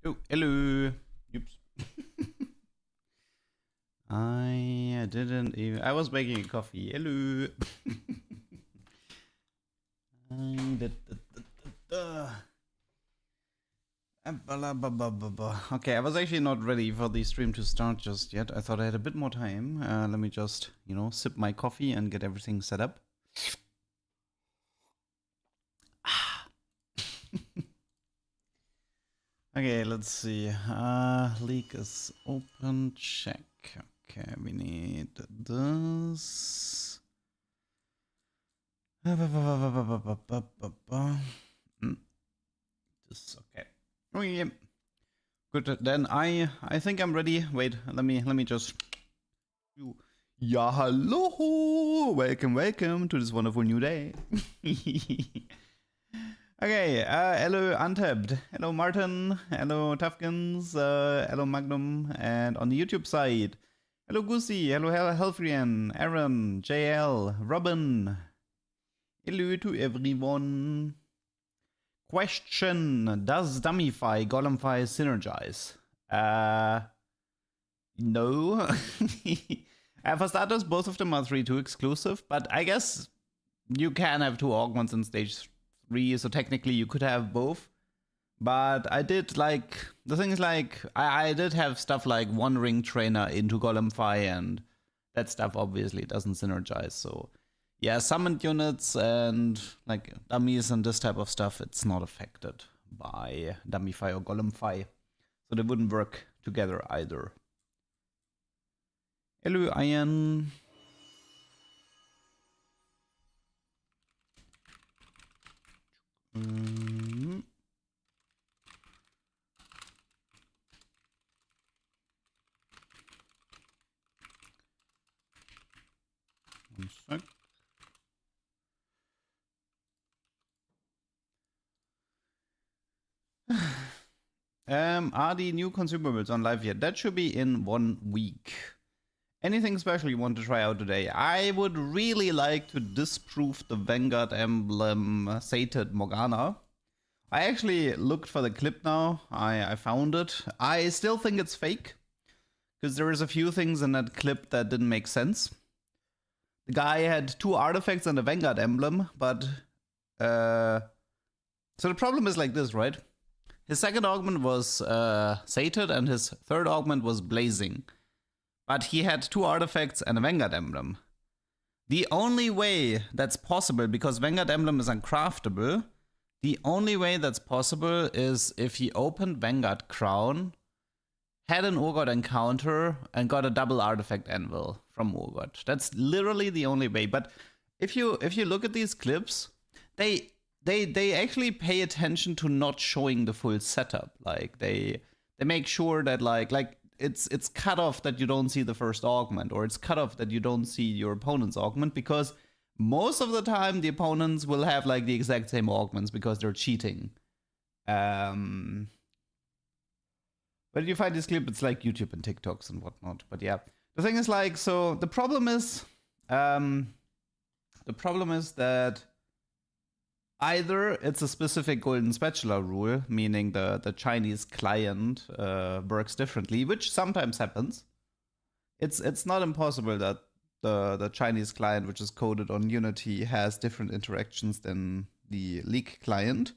Oh, hello. Oops. I didn't even. I was making a coffee. Hello. Okay, I was actually not ready for the stream to start just yet. I thought I had a bit more time. Let me just, sip my coffee and get everything set up. Okay, let's see. Leak is open. Check. Okay, we need this. This okay. Oh yeah. Good. Then I think I'm ready. Wait, let me just. Yeah, hello. Welcome to this wonderful new day. Okay, hello Untapped, hello Martin, hello Tufkins, hello Magnum, and on the YouTube side, hello Goosey, hello Helfrian, Aaron, JL, Robin, hello to everyone. Question, does Dummyfy, Golemfy synergize? No. For starters, both of them are 3-2 exclusive, but I guess you can have two augments in stage 3, so technically you could have both. But I did the thing is I did have stuff like one ring trainer into Golemfy, and that stuff obviously doesn't synergize. So yeah, summoned units and like dummies and this type of stuff, it's not affected by Dummyfy or Golemfy. So they wouldn't work together either. Hello, Ian. One sec. Are the new consumables on live yet? That should be in 1 week. Anything special you want to try out today? I would really like to disprove the Vanguard emblem sated Morgana. I actually looked for the clip now. I found it. I still think it's fake, because there is a few things in that clip that didn't make sense. The guy had 2 artifacts and a Vanguard emblem, but so the problem is like this, right? His second augment was sated and his third augment was blazing. But he had 2 artifacts and a Vanguard emblem. The only way that's possible, because Vanguard emblem is uncraftable, the only way that's possible is if he opened Vanguard Crown, had an Urgot encounter, and got a double artifact anvil from Urgot. That's literally the only way. But if you look at these clips, they actually pay attention to not showing the full setup. Like they make sure that like it's cut off that you don't see the first augment, or it's cut off that you don't see your opponent's augment, because most of the time the opponents will have like the exact same augments because they're cheating. But you find this clip, it's like YouTube and TikToks and whatnot. But yeah, the thing is like, so the problem is that either it's a specific golden spatula rule, meaning the Chinese client works differently, which sometimes happens. It's not impossible that the Chinese client, which is coded on Unity, has different interactions than the League client.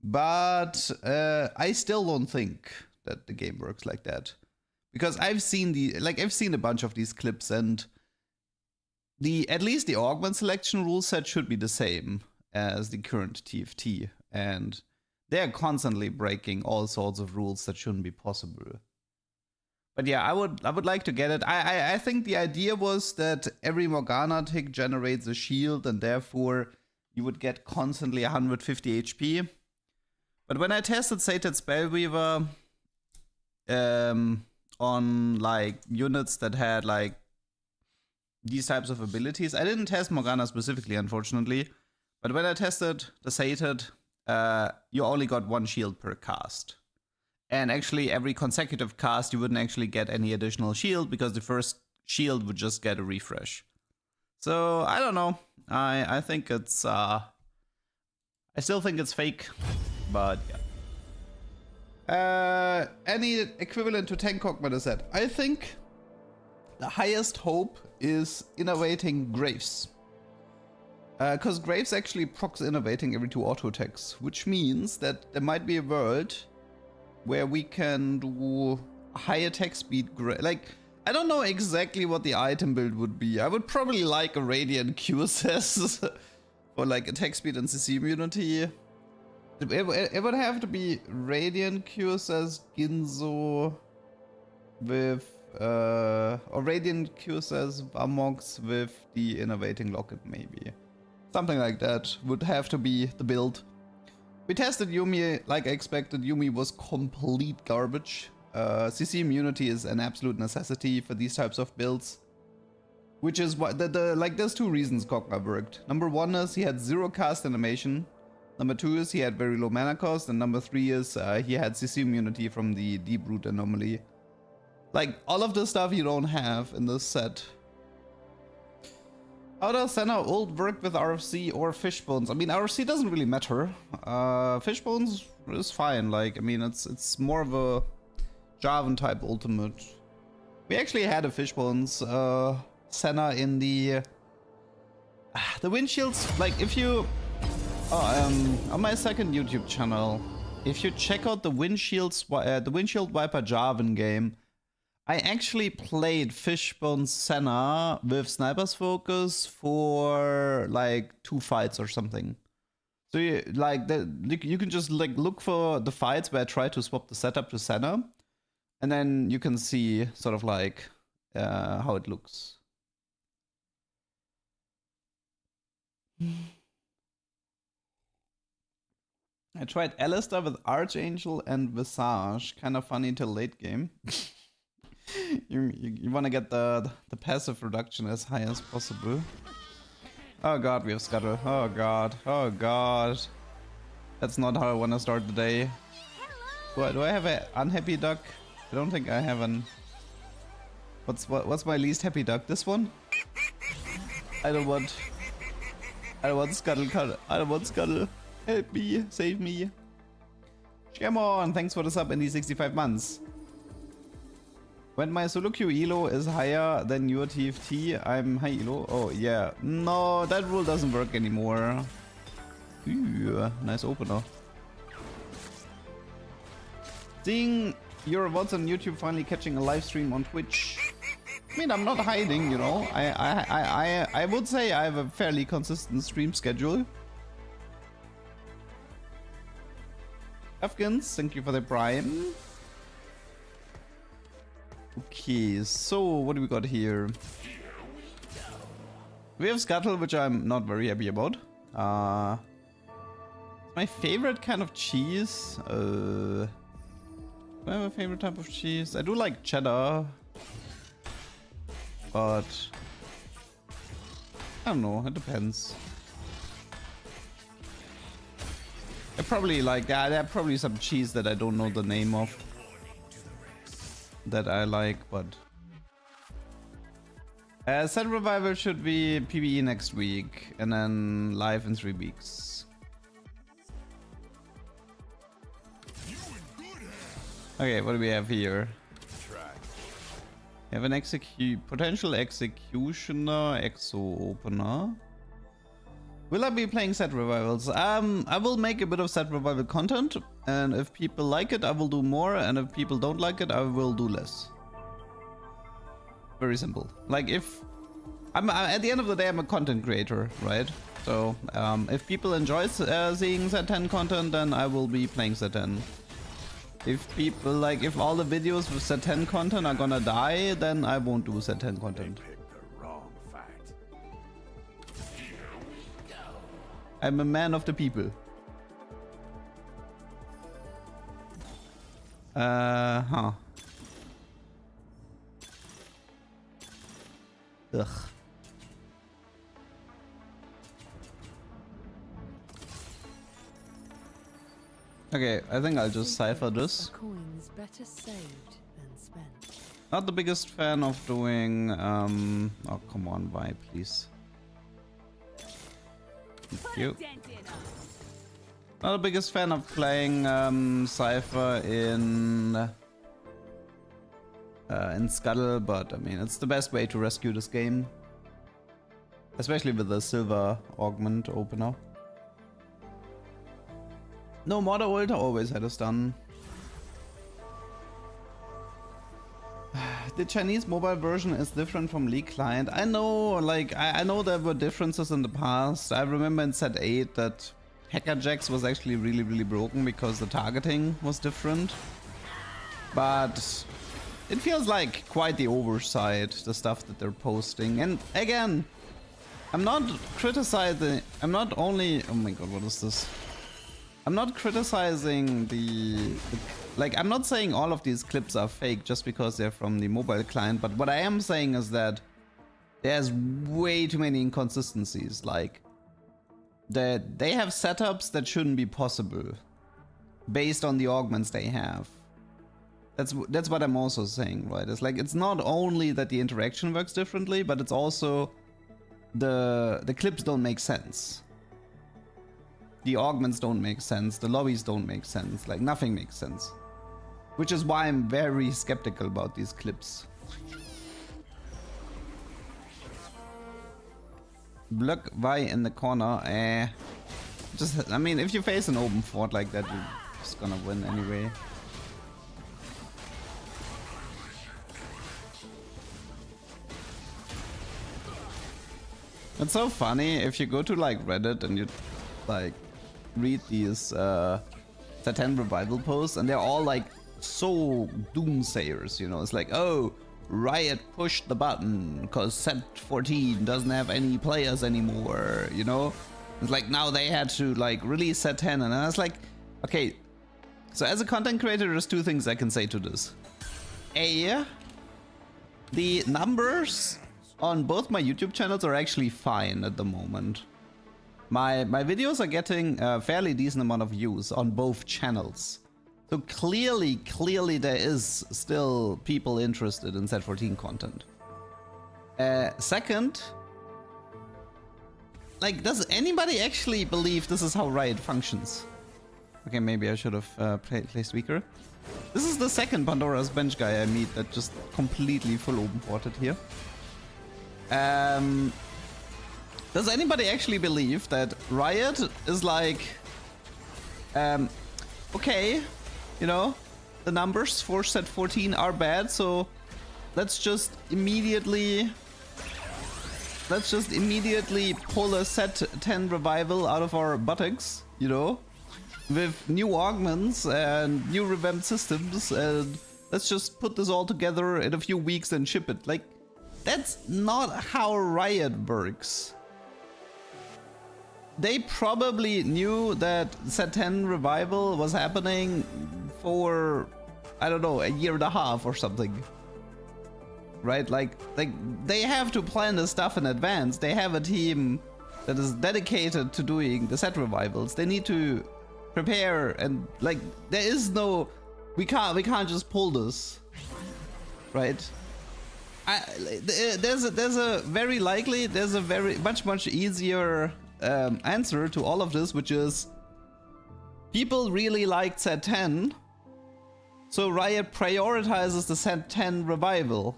But I still don't think that the game works like that, because I've seen a bunch of these clips, and at least the augment selection rule set should be the same as the current TFT, and they're constantly breaking all sorts of rules that shouldn't be possible. But yeah, I would like to get it. I think the idea was that every Morgana tick generates a shield, and therefore you would get constantly 150 HP. But when I tested Sated Spellweaver on like units that had like these types of abilities, I didn't test Morgana specifically, unfortunately. But when I tested the Sated, you only got 1 shield per cast. And actually, every consecutive cast, you wouldn't actually get any additional shield, because the first shield would just get a refresh. So, I don't know. I think it's... I still think it's fake, but yeah. Any equivalent to tank Augment is that. I think the highest hope is innovating Graves. Because Graves actually procs innovating every 2 auto attacks, which means that there might be a world where we can do high attack speed. Like, I don't know exactly what the item build would be. I would probably like a Radiant QSS for like attack speed and CC immunity. It would have to be Radiant QSS Ginzo with or Radiant QSS Vamox with the innovating Locket maybe. Something like that would have to be the build. We tested Yuumi like I expected. Yuumi was complete garbage. CC immunity is an absolute necessity for these types of builds. Which is why like there's 2 reasons Kog'Maw worked. Number 1 is he had 0 cast animation. Number 2 is he had very low mana cost, and number 3 is he had CC immunity from the Deep Root anomaly. Like, all of the stuff you don't have in this set. How does Senna ult work with RFC or Fishbones? I mean, RFC doesn't really matter. Fishbones is fine, like, I mean, it's more of a Jarvan type ultimate. We actually had a Fishbones Senna in the windshields, like, if you... on my second YouTube channel, if you check out the Windshield Wiper Jarvan game, I actually played Fishbone Senna with Sniper's Focus for like 2 fights or something. So you, like you can just like look for the fights where I try to swap the setup to Senna, and then you can see sort of like how it looks. I tried Alistair with Archangel and Visage. Kind of funny till late game. you want to get the passive reduction as high as possible. Oh god, we have Scuttle. Oh god. Oh god. That's not how I want to start the day. Do I have an unhappy duck? I don't think I have an... What's my least happy duck? This one? I don't want Scuttle. I don't want Scuttle. Help me, save me. Shamon, thanks for the sub in these 65 months. When my solo queue elo is higher than your TFT, I'm high elo. Oh yeah, no, that rule doesn't work anymore. Ooh, nice opener. Seeing your VODs on YouTube finally catching a live stream on Twitch. I mean, I'm not hiding, you know. I would say I have a fairly consistent stream schedule. Afghans, thank you for the prime. Okay, so what do we got here? We have Scuttle, which I'm not very happy about. My favorite kind of cheese. Do I have a favorite type of cheese? I do like cheddar, but I don't know. It depends. I probably like that. There are probably some cheese that I don't know the name of that I like, but set revival should be PvE next week and then live in 3 weeks. Okay, what do we have here? We have an potential executioner, exo opener. Will I be playing set revivals? I will make a bit of set revival content, and if people like it, I will do more, and if people don't like it, I will do less. Very simple. Like, if I'm at the end of the day, I'm a content creator, right? So if people enjoy seeing set 10 content, then I will be playing set 10. If people like, if all the videos with set 10 content are gonna die, then I won't do set 10 content. I'm a man of the people. Ugh. Okay, I think I'll just cipher this. Coins better saved than spent. Not the biggest fan of doing oh come on, why please. Thank you. Not the biggest fan of playing Cypher in Scuttle, but I mean, it's the best way to rescue this game. Especially with the silver augment opener. No, Modder ult always had a stun. The Chinese mobile version is different from League client. I know, like, I know there were differences in the past. I remember in set 8 that Hackerjacks was actually really, really broken because the targeting was different. But it feels like quite the oversight, the stuff that they're posting. And again, I'm not criticizing, I'm not only, oh my god, what is this? I'm not criticizing like, I'm not saying all of these clips are fake just because they're from the mobile client, but what I am saying is that there's way too many inconsistencies. Like, that they have setups that shouldn't be possible based on the augments they have. That's what I'm also saying, right? It's like, it's not only that the interaction works differently, but it's also the clips don't make sense. The augments don't make sense, the lobbies don't make sense, like nothing makes sense. Which is why I'm very skeptical about these clips. Block Y in the corner, just, I mean, if you face an open fort like that, you're just gonna win anyway. It's so funny if you go to like Reddit and you like read these set 10 revival posts, and they're all like so doomsayers, you know. It's like, oh, Riot pushed the button because set 14 doesn't have any players anymore, you know. It's like now they had to like release set 10, and I was like, okay, so as a content creator, there's two things I can say to this. A, the numbers on both my YouTube channels are actually fine at the moment. My videos are getting a fairly decent amount of views on both channels. So clearly there is still people interested in set 14 content. Second, like, does anybody actually believe this is how Riot functions? Okay, maybe I should have placed weaker. This is the second Pandora's Bench guy I meet that just completely full open ported here. Does anybody actually believe that Riot is like, okay, you know, the numbers for set 14 are bad, so let's just immediately pull a set 10 revival out of our buttocks, you know, with new augments and new revamped systems, and let's just put this all together in a few weeks and ship it. Like, that's not how Riot works. They probably knew that set 10 revival was happening for, I don't know, a year and a half or something. Right? Like they have to plan this stuff in advance. They have a team that is dedicated to doing the set revivals. They need to prepare, and like, there is no, we can't just pull this. Right? There's a very likely, there's a very much easier answer to all of this, which is people really liked set 10, so Riot prioritizes the set 10 revival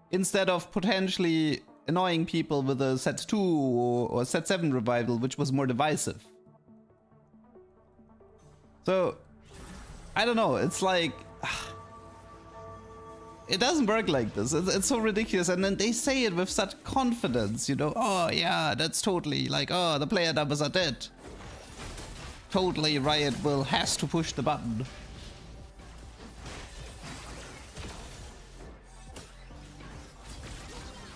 instead of potentially annoying people with a set 2 or set 7 revival, which was more divisive. So I don't know, it's like, it doesn't work like this. It's so ridiculous, and then they say it with such confidence, you know. Oh yeah, that's totally like, oh, the player numbers are dead. Totally, Riot has to push the button.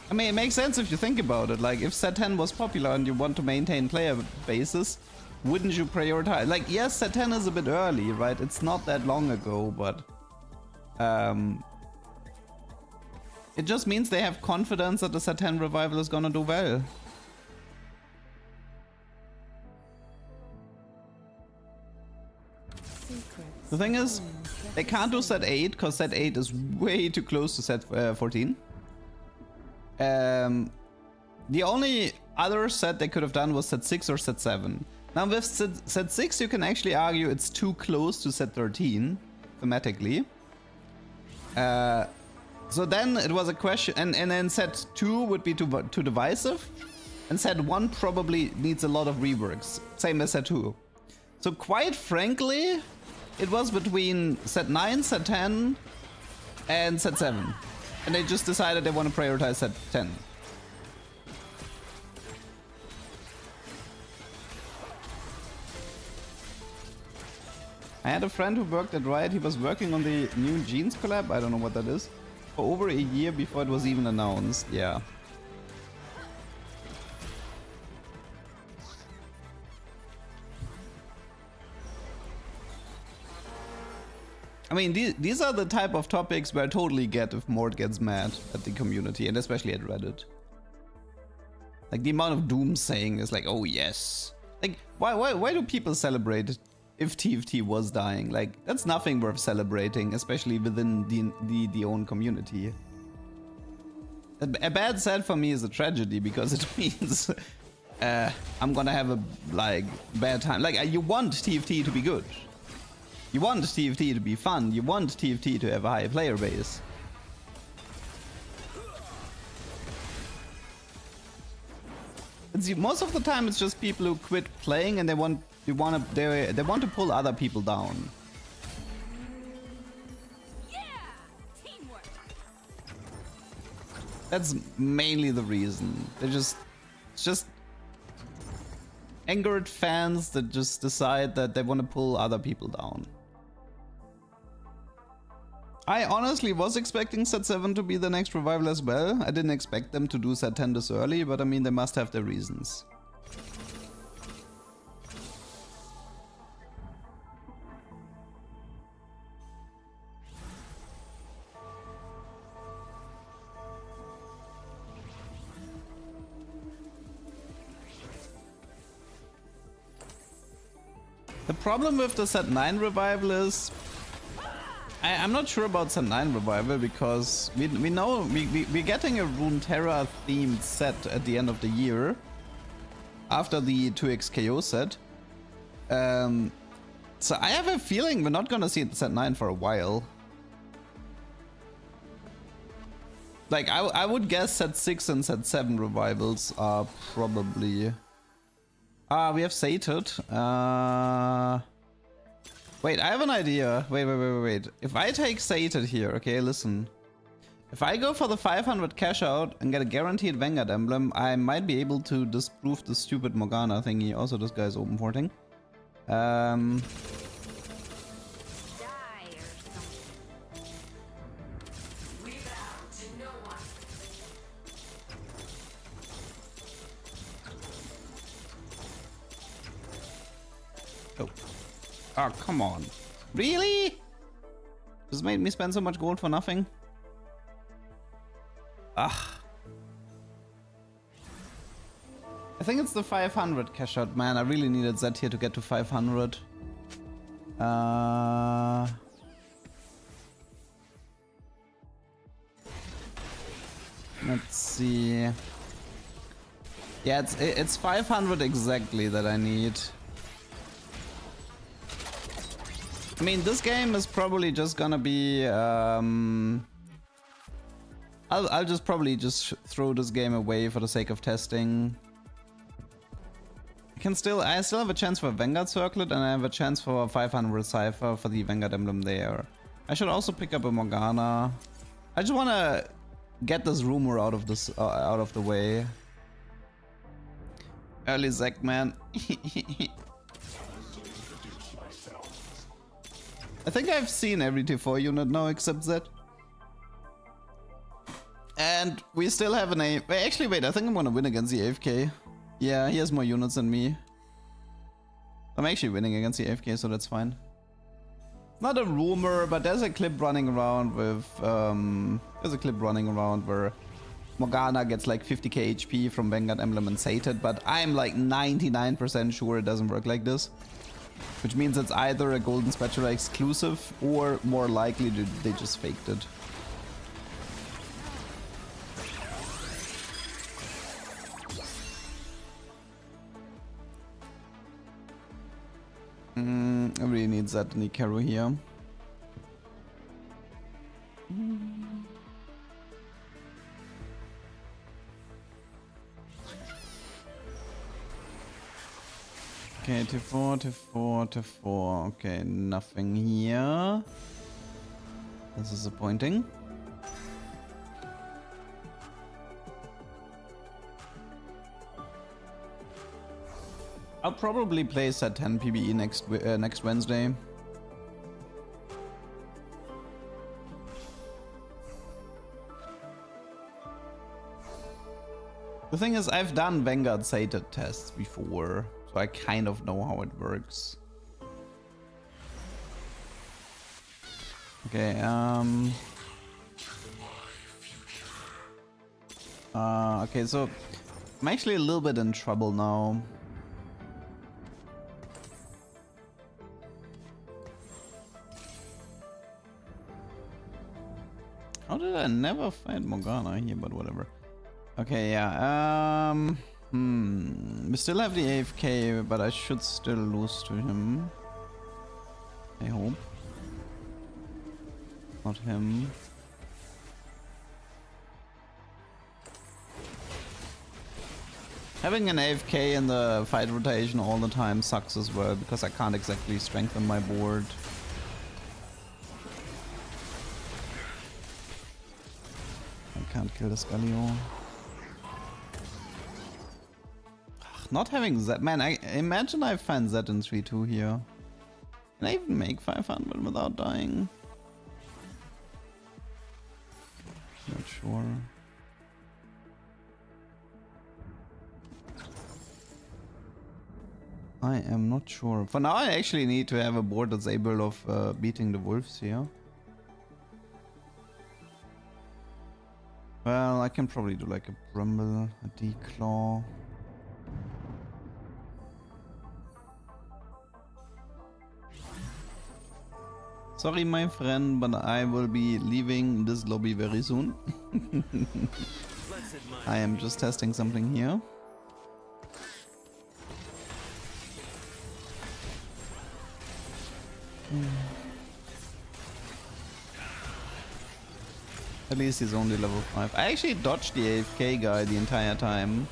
I mean, it makes sense if you think about it. Like, if set 10 was popular and you want to maintain player bases, wouldn't you prioritize? Like, yes, set 10 is a bit early, right? It's not that long ago, but it just means they have confidence that the set 10 revival is gonna do well. The thing is, they can't do set 8 because set 8 is way too close to set 14. The only other set they could have done was set 6 or set 7. Now with set 6 you can actually argue it's too close to set 13, thematically. So then it was a question, and then set 2 would be too divisive, and set 1 probably needs a lot of reworks, same as set 2. So quite frankly, it was between set 9, set 10, and set 7. And they just decided they want to prioritize set 10. I had a friend who worked at Riot. He was working on the new Jeans collab, I don't know what that is, for over a year before it was even announced. Yeah. I mean, these are the type of topics where I totally get if Mort gets mad at the community, and especially at Reddit. Like, the amount of doom saying is like, oh yes. Like, why do people celebrate if TFT was dying? Like, that's nothing worth celebrating, especially within the own community. A bad set for me is a tragedy, because it means I'm gonna have a, like, bad time. Like, you want TFT to be good. You want TFT to be fun. You want TFT to have a high player base. Most of the time it's just people who quit playing and they want to pull other people down. Yeah! Teamwork. That's mainly the reason. It's just angered fans that just decide that they want to pull other people down. I honestly was expecting set 7 to be the next revival as well. I didn't expect them to do set 10 this early, but I mean, they must have their reasons. The problem with the set 9 revival is I'm not sure about set 9 revival, because we know we're getting a Runeterra themed set at the end of the year after the 2xKO set. So I have a feeling we're not gonna see set 9 for a while. Like, I would guess set 6 and set 7 revivals are probably... we have Sated. Wait, I have an idea. Wait. If I take Sated here, okay, listen. If I go for the 500 cash out and get a guaranteed Vanguard emblem, I might be able to disprove the stupid Morgana thingy. Also, this guy's open porting. Oh, come on. Really? Just made me spend so much gold for nothing? Ugh. I think it's the 500 cash out, man. I really needed that here to get to 500. Let's see. Yeah, it's 500 exactly that I need. I mean, this game is probably just gonna be... I'll just probably just throw this game away for the sake of testing. I still have a chance for a Vanguard Circlet, and I have a chance for a 500 Cypher for the Vanguard Emblem there. I should also pick up a Morgana. I just wanna get this rumor out of the way. Early Zek, man. I think I've seen every T4 unit now except Z. And we still have an A. Actually, wait, I think I'm gonna win against the AFK. Yeah, he has more units than me. I'm actually winning against the AFK, so that's fine. Not a rumor, but there's a clip running around with... where Morgana gets like 50k HP from Vanguard Emblem and Sated, but I'm like 99% sure it doesn't work like this. Which means it's either a Golden Spatula exclusive, or more likely they just faked it. need that in Ikaru here. Okay, T4, T4, T4. Okay, nothing here. This is disappointing. I'll probably play set 10 PBE next Wednesday. The thing is, I've done Vanguard sated tests before, so I kind of know how it works. Okay, okay, so I'm actually a little bit in trouble now. How did I never find Morgana here, but whatever. Okay, yeah, we still have the AFK, but I should still lose to him. I hope. Not him. Having an AFK in the fight rotation all the time sucks as well, because I can't exactly strengthen my board. I can't kill the Scuttle. Not having Z, man, I imagine I find Z in 3-2 here. Can I even make 500 without dying? Not sure. I am not sure. For now, I actually need to have a board that's able of beating the wolves here. Well, I can probably do like a Bramble, a Declaw. Sorry, my friend, but I will be leaving this lobby very soon. I am just testing something here. At least he's only level 5. I actually dodged the AFK guy the entire time,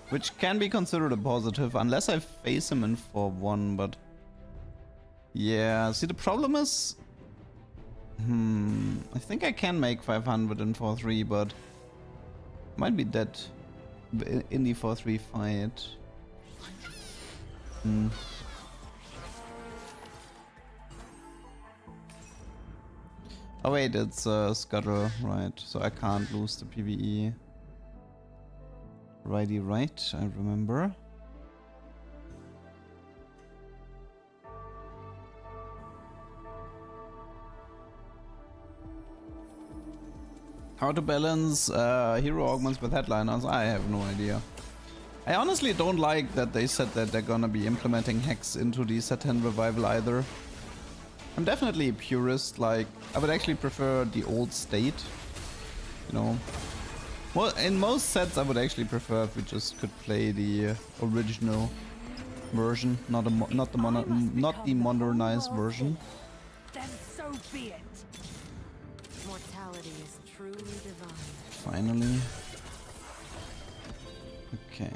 which can be considered a positive, unless I face him in 4-1, but... Yeah, see, the problem is... I think I can make 500 in 4-3, but... Might be dead in the 4-3 fight. Oh wait, it's Scuttle, right, so I can't lose the PvE. Righty right, I remember. How to balance hero augments with headliners? I have no idea. I honestly don't like that they said that they're gonna be implementing Hex into the set 10 revival either. I'm definitely a purist, like, I would actually prefer the old state, you know. Well, in most sets I would actually prefer if we just could play the original version, not the modernized version. Then so be it. Mortality is truly divine. Finally. Okay.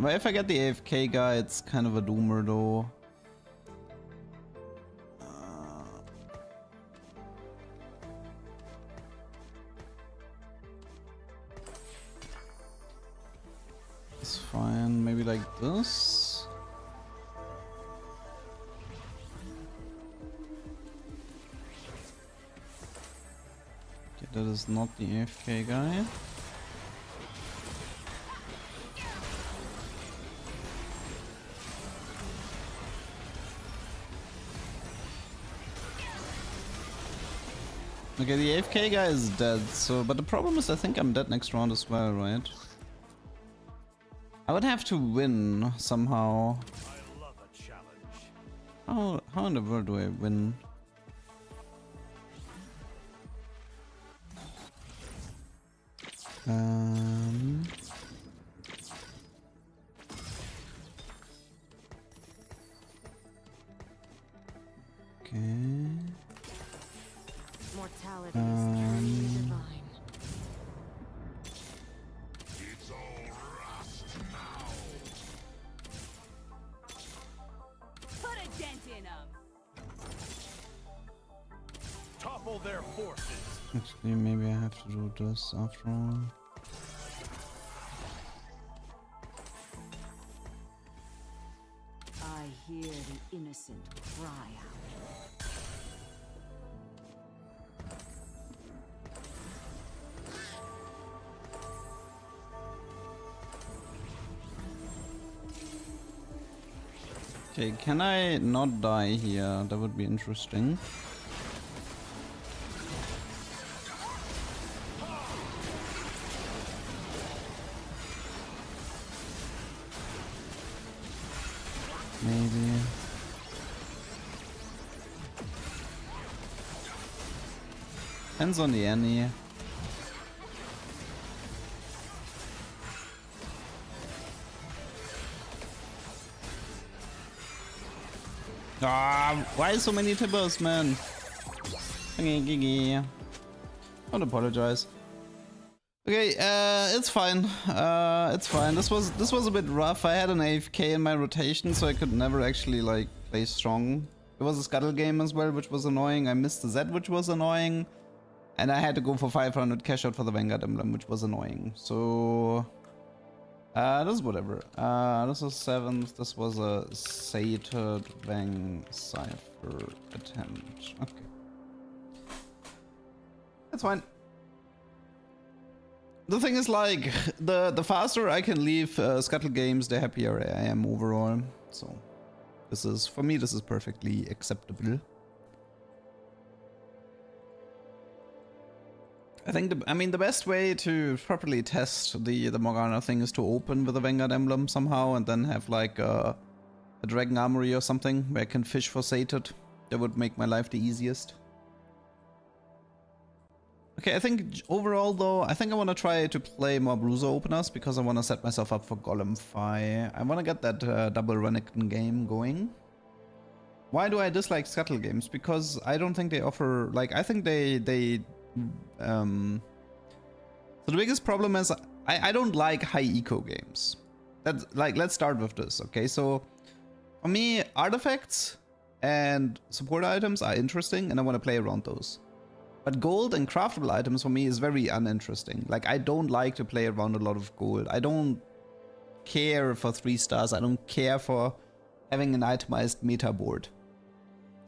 But if I get the AFK guy, it's kind of a doomer though. It's fine. Maybe like this. Okay, that is not the AFK guy. Okay, the AFK guy is dead, so, but the problem is I think I'm dead next round as well, right? I would have to win somehow. I love a challenge. How in the world do I win? Okay. Mortality is truly divine. It's all rust now. Put a dent in them. Topple their forces. Actually, maybe I have to do this after all. I hear the innocent cry out. Okay, can I not die here? That would be interesting. Maybe. Depends on the enemy. Ah, why so many tippers, man? Don't apologize. Okay, it's fine. It's fine. This was a bit rough. I had an AFK in my rotation, so I could never actually like play strong. It was a Scuttle game as well, which was annoying. I missed the Z, which was annoying, and I had to go for 500 cash out for the Vanguard emblem, which was annoying. So this is whatever. This was 7th. This was a sated Vang Cypher attempt. Okay, that's fine. The thing is, like, the faster I can leave Scuttle games, the happier I am overall. So, this is, for me, this is perfectly acceptable. I think, the best way to properly test the Morgana thing is to open with a Vanguard emblem somehow and then have, like, a Dragon Armory or something where I can fish for sated. That would make my life the easiest. Okay, I think overall though, I think I want to try to play more bruiser openers because I want to set myself up for Golem Fi. I want to get that double Renekton game going. Why do I dislike Scuttle games? Because I don't think they offer, like, I think so the biggest problem is I don't like high eco games. That's like, let's start with this, okay? So for me, artifacts and support items are interesting and I want to play around those. But gold and craftable items for me is very uninteresting. Like, I don't like to play around a lot of gold. I don't care for 3 stars. I don't care for having an itemized meta board.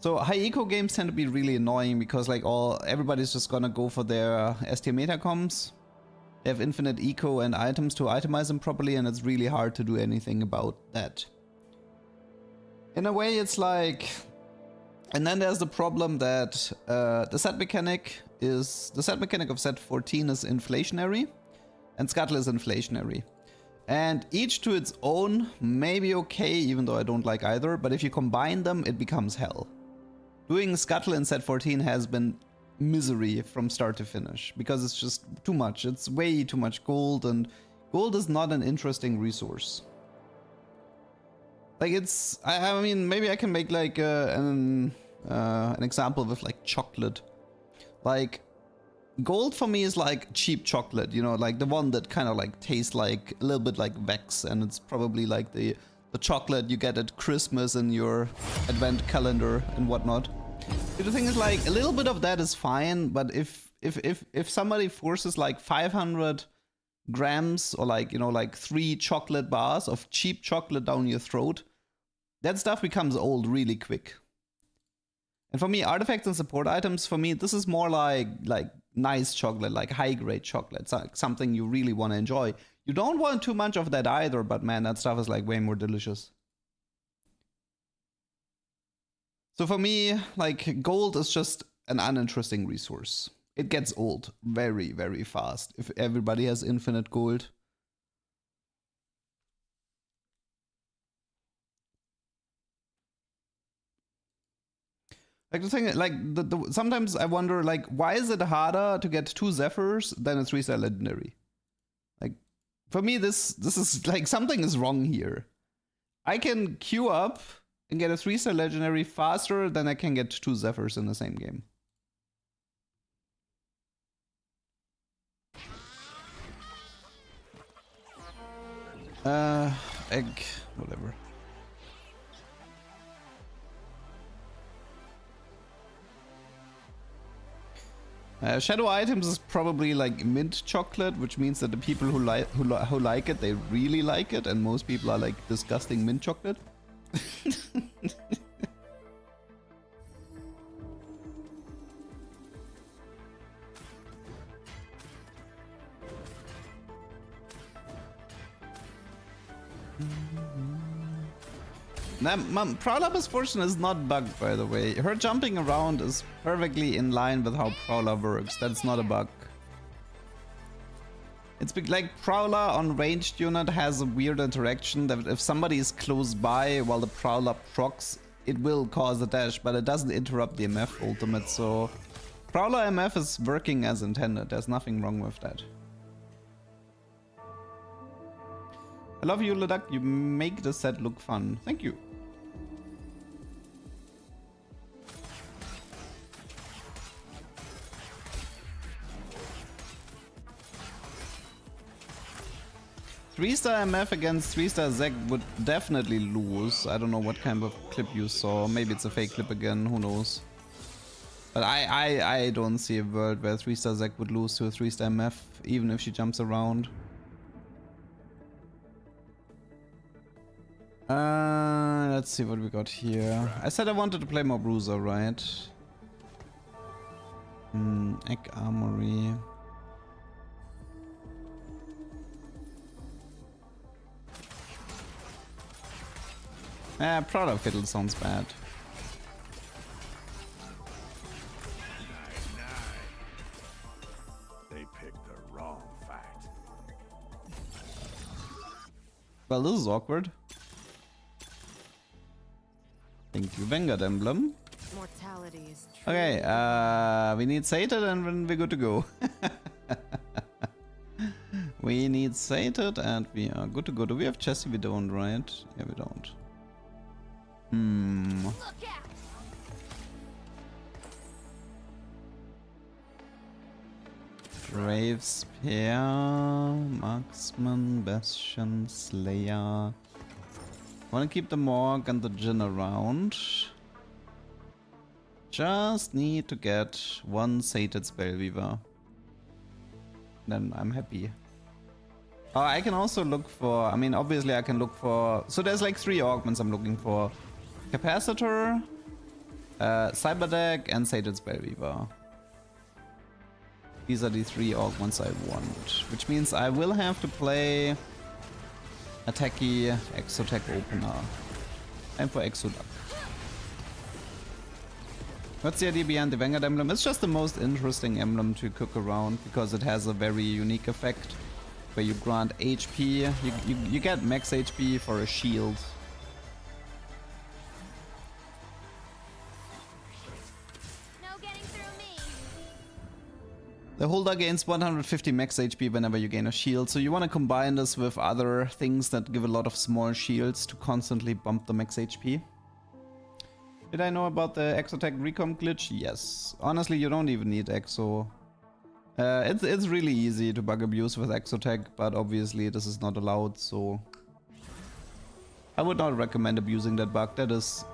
So high eco games tend to be really annoying because like everybody's just gonna go for their ST meta comms. They have infinite eco and items to itemize them properly, and it's really hard to do anything about that. In a way, it's like. And then there's the problem that the set mechanic of set 14 is inflationary, and Scuttle is inflationary. And each to its own may be okay, even though I don't like either, but if you combine them, it becomes hell. Doing Scuttle in set 14 has been misery from start to finish, because it's just too much. It's way too much gold, and gold is not an interesting resource. Like, it's, I mean, maybe I can make like an example with like chocolate. Like, gold for me is like cheap chocolate, you know, like the one that kind of like tastes like a little bit like Vex, and it's probably like the chocolate you get at Christmas in your advent calendar and whatnot. The thing is, like, a little bit of that is fine, but if somebody forces like 500 grams or like, you know, like 3 chocolate bars of cheap chocolate down your throat, that stuff becomes old really quick. And for me, artifacts and support items, for me, this is more like nice chocolate, like high grade chocolate, something you really want to enjoy. You don't want too much of that either, but man, that stuff is like way more delicious. So for me, like, gold is just an uninteresting resource. It gets old very, very fast if everybody has infinite gold. Like, the thing, like, sometimes I wonder, like, why is it harder to get 2 Zephyrs than a 3-star legendary? Like, for me, this is, like, something is wrong here. I can queue up can get a 3-star legendary faster than I can get 2 Zephyrs in the same game. Egg, whatever. Shadow items is probably like mint chocolate, which means that the people who like it, they really like it, and most people are like disgusting mint chocolate. Now, Prowler's fortune is not bugged, by the way. Her jumping around is perfectly in line with how Prowler works. That's not a bug. It's like Prowler on ranged unit has a weird interaction that if somebody is close by while the Prowler procs, it will cause a dash, but it doesn't interrupt the MF ultimate, so Prowler MF is working as intended. There's nothing wrong with that. I love you, LeDuck. You make the set look fun. Thank you. Three-star MF against 3-star Zeg would definitely lose. I don't know what kind of clip you saw. Maybe it's a fake clip again. Who knows? But I don't see a world where 3-star Zeg would lose to a 3-star MF, even if she jumps around. Let's see what we got here. I said I wanted to play more Bruiser, right? Egg Armory. Prowler Fiddle sounds bad. They picked the wrong fight. Well, this is awkward. Thank you, Vanguard Emblem. Mortality is true. Okay, we need Sated and then we're good to go. We need Sated and we are good to go. Do we have Chessie? We don't, right? Yeah, we don't. Look out! Brave Spear, Marksman, Bastion, Slayer. Wanna keep the Morg and the Jinn around. Just need to get one Sated Spellweaver. Then I'm happy. Oh, I can also look for, I mean, obviously I can look for, so there's like 3 augments I'm looking for. Capacitor, Cyberdeck, and Sated Spellweaver. These are the 3 augments I want, which means I will have to play Attacky Exotech Opener. Time for Exoduck. What's the idea behind the Vanguard Emblem? It's just the most interesting emblem to cook around because it has a very unique effect where you grant HP. You get max HP for a shield. No getting through me. The holder gains 150 max HP whenever you gain a shield, so you want to combine this with other things that give a lot of small shields to constantly bump the max HP. Did I know about the Exotech Recom glitch? Yes. Honestly, you don't even need Exo. It's really easy to bug abuse with Exotech, but obviously this is not allowed, so I would not recommend abusing that bug. That is...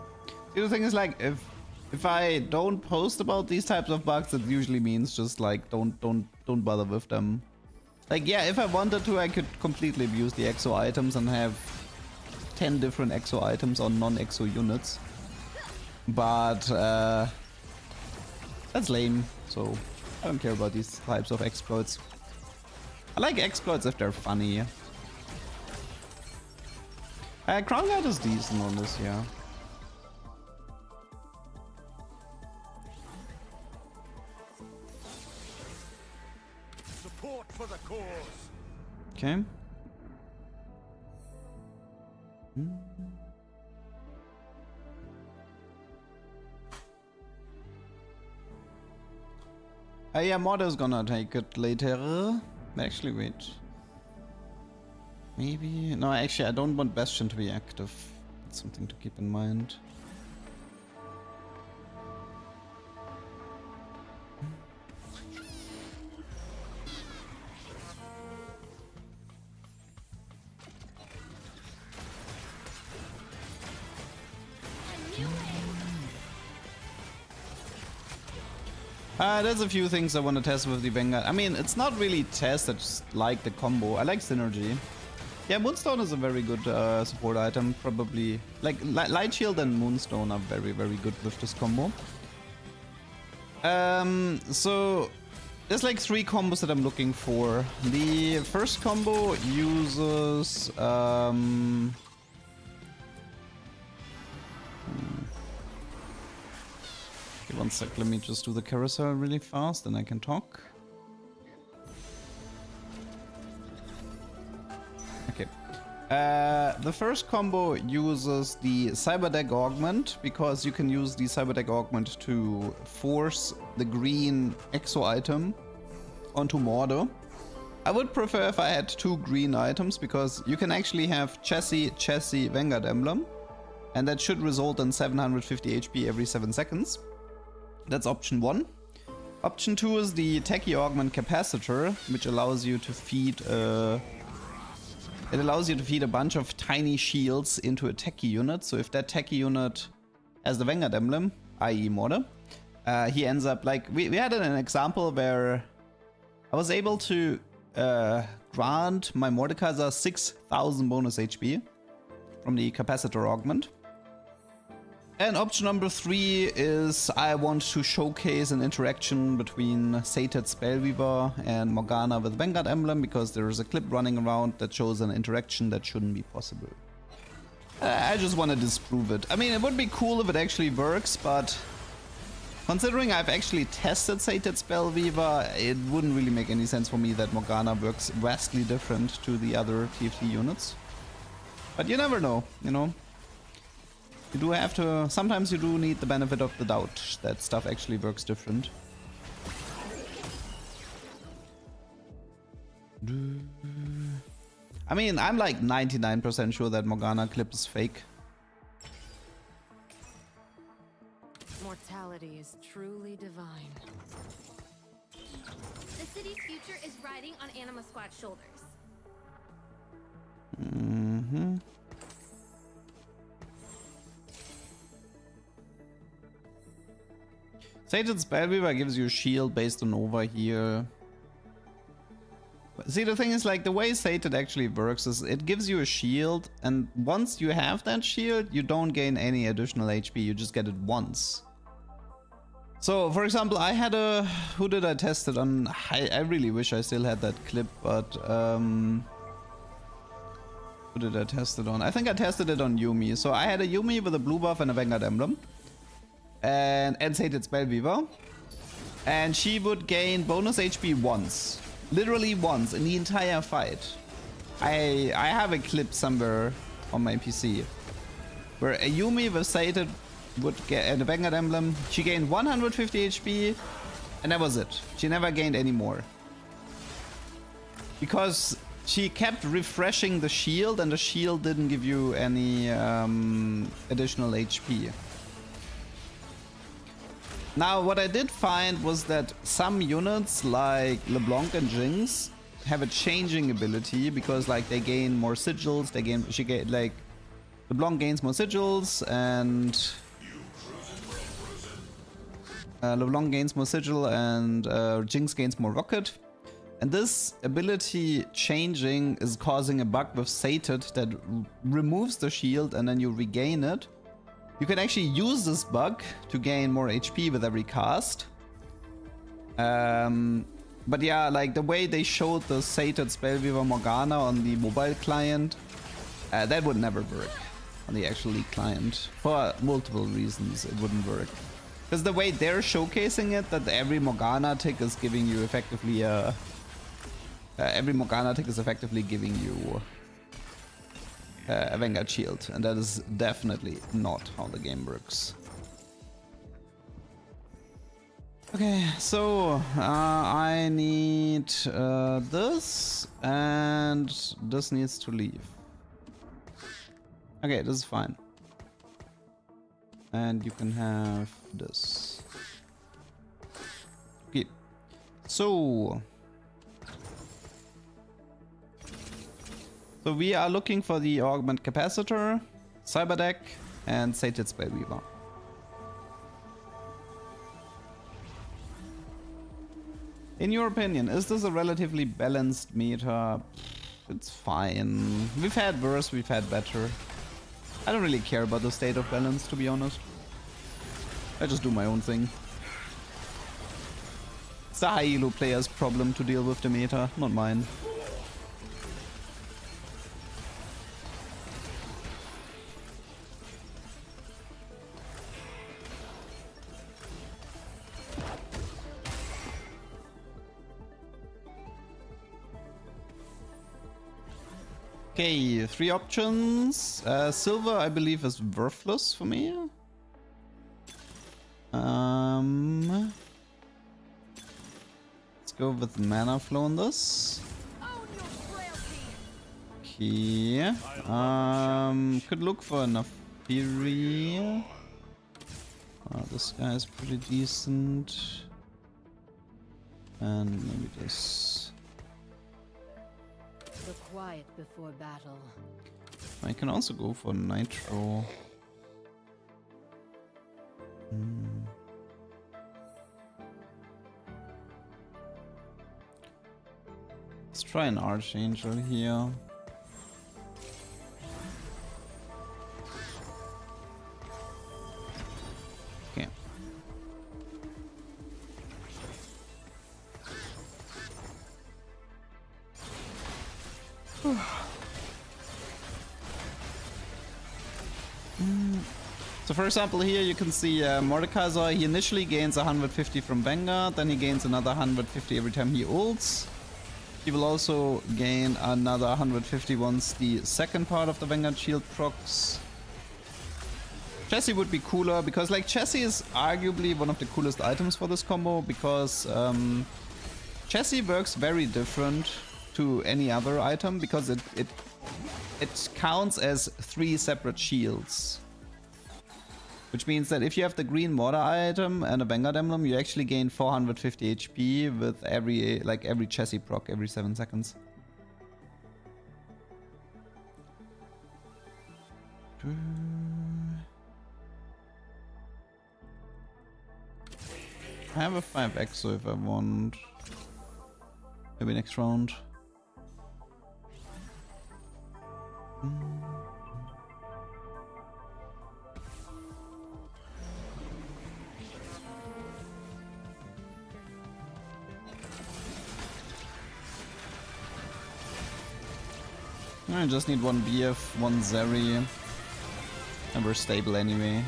The other thing is, like, if I don't post about these types of bugs, it usually means just like don't bother with them. Like, yeah, if I wanted to, I could completely abuse the Exo items and have 10 different Exo items on non-Exo units. But that's lame, so I don't care about these types of exploits. I like exploits if they're funny. Crown Guard is decent on this, yeah. Support for the cause. Okay. Yeah, Mordo's gonna take it later. Actually, wait. Maybe... No, actually, I don't want Bastion to be active. something to keep in mind. There's a few things I want to test with the Vanguard. I mean, it's not really test, I just like the combo. I like synergy. Yeah, Moonstone is a very good support item. Probably, like, Light Shield and Moonstone are very, very good with this combo. So, there's like 3 combos that I'm looking for. The first combo uses... Okay, one sec, let me just do the carousel really fast, then I can talk. Okay. The first combo uses the Cyberdeck Augment, because you can use the Cyberdeck Augment to force the green exo item onto Mordor. I would prefer if I had 2 green items, because you can actually have Chassis, Vanguard Emblem, and that should result in 750 HP every 7 seconds. That's option 1. Option 2 is the Techie Augment Capacitor, which allows you to feed a bunch of tiny shields into a Techie unit. So if that Techie unit has the Vanguard Emblem, i.e. Mordor, he ends up like... We had an example where I was able to grant my Mordekaiser 6000 bonus HP from the Capacitor Augment. And option number 3 is I want to showcase an interaction between Sated Spellweaver and Morgana with Vanguard Emblem, because there is a clip running around that shows an interaction that shouldn't be possible. I just want to disprove it. I mean, it would be cool if it actually works, but considering I've actually tested Sated Spellweaver, it wouldn't really make any sense for me that Morgana works vastly different to the other TFT units. But you never know, you know? You do have to... Sometimes you do need the benefit of the doubt that stuff actually works different. I mean, I'm like 99% sure that Morgana clip is fake. Mortality is truly divine. The city's future is riding on Anima Squad's shoulders. Mm-hmm. Sated Spellweaver gives you a shield based on over here. See, the thing is, like, the way Sated actually works is it gives you a shield, and once you have that shield, you don't gain any additional HP, you just get it once. So, for example, I had a... Who did I test it on? I really wish I still had that clip, but... Who did I test it on? I think I tested it on Yuumi. So I had a Yuumi with a blue buff and a Vanguard Emblem. And Sated Spellweaver. And she would gain bonus HP once. Literally once in the entire fight. I have a clip somewhere on my PC where a Yuumi with Sated would get, and a Vanguard Emblem, she gained 150 HP and that was it. She never gained any more. Because she kept refreshing the shield and the shield didn't give you any additional HP. Now, what I did find was that some units like LeBlanc and Jinx have a changing ability, because like they gain more sigils, like LeBlanc gains more sigils and LeBlanc gains more sigil and Jinx gains more rocket. And this ability changing is causing a bug with Sated that removes the shield and then you regain it. You can actually use this bug to gain more HP with every cast. But yeah, like the way they showed the Sated Spellweaver Morgana on the mobile client, that would never work on the actual League client. For multiple reasons, it wouldn't work. Because the way they're showcasing it, that every Morgana tick is giving you effectively a... every Morgana tick is effectively giving you a Vanguard shield, and that is definitely not how the game works. Okay, so I need this, and this needs to leave. Okay, this is fine. And you can have this. Okay. So we are looking for the Augment Capacitor, Cyber Deck, and Sated Spellweaver. In your opinion, is this a relatively balanced meta? It's fine. We've had worse, we've had better. I don't really care about the state of balance, to be honest. I just do my own thing. It's the high elo player's problem to deal with the meta, not mine. Okay, 3 options. Silver, I believe, is worthless for me. Let's go with mana flow on this. Okay. Could look for enough Fury. This guy is pretty decent. And maybe this. The quiet before battle. I can also go for Nitro. Let's try an Archangel here. Okay. So for example here you can see Mordekaiser, he initially gains 150 from Vanguard, then he gains another 150 every time he ults. He will also gain another 150 once the second part of the Vanguard shield procs. Chassis would be cooler because like Chassis is arguably one of the coolest items for this combo because Chassis works very different to any other item because it counts as 3 separate shields. Which means that if you have the green water item and a Vanguard emblem, you actually gain 450 HP with every chassis proc every 7 seconds. I have a 5x if I want. Maybe next round. I just need 1 BF, 1 Zeri, and we're stable anyway.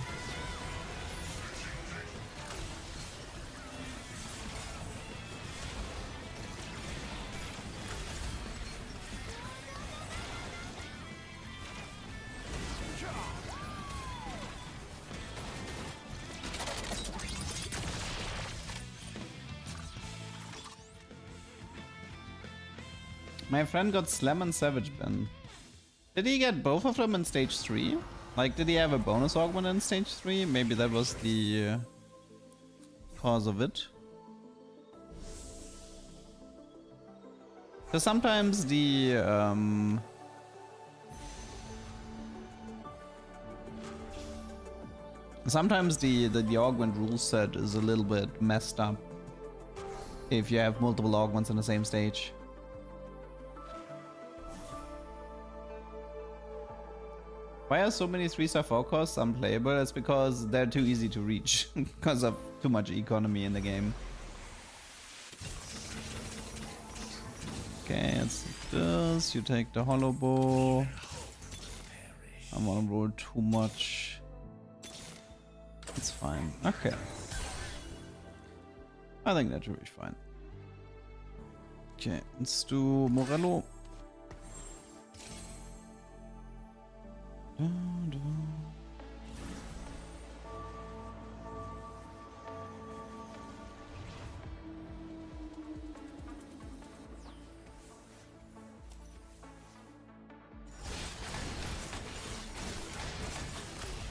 My friend got Slam and Savage Ben. Did he get both of them in stage 3? Like, did he have a bonus augment in stage 3? Maybe that was the cause of it. Because sometimes the augment rule set is a little bit messed up if you have multiple augments in the same stage. Why are so many 3-star 4-costs unplayable? It's because they're too easy to reach because of too much economy in the game. Okay, let's do this. You take the hollow bow. I want to roll too much. It's fine. Okay. I think that should be fine. Okay, let's do Morello.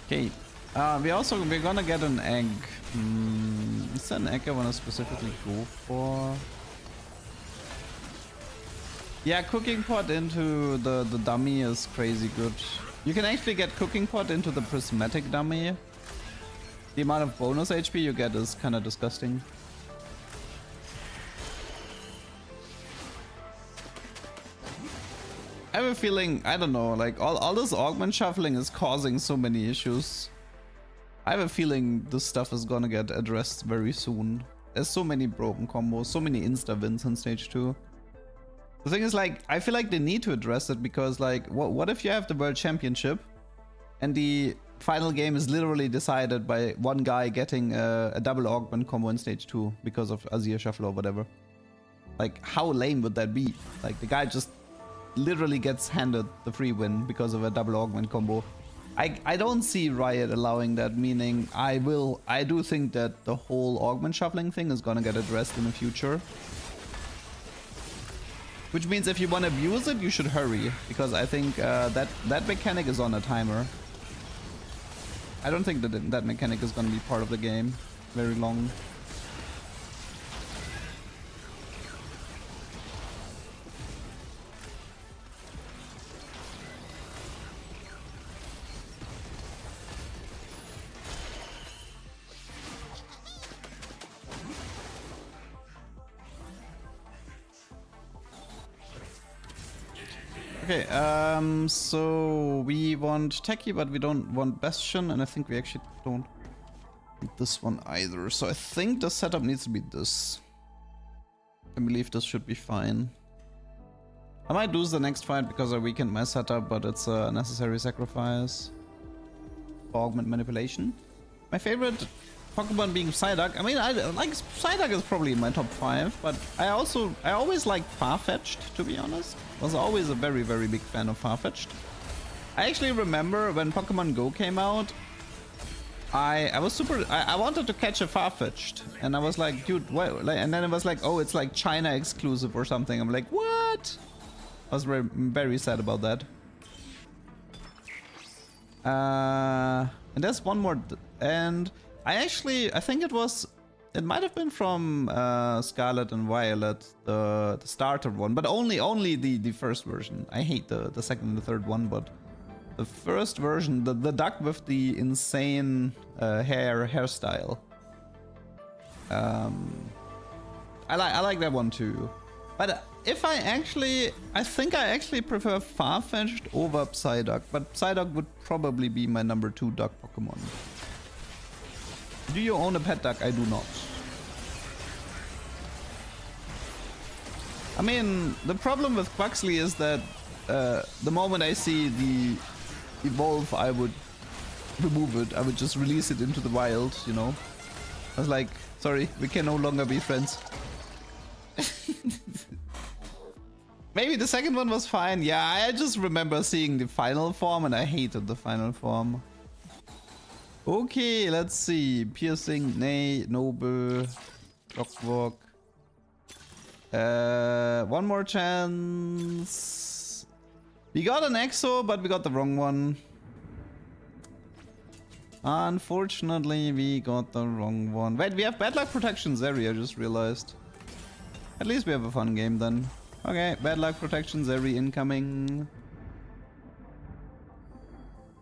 Okay, We're gonna get an egg. Is there an egg I wanna specifically go for? Yeah, cooking pot into the dummy is crazy good. You can actually get cooking pot into the prismatic dummy. The amount of bonus HP you get is kind of disgusting. I have a feeling, I don't know, like all this augment shuffling is causing so many issues. I have a feeling this stuff is gonna get addressed very soon. There's so many broken combos, so many insta wins in stage 2. The thing is, like, I feel like they need to address it because, like, what if you have the world championship and the final game is literally decided by one guy getting a double augment combo in stage 2 because of Azir shuffle or whatever? Like, how lame would that be? Like, the guy just literally gets handed the free win because of a double augment combo. I don't see Riot allowing that, meaning I do think that the whole augment shuffling thing is gonna get addressed in the future. Which means if you want to abuse it, you should hurry, because I think that mechanic is on a timer. I don't think that mechanic is gonna be part of the game very long. Okay, so we want Techie, but we don't want Bastion, and I think we actually don't need this one either. So I think the setup needs to be this. I believe this should be fine. I might lose the next fight because I weakened my setup, but it's a necessary sacrifice for augment manipulation. My favorite Pokemon being Psyduck. I mean, I like Psyduck is probably in my top 5, but I always liked Farfetch'd, to be honest. Was always a very, very big fan of Farfetch'd. I actually remember when Pokemon Go came out, I was super, I wanted to catch a Farfetch'd, and I was like, dude, what? Like, and then it was like, oh, it's like China exclusive or something. I'm like, what? I was very, very sad about that. And there's one more, and I think it might have been from Scarlet and Violet, the starter one, but only the first version. I hate the second and the third one, but the first version, the duck with the insane hairstyle. I like that one too. But if I think I actually prefer Farfetch'd over Psyduck, but Psyduck would probably be my number 2 duck Pokemon. Do you own a pet duck? I do not. I mean, the problem with Quaxley is that the moment I see the evolve, I would remove it. I would just release it into the wild, you know? I was like, sorry, we can no longer be friends. Maybe the second one was fine. Yeah, I just remember seeing the final form and I hated the final form. Okay, let's see. Piercing, Nay, Noble, Clockwork. One more chance. We got an Exo, but we got the wrong one. Unfortunately, we got the wrong one. Wait, we have bad luck protection Zeri, I just realized. At least we have a fun game then. Okay, bad luck protection Zeri incoming.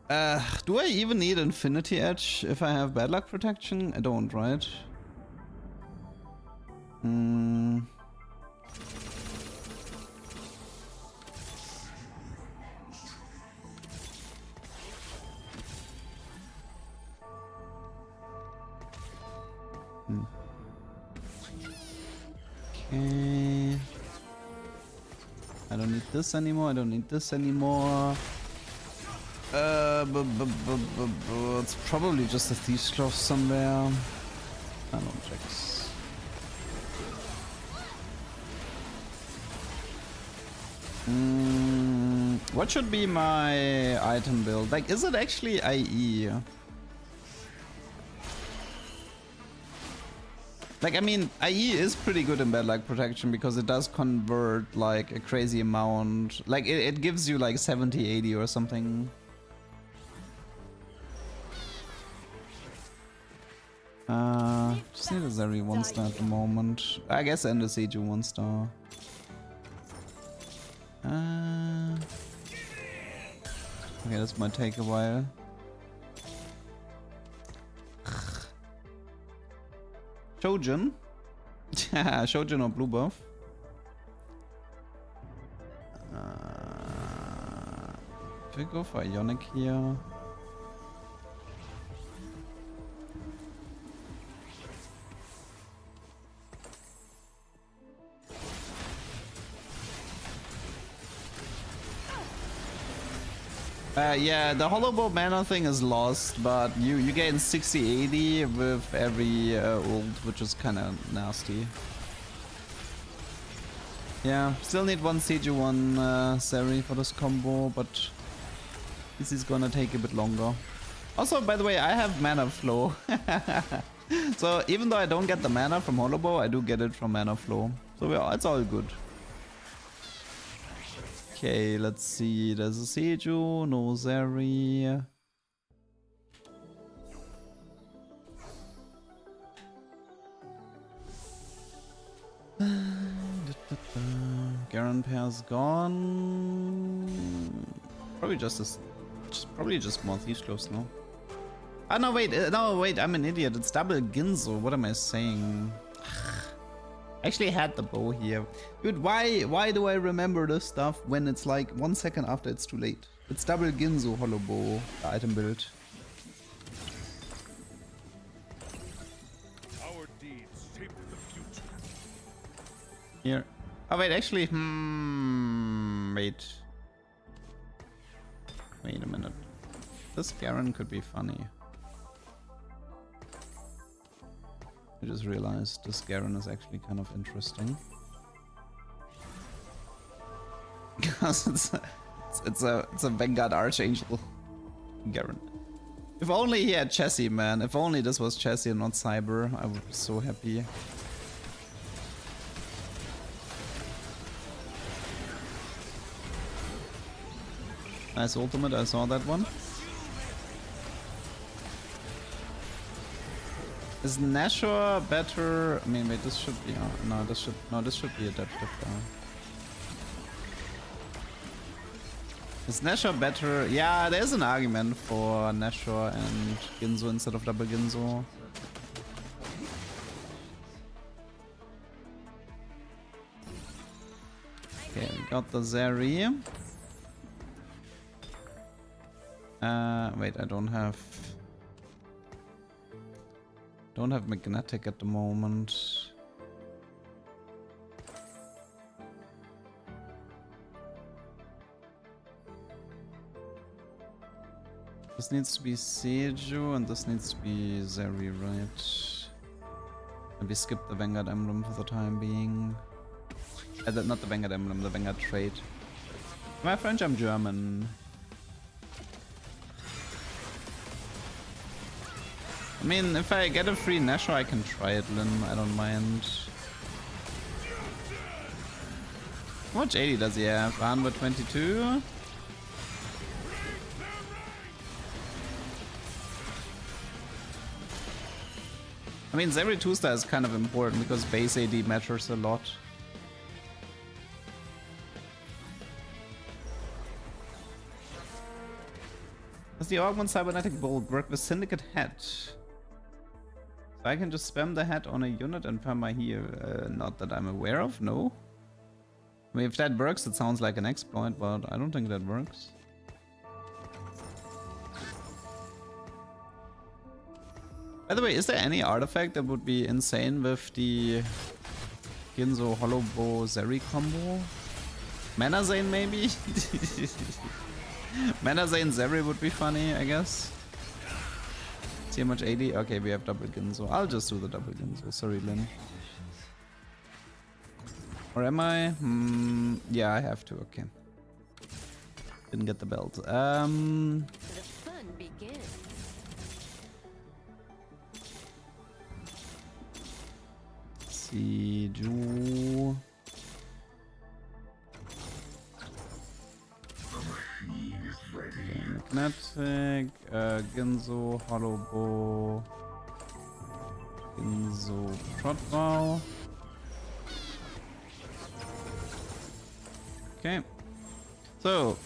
Do I even need Infinity Edge if I have bad luck protection? I don't, right? Okay. I don't need this anymore. I don't need this anymore. It's probably just a Thieves' Cloth somewhere. I don't check. What should be my item build? Like, is it actually IE? Like, I mean, IE is pretty good in bad luck protection because it does convert like a crazy amount. Like, it gives you like 70, 80 or something. Just need a Zeri 1-star at the moment. I guess and a Seiju 1-star. Okay, this might take a while. Shojin? Shojin or blue buff? If we go for Ionic here. Yeah, the hollow bow mana thing is lost, but you gain 60-80 with every ult, which is kind of nasty. Yeah, still need one Seiju, one Zeri for this combo, but this is gonna take a bit longer. Also, by the way, I have mana flow. So even though I don't get the mana from hollow bow, I do get it from mana flow. So yeah, it's all good. Okay, let's see. There's a Seiju, no Zeri. Garen pair's gone. Probably just more Thieves Close, no? Ah, no, wait, I'm an idiot. It's double Ginzo. What am I saying? I actually had the bow here. Dude, why do I remember this stuff when it's like 1 second after it's too late? It's double Ginzo hollow bow, the item build. Our deeds shape the future. Here. Oh wait, actually, wait a minute. This Garen could be funny. I just realized this Garen is actually kind of interesting. Because it's a Vanguard Archangel Garen. If only he had Chessie, man. If only this was Chessie and not Cyber, I would be so happy. Nice ultimate, I saw that one. Is Nashor better? I mean, wait, this should be this should be adaptive. Is Nashor better? Yeah, there's an argument for Nashor and Ginzo instead of double Ginzo. Okay, we got the Zeri. Wait, I don't have magnetic at the moment. This needs to be Seiju and this needs to be Zeri, right? And we skip the Vanguard emblem for the time being. Not the Vanguard emblem, the Vanguard trait. Am I French? I'm German. I mean, if I get a free Nashor, I can try it, Lin. I don't mind. How much 80 does he have? 122? I mean, Zeri 2-star is kind of important because base AD matters a lot. Does the Augment Cybernetic Bolt work with Syndicate Head? So I can just spam the head on a unit and perma heal. Not that I'm aware of, no. I mean, if that works, it sounds like an exploit, but I don't think that works. By the way, is there any artifact that would be insane with the Ginzo Hollow Bow Zeri combo? Mana Zane maybe? Mana Zane Zeri would be funny, I guess. See how much 80? Okay, we have double Ginzo. I'll just do the double Ginzo. Sorry, Lin. Or am I? Yeah, I have to. Okay. Didn't get the belt. The fun begins. Seiju. Magnetic, Ginzo, Hollow Bow. Ginzo Trotwow. Okay. So,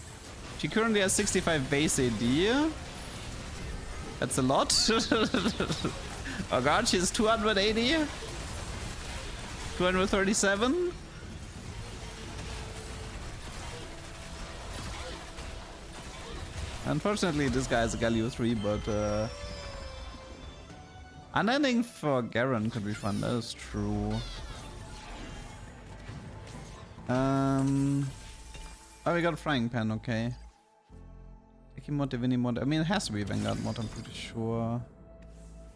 she currently has 65 base AD. That's a lot. Oh god, she's 280. 237. Unfortunately, this guy is a Galio 3, but unending for Garen could be fun, that is true. Oh, we got a frying pan, okay. Tiki mod, Divini mod. I mean, it has to be Vanguard mod, I'm pretty sure.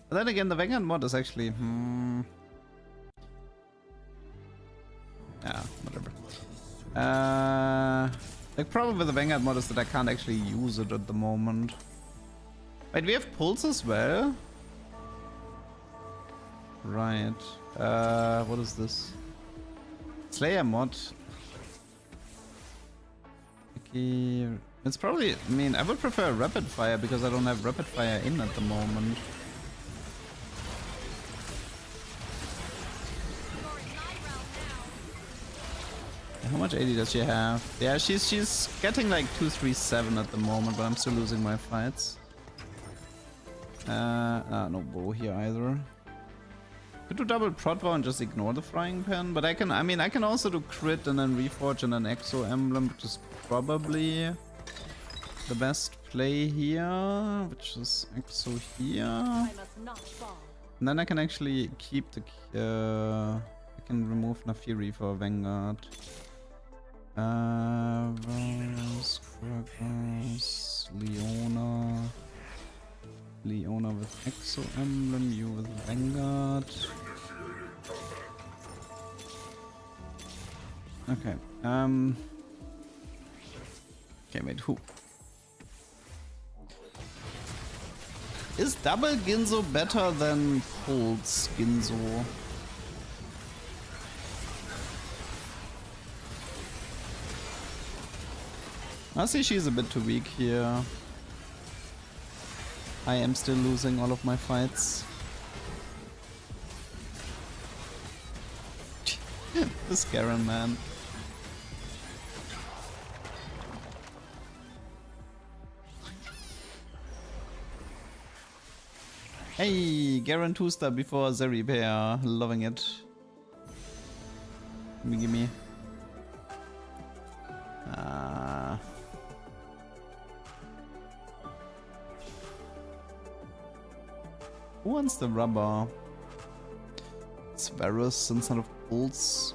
But then again, the Vanguard mod is actually, yeah, whatever. The problem with the Vanguard mod is that I can't actually use it at the moment. Wait, we have pulse as well? Right. What is this? Slayer mod. Okay. It's probably, I mean, I would prefer rapid fire because I don't have rapid fire in at the moment. How much AD does she have? Yeah, she's getting like 237 at the moment, but I'm still losing my fights. No bow here either. Could do double Protvow and just ignore the frying pan, but I can also do crit and then reforge and then exo emblem, which is probably the best play here, which is exo here. I must not fall. And then I can actually keep the I can remove Nafiri for Vanguard. Rose, Kratos, Leona with Exo Emblem, you with Vanguard. Okay, okay, wait, who? Is double Ginzo better than Pulse Ginzo? I see she's a bit too weak here. I am still losing all of my fights. This Garen, man. Hey, Garen 2-star before Zeri pair. Loving it. Gimme. Who wants the rubber? It's Varus instead of Pulse.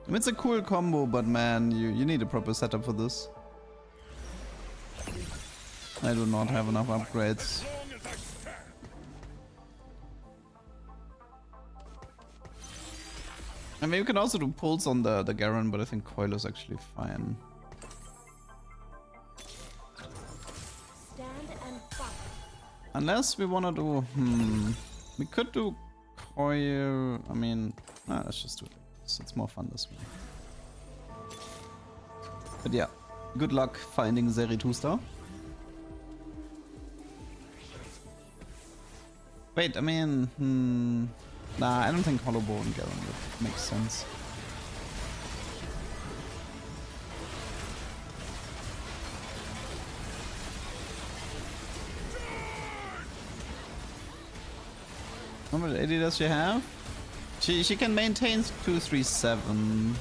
I mean, it's a cool combo, but man, you need a proper setup for this. I do not have enough upgrades. I mean, you can also do Pulse on the Garen, but I think Coil is actually fine. Unless we wanna do, we could do Coil. I mean, let's just do it. It's more fun this way. But yeah, good luck finding Zeri 2-star. Wait, I mean, nah, I don't think Hollow Bow and Garen would make sense. How much AD does she have? She can maintain 237.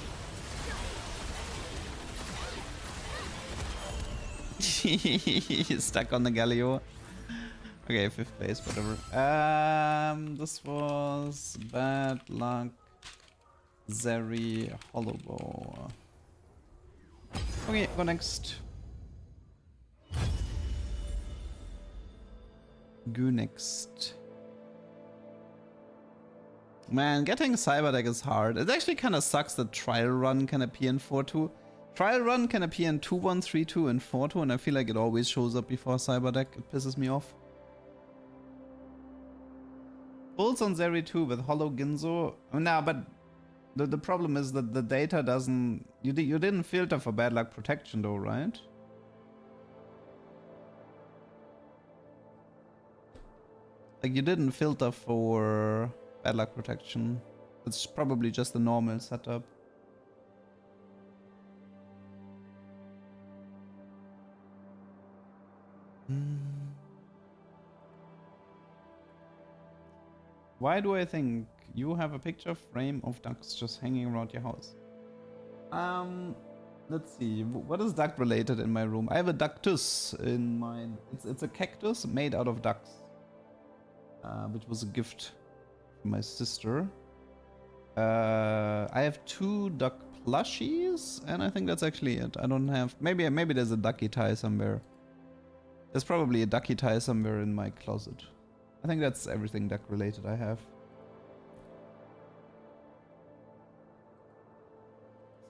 He's stuck on the Galio. Okay, 5th place, whatever. This was bad luck. Zeri, Hollow Bow. Okay, go next. Go next. Man, getting Cyber Deck is hard. It actually kind of sucks that Trial Run can appear in 4-2. Trial Run can appear in 2-1, 3-2, and 4-2, and I feel like it always shows up before Cyber Deck. It pisses me off. Pulse on Zeri 2 with Hollow Ginzo. Nah, but the problem is that the data doesn't... You didn't filter for bad luck protection though, right? Like you didn't filter for bad luck protection. It's probably just a normal setup. Why do I think you have a picture frame of ducks just hanging around your house? Let's see. What is duck related in my room? I have a ductus in my. It's a cactus made out of ducks, which was a gift from my sister. I have 2 duck plushies, and I think that's actually it. I don't have. Maybe there's a ducky tie somewhere. There's probably a ducky tie somewhere in my closet. I think that's everything duck related I have.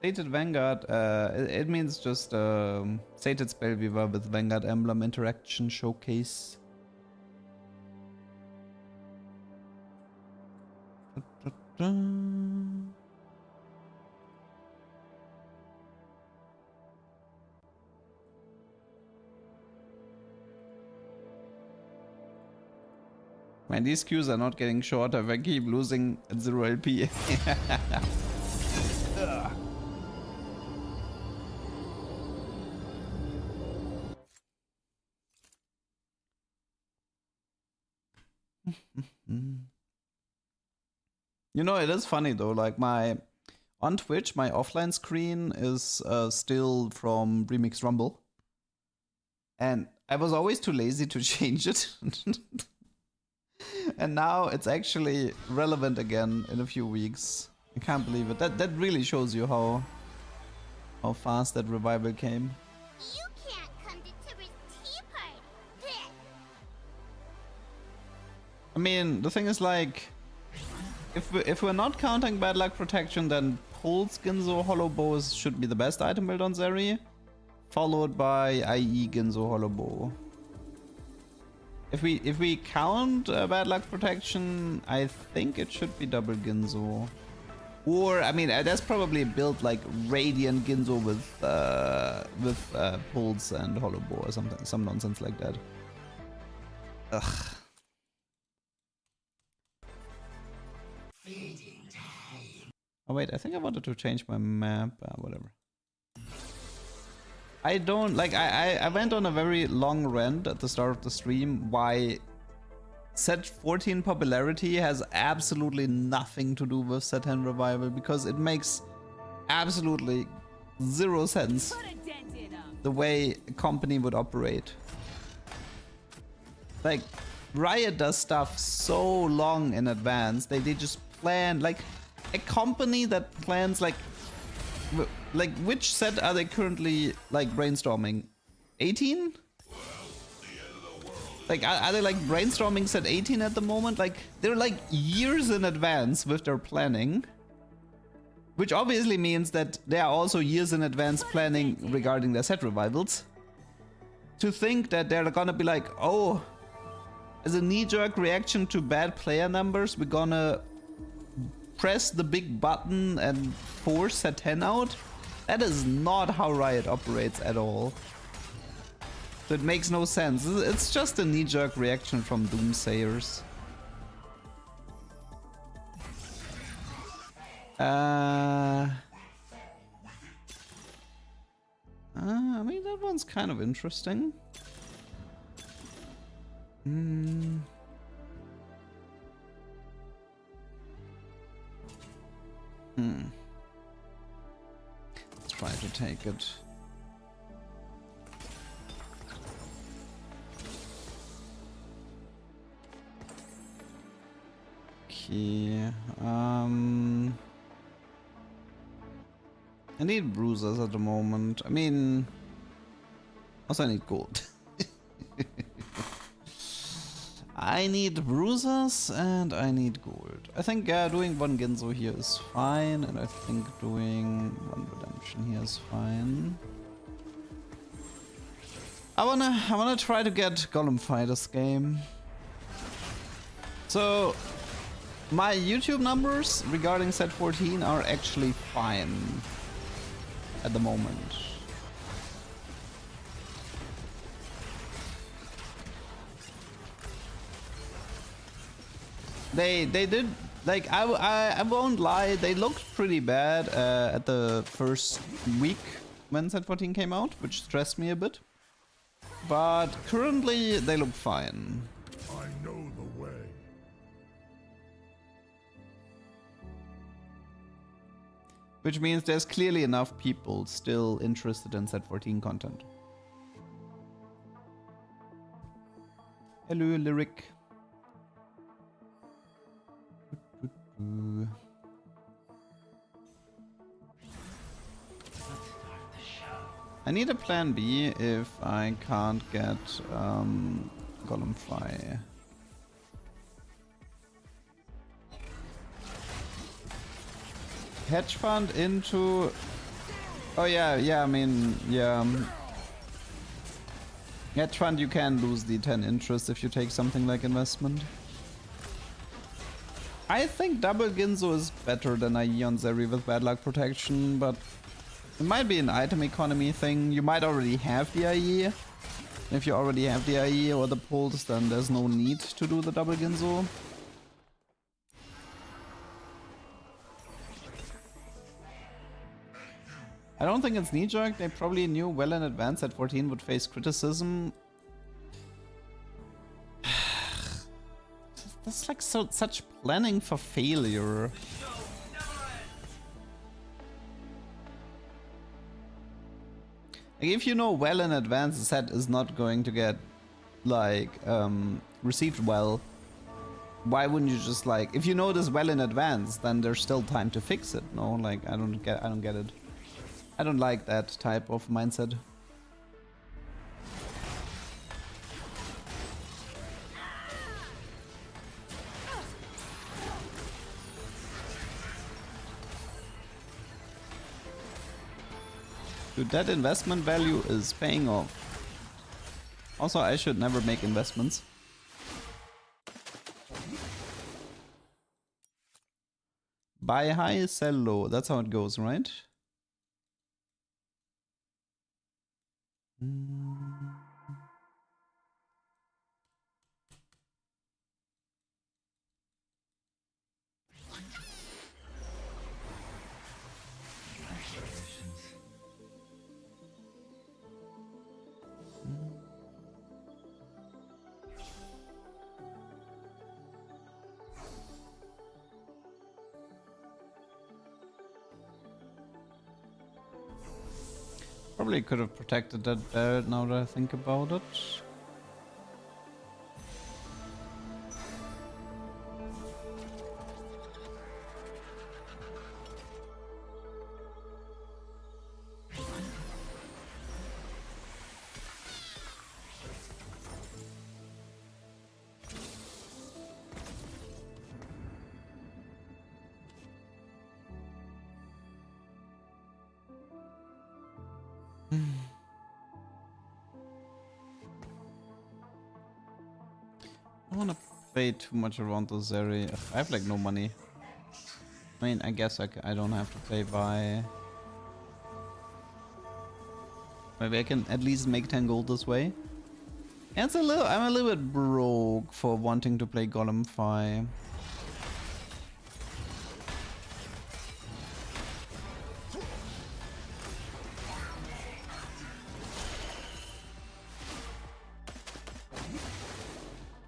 Sated Vanguard, it means just Sated Spellweaver with Vanguard Emblem Interaction Showcase. Man, these queues are not getting shorter if I keep losing at 0 LP. You know, it is funny though, like on Twitch, my offline screen is still from Remix Rumble. And I was always too lazy to change it. And now it's actually relevant again in a few weeks. I can't believe it. That really shows you how fast that revival came. You can't come to Tibbers' tea party. Blech. I mean, the thing is like, if we're not counting bad luck protection, then Pulse Ginzo Hollow Bows should be the best item build on Zeri, followed by IE Ginzo Hollow Bow. If we count bad luck protection, I think it should be double Ginzo. Or I mean, there's probably a build like Radiant Ginzo with Pulse and Hollow Bow or something, some nonsense like that. Ugh. Oh wait, I think I wanted to change my map. Whatever. I don't like. I went on a very long rant at the start of the stream why set 14 popularity has absolutely nothing to do with set 10 revival, because it makes absolutely 0 sense the way a company would operate. Like Riot does stuff so long in advance. They just plan like a company that plans like which set are they currently like brainstorming? 18? Like are they like brainstorming set 18 at the moment? Like they're like years in advance with their planning, which obviously means that they are also years in advance planning regarding their set revivals. To think that they're gonna be like, oh, as a knee-jerk reaction to bad player numbers, we're gonna press the big button and force set 10 out. That is not how Riot operates at all. So it makes no sense. It's just a knee-jerk reaction from doomsayers. I mean, that one's kind of interesting. Let's try to take it. Okay. I need bruisers at the moment. I mean, also I need gold. I need bruisers and I need gold. I think doing 1 Genzo here is fine, and I think doing 1 redemption here is fine. I wanna try to get Golem Fight this game. So my YouTube numbers regarding set 14 are actually fine at the moment. They did, like, I won't lie, they looked pretty bad at the first week when Set 14 came out, which stressed me a bit. But currently they look fine. I know the way. Which means there's clearly enough people still interested in Set 14 content. Hello, Lyric. I need a plan B if I can't get Golem-Fi. Hedge fund into... Oh yeah, I mean, yeah. Hedge fund, you can lose the 10 interest if you take something like investment. I think double Ginzo is better than IE on Zeri with bad luck protection, but it might be an item economy thing. You might already have the IE. If you already have the IE or the pulls, then there's no need to do the double Ginzo. I don't think it's knee-jerk. They probably knew well in advance that 14 would face criticism. That's like such planning for failure. Like, if you know well in advance the set is not going to get like received well, why wouldn't you just like, if you know this well in advance, then there's still time to fix it? No, like I don't get it. I don't like that type of mindset. Dude, that investment value is paying off. Also, I should never make investments. Buy high, sell low. That's how it goes, right? Probably could have protected that bird now that I think about it. I don't want to pay too much around the Zeri. I have like no money. I mean, I guess I don't have to pay by... Maybe I can at least make 10 gold this way. And it's I'm a little bit broke for wanting to play Golem-Fi.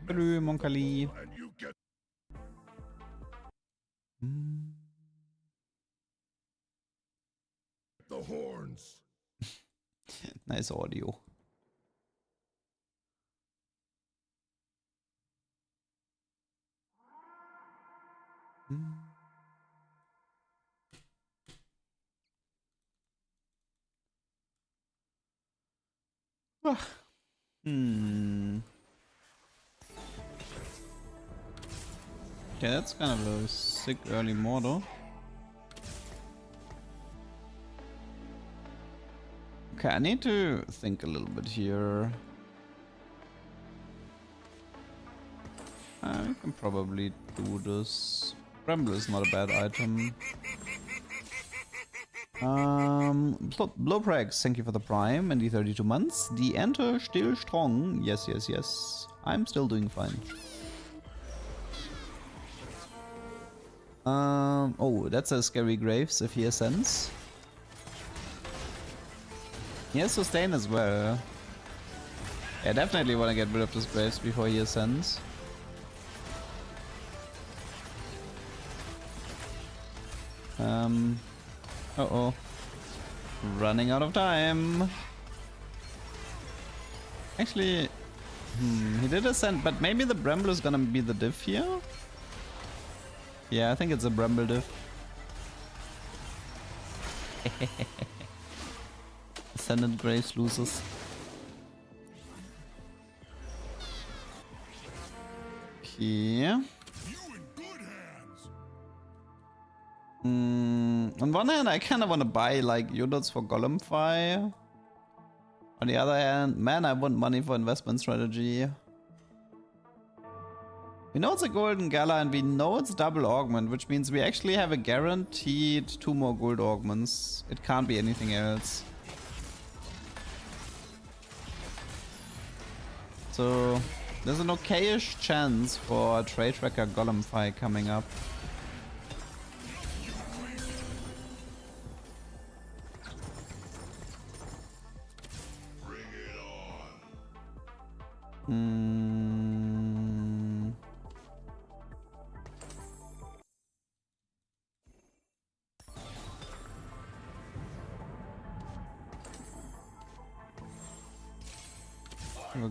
Hello, Monkali. The horns. Nice audio. Okay, that's kind of a sick early model. Okay, I need to think a little bit here. I can probably do this. Bramble is not a bad item. Blowprax, thank you for the prime and the 32 months. The enter still strong. Yes, yes, yes. I'm still doing fine. Oh, that's a scary Graves if he ascends. He has sustain as well. I definitely want to get rid of this Graves before he ascends. Uh-oh. Running out of time. Actually, he did ascend, but maybe the Bramble is gonna be the diff here? Yeah, I think it's a Bramble diff. Ascendant Graves loses. Okay. You in good hands. On one hand, I kind of want to buy like units for Golemfy. On the other hand, man, I want money for investment strategy. We know it's a golden gala and we know it's double augment, which means we actually have a guaranteed 2 more gold augments. It can't be anything else. So there's an okayish chance for a Trade Tracker Golemfy coming up.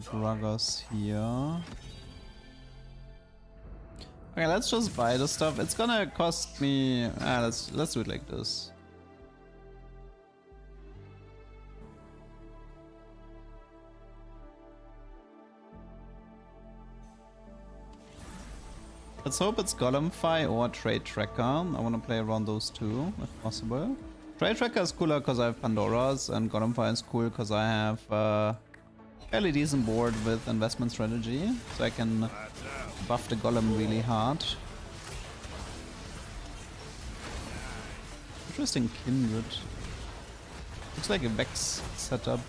Gragas here. Okay, let's just buy the stuff. It's gonna cost me. Let's do it like this. Let's hope it's Golemfy or Trade Tracker. I want to play around those two if possible. Trade Tracker is cooler because I have Pandoras, and Golemfy is cool because I have fairly decent board with investment strategy, so I can buff the Golem really hard. Interesting Kindred. Looks like a Vex setup.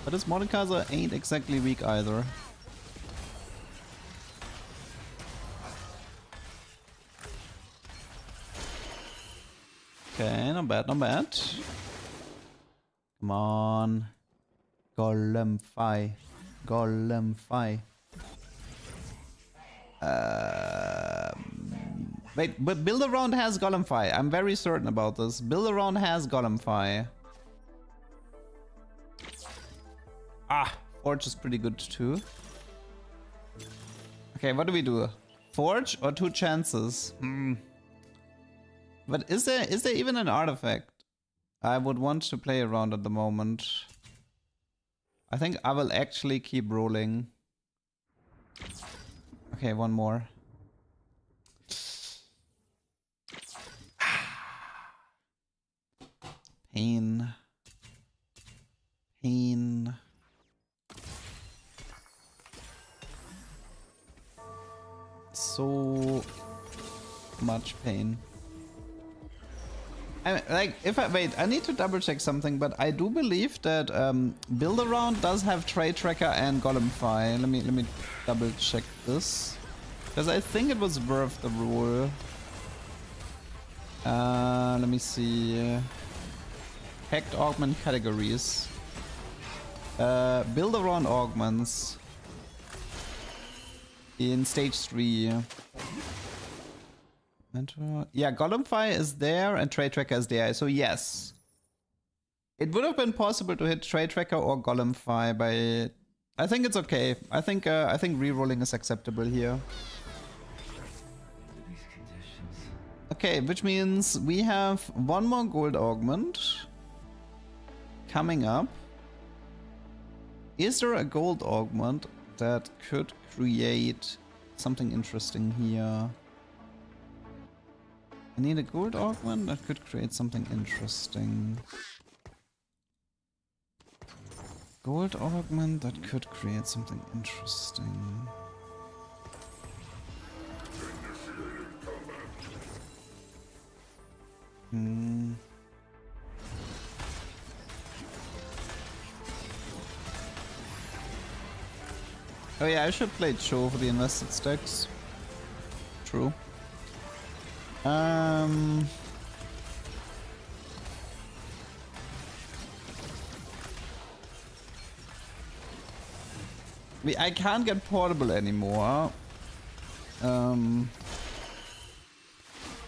But his Mordekaiser ain't exactly weak either. Okay, not bad, not bad. Come on. Golemfy. Golemfy. Wait, but Build Around has Golemfy. I'm very certain about this. Build Around has Golemfy. Ah, Forge is pretty good too. Okay, what do we do? Forge or 2 chances? But is there even an artifact I would want to play around at the moment? I think I will actually keep rolling. Okay, one more. Pain. Pain. So much pain. Wait, I need to double check something, but I do believe that Build Around does have Trade Tracker and Golemfy. Let me double check this, because I think it was worth the rule. Let me see. Hacked augment categories. Build Around augments in stage 3. Mentor. Yeah, Golemfy is there and Trade Tracker is there. So yes, it would have been possible to hit Trade Tracker or Golemfy by. I think it's okay. I think rerolling is acceptable here. Okay, which means we have 1 more gold augment coming up. Is there a gold augment that could create something interesting here? I need a gold augment that could create something interesting. Gold augment that could create something interesting. Oh yeah, I should play Cho for the invested stacks. true. I can't get portable anymore.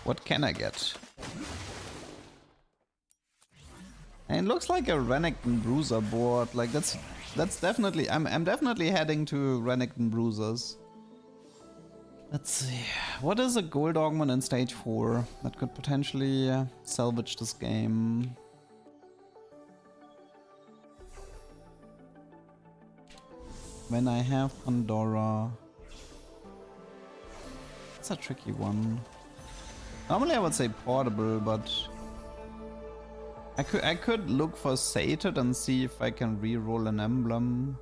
What can I get? And it looks like a Renekton Bruiser board. Like that's definitely I'm definitely heading to Renekton Bruisers. Let's see. What is a gold augment in stage 4 that could potentially salvage this game? When I have Pandora. It's a tricky one. Normally I would say portable, but I could look for Sated and see if I can re-roll an emblem.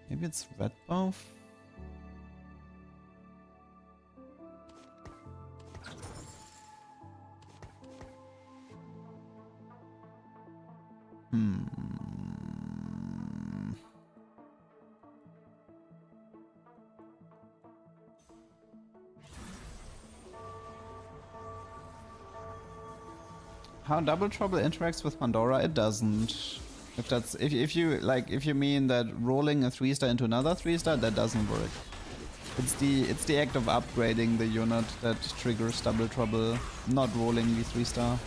Maybe it's red buff? How Double Trouble interacts with Pandora? It doesn't. If you mean that rolling a 3-star into another 3-star, that doesn't work. It's the act of upgrading the unit that triggers Double Trouble, not rolling the 3-star.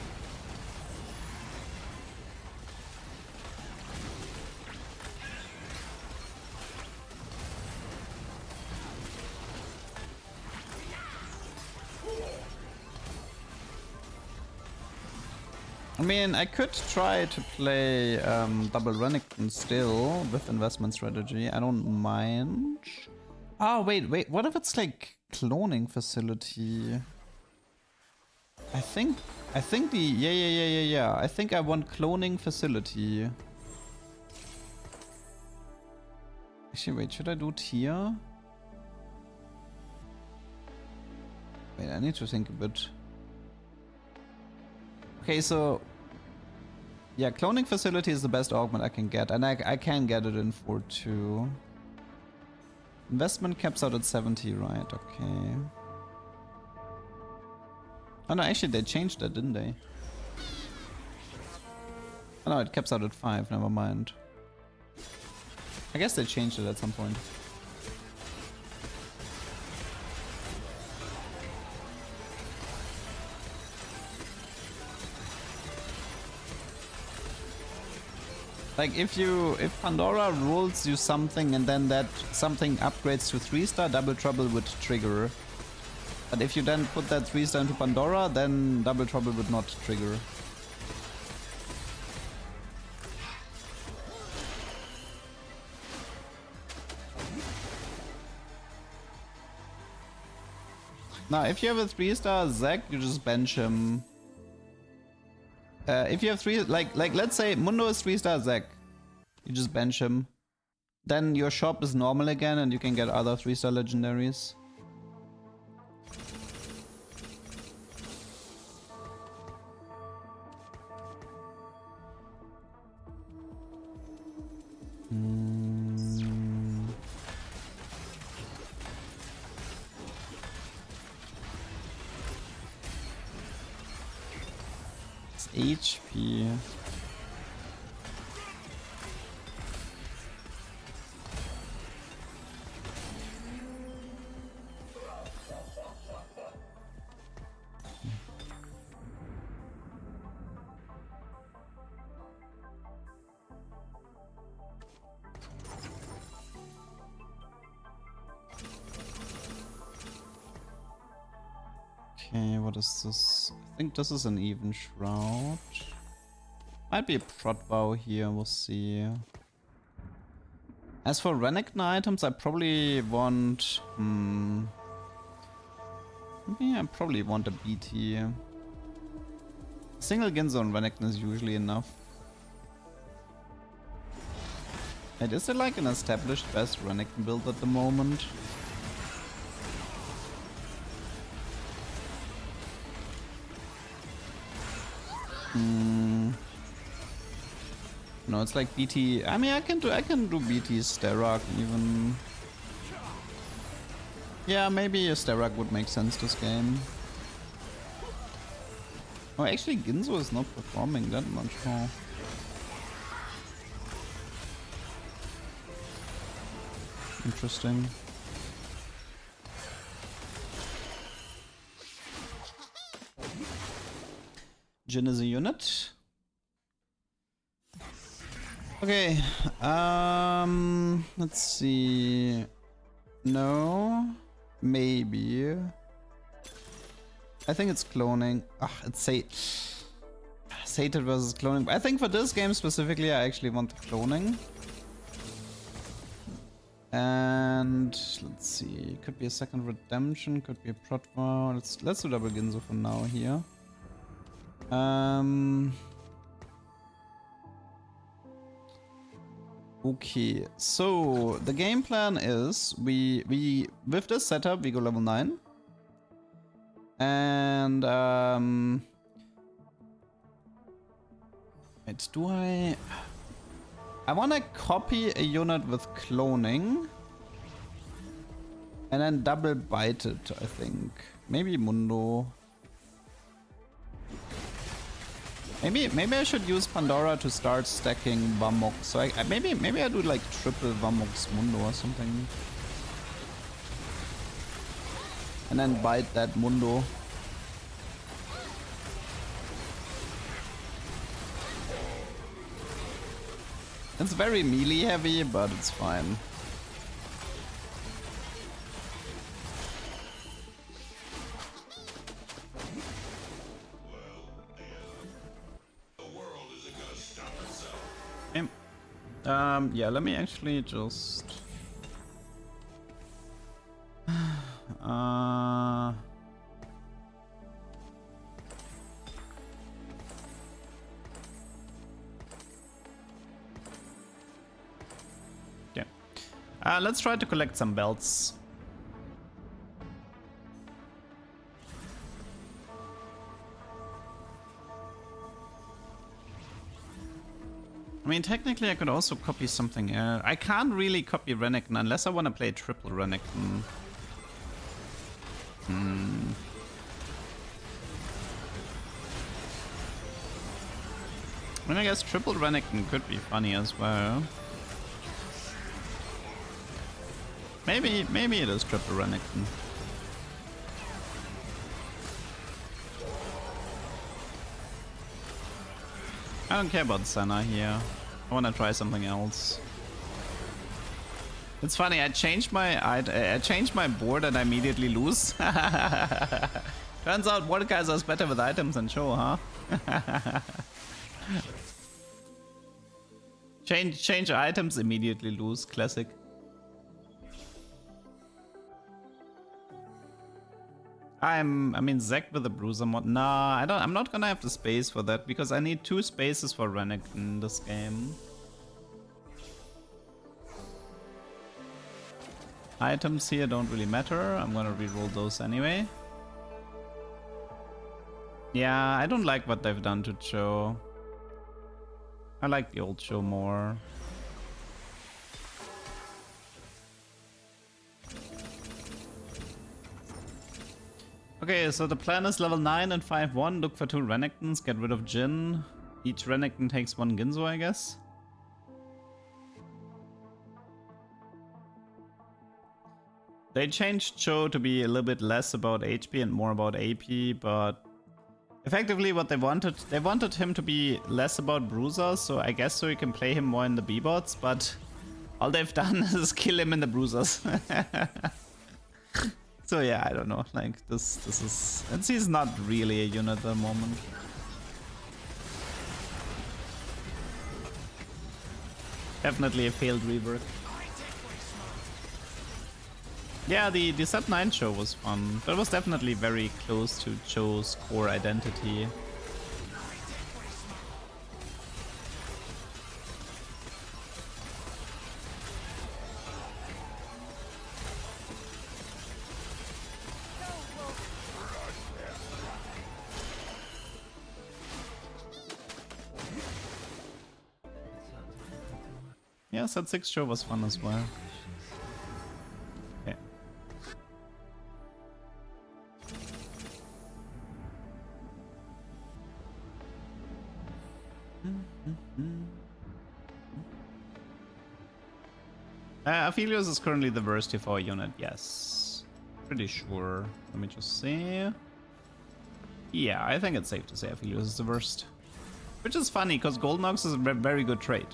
I mean, I could try to play double Renekton still with investment strategy. I don't mind. Oh, wait. What if it's like cloning facility? I think the yeah. I think I want cloning facility. Actually, wait. Should I do tier? Wait, I need to think a bit. Okay, so yeah, cloning facility is the best augment I can get, and I can get it in 4-2. Investment caps out at 70, right? Okay. Oh no, actually they changed that, didn't they? Oh no, it caps out at 5, never mind. I guess they changed it at some point. Like if Pandora rolls you something and then that something upgrades to 3-star, Double Trouble would trigger. But if you then put that 3-star into Pandora, then Double Trouble would not trigger. Now, if you have a 3-star Zac, you just bench him. If you have 3, like let's say Mundo is 3-star Zac, you just bench him. Then your shop is normal again and you can get other 3-star legendaries. It's HP. Okay, what is this? I think this is an even shroud. Might be a prot bow here, we'll see. As for Renekton items, I probably want... Maybe I probably want a BT. Single Ginzo on Renekton is usually enough. Wait, is there like an established best Renekton build at the moment? No, it's like BT. I mean, I can do BT Sterak even. Yeah, maybe a Sterak would make sense this game. Oh, actually, Ginzo is not performing that much more. Interesting. Jin is a unit. Okay, let's see. No, maybe. I think it's cloning. Ah, it's Sated versus cloning. I think for this game specifically, I actually want the cloning. And let's see, could be a second redemption, could be a Protvar. Let's do double Ginzo for now here. Okay, so the game plan is we with this setup we go level 9. And wait, do I wanna copy a unit with cloning and then double bite it, I think. Maybe Mundo. Maybe I should use Pandora to start stacking Vamok. So maybe I do like triple Vamok's Mundo or something. And then bite that Mundo. It's very melee heavy, but it's fine. Yeah, let me actually just yeah. Let's try to collect some belts. I mean, technically I could also copy something else. I can't really copy Renekton unless I want to play triple Renekton. I mean, I guess triple Renekton could be funny as well. Maybe it is triple Renekton. I don't care about Senna here. I want to try something else. It's funny. I changed my board and I immediately lose. Turns out Mordekaiser is better with items than Cho, huh? Change items, immediately lose. Classic. I mean, Zek with the Bruiser mod. Nah, I'm not gonna have the space for that because I need 2 spaces for Renekton in this game. Items here don't really matter. I'm gonna reroll those anyway. Yeah, I don't like what they've done to Cho. I like the old Cho more. Okay, so the plan is level 9 and 5-1, look for 2 Renektons, get rid of Jin. Each Renekton takes 1 Ginzo, I guess. They changed Cho to be a little bit less about HP and more about AP, but effectively what they wanted him to be less about bruisers, so I guess so you can play him more in the B-bots, but all they've done is kill him in the bruisers. So yeah, I don't know, like this is, and he's not really a unit at the moment. Definitely a failed rework. Yeah, the set 9 show was fun. That was definitely very close to Cho's core identity. Yeah, set 6 show was fun as well. Okay. Aphelios is currently the worst T4 unit, yes. Pretty sure. Let me just see. Yeah, I think it's safe to say Aphelios is the worst. Which is funny, because Golden Ox is a very good trade.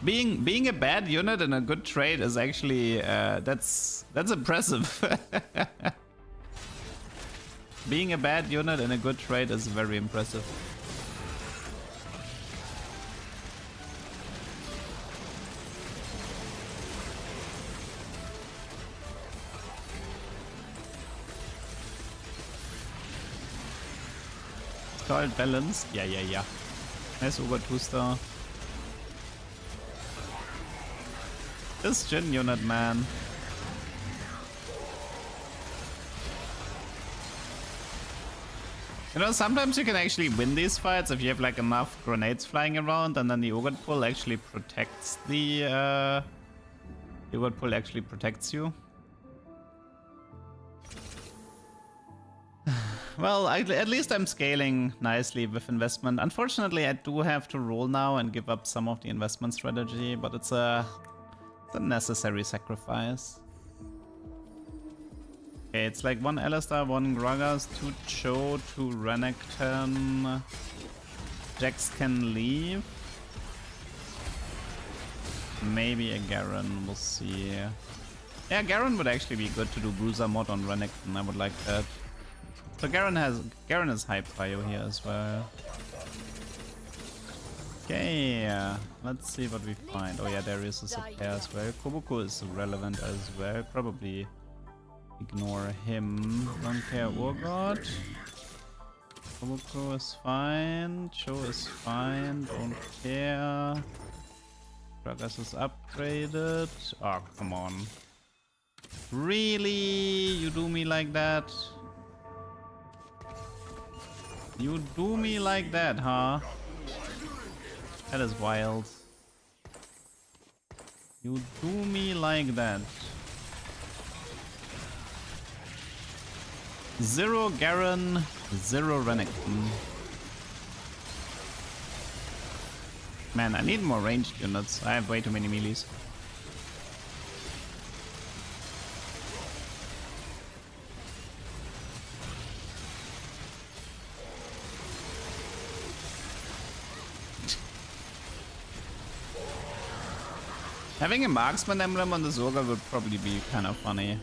being a bad unit in a good trade is actually that's impressive. Being a bad unit in a good trade is very impressive. It's called balanced. Yeah. Nice over 2-star. This Jin unit, man. You know, sometimes you can actually win these fights if you have like enough grenades flying around, and then the Ogre pull actually protects the Ogre pull actually protects you. Well, at least I'm scaling nicely with investment. Unfortunately, I do have to roll now and give up some of the investment strategy, but it's a necessary sacrifice. Okay, it's like 1 Alistar, 1 Gragas, 2 Cho, 2 Renekton. Jax can leave. Maybe a Garen, we'll see. Yeah, Garen would actually be good to do Bruiser mod on Renekton, I would like that. So Garen is high prio here as well. Okay, let's see what we find. Oh yeah, Darius is a pair as well. Kobuko is relevant as well. Probably ignore him. Don't care Urgot. Kobuko is fine. Cho is fine. Don't care. Gragas is upgraded. Oh, come on. Really? You do me like that? You do me like that, huh? That is wild. You do me like that. 0 Garen, 0 Renekton. Man, I need more ranged units. I have way too many melees. Having a marksman emblem on the Zorga would probably be kind of funny.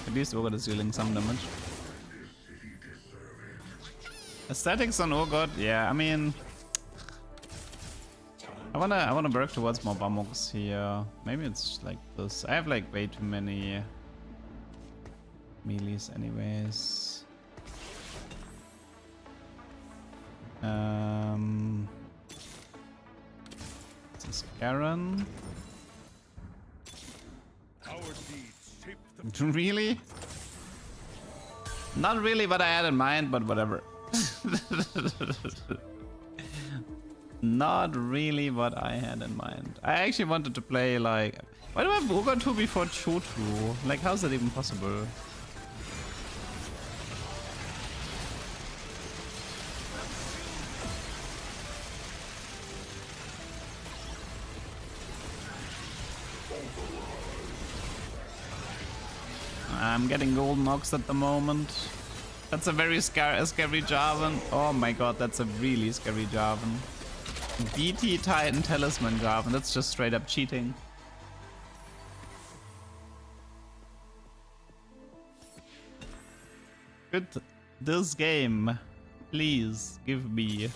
At least Urgot is dealing some damage. Aesthetics on Urgot, yeah, I mean, I wanna work towards more Bamoks here. Maybe it's like this. I have like way too many melees anyways. This is Garen. Really? Not really what I had in mind, but whatever. Not really what I had in mind. I actually wanted to play like... Why do I have Urgot 2 before Cho 2? Like, how's that even possible? I'm getting Golden Ox at the moment. That's a very scary Jarvan. Oh my god, that's a really scary Jarvan. BT Titan Talisman Jarvan. That's just straight up cheating. Good. This game, please give me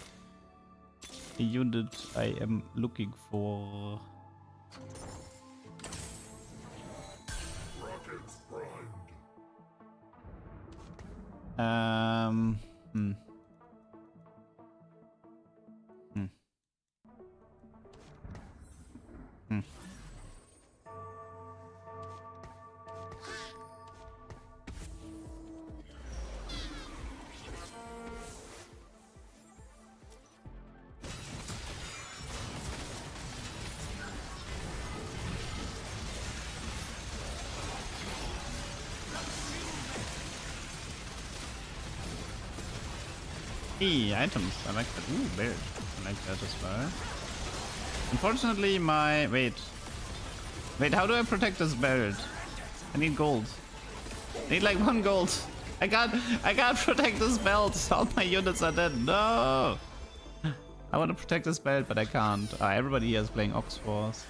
the unit I am looking for. Hmm. Hey, items. I like that. Ooh, beard. I like that as well. Unfortunately, my... Wait. Wait, how do I protect this belt? I need gold. I need like 1 gold. I can't protect this belt. All my units are dead. No! I want to protect this belt, but I can't. Everybody here is playing Ox Force.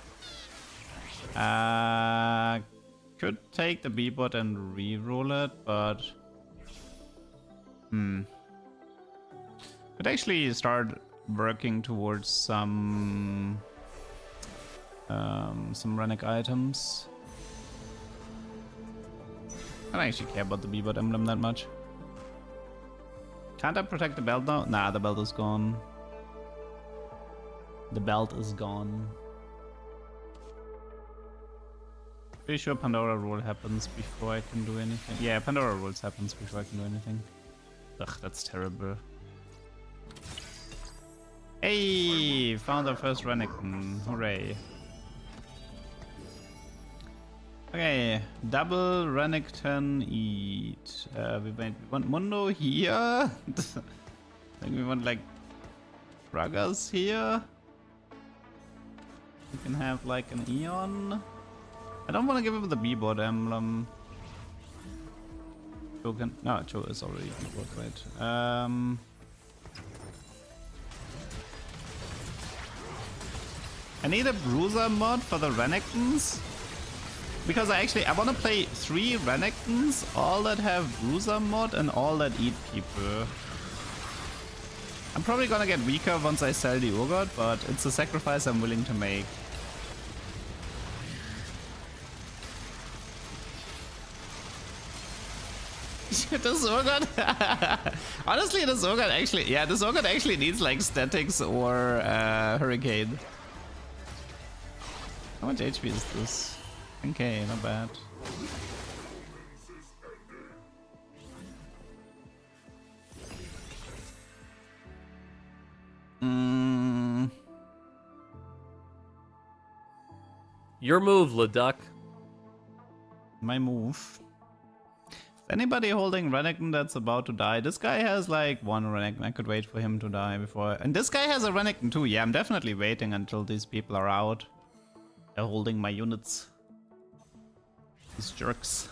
Could take the B-bot and re-roll it, but... Could actually start working towards some Rennick items. I don't actually care about the B-bot emblem that much. Can't I protect the belt now? Nah, the belt is gone. The belt is gone. Pretty sure Pandora roll happens before I can do anything. Yeah, Pandora rolls happens before I can do anything. Ugh, that's terrible. Hey, found our first Renekton. Hooray. Okay, double Renekton eat. We want Mundo here. I think we want like Bragas here. We can have like an Eon. I don't want to give him the B-bot emblem. Cho can... No, Cho is already B-bot, right? I need a Bruiser mod for the Renektons. Because I want to play 3 Renektons, all that have Bruiser mod and all that eat people. I'm probably gonna get weaker once I sell the Urgot, but it's a sacrifice I'm willing to make. This Urgot... Honestly, this Urgot actually... Yeah, this Urgot actually needs like statics or Hurricane. How much HP is this? Okay, not bad. Your move, LeDuck. My move. Is anybody holding Renekton that's about to die? This guy has like 1 Renekton. I could wait for him to die before. And this guy has a Renekton too. Yeah, I'm definitely waiting until these people are out. They're holding my units. These jerks.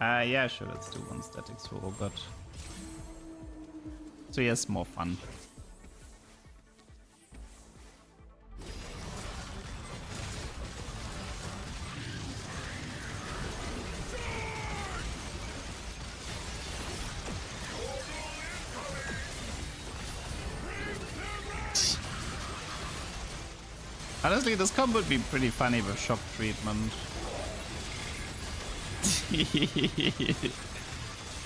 Yeah, sure, let's do 1 statics for Urgot. So he has more fun. Honestly, this combo would be pretty funny with shock treatment.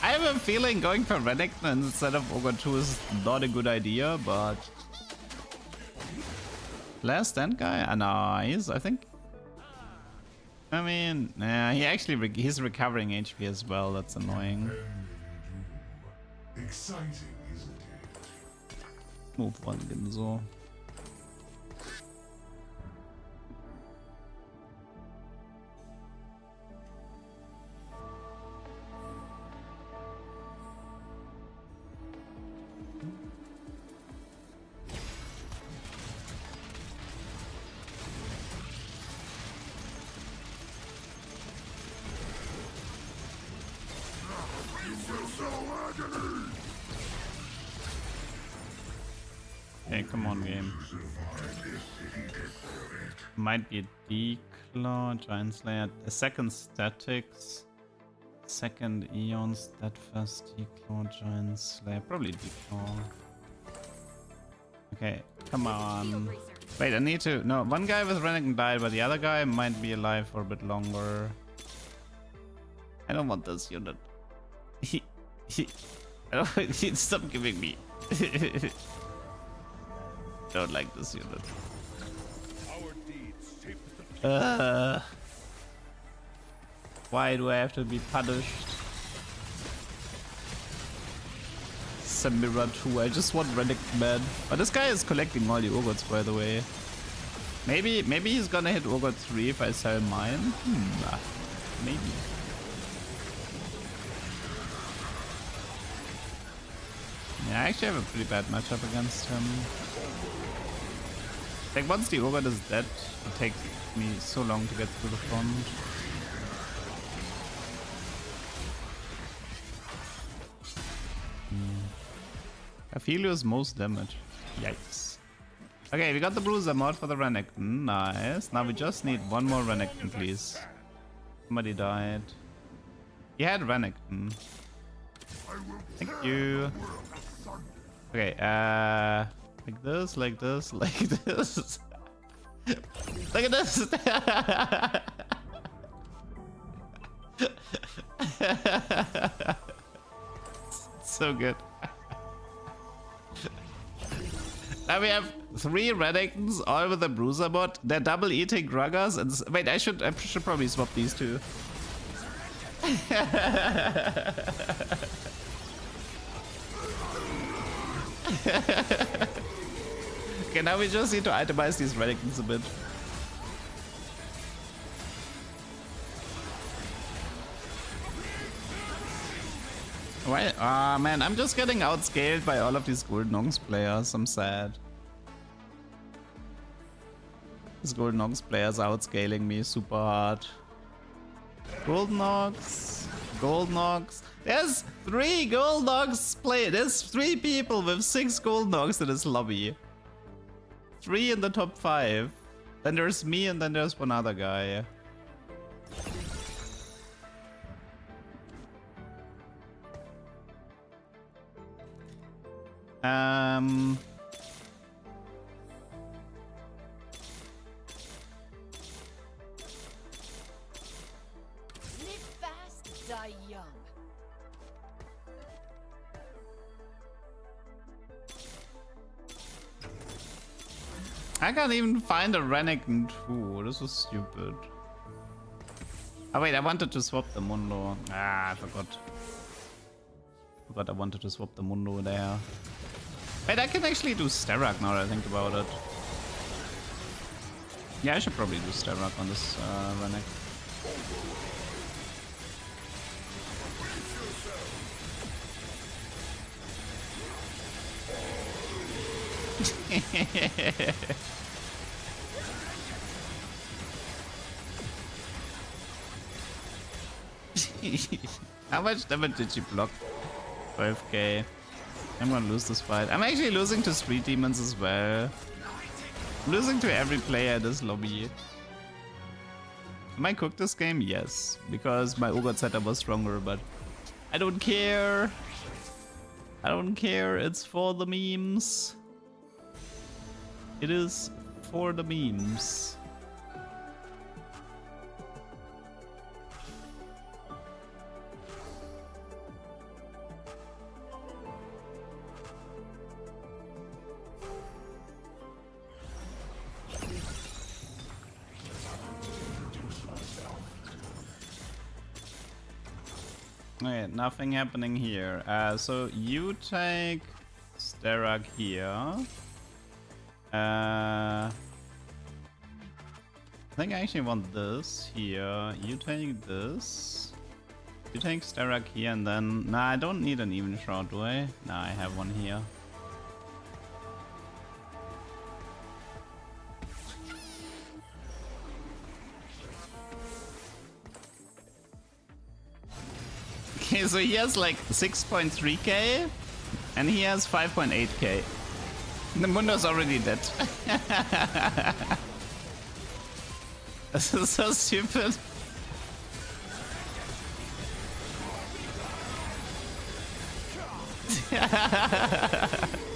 I have a feeling going for Renekton instead of Urgot 2 is not a good idea, but... Last stand guy? Nice, I think. I mean, yeah, he's recovering HP as well, that's annoying. Exciting, isn't it? Move 1 Ginzo. Okay, come on, game. Might be a Declaw, Giant Slayer, a second Statics, second Eon, Steadfast, Declaw, Giant Slayer, probably Declaw. Okay, come on. Wait, I need to... No, 1 guy with Renekton died, but the other guy might be alive for a bit longer. I don't want this unit. I don't... Stop giving me. Don't like this unit. Why do I have to be punished? Samira 2, I just want Renekton man. But this guy is collecting all the Urgots, by the way. Maybe he's gonna hit Urgot 3 if I sell mine. Maybe. Yeah, I actually have a pretty bad matchup against him. Like once the Ogre is dead, it takes me so long to get to the front. Aphelios most damage. Yikes. Okay, we got the Bruiser mod for the Renekton. Nice. Now we just need one more Renekton, please. Somebody died. He had Renekton. Thank you. Okay, like this, like this, like this. Look at this! So good. Now we have 3 Renektons, all with the Bruiser bot. They're double eating Gragas. And wait, I should probably swap these two. Okay, now we just need to itemize these Renektons a bit. Why? Ah, man, I'm just getting outscaled by all of these Golden Nongs players. I'm sad. These Golden Nongs players are outscaling me super hard. Golden Nogs. Golden Nogs. There's 3 Golden Nogs play. There's 3 people with 6 Golden Nogs in this lobby. 3 in the top 5. Then there's me and then there's one other guy. Live fast, die young. I can't even find a Renekton too. This was stupid. Oh wait, I wanted to swap the Mundo. Ah, I forgot. I wanted to swap the Mundo there. Wait, I can actually do Sterak now that I think about it. Yeah, I should probably do Sterak on this Renek. How much damage did you block? 12k. I'm gonna lose this fight. I'm actually losing to Street Demons as well. I'm losing to every player in this lobby. Am I cooked this game? Yes. Because my Ogre setup was stronger, but I don't care. I don't care. It's for the memes. It is for the memes. Okay, nothing happening here. So you take Sterak here. I think I actually want this here. You take this. You take Sterak here and then... Nah, I don't need an even shroud, do I? Nah, I have one here. Okay, so he has like 6.3k and he has 5.8k. The Mundo's already dead. This is so stupid.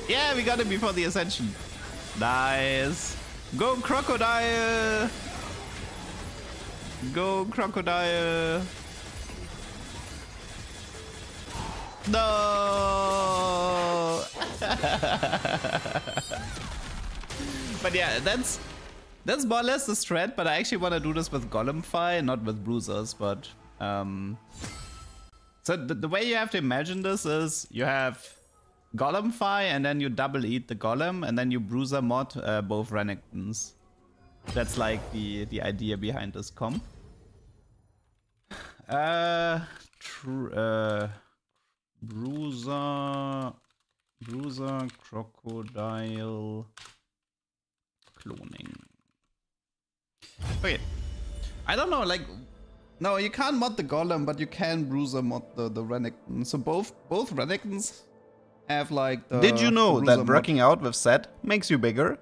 Yeah, we got it before the Ascension. Nice. Go Crocodile! Go Crocodile! No! But yeah, that's more or less the strat, but I actually want to do this with Golemfy, not with Bruisers, but so the way you have to imagine this is you have Golemfy and then you double eat the Golem and then you Bruiser mod both Renektons. That's like the idea behind this comp. Bruiser Bruiser, Crocodile, Cloning. Wait, I don't know, like, no, you can't mod the Golem, but you can Bruiser mod the Renekton. So both Renekton's have like the Did you know Bruiser that mod. working out with set makes you bigger?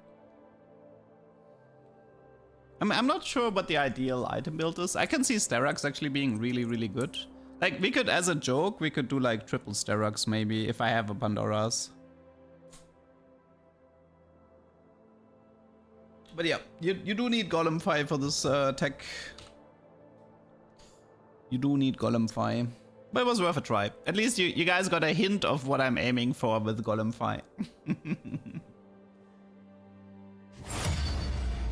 I'm not sure what the ideal item build is. I can see Sterak's actually being really, really good. Like, we could, as a joke, we could do like triple Sterak's maybe, if I have a Pandora's. But yeah, you do need Golem Fi for this tech. You do need Golem Fi. But it was worth a try. At least you guys got a hint of what I'm aiming for with Golem Fi.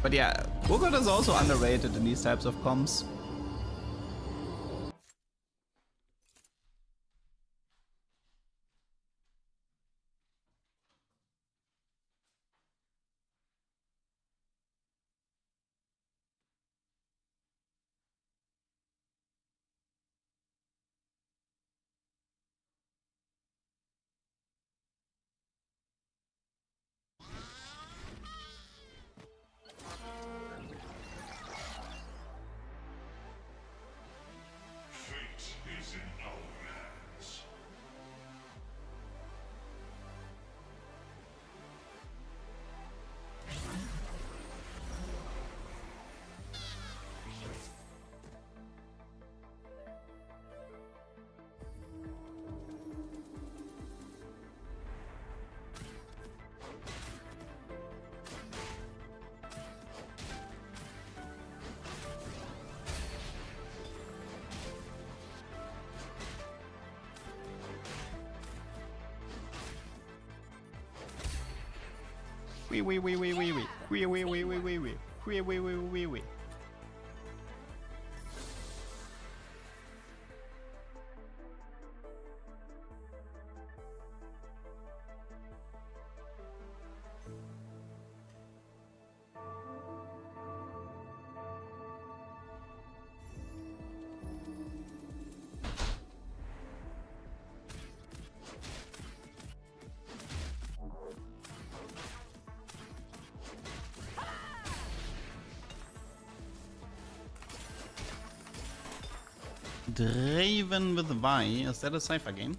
But yeah, Urgot is also underrated in these types of comps. Fate is in our hands. Wee. Draven with Y. Is that a Cypher game?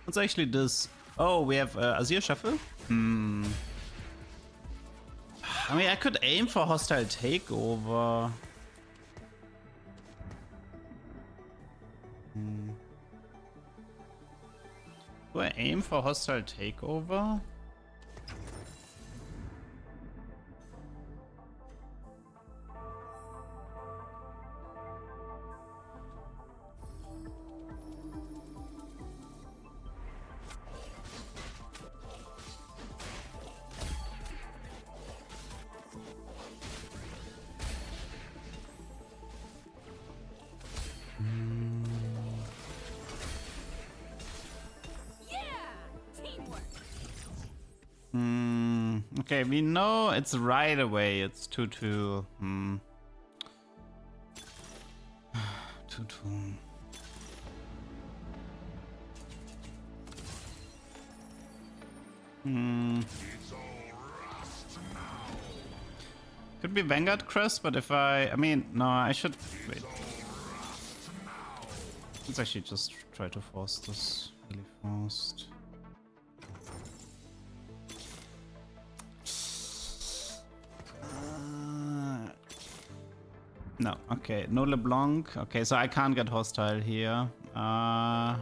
What's actually this? Oh, we have Azir Shuffle? I mean, I could aim for Hostile Takeover. Do I aim for Hostile Takeover? Okay, we know it's right away. It's 2-2. 2-2. Could be Vanguard Crest, but if I mean, no, I should wait. Let's actually just try to force this really fast. No, okay, no LeBlanc. Okay, so I can't get hostile here. I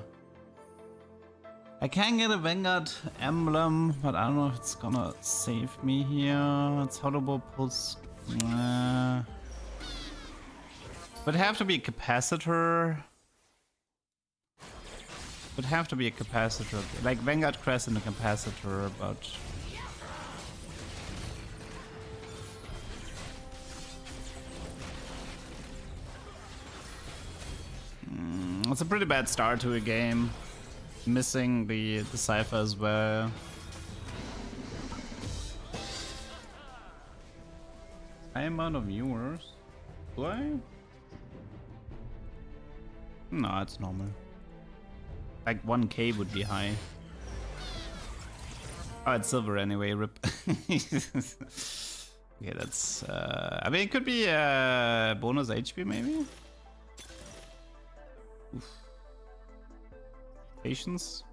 can get a Vanguard emblem, but I don't know if it's gonna save me here. It's Hollow Pulse. Would have to be a capacitor. Would have to be a capacitor, like Vanguard Crest and a capacitor, but. It's a pretty bad start to a game. Missing the Cypher as well. High amount of viewers. Do I? No, it's normal. Like 1K would be high. Oh, it's silver anyway, rip. Okay, that's... I mean, it could be bonus HP, maybe? Oof. Patience?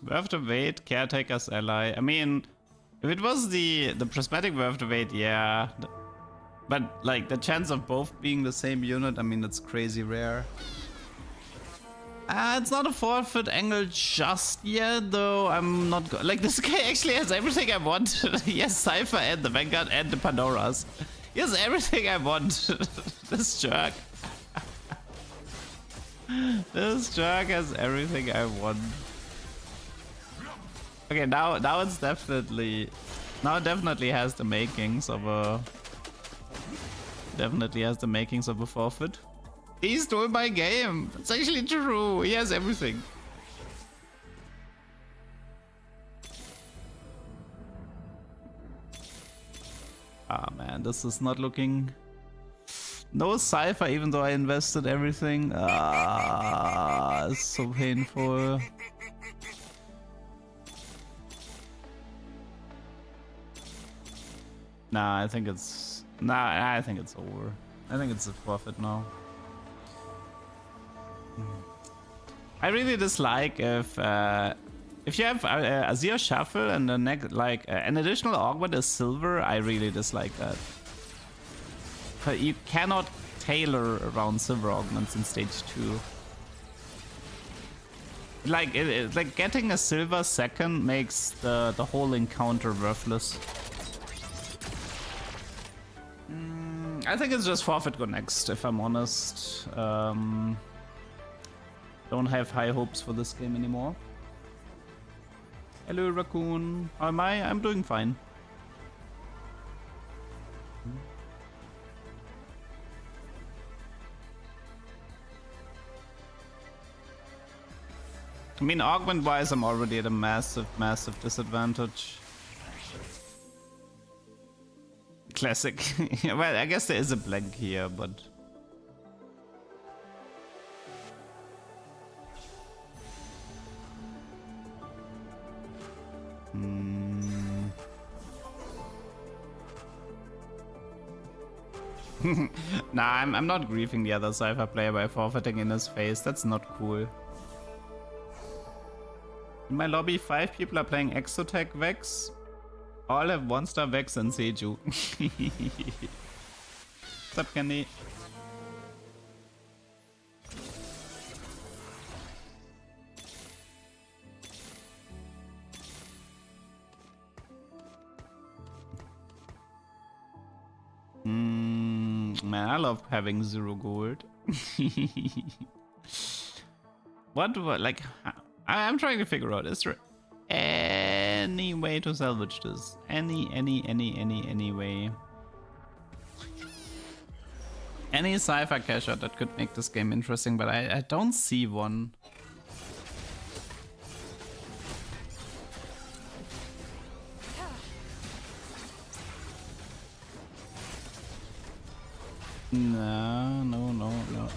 Worth the wait, caretaker's ally. I mean, if it was the prismatic worth the wait, yeah. But like the chance of both being the same unit, I mean, that's crazy rare. It's not a forfeit angle just yet, though. I'm not like this guy actually has everything I want. He has Cypher and the Vanguard and the Pandoras. He has everything I want. This jerk. This jerk has everything I want. Okay, now it's definitely has the makings of a forfeit. He stole my game. It's actually true. He has everything. Ah man, this is not looking. No Cypher, even though I invested everything. Ah, it's so painful. Nah, I think it's over. I think it's a forfeit now. I really dislike if you have Azir Shuffle and the an additional Augment is silver. I really dislike that. But you cannot tailor around silver augments in stage 2. Like like getting a silver second makes the whole encounter worthless. I think it's just forfeit go next, if I'm honest. Don't have high hopes for this game anymore. Hello, Raccoon. How am I? I'm doing fine. I mean, augment-wise, I'm already at a massive disadvantage. Classic. Well, I guess there is a blank here, but... Nah, I'm not griefing the other Cypher player by forfeiting in his face. That's not cool. In my lobby, 5 people are playing Exotech Vex. All have 1-star Vex and Seju. What's up, Candy? Man, I love having 0 gold. What, like, I'm trying to figure out, is there any way to salvage this? Any way? Any Cypher cash out that could make this game interesting, but I don't see one.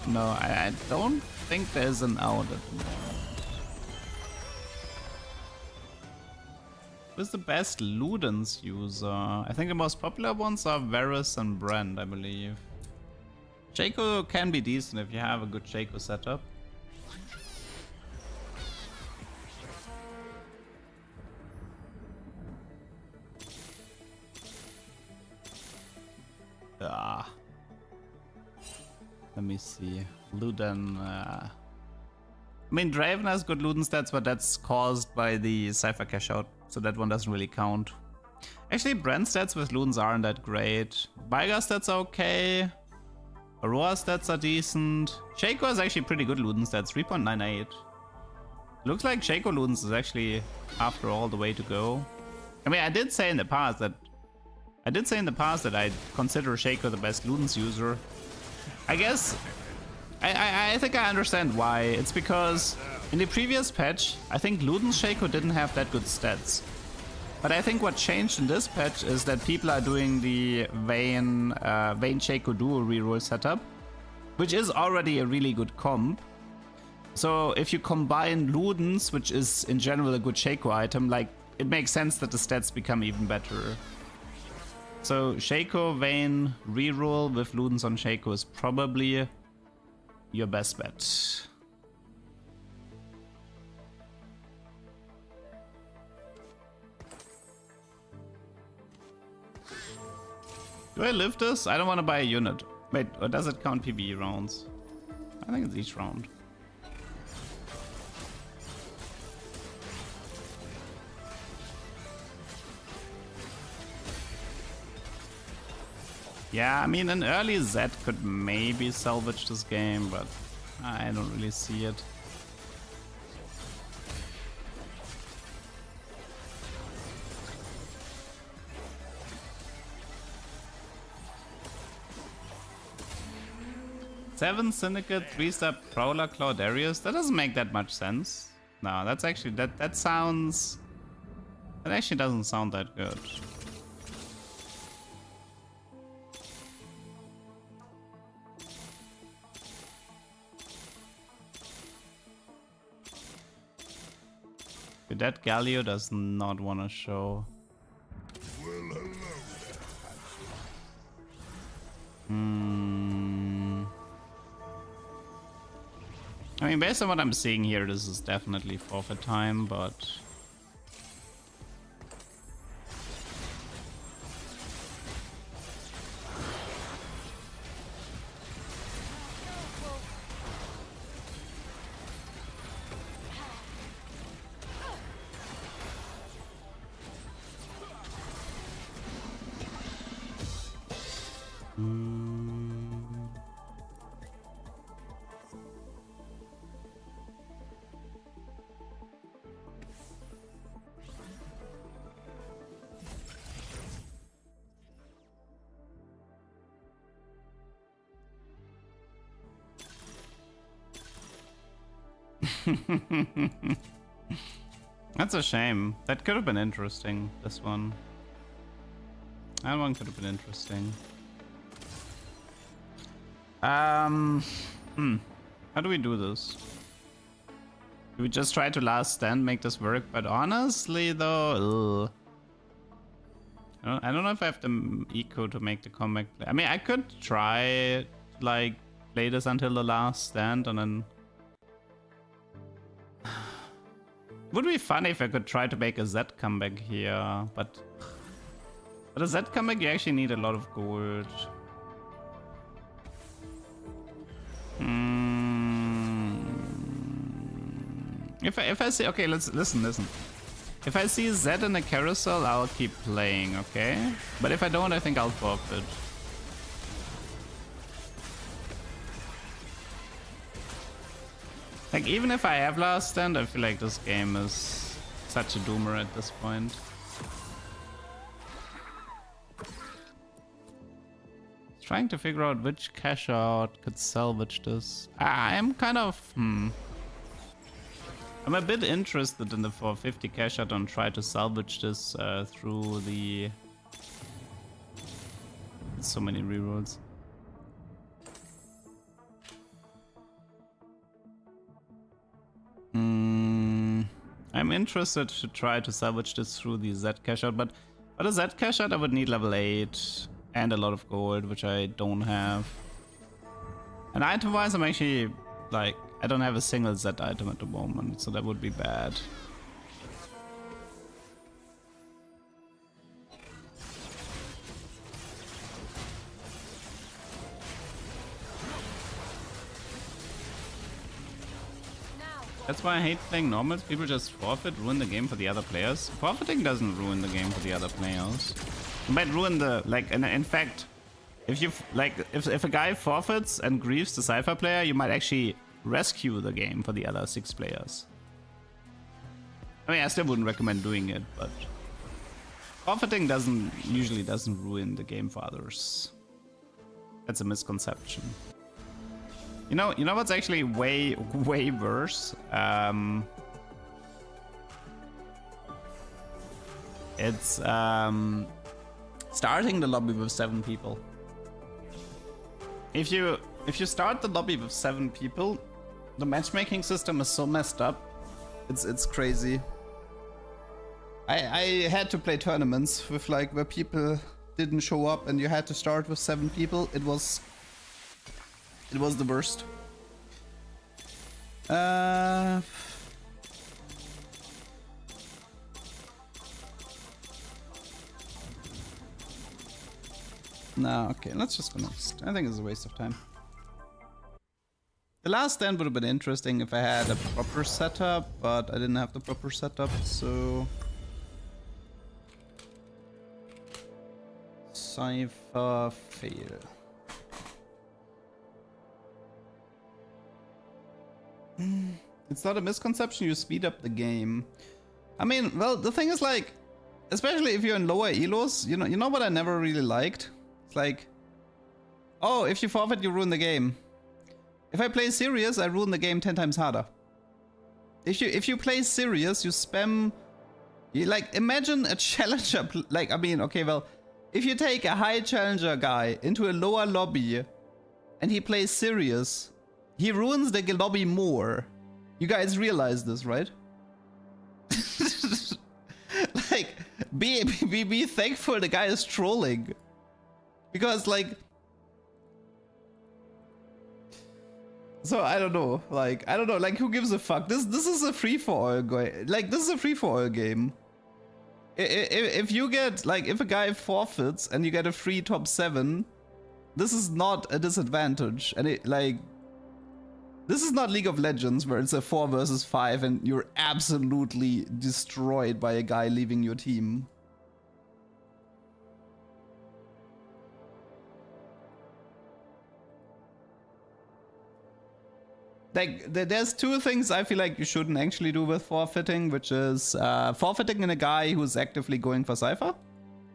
No, I don't think there's an out at the moment. Who's the best Ludens user? I think the most popular ones are Varus and Brand, I believe. Shaco can be decent if you have a good Shaco setup. Ah. Let me see. Luden. I mean, Draven has good Luden stats, but that's caused by the Cypher cash out, so that one doesn't really count. Actually, Brand stats with Ludens aren't that great. Veigar stats are okay. Aurora stats are decent. Shaco has actually pretty good Luden stats, 3.98. Looks like Shaco Ludens is actually, after all, the way to go. I mean, I did say in the past that I did say in the past that I consider Shaco the best Ludens user. I guess I think I understand why. It's because in the previous patch, I think Ludens Shaco didn't have that good stats. But I think what changed in this patch is that people are doing the Vayne Shaco duo reroll setup, which is already a really good comp. So if you combine Ludens, which is in general a good Shaco item, like it makes sense that the stats become even better. So Shaco, Vayne, reroll with Ludens on Shaco is probably your best bet. Do I live this? I don't want to buy a unit. Wait, or does it count PvE rounds? I think it's each round. Yeah, I mean, an early Z could maybe salvage this game, but I don't really see it. Seven Syndicate, 3-star Prowler Claudarius. That doesn't make that much sense. No, that's actually that actually doesn't sound that good. That Galio does not want to show. I mean, based on what I'm seeing here, this is definitely forfeit time, but... That's a shame. That could have been interesting, this one. That one could have been interesting. How do we do this? Do we just try to last stand, make this work? But honestly though, I don't know if I have the eco to make the comeback play. I mean, I could try, like, play this until the last stand and then... Would be funny if I could try to make a Z comeback here, but a Z comeback you actually need a lot of gold. If I see, okay, listen. If I see Z in a carousel, I'll keep playing, okay? But if I don't, I think I'll forfeit. Like, even if I have last stand, I feel like this game is such a doomer at this point. Trying to figure out which cash out could salvage this. I'm kind of, I'm a bit interested in the 450 cash out and try to salvage this through the... So many rerolls. I'm interested to try to salvage this through the Z cash out, but a Z cash out I would need level 8 and a lot of gold, which I don't have. And item wise, I'm actually like, I don't have a single Z item at the moment, so that would be bad. That's why I hate playing normals. People just forfeit, ruin the game for the other players. Forfeiting doesn't ruin the game for the other players. It might ruin the, like, in fact, if you, like, if a guy forfeits and grieves the Cypher player, you might actually rescue the game for the other 6 players. I mean, I still wouldn't recommend doing it, but... Forfeiting usually doesn't ruin the game for others. That's a misconception. You know what's actually way worse? It's starting the lobby with 7 people. If you start the lobby with 7 people, the matchmaking system is so messed up. It's crazy. I had to play tournaments with like where people didn't show up and you had to start with 7 people. It was the worst. No, okay, let's just go next. I think it's a waste of time. The last stand would have been interesting if I had a proper setup, but I didn't have the proper setup, so... Cypher fail. It's not a misconception, you speed up the game. I mean, well, the thing is like, especially if you're in lower elos, you know what I never really liked? It's like, oh, if you forfeit, you ruin the game. If I play serious, I ruin the game 10 times harder. If you play serious, you spam... like, imagine a challenger... like, I mean, okay, well... If you take a high challenger guy into a lower lobby and he plays serious, he ruins the lobby more. You guys realize this, right? Like, be thankful the guy is trolling. Because, like... So, I don't know. Like, who gives a fuck? This is a free-for-all guy. Like, this is a free-for-all game. If you get, like, if a guy forfeits and you get a free top 7, this is not a disadvantage. And it, like, this is not League of Legends where it's a 4 versus 5 and you're absolutely destroyed by a guy leaving your team. Like, there's 2 things I feel like you shouldn't actually do with forfeiting, which is forfeiting in a guy who's actively going for Cypher.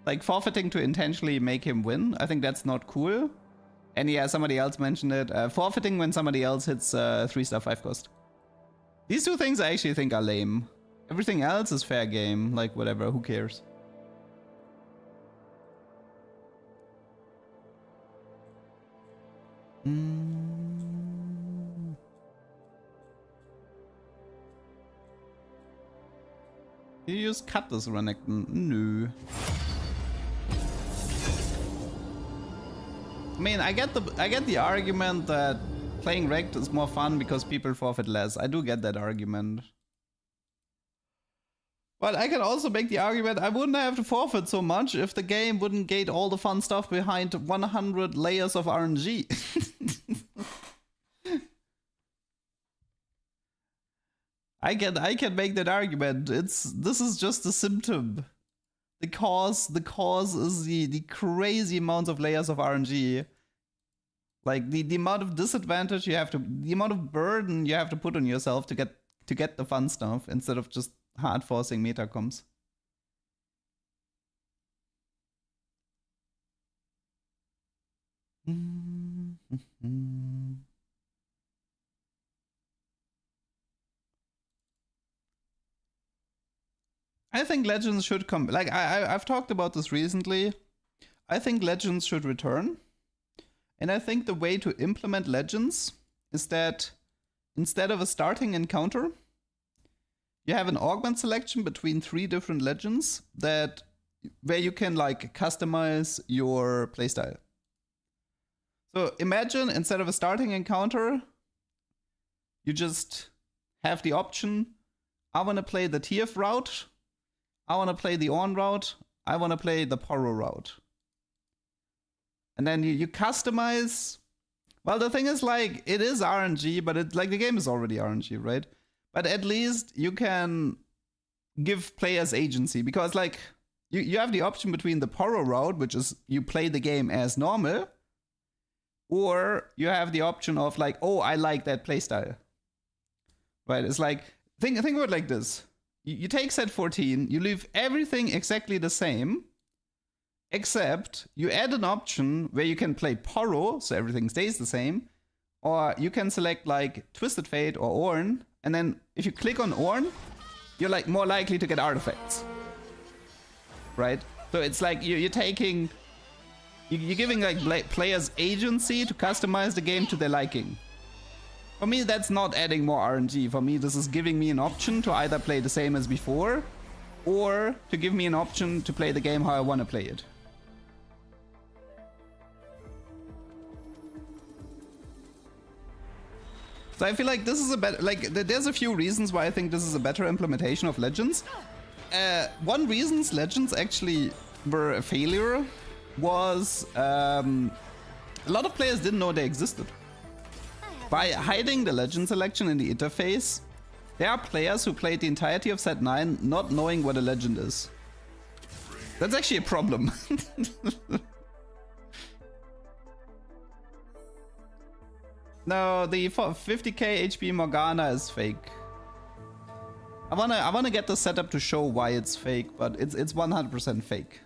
Like, forfeiting to intentionally make him win. I think that's not cool. And yeah, somebody else mentioned it. Forfeiting when somebody else hits 3-star 5 cost. These 2 things I actually think are lame. Everything else is fair game. Like, whatever, who cares? You just cut this Renekton? No. I mean, I get the argument that playing Ranked is more fun because people forfeit less. I do get that argument. But I can also make the argument I wouldn't have to forfeit so much if the game wouldn't gate all the fun stuff behind 100 layers of RNG. I can make that argument. This is just a symptom. The cause is the crazy amounts of layers of RNG. Like the amount of disadvantage you have to, the amount of burden you have to put on yourself to get the fun stuff instead of just hard forcing meta comms. I think Legends should come. Like I've talked about this recently. I think Legends should return. And I think the way to implement Legends is that instead of a starting encounter, you have an augment selection between 3 different Legends where you can like customize your playstyle. So imagine instead of a starting encounter, you just have the option, I want to play the TF route, I want to play the Ornn route, I want to play the Poro route. And then you customize. Well, the thing is, like, it is RNG, but it's like the game is already RNG, right? But at least you can give players agency because, like, you have the option between the Poro route, which is you play the game as normal, or you have the option of like, oh, I like that playstyle. Right? It's like think of it like this. You take set 14, you leave everything exactly the same, except you add an option where you can play Poro, so everything stays the same, or you can select like Twisted Fate or Ornn, and then if you click on Ornn, you're like more likely to get artifacts, right? So it's like you're taking, you're giving like players agency to customize the game to their liking. For me, that's not adding more RNG. For me, this is giving me an option to either play the same as before, or to give me an option to play the game how I want to play it. So I feel like this is a better, like there's a few reasons why I think this is a better implementation of Legends. One reason Legends actually were a failure was a lot of players didn't know they existed. By hiding the Legend selection in the interface, there are players who played the entirety of set 9 not knowing what a Legend is. That's actually a problem. No, the 50k HP Morgana is fake. I wanna get the setup to show why it's fake, but it's 100% fake.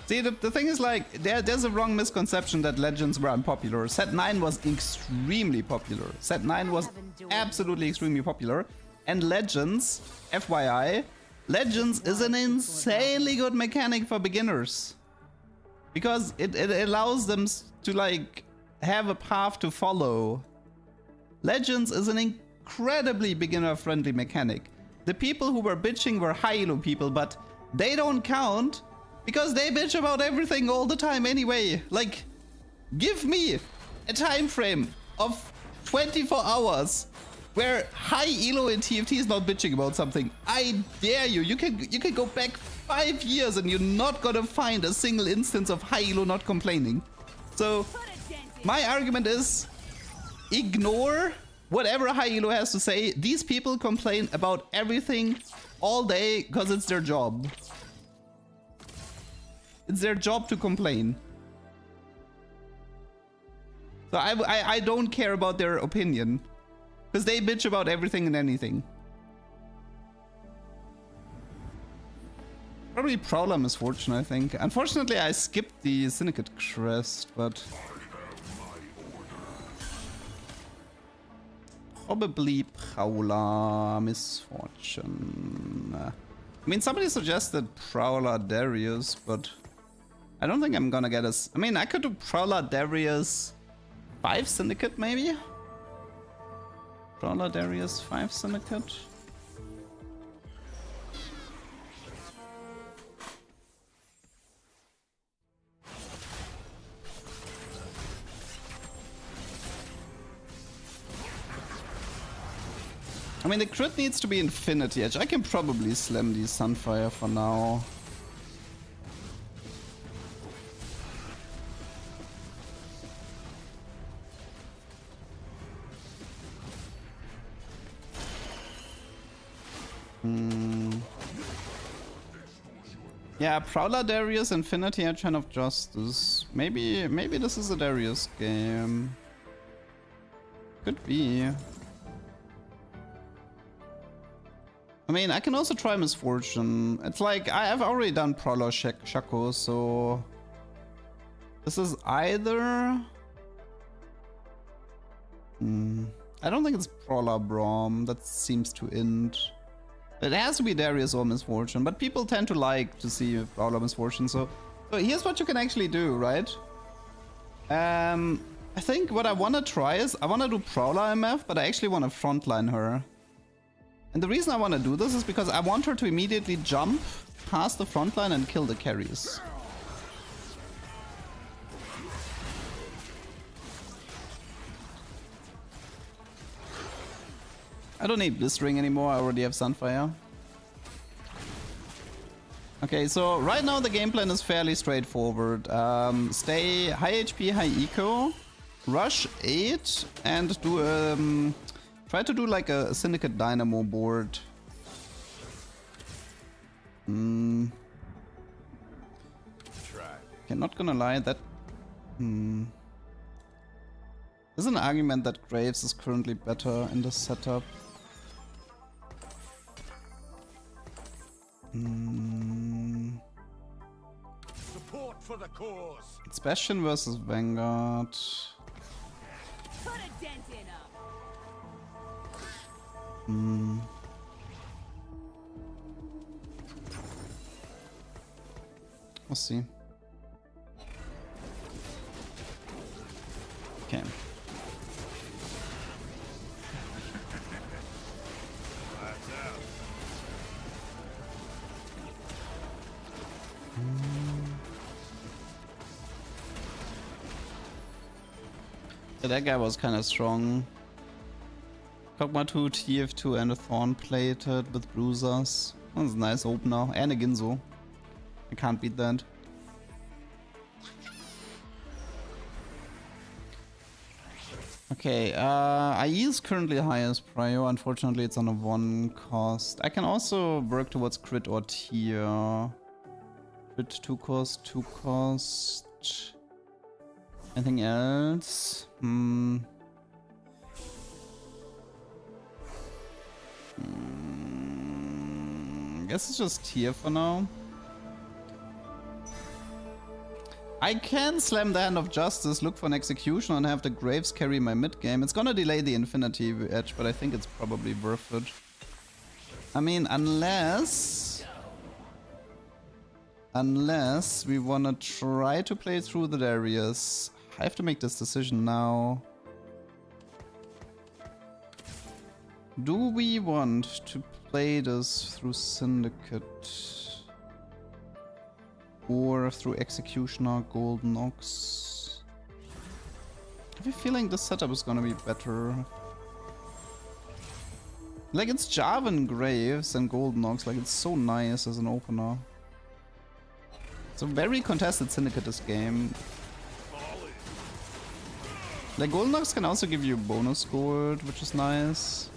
See, the thing is like, there's a wrong misconception that Legends were unpopular. Set 9 was extremely popular. Set 9 was absolutely extremely popular. And Legends, FYI, Legends is an insanely good mechanic for beginners. Because it allows them to like have a path to follow. Legends is an incredibly beginner-friendly mechanic. The people who were bitching were high elo people, but they don't count because they bitch about everything all the time anyway. Like, give me a time frame of 24 hours where high elo in TFT is not bitching about something. I dare you. You can go back 5 years and you're not gonna find a single instance of high elo not complaining. So my argument is, ignore whatever high elo has to say. These people complain about everything all day because it's their job. It's their job to complain. So I don't care about their opinion. Because they bitch about everything and anything. Probably Prowler Misfortune, I think. Unfortunately, I skipped the Syndicate Crest, but... Probably Prowler Misfortune. I mean, somebody suggested Prowler Darius, but... I don't think I'm gonna get a... I mean, I could do Prowler Darius 5 Syndicate, maybe? Prowler Darius 5 Syndicate. I mean, the crit needs to be Infinity Edge. I can probably slam the Sunfire for now. Yeah, Prowler Darius, Infinity Edge, Hand of Justice. Maybe this is a Darius game. Could be. I mean, I can also try Misfortune. It's like, I've already done Prowler Shaco, so... This is either... I don't think it's Prowler Braum. That seems to end. It has to be Darius or Misfortune, but people tend to like to see Prowler Misfortune, so here's what you can actually do, right? I think what I want to try is, I want to do Prowler MF, but I actually want to frontline her. And the reason I want to do this is because I want her to immediately jump past the frontline and kill the carries. I don't need this ring anymore, I already have Sunfire. Okay, so right now the game plan is fairly straightforward. Stay high HP, high eco, rush 8, and do try to do like a Syndicate Dynamo board. Okay, not gonna lie, that... There's an argument that Graves is currently better in this setup. Support for the cause. It's Bastion versus Vanguard. Put a dent in 'em. We'll see. Okay. Yeah, that guy was kind of strong. Kog'Maw 2, TF2 and a Thorn plated with bruisers. That's a nice opener. And a Ginzo. I can't beat that. Okay, IE is currently highest prio. Unfortunately, it's on a 1 cost. I can also work towards crit or tier. Crit 2 cost, 2 cost. Anything else? Guess it's just tier for now. I can slam the Hand of Justice, look for an execution, and have the Graves carry my mid game. It's gonna delay the Infinity Edge, but I think it's probably worth it. I mean, unless we wanna try to play through the Darius. I have to make this decision now. Do we want to play this through Syndicate? Or through Executioner, Golden Ox? I have a feeling this setup is gonna be better. Like, it's Jarvan Graves and Golden Ox, like, it's so nice as an opener. It's a very contested Syndicate this game. Like, Golden Ox can also give you bonus gold, which is nice.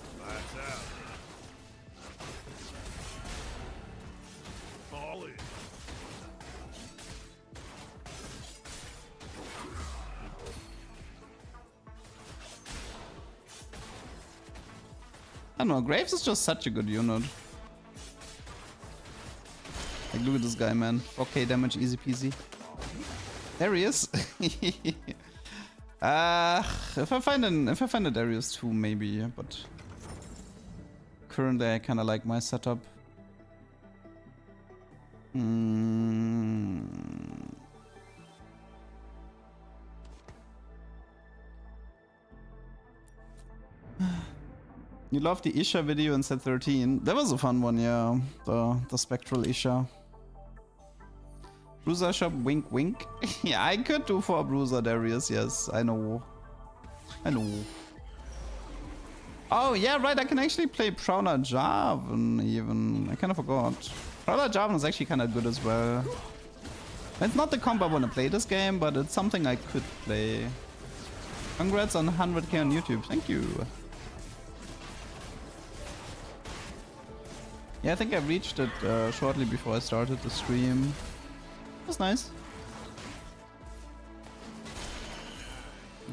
I don't know, Graves is just such a good unit. Like, look at this guy, man. 4k damage, easy peasy. There he is. If I find a Darius too, maybe, but currently I kind of like my setup. You loved the Isha video in set 13. That was a fun one, yeah. The Spectral Isha. Bruiser shop, wink wink. Yeah, I could do for a Bruiser Darius, yes, I know. I know. Oh, yeah, right, I can actually play Prowler Jarvan even. I kind of forgot. Prowler Jarvan is actually kind of good as well. It's not the comp I want to play this game, but it's something I could play. Congrats on 100k on YouTube, thank you. Yeah, I think I reached it shortly before I started the stream. That's nice.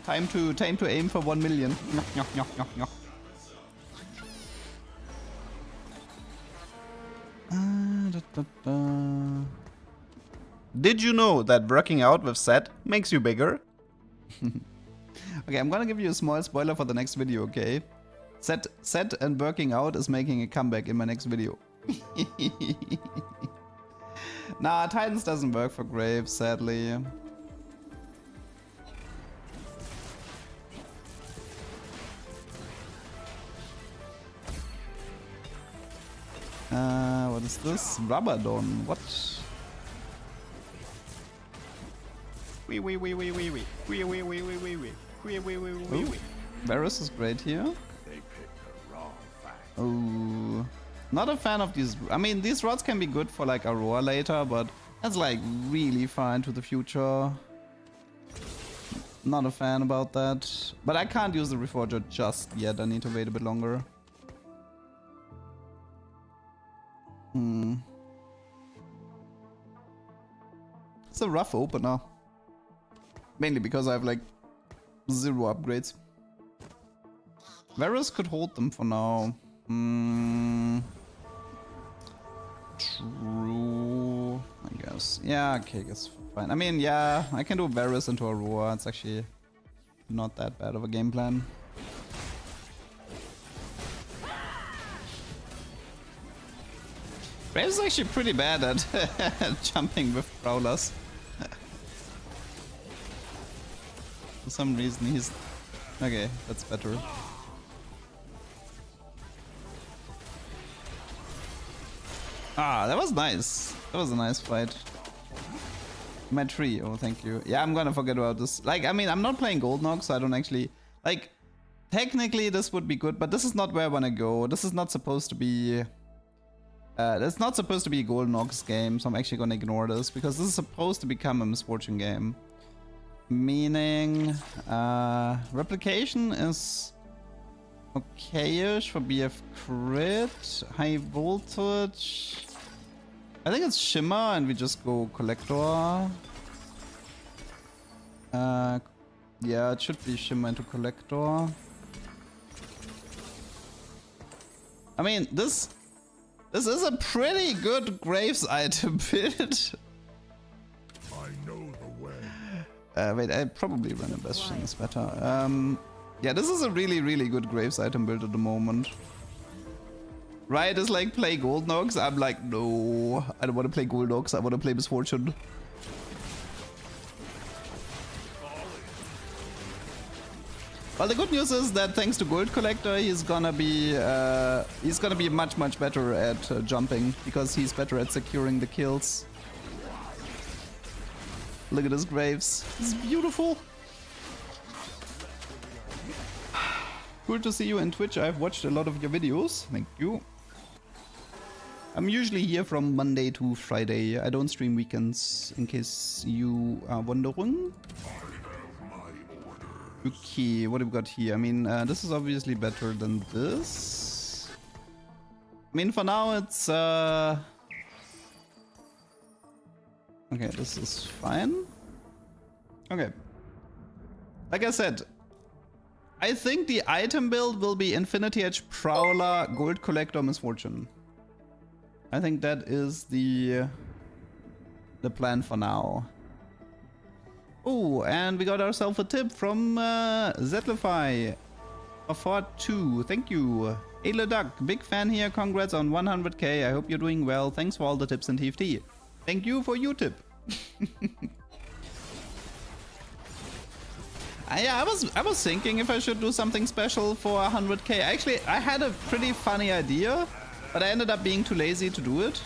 Time to aim for 1 million. Did you know that working out with Set makes you bigger? Okay, I'm gonna give you a small spoiler for the next video, okay? Set and working out is making a comeback in my next video. Nah, Titans doesn't work for Graves, sadly. What is this? Rabadon, what? Varus is great here. Oh, not a fan of these. I mean, these rods can be good for like Aurora later, but that's like really far into the future. Not a fan about that. But I can't use the Reforger just yet. I need to wait a bit longer. It's a rough opener. Mainly because I have like 0 upgrades. Varus could hold them for now. True, I guess. Yeah, okay, I guess fine. I mean, yeah, I can do Varus into Aurora. It's actually not that bad of a game plan. Graves is actually pretty bad at jumping with Prowlers. For some reason he's... Okay, that's better. Ah, that was nice. That was a nice fight. My tree, oh thank you. Yeah, I'm gonna forget about this. Like, I mean, I'm not playing Gold Nog, so I don't actually... Like, technically this would be good, but this is not where I wanna go. This is not supposed to be... that's not supposed to be a Gold Nox game, so I'm actually gonna ignore this, because this is supposed to become a Misfortune game. Meaning... Replication is... okay-ish for BF Crit. High Voltage... I think it's Shimmer and we just go Collector. Yeah, it should be Shimmer into Collector. I mean, this is a pretty good Graves item build. I know the way. Wait, I probably run a Bastion is better. Yeah, this is a really good Graves item build at the moment. Riot is like, play Gold Nogs. I'm like, no, I don't want to play Gold Nogs. I want to play Misfortune. Well, the good news is that thanks to Gold Collector, he's gonna be much better at jumping, because he's better at securing the kills. Look at his Graves. This is beautiful. Cool to see you in Twitch. I've watched a lot of your videos. Thank you. I'm usually here from Monday to Friday. I don't stream weekends, in case you are wondering. Okay, what have we got here? I mean, this is obviously better than this. I mean, for now it's... Okay, this is fine. Okay. Like I said, I think the item build will be Infinity Edge, Prowler, Gold Collector, Misfortune. I think that is the plan for now. Oh, and we got ourselves a tip from Zetlify. For 2, thank you. Hey LeDuck, big fan here. Congrats on 100k. I hope you're doing well. Thanks for all the tips in TFT. Thank you for your tip. Yeah, I was thinking if I should do something special for 100k. Actually, I had a pretty funny idea, but I ended up being too lazy to do it.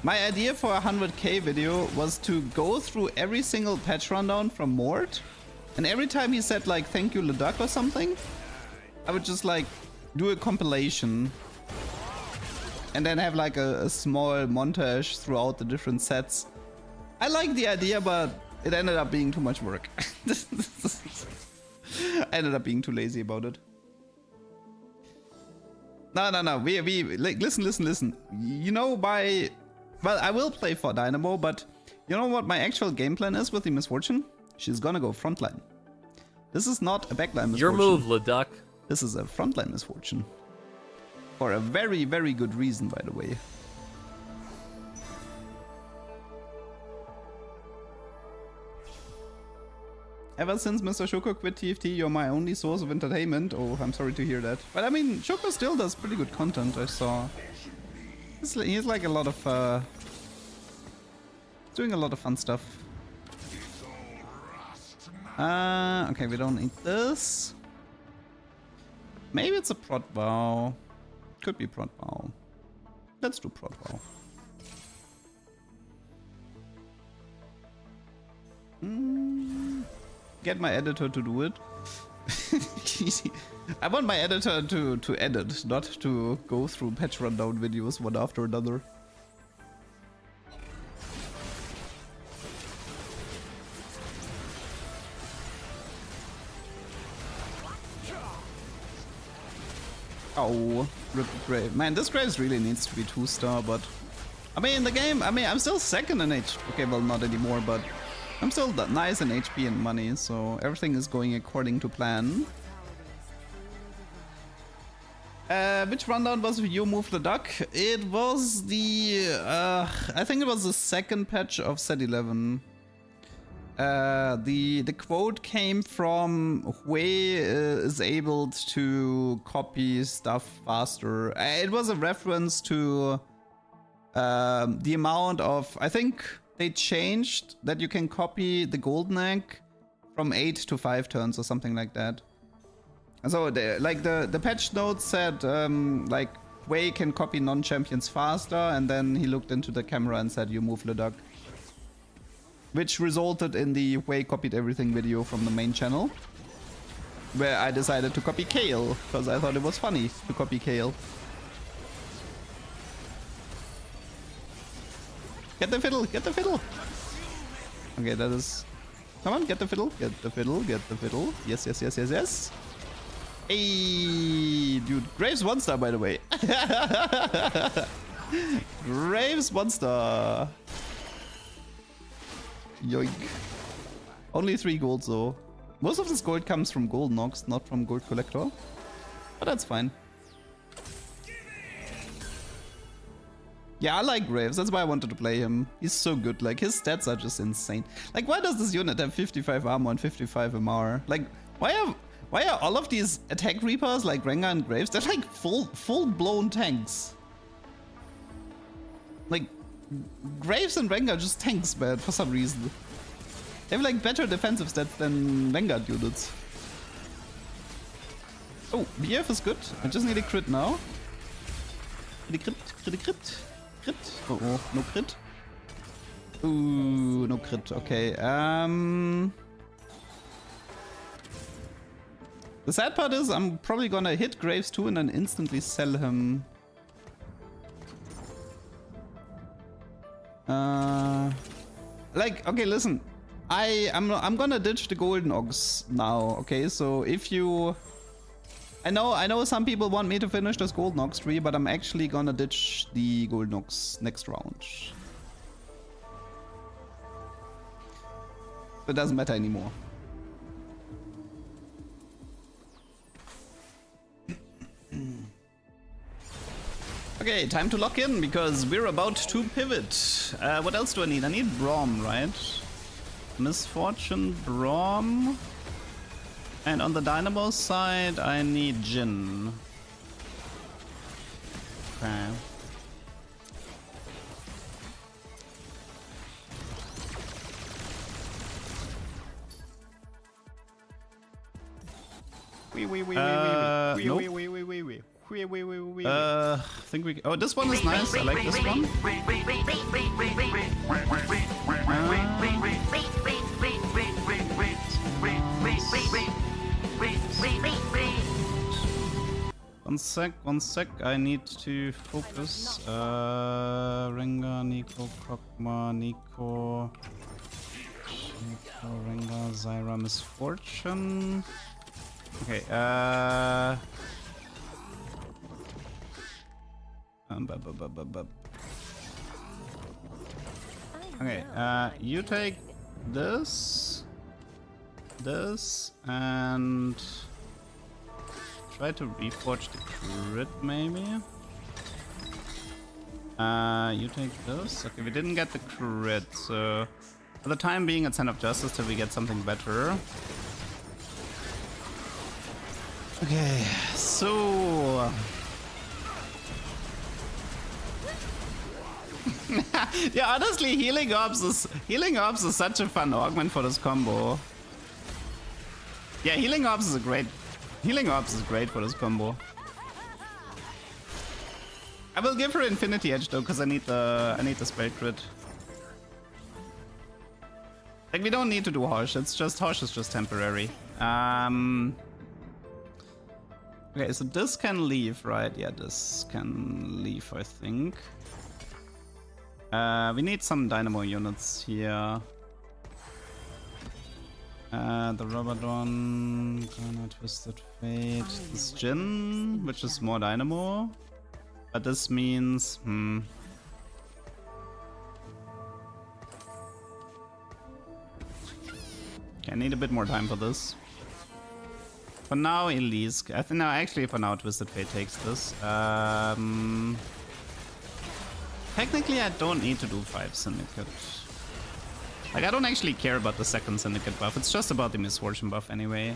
My idea for a 100k video was to go through every single patch rundown from Mort, and every time he said like thank you LeDuck or something, I would just like do a compilation and then have like a small montage throughout the different sets. I like the idea, but it ended up being too much work. I ended up being too lazy about it. No. We like, listen. You know, well, I will play for Dynamo, but you know what my actual game plan is with the Misfortune? She's gonna go frontline. This is not a backline Misfortune. Your move, LeDuck. This is a frontline Misfortune. For a very good reason, by the way. Ever since Mr. Shoko quit TFT, you're my only source of entertainment. Oh, I'm sorry to hear that. But I mean, Shoko still does pretty good content, I saw. He's like a lot of... doing a lot of fun stuff. Okay, we don't need this. Maybe it's a prot bow. Could be prot bow. Let's do prot bow. Get my editor to do it. I want my editor to edit, not to go through patch rundown videos one after another. Oh, rip Grave. Man, this Graves really needs to be 2-star, but... I mean, the game, I'm still second in H. Okay, well, not anymore, but... I'm still nice in HP and money, so everything is going according to plan. Which rundown was your move, LeDuck? It was the... I think it was the second patch of set 11. The quote came from Hui is able to copy stuff faster. It was a reference to the amount of... I think they changed that you can copy the golden egg from 8 to 5 turns or something like that. So the patch notes said like Wei can copy non-champions faster, and then he looked into the camera and said you move LeDuck. Which resulted in the Wei copied everything video from the main channel. Where I decided to copy Kale, because I thought it was funny to copy Kale. Get the fiddle, get the fiddle! Okay, that is... Come on, get the fiddle, get the fiddle, get the fiddle. Yes, yes, yes, yes, yes. Hey, dude, Graves 1-star, by the way. Graves 1-star. Yoink. Only 3 gold though. Most of this gold comes from gold knocks, not from gold collector. But that's fine. Yeah, I like Graves. That's why I wanted to play him. He's so good. Like, his stats are just insane. Like, why does this unit have 55 armor and 55 MR? Like, why are all of these attack reapers like Rengar and Graves? They're like full-blown tanks. Like, Graves and Rengar are just tanks, man, for some reason. They have like better defensive stats than Vanguard units. Oh, BF is good. I just need a crit now. Need a crit, crit. Crit. Oh, no crit. Ooh, no crit. Okay. The sad part is I'm probably gonna hit Graves too and then instantly sell him. Like, okay, listen. I'm gonna ditch the golden ox now. Okay, so if you... I know some people want me to finish this golden ox tree, but I'm actually gonna ditch the golden ox next round. It doesn't matter anymore. Okay, time to lock in because we're about to pivot. What else do I need? I need Braum, right? Misfortune, Braum. And on the Dynamo side, I need Jin. Okay. I think we... Oh, this one is nice. I like this one. One sec, I need to focus. Rengar, Nico, Kog'Maw, Nico, Rengar, Zyra, Misfortune. Okay, okay, you take this, and try to reforge the crit, maybe. You take this. Okay, we didn't get the crit, so for the time being, it's Hand of Justice till we get something better. Okay, so yeah, honestly, Healing Orbs is such a fun augment for this combo. Yeah, Healing Orbs is great for this combo. I will give her Infinity Edge though, because I need the spell crit. Like, we don't need to do Hosh. Hosh is just temporary. Okay, so this can leave, right? Yeah, this can leave, I think. We need some Dynamo units here. The Robodon, Garner, Twisted Fate, this Jin, which is more Dynamo. But this means, I need a bit more time for this. For now, Elise. I think, no, actually, for now, Twisted Fate takes this. Technically, I don't need to do 5 Syndicate. Like, I don't actually care about the second Syndicate buff. It's just about the Misfortune buff anyway.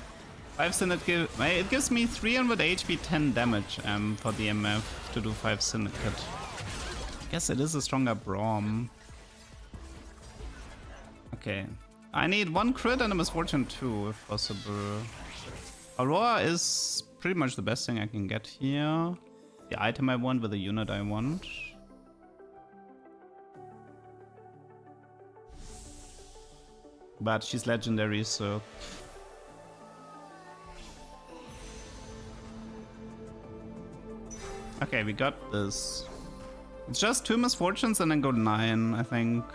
5 Syndicate, it gives me 300 HP, 10 damage for the MF to do 5 Syndicate. I guess it is a stronger Braum. Okay. I need 1 crit and a Misfortune 2 if possible. Aurora is pretty much the best thing I can get here. The item I want with the unit I want. But she's legendary, so... Okay, we got this. It's just 2 Misfortunes and then go 9, I think.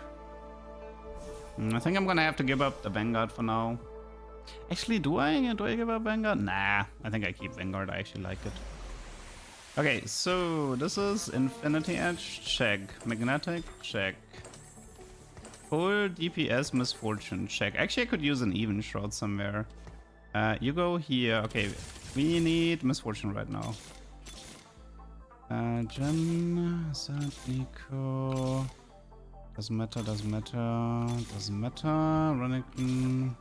I think I'm gonna have to give up the Vanguard for now. Actually, do I give up Vanguard? Nah, I think I keep Vanguard. I actually like it. Okay, so this is Infinity Edge, check. Magnetic, check. Full DPS Misfortune, check. Actually, I could use an Even Shroud somewhere. You go here. Okay, we need Misfortune right now. Jen, Zed, Nico. Doesn't matter, doesn't matter, doesn't matter. Renekton.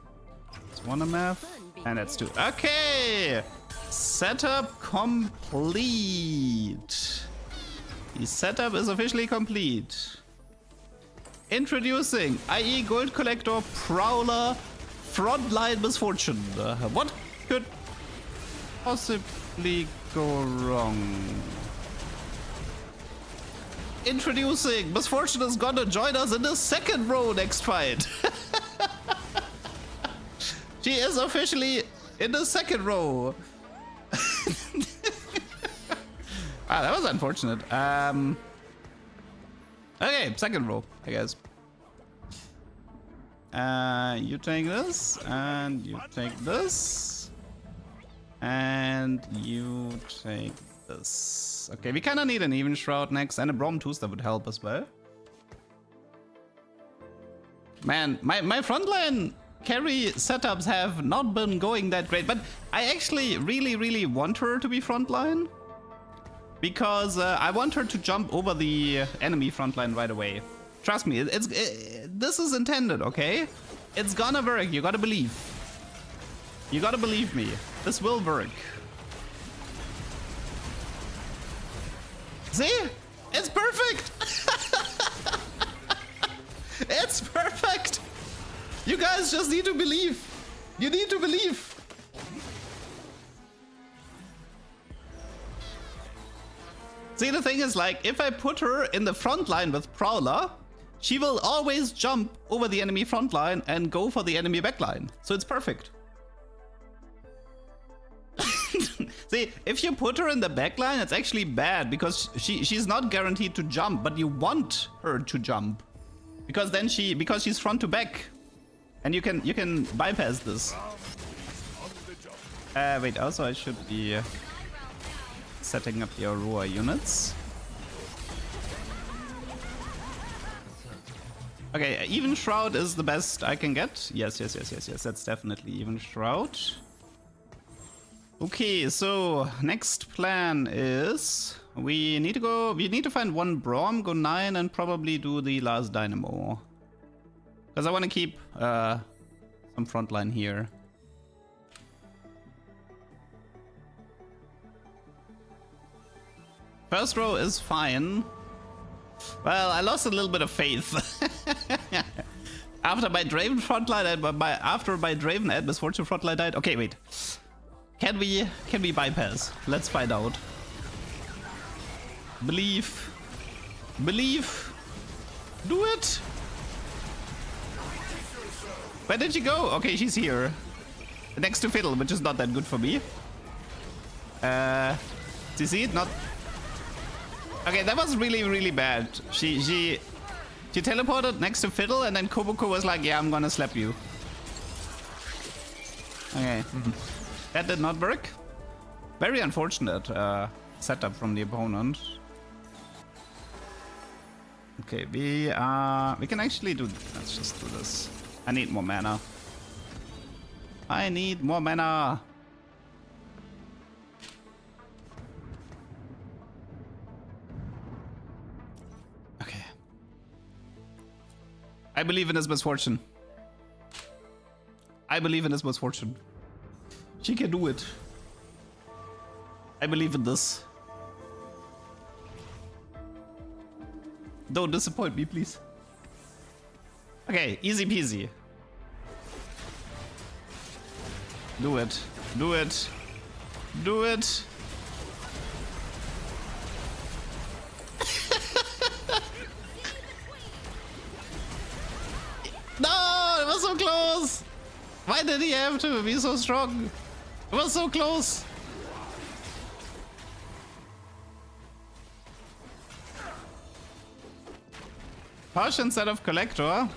It's 1 MF. And that's 2. Okay! Setup complete. The setup is officially complete. Introducing IE Gold Collector Prowler Frontline Misfortune. What could possibly go wrong? Introducing Misfortune is gonna join us in the second row next fight. She is officially in the second row. Ah, that was unfortunate. Okay, second row, I guess. You take this, and you take this, and you take this. Okay, we kind of need an Even Shroud next, and a Braum 2-star would help as well. Man, my frontline carry setups have not been going that great, but I actually really want her to be frontline. Because I want her to jump over the enemy frontline right away. Trust me, this is intended, okay? It's gonna work, you gotta believe. You gotta believe me. This will work. See? It's perfect! It's perfect! You guys just need to believe. You need to believe. See, the thing is, like, if I put her in the front line with Prowler, she will always jump over the enemy front line and go for the enemy back line. So it's perfect. See, if you put her in the back line, it's actually bad because she's not guaranteed to jump, but you want her to jump. Because then because she's front to back. And you can bypass this. Wait, also I should be setting up the Aurora units. Okay, Even Shroud is the best I can get. Yes, that's definitely Even Shroud. Okay, so next plan is we need to find 1 Braum, go 9, and probably do the last Dynamo. Because I want to keep some frontline here. First row is fine. Well, I lost a little bit of faith. After my Draven frontline after my Draven and Misfortune frontline died. Okay, wait. Can we bypass? Let's find out. Believe. Believe. Do it. Where did she go? Okay, she's here. Next to Fiddle, which is not that good for me. Do you see it? Not... Okay, that was really bad. She teleported next to Fiddle and then Kobuko was like, yeah, I'm gonna slap you. Okay. That did not work. Very unfortunate setup from the opponent. Okay, we can actually do... Let's just do this. I need more mana. I need more mana. Okay. I believe in his misfortune. I believe in his misfortune. She can do it. I believe in this. Don't disappoint me, please. Okay, easy peasy. Do it. Do it. Do it. No, it was so close. Why did he have to be so strong? It was so close. Push instead of collector?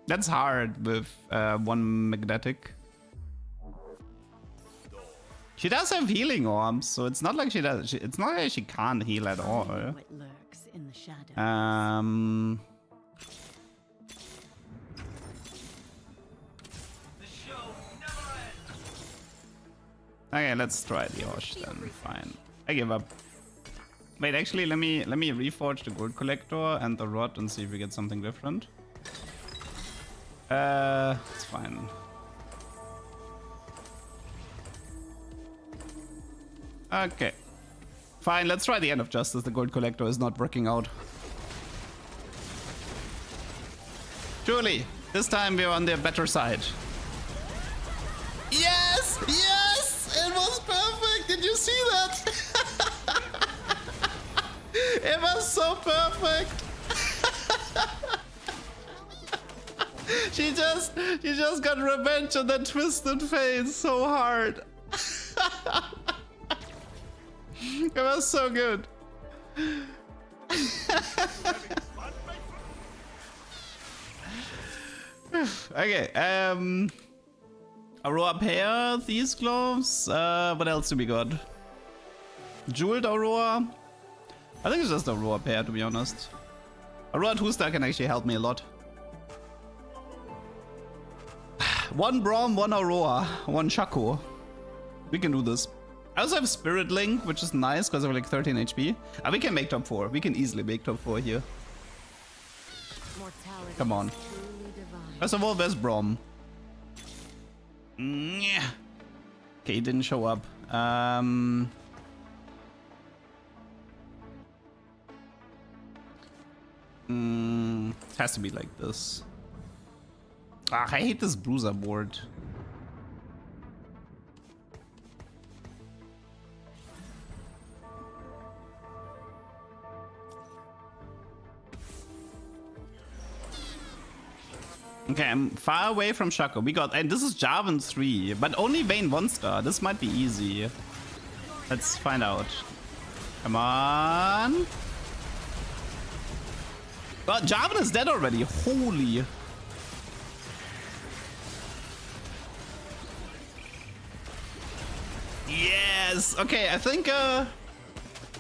That's hard with one magnetic. She does have healing arms, so it's not like she does. It's not like she can't heal at all. What lurks in the shadows. Okay, let's try the Osh then. Fine. I give up. Wait, actually, let me reforge the gold collector and the rod and see if we get something different. It's fine. Okay. Fine, let's try the End of Justice. The gold collector is not working out. Surely, this time we're on the better side. Yes! Yes! It was perfect! Did you see that? It was so perfect! She just got revenge on that twisted face so hard. It was so good. Okay, Aurora Pair, these gloves. What else do we got? Jeweled Aurora. I think it's just Aurora Pair, to be honest. Aurora 2-star can actually help me a lot. One Braum, one Aurora, one Shaco. We can do this. I also have Spirit Link, which is nice because I have like 13 HP. We can make top 4. We can easily make top 4 here. Mortality Come on. is truly divine. First of all, where's Braum? Okay, he didn't show up. It has to be like this. Ah, I hate this bruiser board. Okay, I'm far away from Shaco. We got, and this is Jarvan 3, but only Vayne 1-star. This might be easy. Let's find out. Come on. God, Jarvan is dead already. Holy. Yes. Okay, I think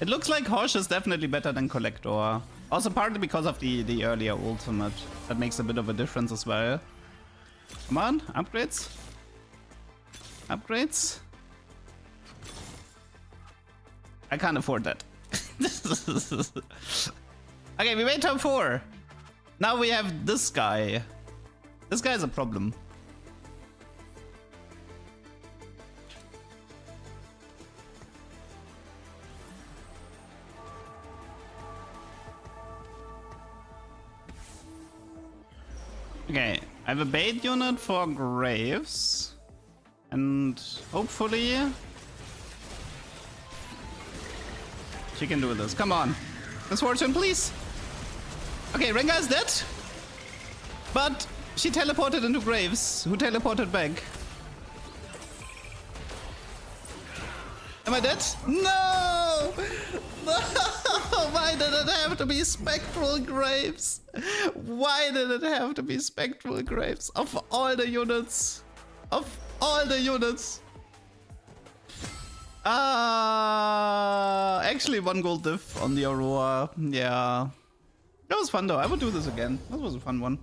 it looks like Hosh is definitely better than Collector. Also partly because of the earlier ultimate. That makes a bit of a difference as well. Come on, upgrades. Upgrades. I can't afford that. Okay, we made top 4. Now we have this guy. This guy is a problem. Okay, I have a bait unit for Graves. And hopefully she can do this. Come on. Misfortune, please. Okay, Rengar is dead. But she teleported into Graves, who teleported back. Am I dead? No! No! Why did it have to be Spectral Graves? Why did it have to be Spectral Graves? Of all the units. Of all the units. Actually 1 gold diff on the Aurora. Yeah. That was fun though. I would do this again. That was a fun one.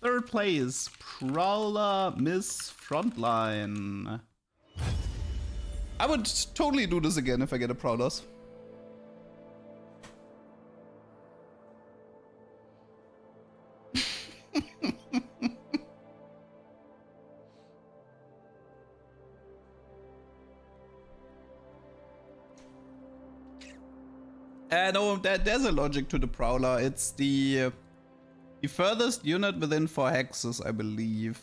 Third place, Prowler Miss Frontline. I would totally do this again if I get a Prowlers. No, there's a logic to the Prowler. It's the furthest unit within 4 hexes, I believe.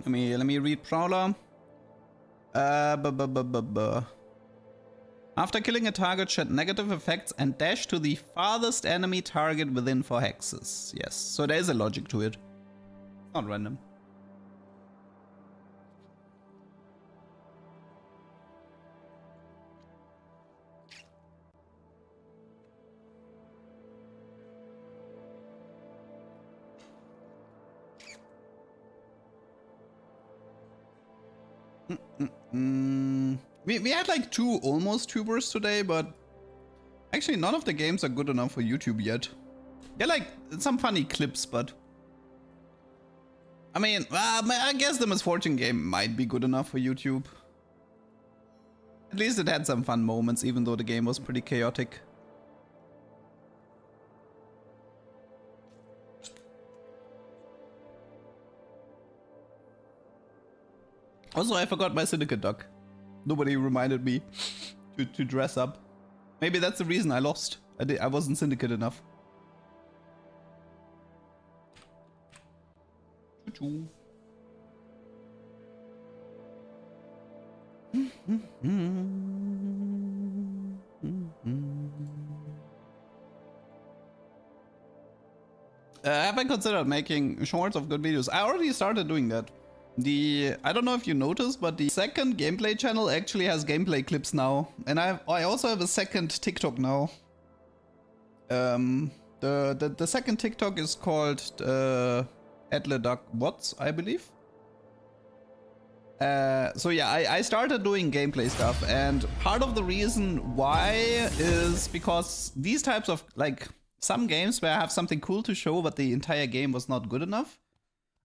Let me read Prowler. After killing a target, shed negative effects and dash to the farthest enemy target within 4 hexes. Yes, so there is a logic to it. Not random. We had like 2 almost tubers today, but actually none of the games are good enough for YouTube yet. They're like some funny clips, but I mean, I guess the Misfortune game might be good enough for YouTube. At least it had some fun moments, even though the game was pretty chaotic. Also, I forgot my Syndicate duck. Nobody reminded me to dress up. Maybe that's the reason I lost. I wasn't Syndicate enough. Choo-choo. Have I considered making shorts of good videos? I already started doing that. I don't know if you noticed, but the second gameplay channel actually has gameplay clips now, and I also have a second TikTok now. The second TikTok is called @LeDuck Bots, I believe. So yeah, I started doing gameplay stuff, and part of the reason why is because these types of, like, some games where I have something cool to show but the entire game was not good enough,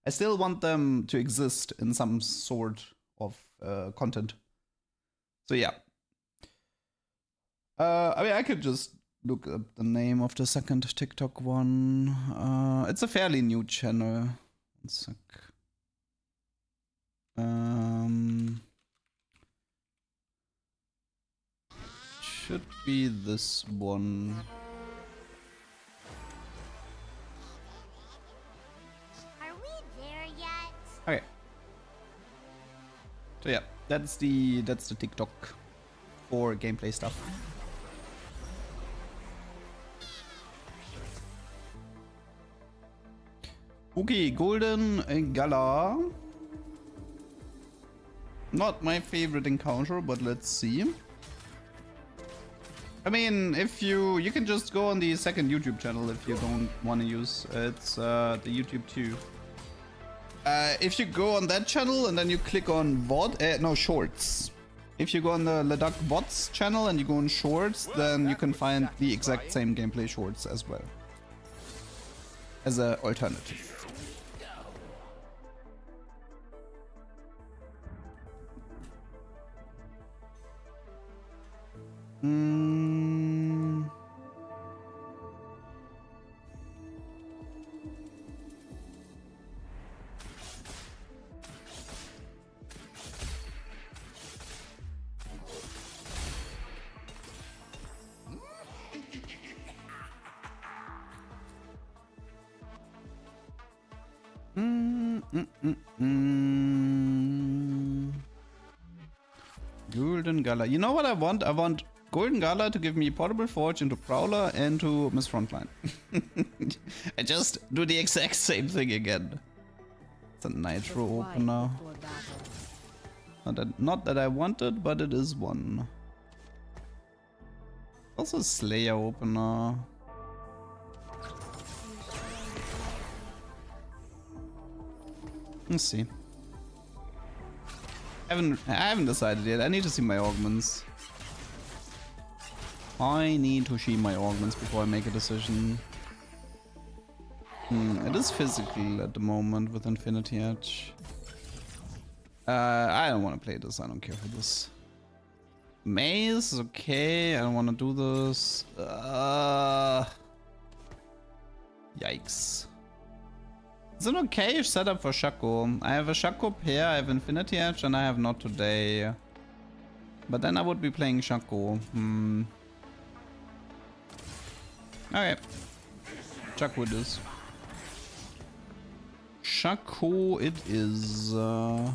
I still want them to exist in some sort of content. So yeah. I mean, I could just look up the name of the second TikTok one. It's a fairly new channel. 1 sec. Should be this one. Are we there yet? Okay. So yeah, that's the TikTok for gameplay stuff. Okay, Golden Gala. Not my favorite encounter, but let's see. I mean, if you can just go on the second YouTube channel if you don't want to use it's the YouTube 2. If you go on that channel and then you click on VOD, Shorts. If you go on the LeDuck Bots channel and you go on Shorts, then you can find the exact same gameplay shorts as well as an alternative. Golden Gala. You know what I want? I want Golden Gala to give me Portable Forge into Prowler and to Miss Frontline. I just do the exact same thing again. It's a Nitro opener. Not that I wanted, but it is one. Also Slayer opener. Let's see. I haven't decided yet. I need to see my augments. I need to see my augments before I make a decision. It is physical at the moment with Infinity Edge. I don't want to play this. I don't care for this. Maze is okay. I don't want to do this. Yikes. It's an okay setup for Shaco. I have a Shaco pair, I have Infinity Edge, and I have Not Today. But then I would be playing Shaco. Okay. Shaco it is. Shaco it is. I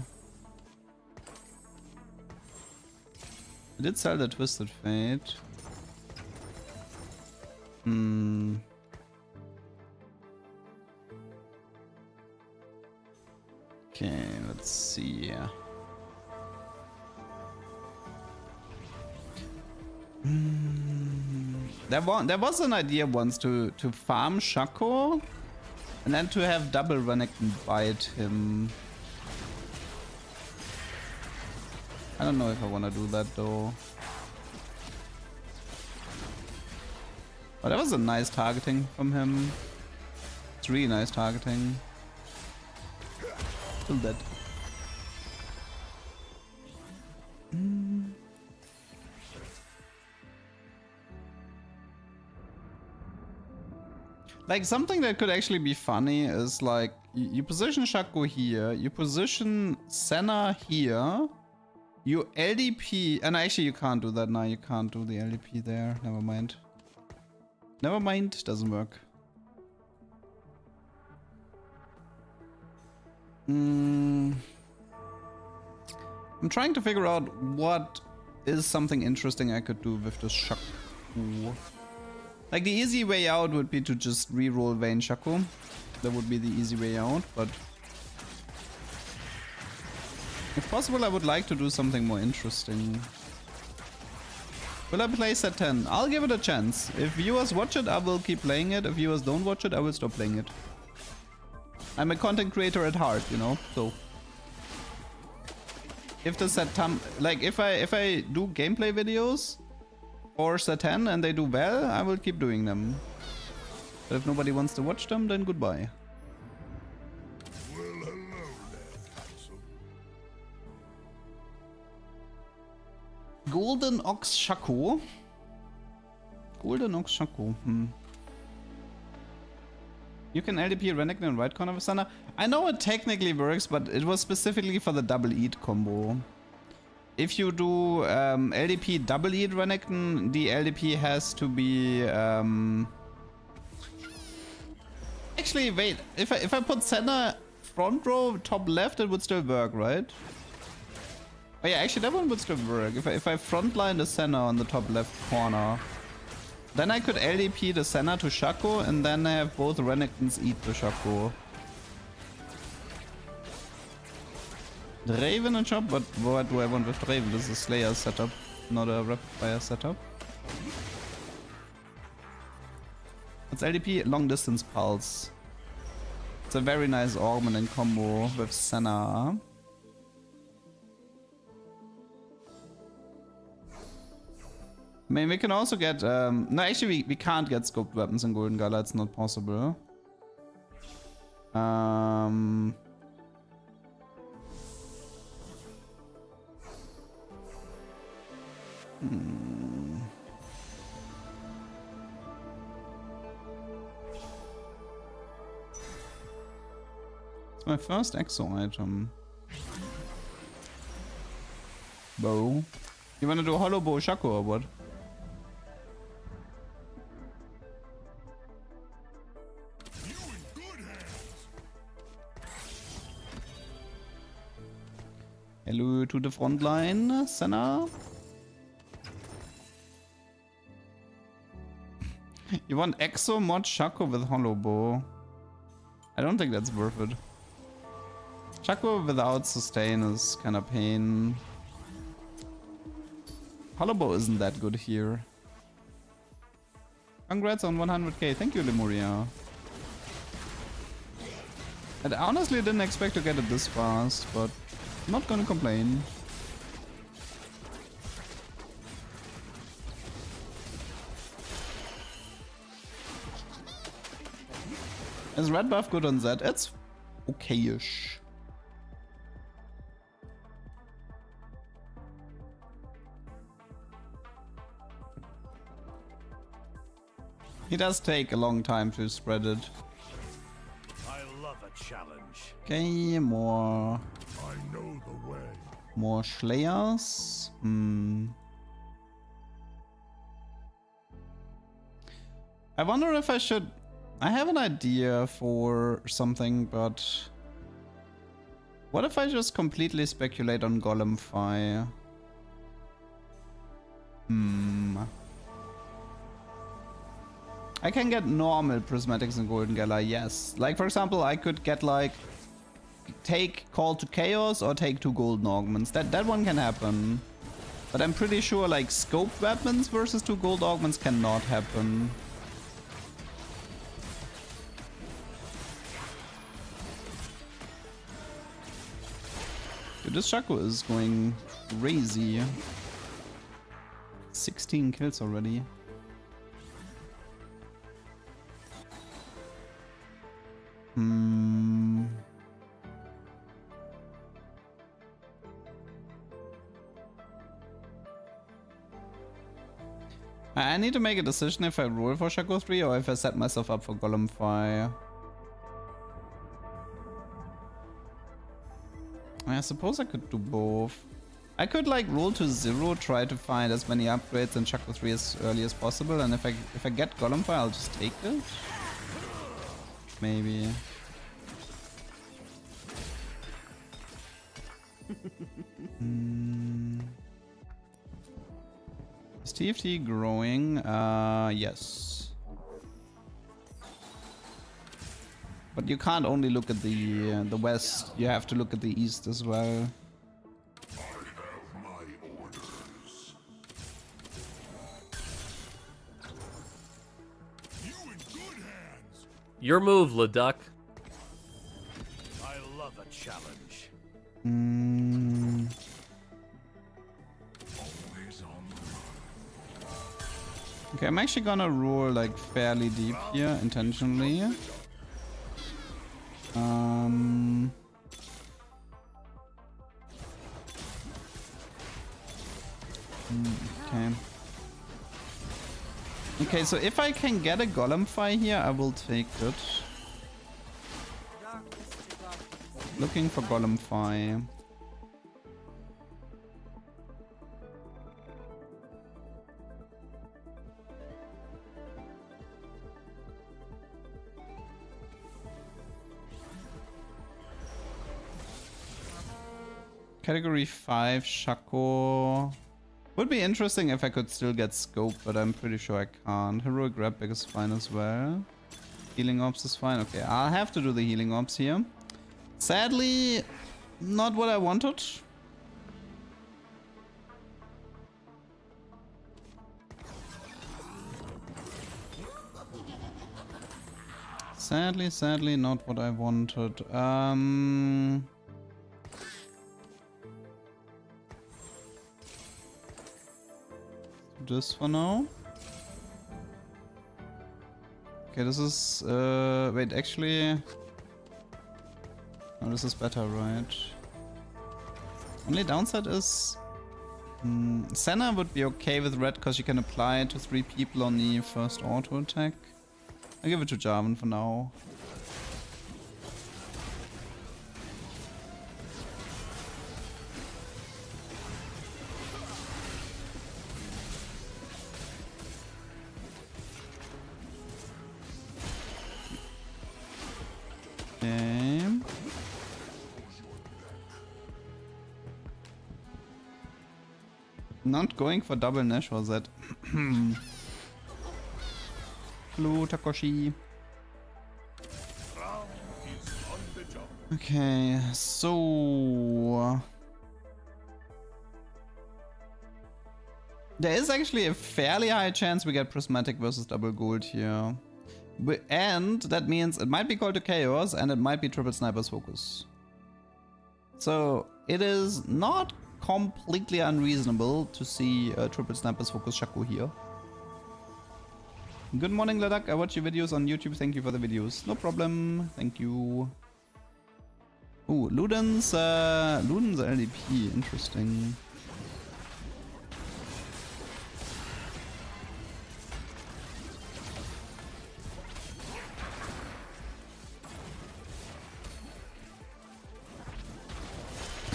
did sell the Twisted Fate. Okay, let's see. There was an idea once to farm Shaco and then to have double Renekton bite him. I don't know if I want to do that though. But that was a nice targeting from him. It's really nice targeting. Still dead. Like something that could actually be funny is like you position Shaco here, you position Senna here, you LDP, and actually you can't do that now, you can't do the LDP there, never mind. Never mind, doesn't work. I'm trying to figure out what is something interesting I could do with this Shaco. Like the easy way out would be to just re-roll Vayne Shaco. That would be the easy way out, but if possible I would like to do something more interesting. Will I play set 10? I'll give it a chance. If viewers watch it, I will keep playing it. If viewers don't watch it, I will stop playing it. I'm a content creator at heart, you know, so if the set like if I do gameplay videos or set 10 and they do well, I will keep doing them. But if nobody wants to watch them, then goodbye. Well, hello there, handsome. Golden Ox Shaco. Golden Ox Shaco. You can LDP Renekton in right corner of Sana. I know it technically works, but it was specifically for the double eat combo. If you do LDP double eat Renekton, the LDP has to be actually wait, if I put Senna front row top left, it would still work, right? Oh yeah, actually that one would still work. If I frontline the Senna on the top left corner, then I could LDP the Senna to Shaco and then I have both Renektons eat the Shaco. Draven and Chop, but what do I want with Draven? This is a Slayer setup, not a Rapid Fire setup. It's LDP Long Distance Pulse. It's a very nice Augment in combo with Senna. I mean, we can also get... no, actually, we can't get scoped weapons in Golden Gala. It's not possible. It's my first exo item. Bow. You wanna do a hollow bow Shaco or what? Hello to the front line, Senna. You want Exo mod Shaco with Hollow Bow? I don't think that's worth it. Shaco without sustain is kinda pain. Hollow Bow isn't that good here. Congrats on 100k, thank you Lemuria. I honestly didn't expect to get it this fast, but I'm not gonna complain. Is red buff good on that? It's okay-ish. He does take a long time to spread it. I love a challenge. Okay, more I know the way. Slayers. I wonder if I should... I have an idea for something, but... What if I just completely speculate on Golem Fire? I can get normal Prismatics and Golden Gala, yes. Like, for example, I could get, like... Take Call to Chaos or take 2 Golden Augments. That one can happen. But I'm pretty sure, like, Scope Weapons versus 2 Gold Augments cannot happen. Dude, this Shaco is going crazy. 16 kills already. I need to make a decision if I roll for Shaco 3 or if I set myself up for Golem Fire. I suppose I could do both. I could like roll to 0, try to find as many upgrades in Shaco 3 as early as possible, and if I get Golem Fire, I'll just take it. Maybe. Is TFT growing? Yes. But you can't only look at the west, you have to look at the east as well. I have my orders. You in good hands. Your move, LeDuck. I love a challenge. Always on the run. Okay, I'm actually gonna roll like fairly deep here, intentionally. Okay. Okay, so if I can get a Golem Fire here, I will take it. Looking for Golem Fire. Category 5 Shaco. Would be interesting if I could still get scope, but I'm pretty sure I can't. Heroic Grab Bag is fine as well. Healing Ops is fine. Okay, I'll have to do the Healing Ops here. Sadly, not what I wanted. Sadly, not what I wanted. This for now. Okay, this is wait, actually no, this is better, right? Only downside is Senna would be okay with red because you can apply it to 3 people on the first auto attack. I'll give it to Jarvan for now. Not going for double Nash, was that? Hello, Takoshi. Okay, so... There is actually a fairly high chance we get Prismatic versus double gold here. And that means it might be Call to Chaos and it might be Triple Sniper's Focus. So it is not completely unreasonable to see Triple Sniper's Focus Shaco here. Good morning, LeDuck. I watch your videos on YouTube. Thank you for the videos. No problem. Thank you. Ooh, Luden's LDP. Interesting.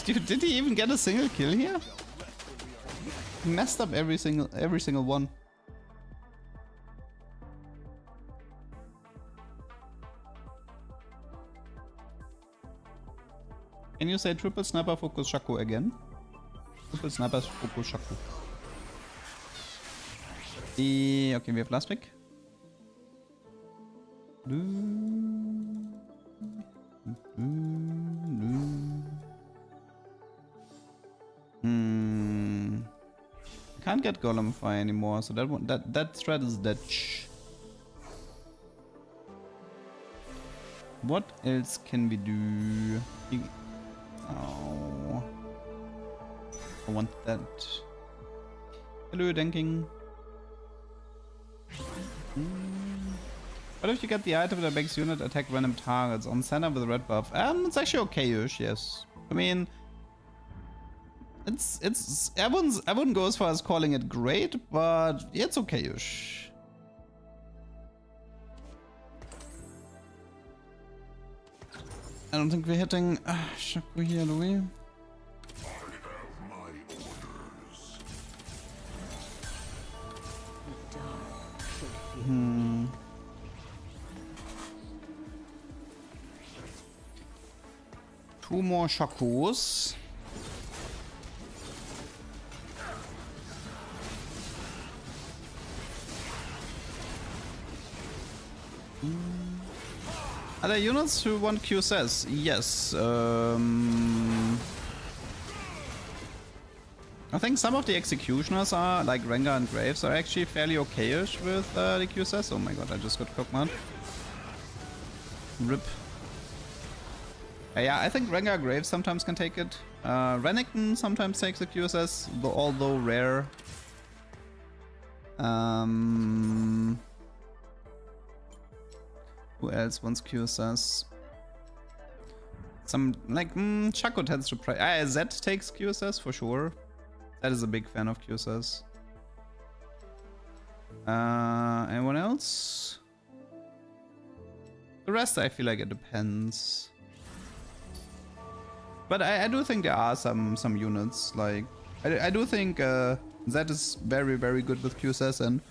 Dude, did he even get a single kill here? He messed up every single one. Can you say triple sniper focus Shaco again? Triple sniper focus Shaco. Okay, we have last pick. Can't get Golem Fire anymore, so that threat is dead. What else can we do? Oh, I want that. Hello, Denking. What if you get the item that makes unit attack random targets on center with a red buff? It's actually okay-ish, yes. I mean, it's I wouldn't go as far as calling it great, but it's okay-ish. I don't think we're hitting Shaco here, do we? Two more Shacos. Are there units who want QSS? Yes. I think some of the executioners are, like Rengar and Graves, are actually fairly okay-ish with the QSS. Oh my god, I just got cockmount. RIP. Yeah, I think Rengar Graves sometimes can take it. Renekton sometimes takes the QSS, although rare. Who else wants QSS? Some, like, Shaco tends to play. Zed takes QSS for sure. That is a big fan of QSS. Anyone else? The rest, I feel like it depends. But I do think there are some units, like I do think Zed is very, very good with QSS, and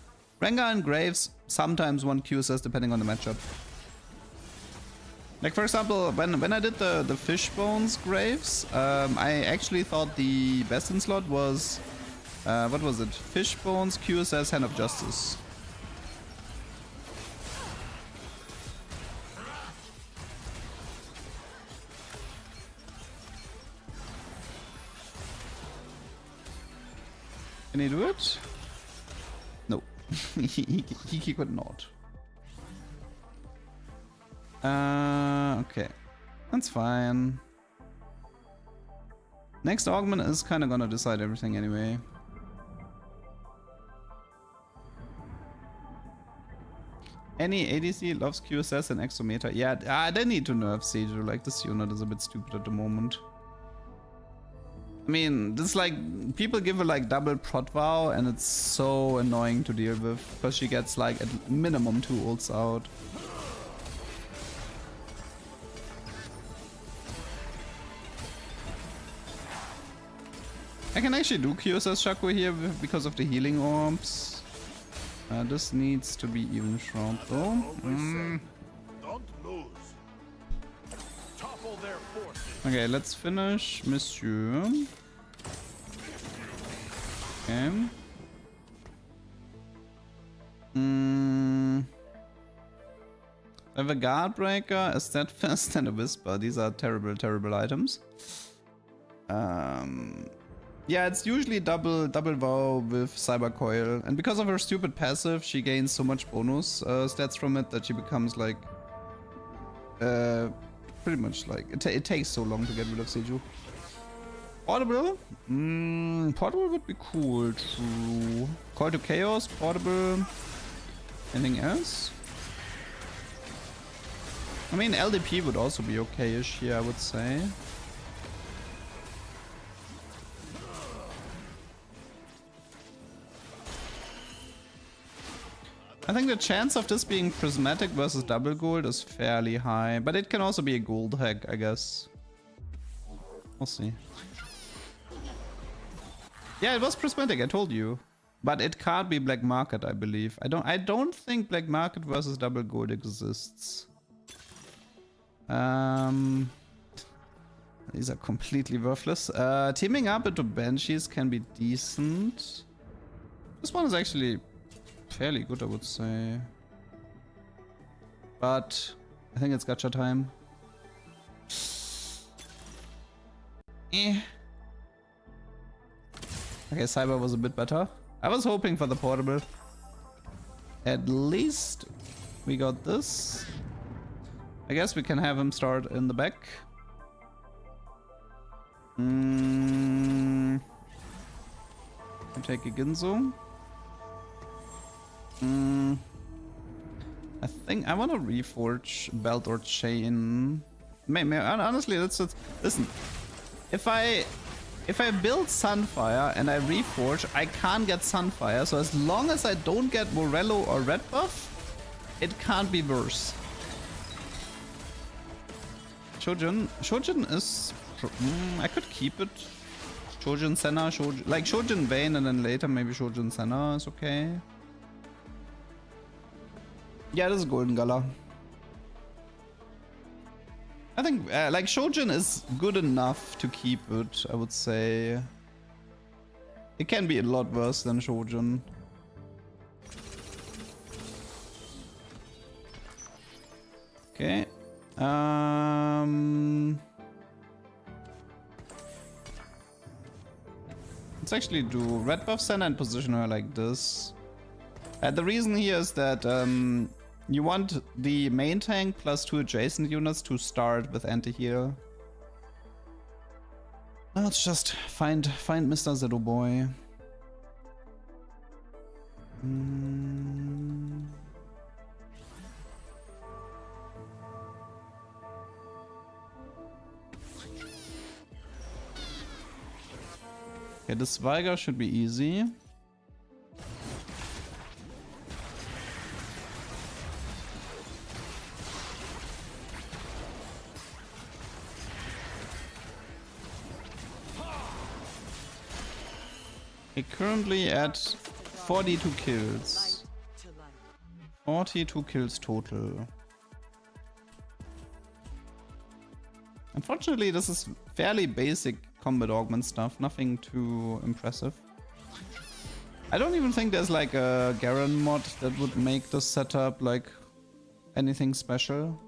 Rengar and Graves sometimes want QSS depending on the matchup. Like, for example, when I did the Fishbones Graves, I actually thought the best in slot was, what was it? Fishbones, QSS, Hand of Justice. Can he do it? No, he could not. Okay, that's fine. Next Augment is kind of gonna decide everything anyway. Any ADC loves QSS and Exometer. Yeah, they need to nerf Seju. Like, this unit is a bit stupid at the moment. I mean, this, like, people give her like double prot vow, and it's so annoying to deal with because she gets like at minimum 2 ults out. I can actually do QSS Shaco here because of the healing orbs. This needs to be even shroud though. Don't lose. Topple their forces. Okay, let's finish Monsieur. Okay. I have a Guard Breaker, a Steadfast, and a Whisper. These are terrible, terrible items. Yeah, it's usually double vow with Cyber Coil, and because of her stupid passive, she gains so much bonus stats from it that she becomes like pretty much like it takes so long to get rid of Seju. Portable? Portable would be cool. True. Call to Chaos, portable. Anything else? I mean, LDP would also be okay-ish here, I would say. I think the chance of this being prismatic versus double gold is fairly high, but it can also be a gold hack, I guess. We'll see. Yeah, it was prismatic, I told you. But it can't be black market, I believe. I don't think black market versus double gold exists. These are completely worthless. Teaming up into banshees can be decent. This one is actually fairly good, I would say. But I think it's gacha time. Eh. Okay, Cyber was a bit better. I was hoping for the portable. At least we got this. I guess we can have him start in the back. Take a Ginzo. I think I want to reforge belt or chain. Honestly, let's just listen. If I build Sunfire and I reforge, I can't get Sunfire. So as long as I don't get Morello or red buff, it can't be worse. Shojin is... I could keep it. Shojin Senna, like Shojin Vayne, and then later maybe Shojin Senna is okay. Yeah, this is Golden Gala. I think like Shojin is good enough to keep it, I would say. It can be a lot worse than Shojin. Okay. Let's actually do red buff Senna and position her like this. The reason here is that you want the main tank plus 2 adjacent units to start with anti-heal. Now let's just find Mr. Zedo Boy. Okay, this Viger should be easy. Okay, currently at 42 kills. 42 kills total. Unfortunately, this is fairly basic combat augment stuff, nothing too impressive. I don't even think there's like a Garen mod that would make this setup like anything special.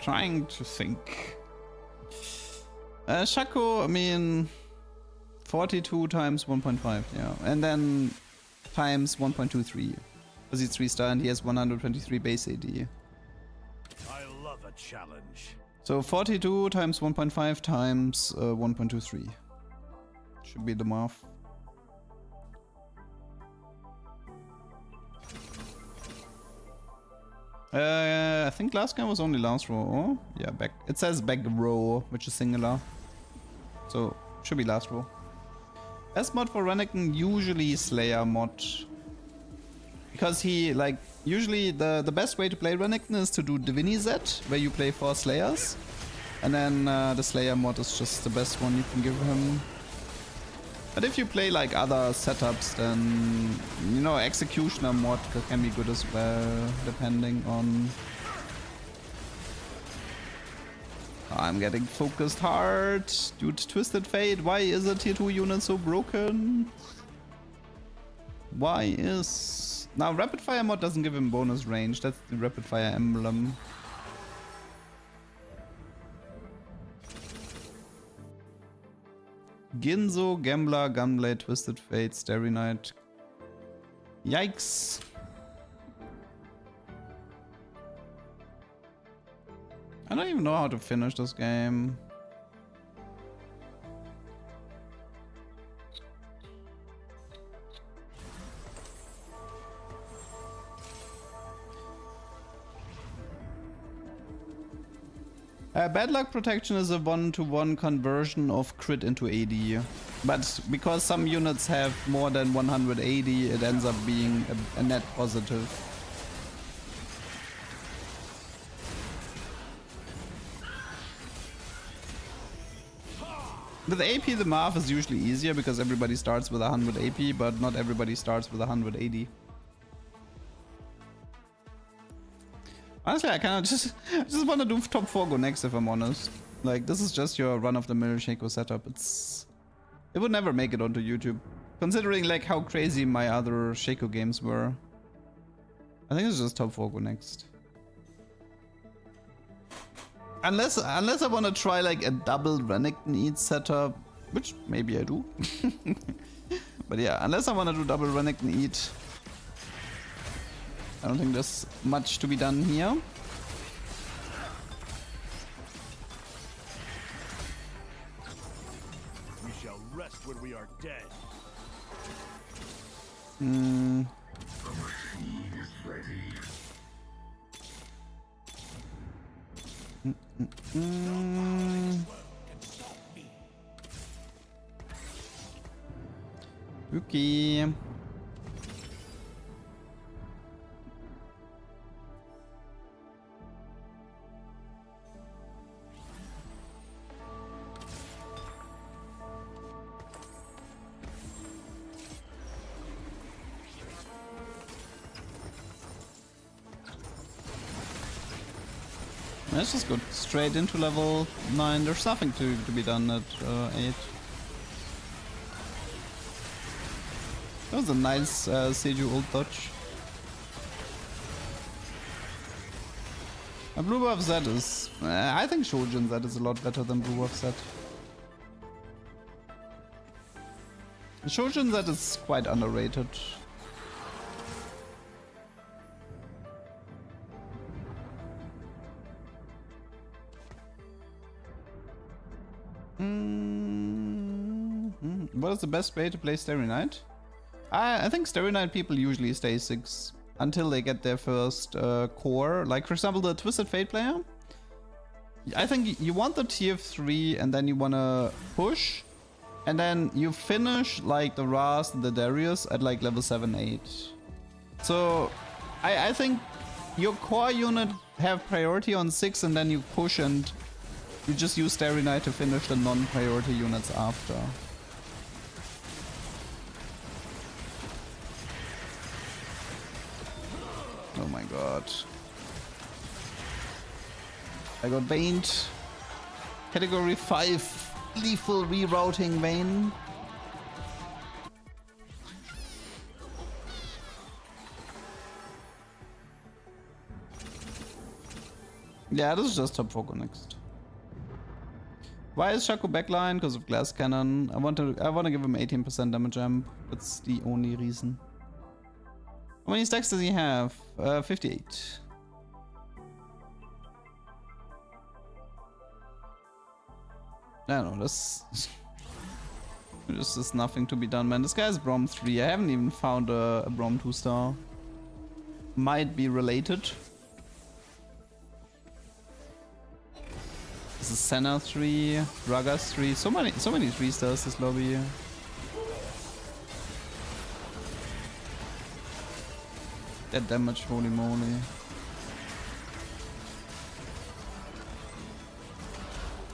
Trying to think. Shaco, I mean, 42 times 1.5, yeah, and then times 1.23, because he's 3-star and he has 123 base AD. I love a challenge. So 42 times 1.5 times 1.23 should be the math. I think last game was only last row. Oh, yeah, back. It says back row, which is singular. So, should be last row. Best mod for Renekton, usually Slayer mod. Because he, like, usually the best way to play Renekton is to do Divini Z, where you play 4 Slayers. And then the Slayer mod is just the best one you can give him. But if you play like other setups, then, you know, Executioner mod can be good as well, depending on... I'm getting focused hard. Dude, Twisted Fate, why is a tier 2 unit so broken? Why is... Now, Rapid Fire mod doesn't give him bonus range, that's the Rapid Fire emblem. Ginzo, Gambler, Gunblade, Twisted Fate, Starry Night. Yikes. I don't even know how to finish this game. Bad Luck Protection is a 1-to-1 conversion of crit into AD. But because some units have more than 180, it ends up being a net positive. With AP, the math is usually easier because everybody starts with 100 AP, but not everybody starts with 180. Honestly, I kind of just want to do top 4 go next, if I'm honest. Like, this is just your run-of-the-mill Shaco setup. It would never make it onto YouTube. Considering, like, how crazy my other Shaco games were. I think it's just top 4 go next. Unless I want to try, like, a double Renekton Eat setup. Which, maybe I do. But yeah, unless I want to do double Renekton Eat. I don't think there's much to be done here. We shall rest when we are dead. Okay. Let's just go straight into level 9. There's nothing to be done at 8. That was a nice Seju ult dodge. Blue Buff Z is... I think Shojin Z is a lot better than Blue Buff Z. Shojin Z is quite underrated. What is the best way to play Starry Night? I think Starry Night people usually stay 6 until they get their first core. Like, for example, the Twisted Fate player. I think you want the tier 3 and then you want to push. And then you finish, like, the Rast and the Darius at, like, level 7, 8. So, I think your core unit have priority on 6 and then you push and you just use Starry Night to finish the non-priority units after. Oh my god. I got Veined. Category 5 lethal rerouting Vayne. Yeah, this is just top 4 next. Why is Shaco backline? Because of Glass Cannon. I want to give him 18% damage amp. That's the only reason. How many stacks does he have? 58. I don't know, this is nothing to be done, man. This guy has Brom 3. I haven't even found a Brom 2-star. Might be related. This is Senna 3, Gragas 3. So many 3-stars this lobby. That damage, holy moly.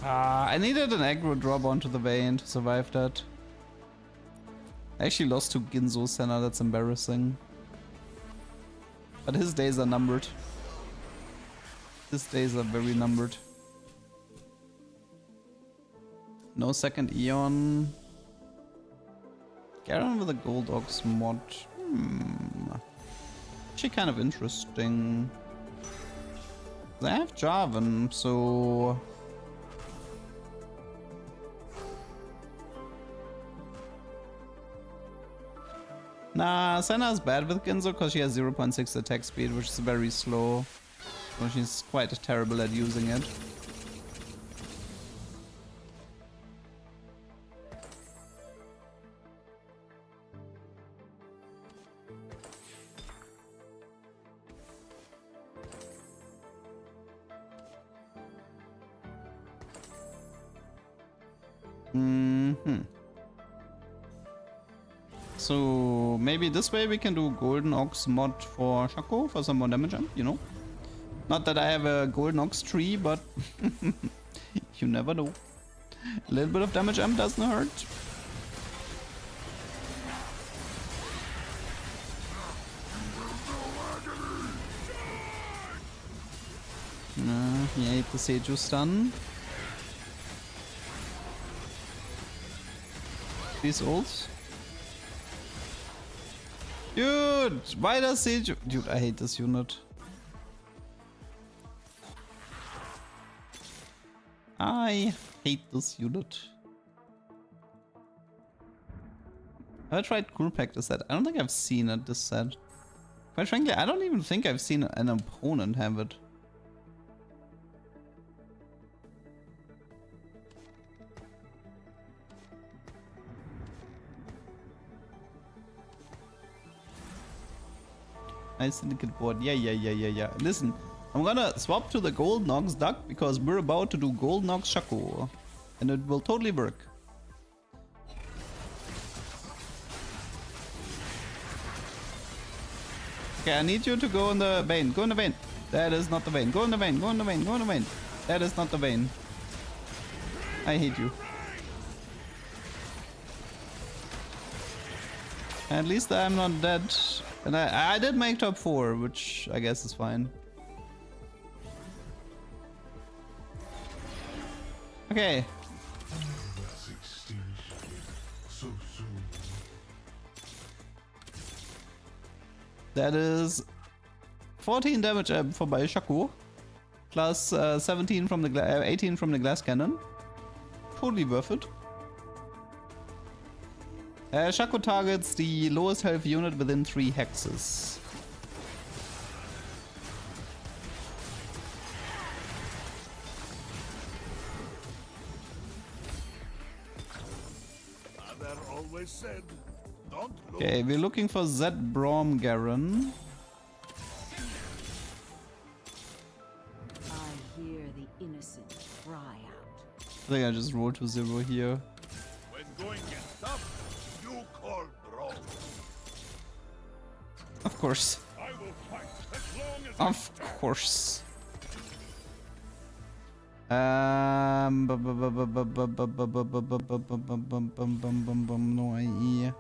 I needed an aggro drop onto the Vayne to survive that. I actually lost to Ginzo Senna, that's embarrassing. But his days are numbered. His days are very numbered. No second Eon. Garen with a Gold Ox mod. Actually kind of interesting. I have Jarvan, so... Nah, Senna's bad with Ginzo because she has 0.6 attack speed, which is very slow. So she's quite terrible at using it. So maybe this way we can do Golden Ox mod for Shaco for some more damage amp, you know? Not that I have a Golden Ox tree, but you never know. A little bit of damage amp doesn't hurt. He ate the Seiju stun. These ults. Dude, why does Seiju... Dude, I hate this unit. I hate this unit. Have I tried Cool Pack this set? I don't think I've seen it this set. Quite frankly, I don't even think I've seen an opponent have it. Nice syndicate board. Yeah. Listen, I'm gonna swap to the Gold Nox Duck because we're about to do Gold Nox Shaco. And it will totally work. Okay, I need you to go in the vein. Go in the vein. That is not the vein. Go in the vein. Go in the vein. Go in the vein. That is not the vein. I hate you. At least I'm not dead. And I did make top 4, which I guess is fine. Okay. That is 14 damage for by Shaco, plus 17 from the 18 from the glass cannon. Totally worth it. Shaco targets the lowest health unit within 3 hexes. Father always said, don't look. Okay, we're looking for Zed Brom Garen. I hear the innocent cry out. I think I just rolled to 0 here. When going gets tough, you call bro. Of course. I will fight as long as Of course. No IE.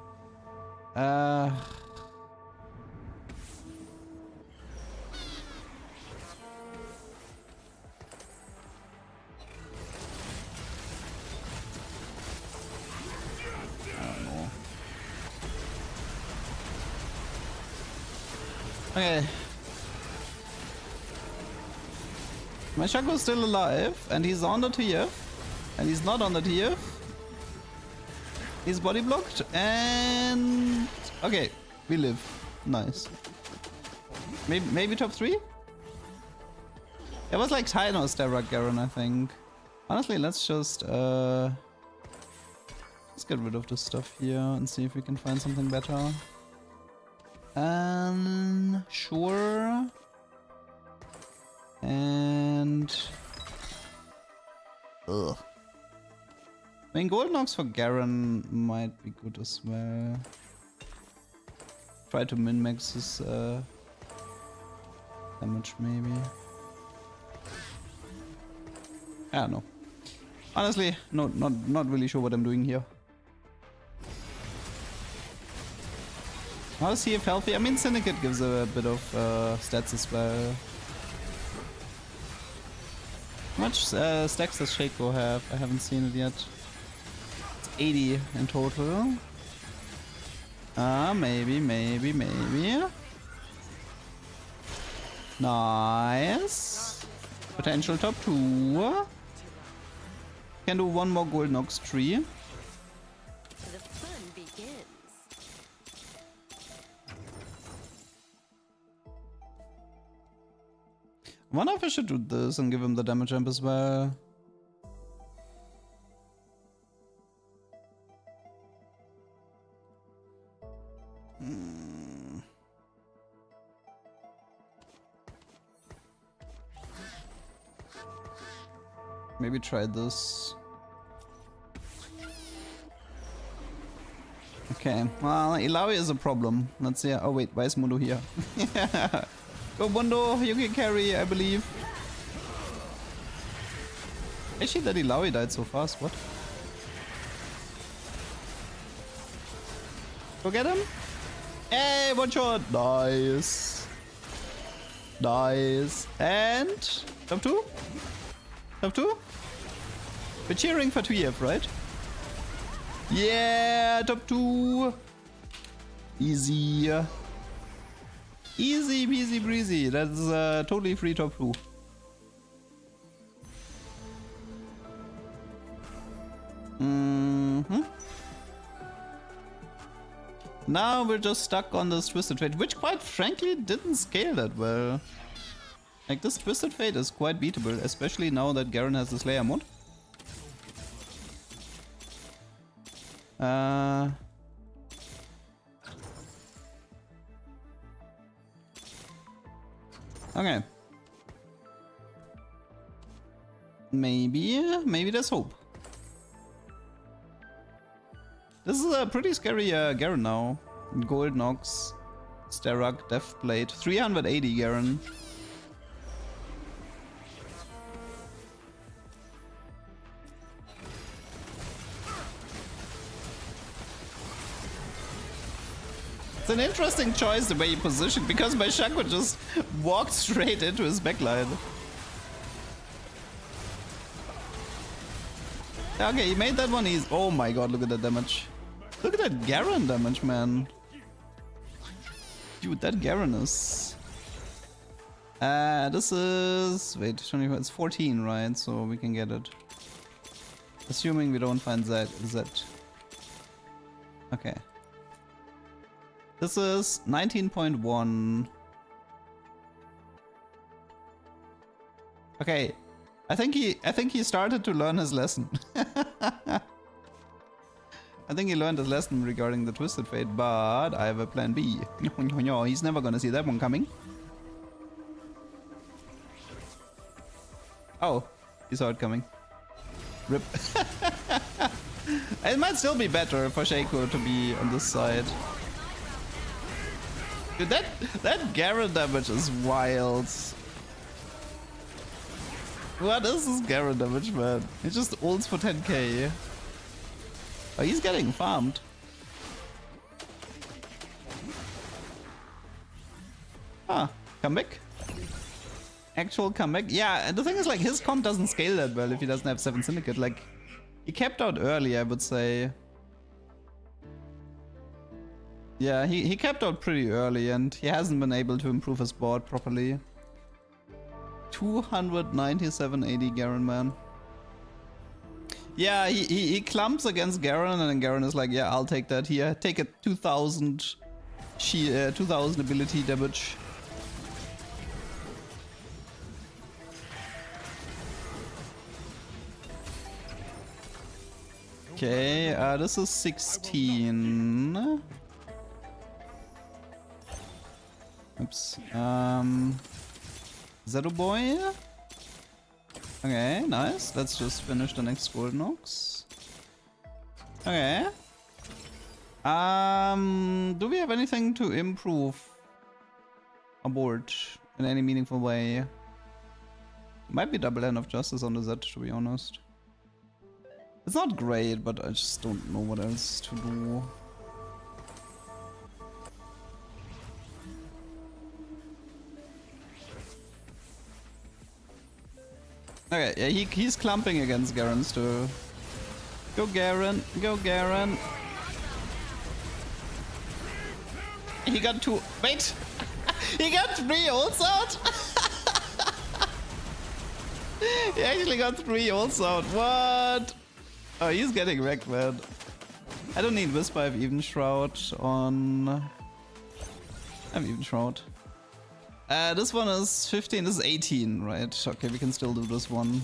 Okay. My Shaco's still alive, and he's on the TF, and he's not on the TF. He's body blocked, and okay, we live. Nice. Maybe top 3. It was like Tyno Starrock Garen, I think. Honestly, let's just let's get rid of this stuff here and see if we can find something better. Sure. And ugh. I mean, Golden Ox for Garen might be good as well. Try to min-max his damage, maybe. I don't know. Honestly, not really sure what I'm doing here. How is he healthy? I mean, Syndicate gives a bit of stats as well. How much stacks does Shaco have? I haven't seen it yet. It's 80 in total. Maybe. Nice. Potential top 2. Can do one more Golden Ox tree. The fun begins. wonder if I should do this and give him the damage jump as well. Maybe try this. Okay, well, Ilawi is a problem. Let's see. Oh wait, why is Mundo here? Go Mundo, you can carry, I believe. Actually, that Ilawi died so fast. What? Go get him. Hey, one shot. Nice. Nice. And top 2? Top 2? We're cheering for Tuyef, right? Yeah, top 2. Easy. Easy peasy breezy. That's totally free top 2. Now we're just stuck on this Twisted Fate, which quite frankly didn't scale that well. Like, this Twisted Fate is quite beatable, especially now that Garen has the Slayer mod. Okay. Maybe there's hope. This is a pretty scary Garen now. Gold Nox, Sterak, Deathblade, 380 Garen. It's an interesting choice the way you position, because my Shaco just walked straight into his backline. Okay, he made that one easy. Oh my god, look at that damage. Look at that Garen damage, man. Dude, that Garen is... this is... Wait, 24, it's 14, right? So we can get it. Assuming we don't find Z. Okay. This is 19.1. Okay. I think he started to learn his lesson. I think he learned his lesson regarding the Twisted Fate, but I have a plan B. He's never gonna see that one coming. Oh, he saw it coming. Rip. It might still be better for Shaco to be on this side. Dude, that Garen damage is wild. What is this Garen damage, man? He just ults for 10k. Oh, he's getting farmed. Ah, comeback? Actual comeback? Yeah, and the thing is, like, his comp doesn't scale that well if he doesn't have 7 Syndicate. Like, he capped out early, I would say. Yeah, he capped out pretty early and he hasn't been able to improve his board properly. 297 AD Garen, man. Yeah, he clumps against Garen and then Garen is like, yeah, I'll take that here. Take a 2000 ability damage. Okay, this is 16. Oops. Zero boy. Okay, nice. Let's just finish the next Gold Nox. Okay. Do we have anything to improve our board in any meaningful way? Might be double Hand of Justice on the Z, to be honest. It's not great, but I just don't know what else to do. Okay, yeah, he's clumping against Garen still. Go Garen, go Garen. He got 2. Wait! He got 3 ults out! He actually got 3 ults out. What? Oh, he's getting wrecked, man. I don't need Whisper, I have Even Shroud on... I have Even Shroud. This one is 15, this is 18, right? Okay, we can still do this one.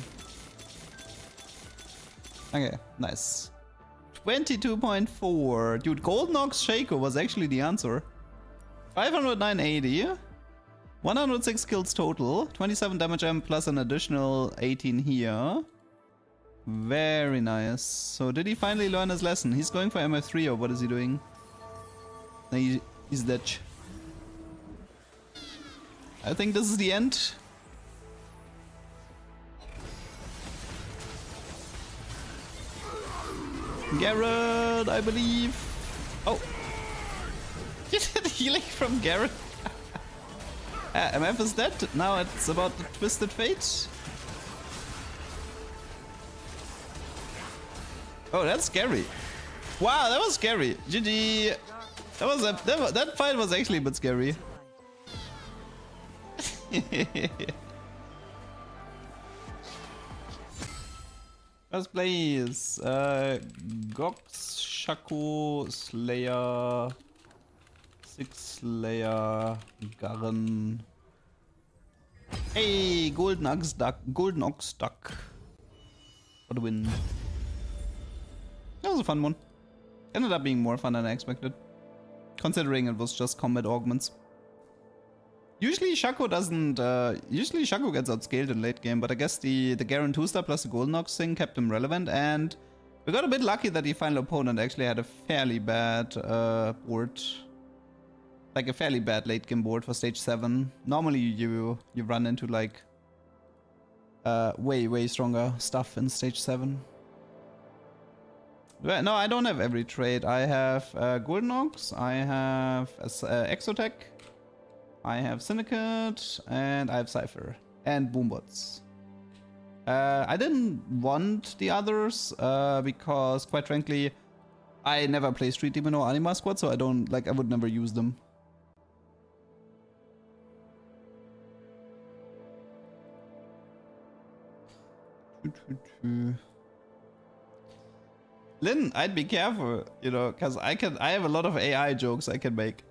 Okay, nice. 22.4. Dude, Golden Ox Shaco was actually the answer. 509.80. 106 kills total. 27 damage M plus an additional 18 here. Very nice. So did he finally learn his lesson? He's going for MF3 or what is he doing? No, he's dead. I think this is the end. Garrett, I believe. Oh. Healing from Garrett. MF is dead. Now it's about the Twisted Fate. Oh, that's scary. Wow, that was scary. GG. That fight was actually a bit scary. First place, Gox, Shaco, Slayer, Six Slayer, Garen. Hey, Golden Ox Duck for the win. That was a fun one. Ended up being more fun than I expected, considering it was just combat augments. Usually Shaco doesn't, usually Shaco gets outscaled in late game, but I guess the Garen 2-star plus the Golden Ox thing kept him relevant, and we got a bit lucky that the final opponent actually had a fairly bad board. Like a fairly bad late game board for stage 7. Normally you run into like way stronger stuff in stage 7. Well, no, I don't have every trait. I have Golden Ox, I have Exotech, I have Syndicate, and I have Cypher. And Boombots. I didn't want the others, because, quite frankly, I never play Street Demon or Anima Squad, so I would never use them. Lynn, I'd be careful, you know, because I have a lot of AI jokes I can make.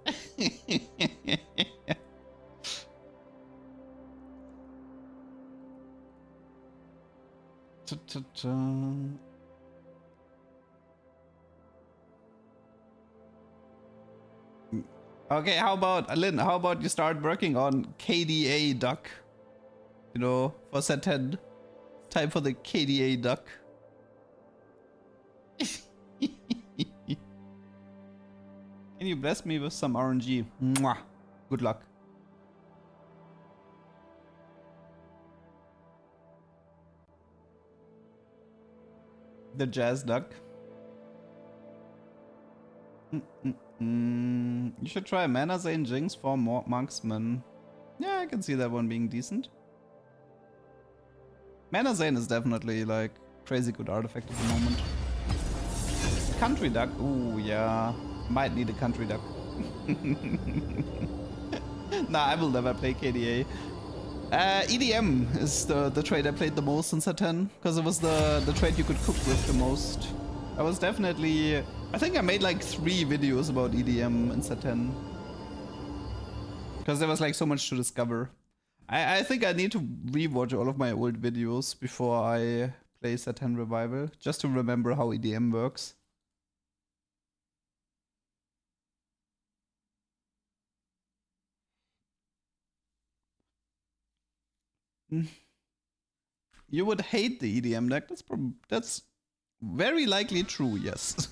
Okay, how about, Lynn, how about you start working on KDA Duck? You know, for set 10. Time for the KDA Duck. Can you bless me with some RNG? Mwah. Good luck. The Jazz Duck. You should try Mana Zane Jinx for Marksman. Yeah, I can see that one being decent. Mana Zane is definitely like crazy good artifact at the moment. Country Duck. Ooh, yeah. Might need a Country Duck. Nah, I will never play KDA. EDM is the trade I played the most in set 10, because it was the trade you could cook with the most. I was definitely... I think I made like 3 videos about EDM in set 10. Because there was like so much to discover. I think I need to rewatch all of my old videos before I play set 10 Revival, just to remember how EDM works. You would hate the EDM deck. That's very likely true, yes.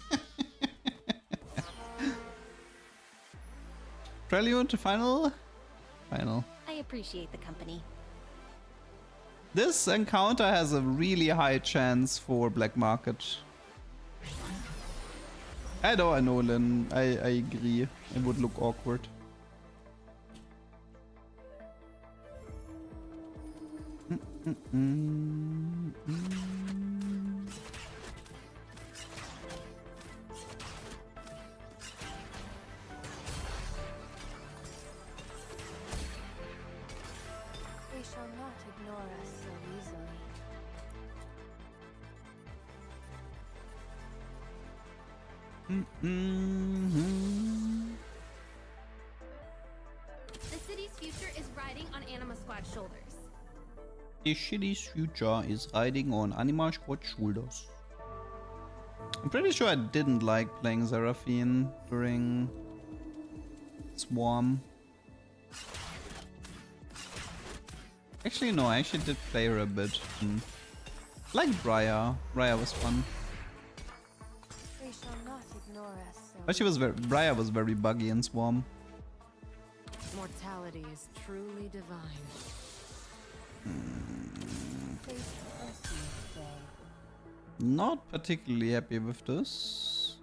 Prelude to final? Final. I appreciate the company. This encounter has a really high chance for black market. I know, Lynn. I agree. It would look awkward. They shall not ignore us so easily. The city's future is riding on Anima Squad's shoulders. The city's future is riding on Anima Squad shoulders. I'm pretty sure I didn't like playing Seraphine during Swarm. Actually, no, I actually did play her a bit. Like Briar. Briar was fun. They shall not ignore us so But Briar was very buggy in Swarm. Mortality is truly divine. Face personal day. Not particularly happy with this.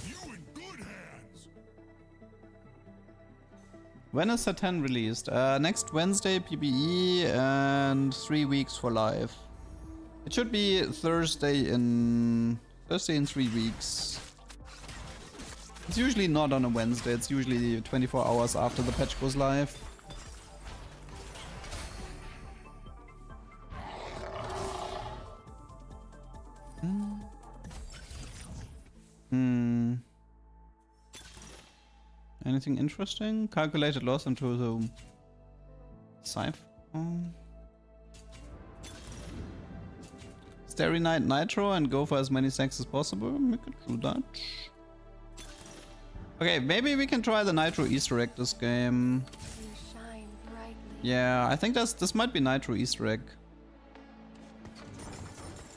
You in good hands. When is Set 10 released? Next Wednesday PBE and 3 weeks for live. It should be Thursday in 3 weeks. It's usually not on a Wednesday, it's usually 24 hours after the patch goes live. Anything interesting? Calculated loss into the Scythe. Starry Night Nitro and go for as many stacks as possible. We could do that. Okay, maybe we can try the Nitro Easter egg this game. You shine brightly. Yeah, I think this might be Nitro Easter egg.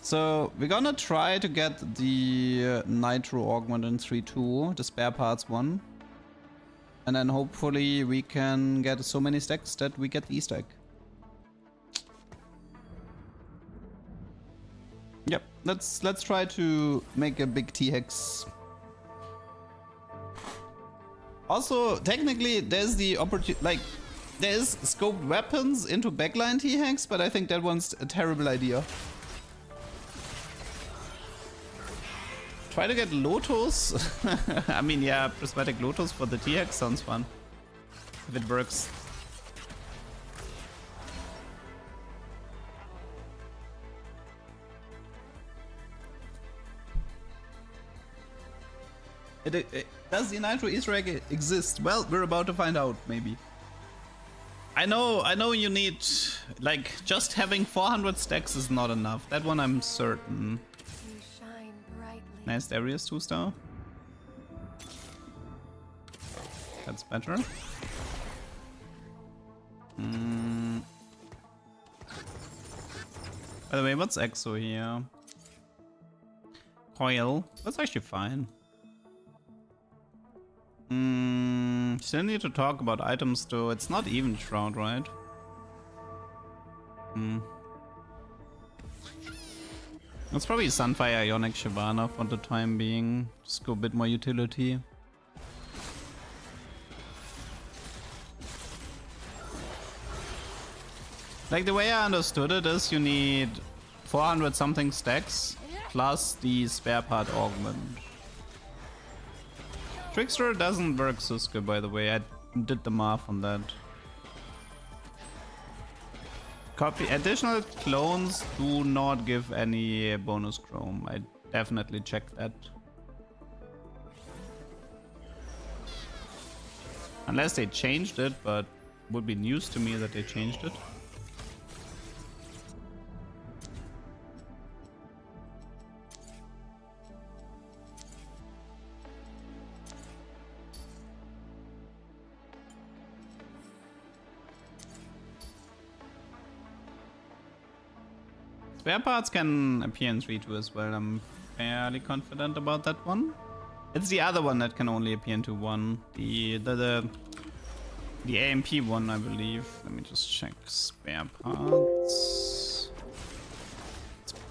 So we're gonna try to get the Nitro Augment in 3-2, the spare parts one. And then hopefully we can get so many stacks that we get the Easter egg. Yep, let's try to make a big T-Hex. Also, technically there's the opportunity, like, there's scoped weapons into backline T-Hex, but I think that one's a terrible idea. Try to get Lotus. I mean, yeah, prismatic Lotus for the T-Hex sounds fun. If it works. Does the Nitro Easter egg exist? Well, we're about to find out, maybe. I know you need, like, just having 400 stacks is not enough. That one I'm certain. You shine brightly. Nice Darius 2-star. That's better. By the way, what's EXO here? Coil. That's actually fine. Still need to talk about items though. It's not even Shroud, right? It's probably Sunfire, Ionic, Shyvana for the time being. Just go a bit more utility. Like, the way I understood it is you need 400 something stacks plus the spare part augment. Trickster doesn't work Suske, by the way. I did the math on that. Copy additional clones do not give any bonus chrome. I definitely checked that. Unless they changed it, but would be news to me that they changed it. Spare parts can appear in 3-2 as well. I'm fairly confident about that one. It's the other one that can only appear in 2-1. The AMP one, I believe. Let me just check spare parts.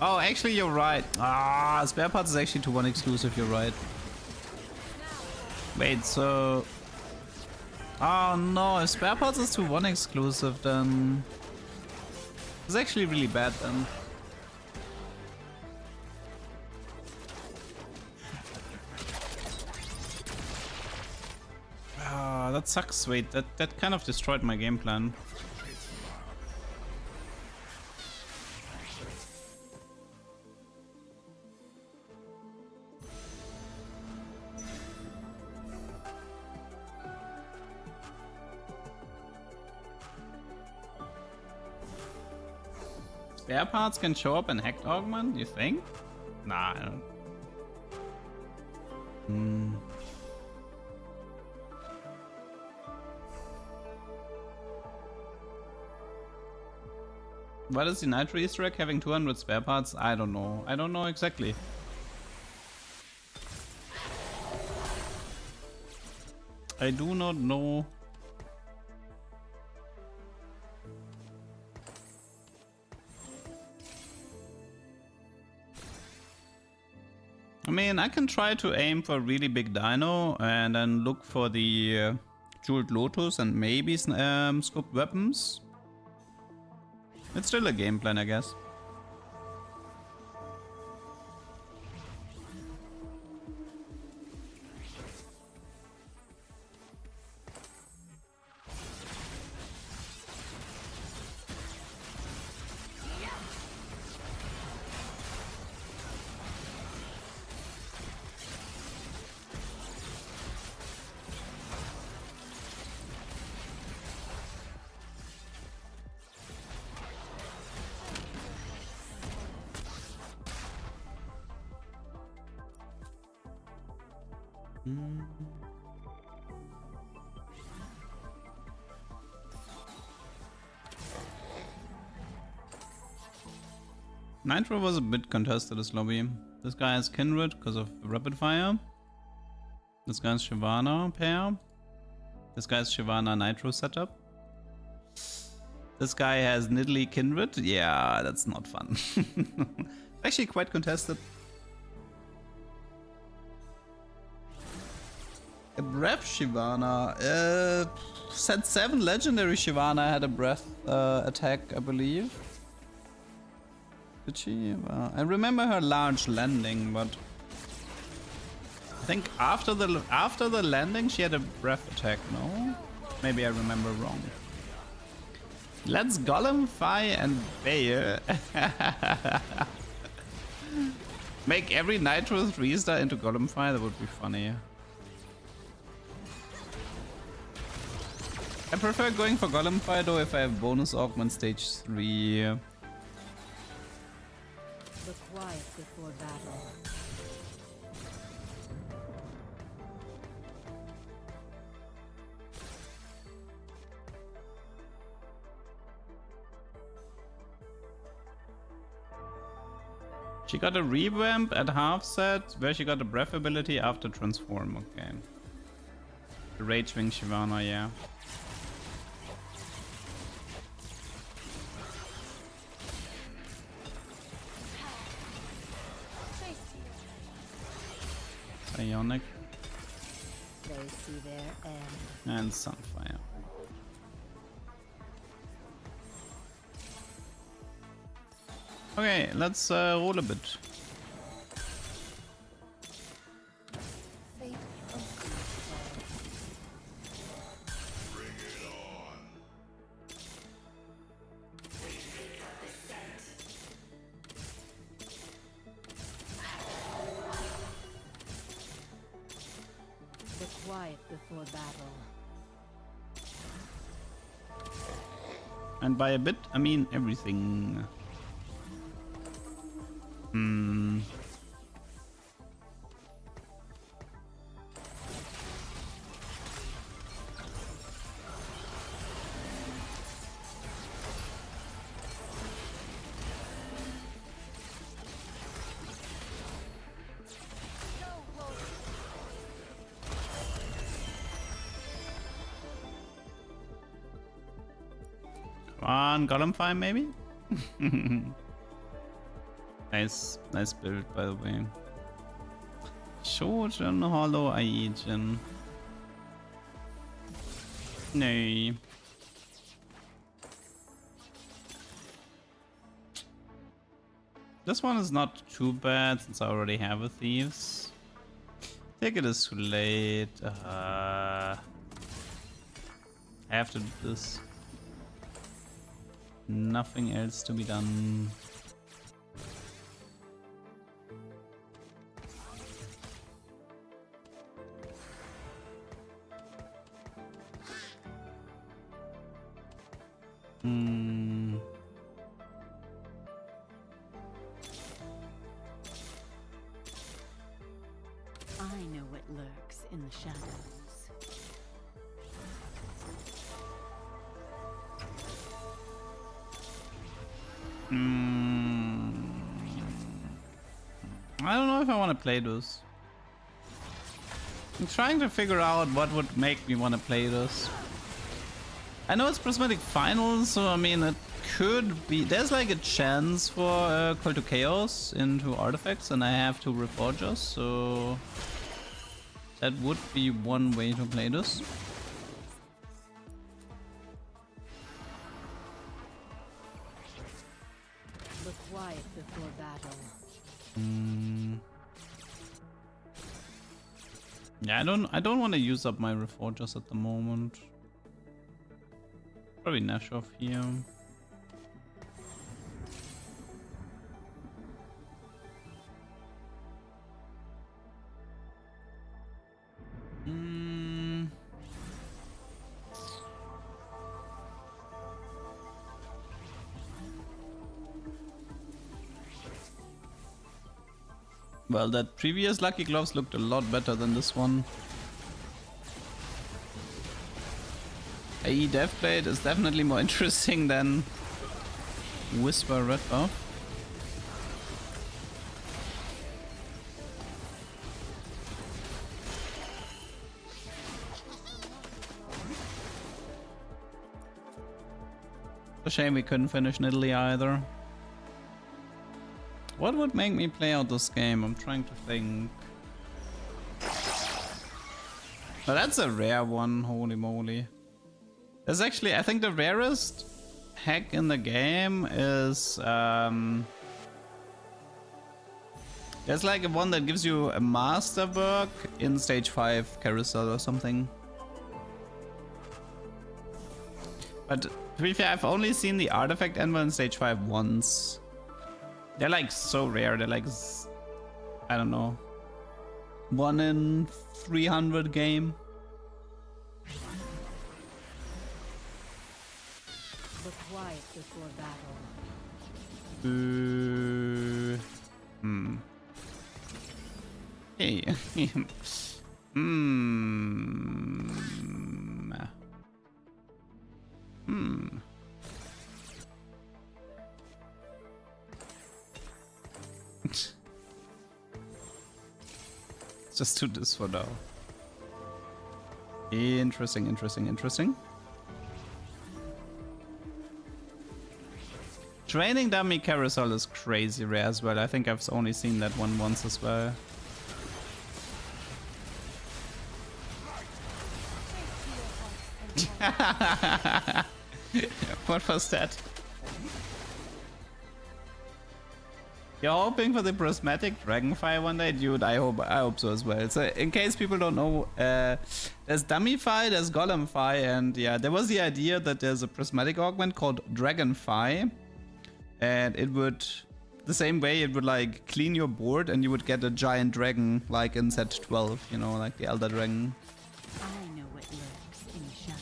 Oh, actually, you're right. Ah, spare parts is actually 2-1 exclusive. You're right. Wait, so. Oh no, if spare parts is 2-1 exclusive, then it's actually really bad then. That sucks. Wait, that kind of destroyed my game plan. spare parts can show up in hacked augment, you think? Nah, I don't. What is the Nitro Easter egg having 200 spare parts? I don't know. I don't know exactly. I do not know. I mean, I can try to aim for a really big dino and then look for the Jeweled Lotus and maybe scoped weapons. It's still a game plan, I guess. Nitro was a bit contested this lobby. This guy has Kindred because of Rapid Fire. This guy's Shyvana pair. This guy's Shyvana Nitro setup. This guy has Nidalee Kindred. Yeah, that's not fun. Actually quite contested. A breath Shyvana. Set 7 legendary Shyvana had a breath attack, I believe. Did she? I remember her large landing, but I think after the landing she had a breath attack. No, maybe I remember wrong. Let's Golemify and bail. Make every Nitro 3-star into Golemify. That would be funny. I prefer going for Golemify though if I have bonus augment stage 3. The quiet before battle. She got a revamp at half set where she got a breath ability after transform. Okay. The Rage Wing Shyvana, yeah. Ionic They see their end. and Sunfire. Okay, let's roll a bit. Fate The quiet before battle. And by a bit, I mean everything. Come on, Golemify maybe? Nice build by the way. Shojin, Hollow Aijin. No. This one is not too bad since I already have a Thieves. I think it is too late. I have to do this. Nothing else to be done. lurks in the shadows. I don't know if I want to play this. I'm trying to figure out what would make me want to play this. I know it's Prismatic Finals, so I mean it could be... There's like a chance for Call to Chaos into artifacts, and I have two Reforgers, so... That would be one way to play this. Look quiet before battle. Yeah, I don't want to use up my Reforgers at the moment. Probably Nash off here. Well, that previous Lucky Gloves looked a lot better than this one. AE Deathblade is definitely more interesting than Whisper Red Buff. It's a shame we couldn't finish Nidalee either. What would make me play out this game? I'm trying to think. But that's a rare one, holy moly. There's actually, I think the rarest hack in the game is... there's like a one that gives you a masterwork in stage 5 carousel or something. But to be fair, I've only seen the artifact enver in stage 5 once. They're like so rare, they're like, I don't know, 1 in 300 game. Look quiet before battle. Hey. Just do this for now. Interesting, interesting, interesting. Training dummy carousel is crazy rare as well. I think I've only seen that one once as well. What was that? You're hoping for the prismatic dragonfire one day, dude. I hope so as well. So in case people don't know, there's Dummyfire, there's Golemfire, and yeah, there was the idea that there's a prismatic augment called Dragonfire, and it would, the same way, it would like clean your board, and you would get a giant dragon like in set 12, you know, like the Elder Dragon. I know what lurks in the shadows.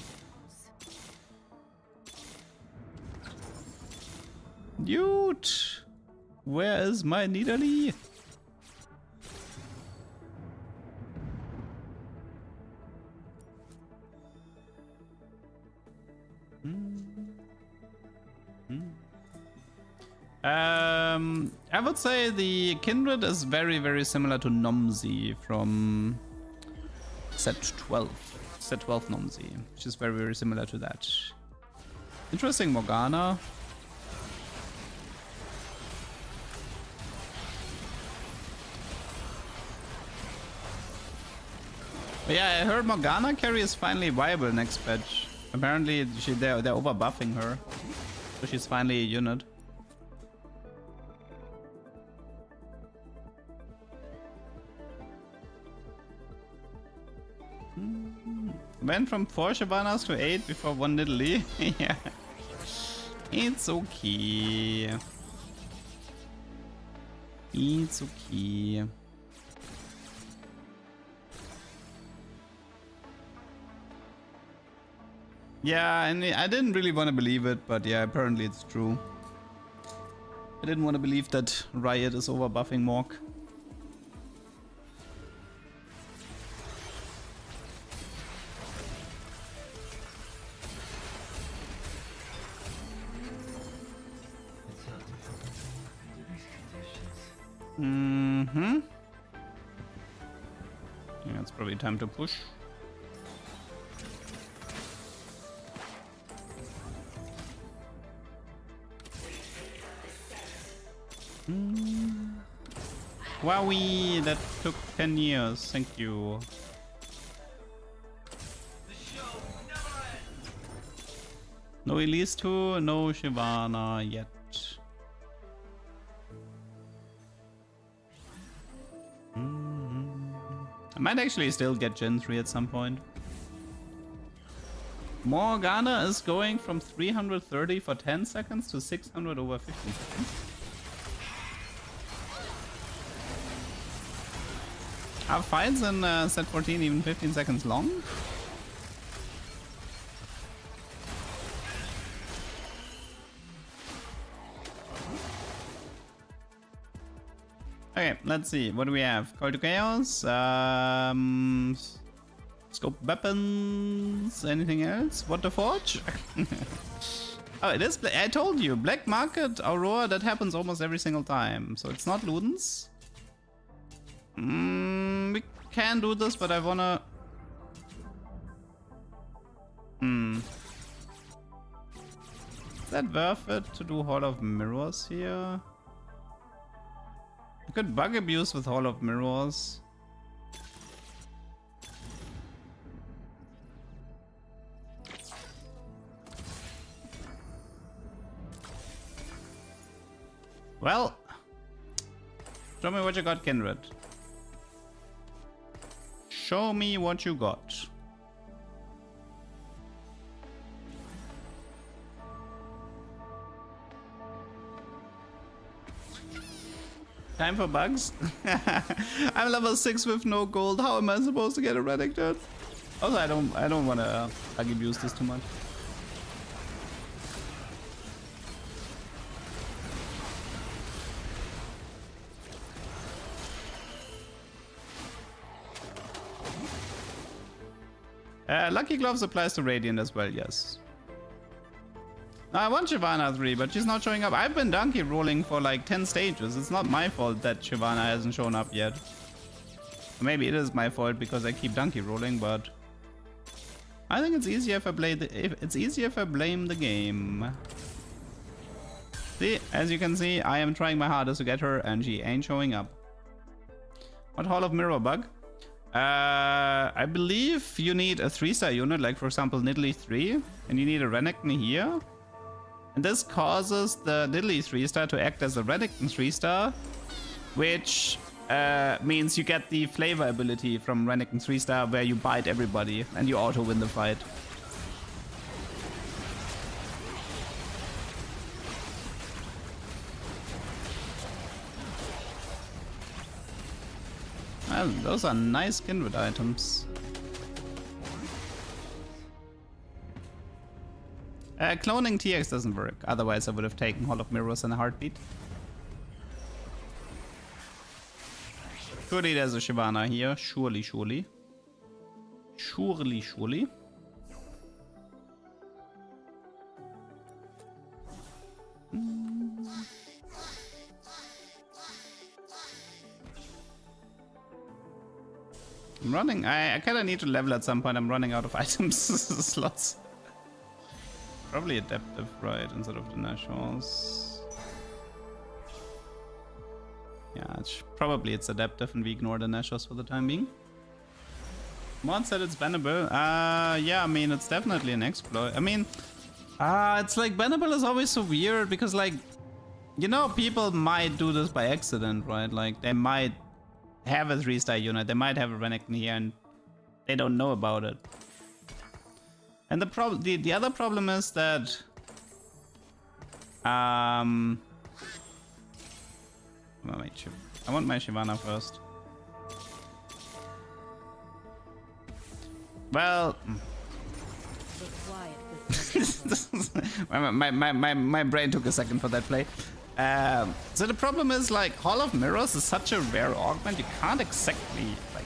Dude, where is my Nidalee? I would say the Kindred is very, very similar to Nomzi from set 12. Set 12 Nomzi, which is very, very similar to that. Interesting Morgana. But yeah, I heard Morgana carry is finally viable next patch. Apparently they're over buffing her, so she's finally a unit. Went from 4 Shyvanas to 8 before 1 Nidalee. Yeah. It's okay. It's okay. Yeah, and I didn't really want to believe it, but yeah, apparently it's true. I didn't want to believe that Riot is over buffing Morg. Mm-hmm. Yeah, it's probably time to push. Wowie, that took 10 years. Thank you. No Elise 2, no Shyvana yet. I might actually still get Gen 3 at some point. Morgana is going from 330 for 10 seconds to 600 over 15 seconds. Are fights in set 14 even 15 seconds long? Okay, let's see. What do we have? Call to Chaos. Scope weapons. Anything else? Water Forge? Oh, it is. I told you. Black Market, Aurora, that happens almost every single time. So it's not Ludens. We can do this, but I wanna... Is that worth it to do Hall of Mirrors here? I could bug abuse with Hall of Mirrors. Well, show me what you got, Kindred. Show me what you got. Time for bugs? I'm level 6 with no gold. How am I supposed to get a Reddick turn? Also, I don't want to bug abuse this too much. Lucky Gloves applies to Radiant as well, yes. No, I want Shyvana 3, but she's not showing up. I've been donkey rolling for like 10 stages. It's not my fault that Shyvana hasn't shown up yet. Maybe it is my fault because I keep donkey rolling, but I think it's easier if I blame the game. See, as you can see, I am trying my hardest to get her, and she ain't showing up. What Hall of Mirror bug? I believe you need a 3-star unit, like for example Nidalee 3, and you need a Renekton here. And this causes the Nidalee 3-star to act as a Renekton 3-star, which means you get the flavor ability from Renekton 3-star where you bite everybody and you auto win the fight. Well, those are nice Kindred items. Cloning TX doesn't work, otherwise I would have taken Hall of Mirrors in a heartbeat. Surely there's a Shyvana here, surely. Surely. I'm running, I kind of need to level at some point. I'm running out of items slots. Probably adaptive, right, instead of the Nashors. Yeah, probably it's adaptive and we ignore the Nashors for the time being. Mod said it's bannable. Yeah, I mean, it's definitely an exploit. I mean, it's like bannable is always so weird because, like, you know, people might do this by accident, right? Like, they might have a 3-star unit, they might have a Renekton here and they don't know about it. And the other problem is that I want my Shyvana first. Well, my brain took a second for that play. So the problem is, like, Hall of Mirrors is such a rare augment, you can't exactly like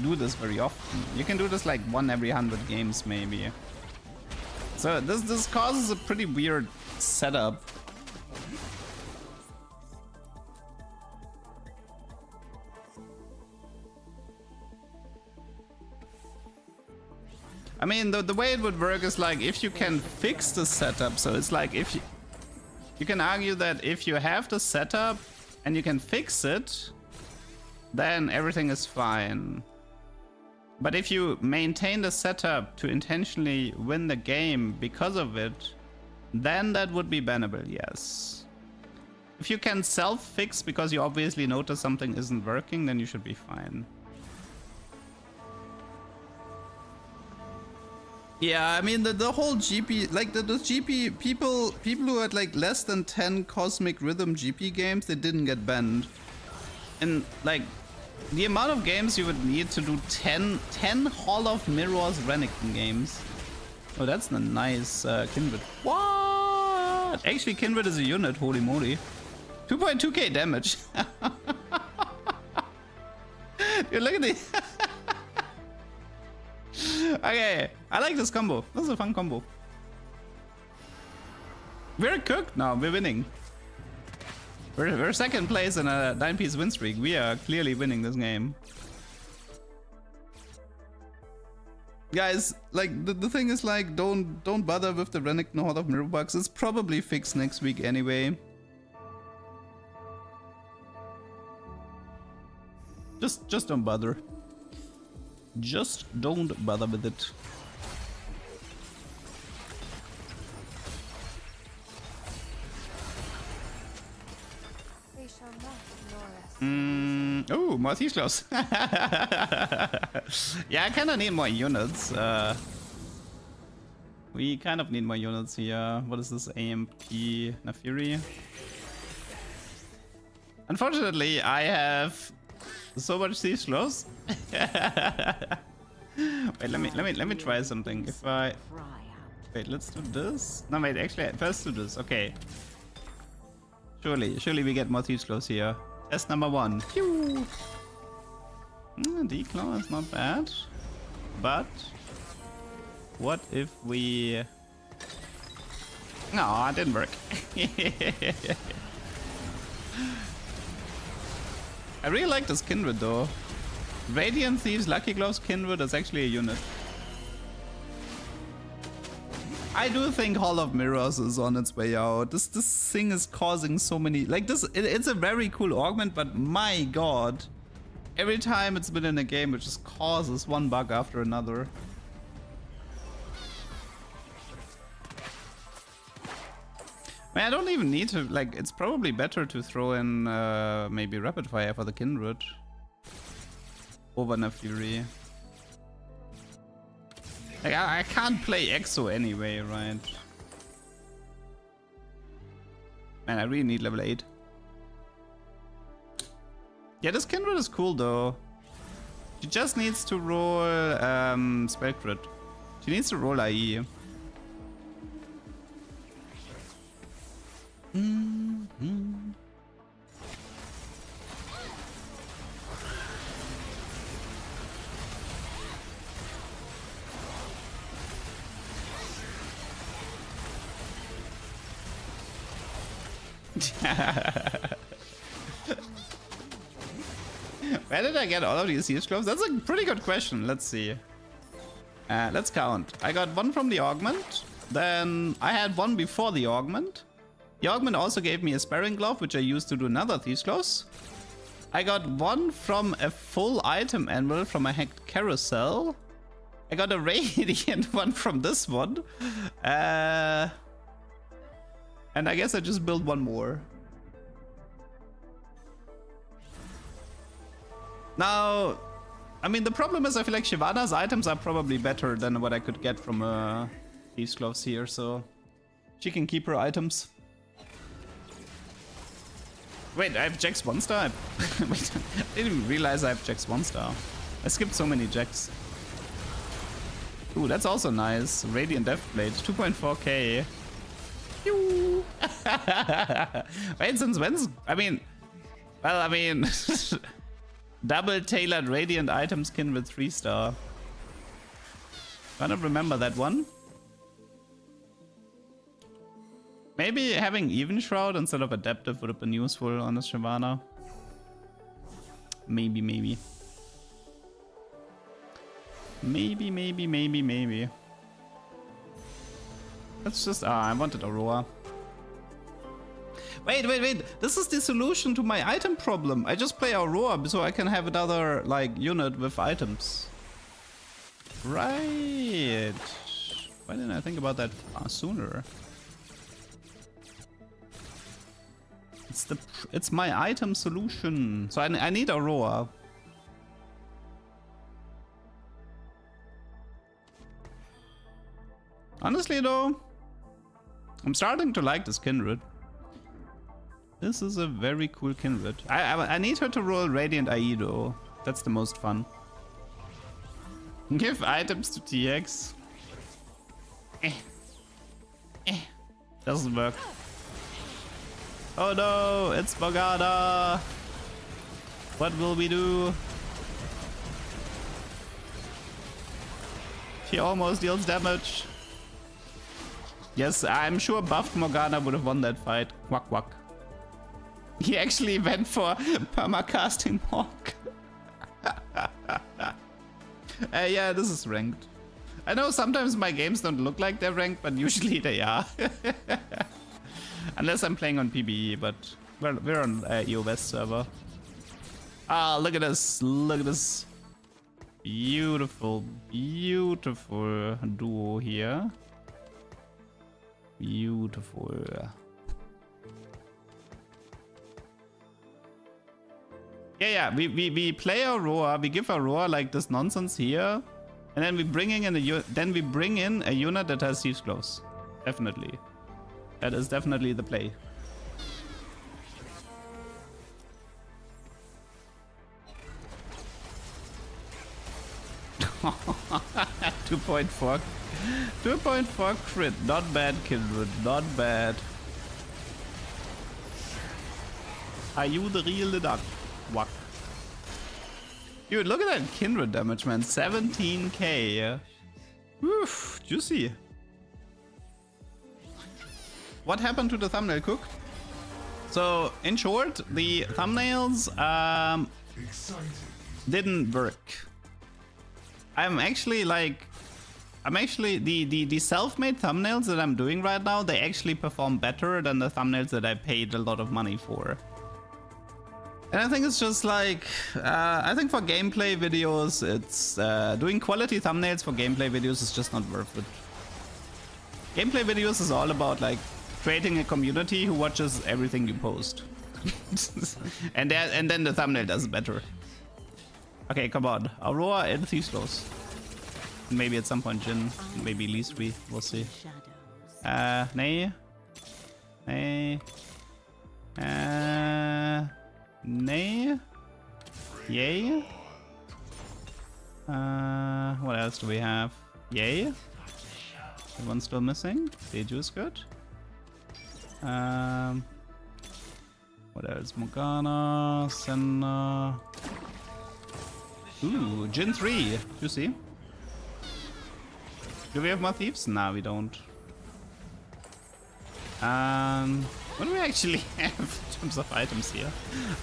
do this very often. You can do this like 1 every 100 games maybe. So this causes a pretty weird setup. I mean, the way it would work is like if you can fix the setup. So it's like if you can argue that if you have the setup and you can fix it, then everything is fine. But if you maintain the setup to intentionally win the game because of it, then that would be bannable, yes. If you can self-fix because you obviously notice something isn't working, then you should be fine. Yeah, I mean the whole GP, like the GP people who had like less than 10 Cosmic Rhythm GP games, they didn't get banned. And like the amount of games you would need to do 10 Hall of Mirrors Renekton games. Oh, that's a nice Kindred. What? Actually, Kindred is a unit, holy moly. 2.2k damage. Dude, look at the... Okay, I like this combo. This is a fun combo. We're cooked now, we're winning. We're second place in a 9-piece win streak. We are clearly winning this game. Guys, like the thing is like don't bother with the Renekton Hall of Mirror bugs. It's probably fixed next week anyway. Just don't bother. Just don't bother with it. They shall not ignore us. Oh, more Thieves Claws. Yeah, I kind of need more units. We kind of need more units here. What is this? AMP Nafiri. Unfortunately, I have so much Thieves Claws. Wait, let me try something. If I wait, let's do this. No, wait, actually, first do this. Okay. Surely we get more Thieves Claws here. Test number 1. Pew! D-Claw is not bad. But what if we... No, it didn't work. I really like this Kindred though. Radiant Thieves, Lucky Gloves, Kindred is actually a unit. I do think Hall of Mirrors is on its way out. This thing is causing so many... Like this, it's a very cool augment, but my god. Every time it's been in a game, it just causes one bug after another. I mean, I don't even need to, like, it's probably better to throw in maybe Rapid Fire for the Kindred. Over Nafiri. Like, I can't play EXO anyway, right? Man, I really need level 8. Yeah, this Kindred is cool though. She just needs to roll Spell Crit. She needs to roll IE. Where did I get all of these Thieves Gloves? That's a pretty good question. Let's see. Let's count. I got one from the Augment. Then I had one before the Augment. The Augment also gave me a Sparring Glove, which I used to do another Thieves Gloves. I got one from a full item anvil from a hacked carousel. I got a Radiant one from this one. And I guess I just built one more. Now, I mean, the problem is I feel like Shyvana's items are probably better than what I could get from Thieves Gloves here, so she can keep her items. Wait, I have Jax 1-star? Wait, I didn't even realize I have Jax 1-star. I skipped so many Jax. Ooh, that's also nice. Radiant Deathblade, 2.4k. Wait, since when's... I mean... Well, I mean... Double tailored Radiant item skin with 3-star. I don't remember that one. Maybe having Even Shroud instead of Adaptive would have been useful on this Shyvana. Maybe. Maybe, maybe, maybe, maybe. Let's just... I wanted Aurora. Wait, wait, wait. This is the solution to my item problem. I just play Aurora so I can have another, like, unit with items. Right. Why didn't I think about that sooner? It's my item solution. So I need Aurora. Honestly though, I'm starting to like this Kindred. This is a very cool Kindred. I need her to roll Radiant IE though. That's the most fun. Give items to TX. Doesn't work. Oh no, it's Morgana. What will we do? She almost deals damage. Yes, I'm sure buffed Morgana would have won that fight. Quack quack. He actually went for permacasting Morg. Yeah, this is ranked. I know sometimes my games don't look like they're ranked, but usually they are. Unless I'm playing on PBE, but we're on EOS server. Ah, look at this. Look at this. Beautiful, beautiful duo here. Beautiful. Yeah, we play Aurora, we give Aurora like this nonsense here, and then we bring in a unit that has Thieves' Gloves. Definitely. That is definitely the play. .4 2.4 crit. Not bad, Kindred. Not bad. Are you the real LeDuck? What? Dude, look at that Kindred damage, man. 17k. Oof, juicy. What happened to the thumbnail, Cook? So, in short, the thumbnails didn't work. I'm actually the self-made thumbnails that I'm doing right now, they actually perform better than the thumbnails that I paid a lot of money for. And I think it's just like, I think for gameplay videos, it's doing quality thumbnails for gameplay videos is just not worth it. Gameplay videos is all about like creating a community who watches everything you post. and then the thumbnail does better. Okay, come on. Aurora and Thieves' Gloves. Maybe at some point Jin, maybe Lee 3, we'll see. Nay. Nay. Nay. Yay. What else do we have? Yay. The one's still missing. Seju is good. What else? Morgana, Senna. Ooh, Jin 3. You see? Do we have more thieves? Nah, we don't. What do we actually have in terms of items here?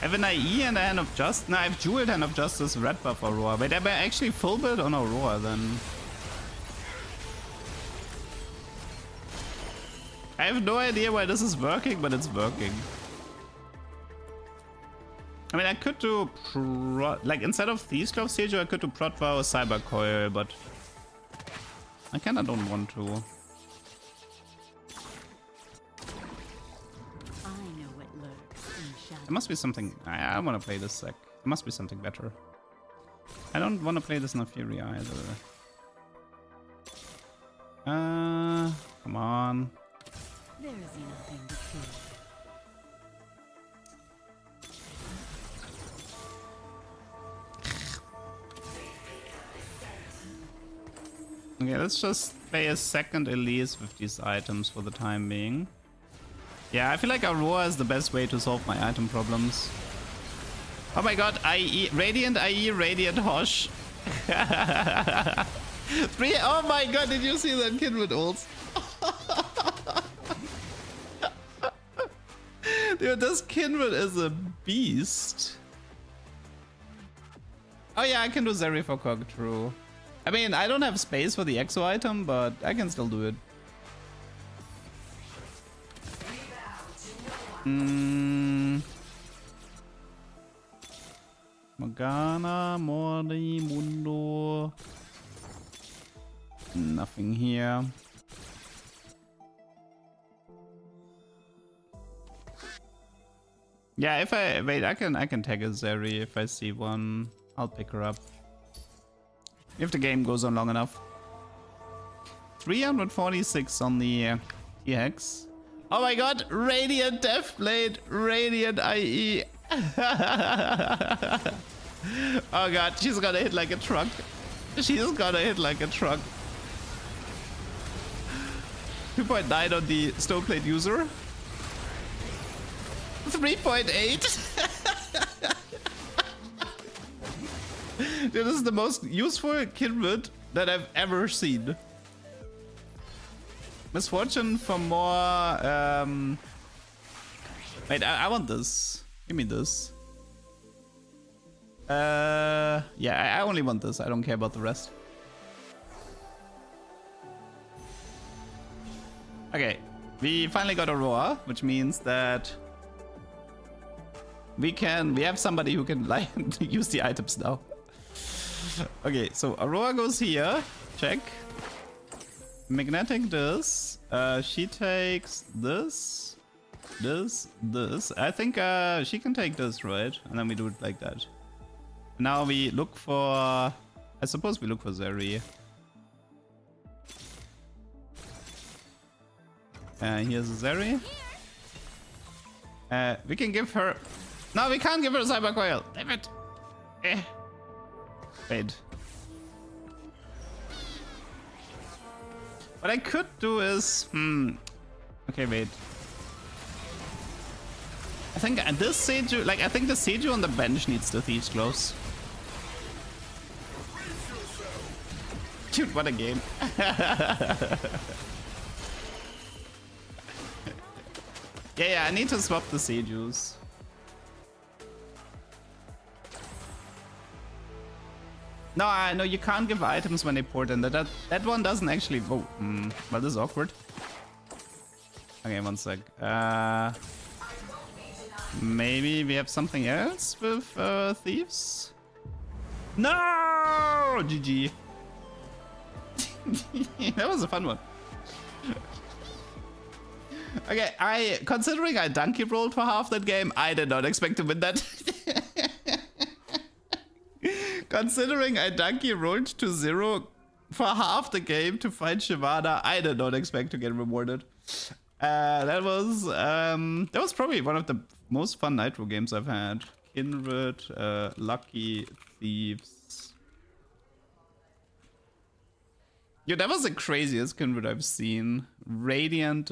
I have an IE and a Hand of Justice. No, I have Jeweled Hand of Justice, red buff Aurora. Wait, am I actually full build on Aurora then? I have no idea why this is working, but it's working. I mean, I could do like instead of Thieves' Gloves Seju, I could do Prot Vow or Cyber Coil, but I kinda don't want to. There must be something. I want to play this sec. There must be something better. I don't want to play this in a Fury either. Come on. There is nothing to fear. Okay, let's just play a second Elise with these items for the time being. Yeah, I feel like Aurora is the best way to solve my item problems. Oh my god, IE, Radiant Hosh. 3, oh my god, did you see that Kindred ults? Dude, this Kindred is a beast. Oh yeah, I can do Zeri for Cog, true. I mean, I don't have space for the exo item, but I can still do it. Morgana, Mordi, Mundo. Nothing here. Yeah, if I wait, I can tag a Zeri if I see one. I'll pick her up. If the game goes on long enough. 346 on the EX. Oh my god, Radiant Deathblade, Radiant IE. Oh god, she's gonna hit like a truck. She's gonna hit like a truck. 2.9 on the Stoneblade user. 3.8. Dude, this is the most useful Kindred that I've ever seen. Misfortune for more. Wait, I want this. Give me this. Yeah, I only want this. I don't care about the rest. Okay, we finally got Aurora, which means that we have somebody who can like use the items now. Okay, so Aurora goes here. Check. Magnetic this. She takes this. This. I think she can take this, right? And then we do it like that. Now we look for... I suppose we look for Zeri. Here's Zeri. We can give her... No, we can't give her Cyber Coil. Damn it. Wait. What I could do is... Okay, wait. I think this Seju... Like, I think the Seju on the bench needs the Thieves' Gloves. Dude, what a game. Yeah, I need to swap the Sejus. No, I know you can't give items when they port in. That one doesn't actually... Oh, well, this is awkward. Okay, one sec. Maybe we have something else with thieves? No! GG. That was a fun one. Okay, considering I donkey rolled for half that game, I did not expect to win that. Considering I donkey rolled to 0 for half the game to fight Shyvana, I did not expect to get rewarded. That was probably one of the most fun Nitro games I've had. Kindred, Lucky, Thieves. Yeah, that was the craziest Kindred I've seen. Radiant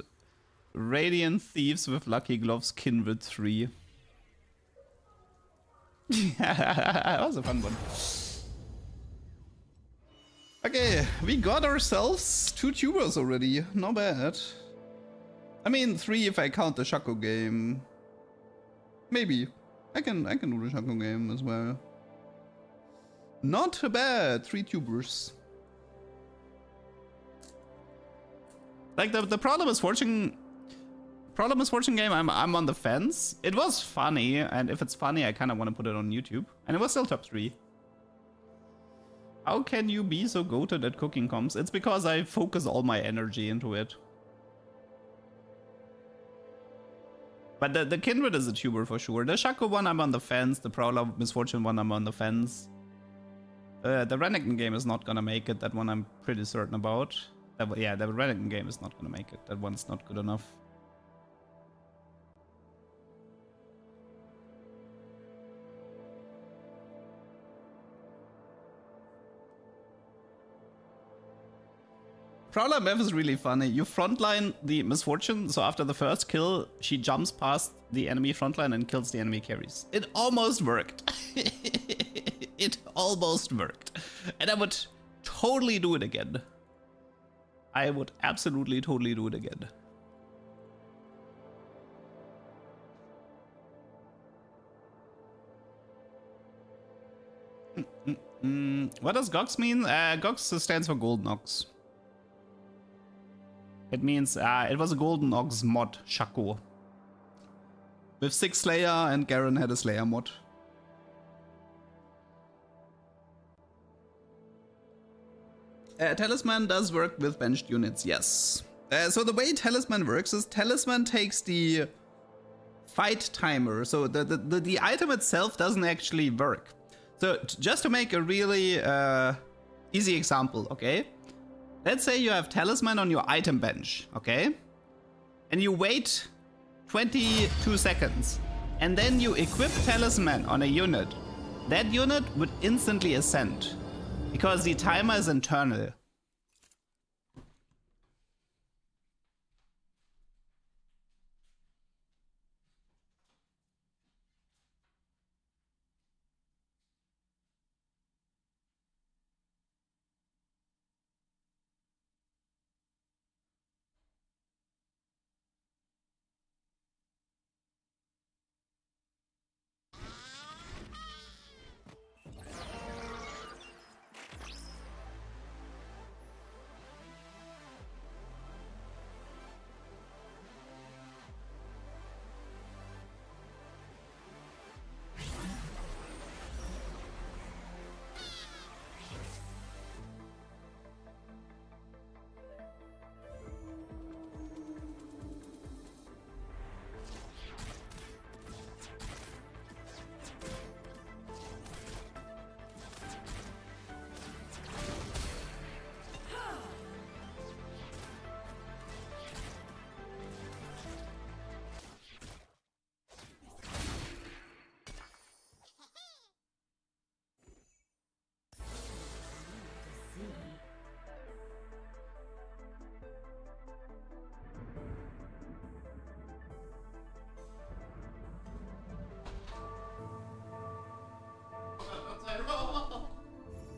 Thieves with Lucky Gloves, Kindred 3. That was a fun one. Okay, we got ourselves 2 tubers already. Not bad. I mean, 3 if I count the Shaco game. Maybe. I can do the Shaco game as well. Not bad. 3 tubers. Like the problem is Fortune game, I'm on the fence. It was funny, and if it's funny, I kind of want to put it on YouTube. And it was still top 3. How can you be so goated at cooking comms? It's because I focus all my energy into it. But the Kindred is a tuber for sure. The Shaco one, I'm on the fence. The Prowler Misfortune one, I'm on the fence. The Renekton game is not gonna make it. That one I'm pretty certain about. Yeah, the Renekton game is not gonna make it. That one's not good enough. Prowler Mev is really funny. You frontline the Misfortune, so after the first kill, she jumps past the enemy frontline and kills the enemy carries. It almost worked. It almost worked. And I would totally do it again. I would absolutely totally do it again. What does GOX mean? GOX stands for Golden Ox. It means it was a Golden Ox mod, Shaco. With 6 Slayer, and Garen had a Slayer mod. Talisman does work with benched units, yes. So the way Talisman works is Talisman takes the fight timer, so the item itself doesn't actually work. So just to make a really easy example, okay? Let's say you have Talisman on your item bench, okay? And you wait 22 seconds, and then you equip Talisman on a unit. That unit would instantly ascend, because the timer is internal.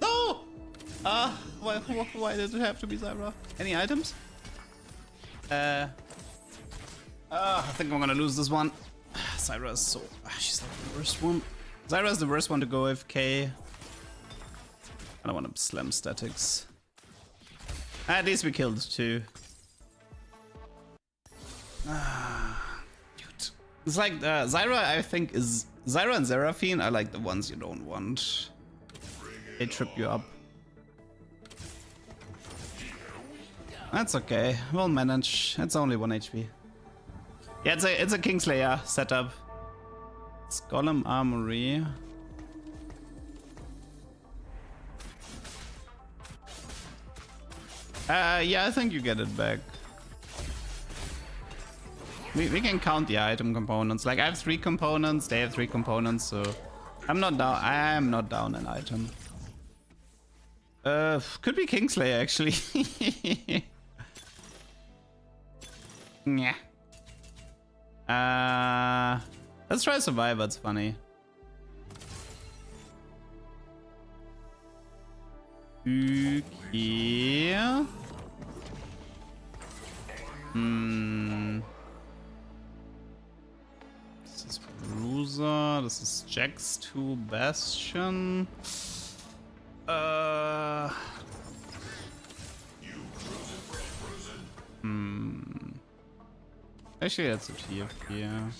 No! Why did it have to be Zyra? Any items? I think I'm gonna lose this one. Zyra is so... she's like the worst one. Zyra is the worst one to go AFK. I don't want to slam statics. At least we killed 2. Dude. It's like Zyra, I think, is... Zyra and Seraphine are like the ones you don't want. They trip you up. That's okay. We'll manage. It's only 1 HP. Yeah, it's a Kingslayer setup. It's Golem Armory. Yeah, I think you get it back. We can count the item components. Like, I have 3 components, they have 3 components, so I'm not down. I am not down an item. Could be Kingslayer actually. Yeah. Let's try Survivor. It's funny. Okay. This is Bruiser. This is Jax 2 Bastion. Actually, that's a TF here.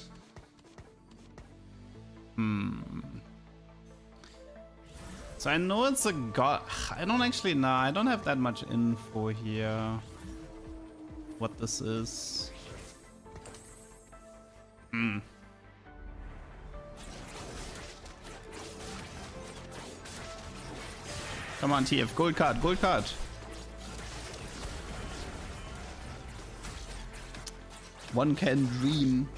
So I know it's a god. I don't actually know. I don't have that much info here. What this is. Come on, TF. Gold card. Gold card. One can dream.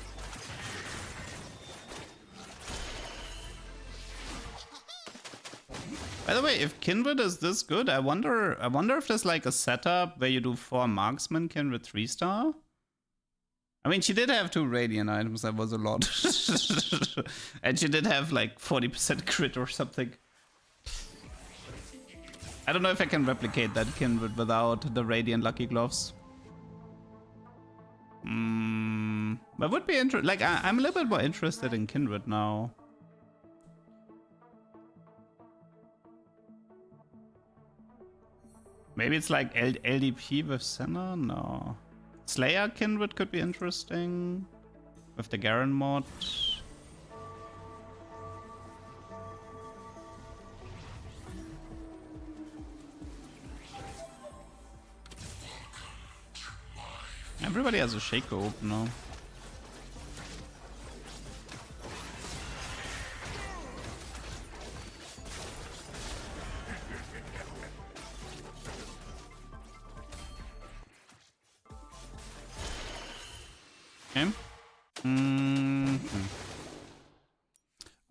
By the way, if Kindred is this good, I wonder if there's like a setup where you do 4 marksman Kindred 3-star. I mean, she did have 2 radiant items, that was a lot. And she did have like 40% crit or something. I don't know if I can replicate that Kindred without the radiant lucky gloves. But would be interesting. Like, I'm a little bit more interested in Kindred now. Maybe it's like LDP with Senna? No. Slayer Kindred could be interesting. With the Garen mod. Everybody has a Shaco opener. Okay.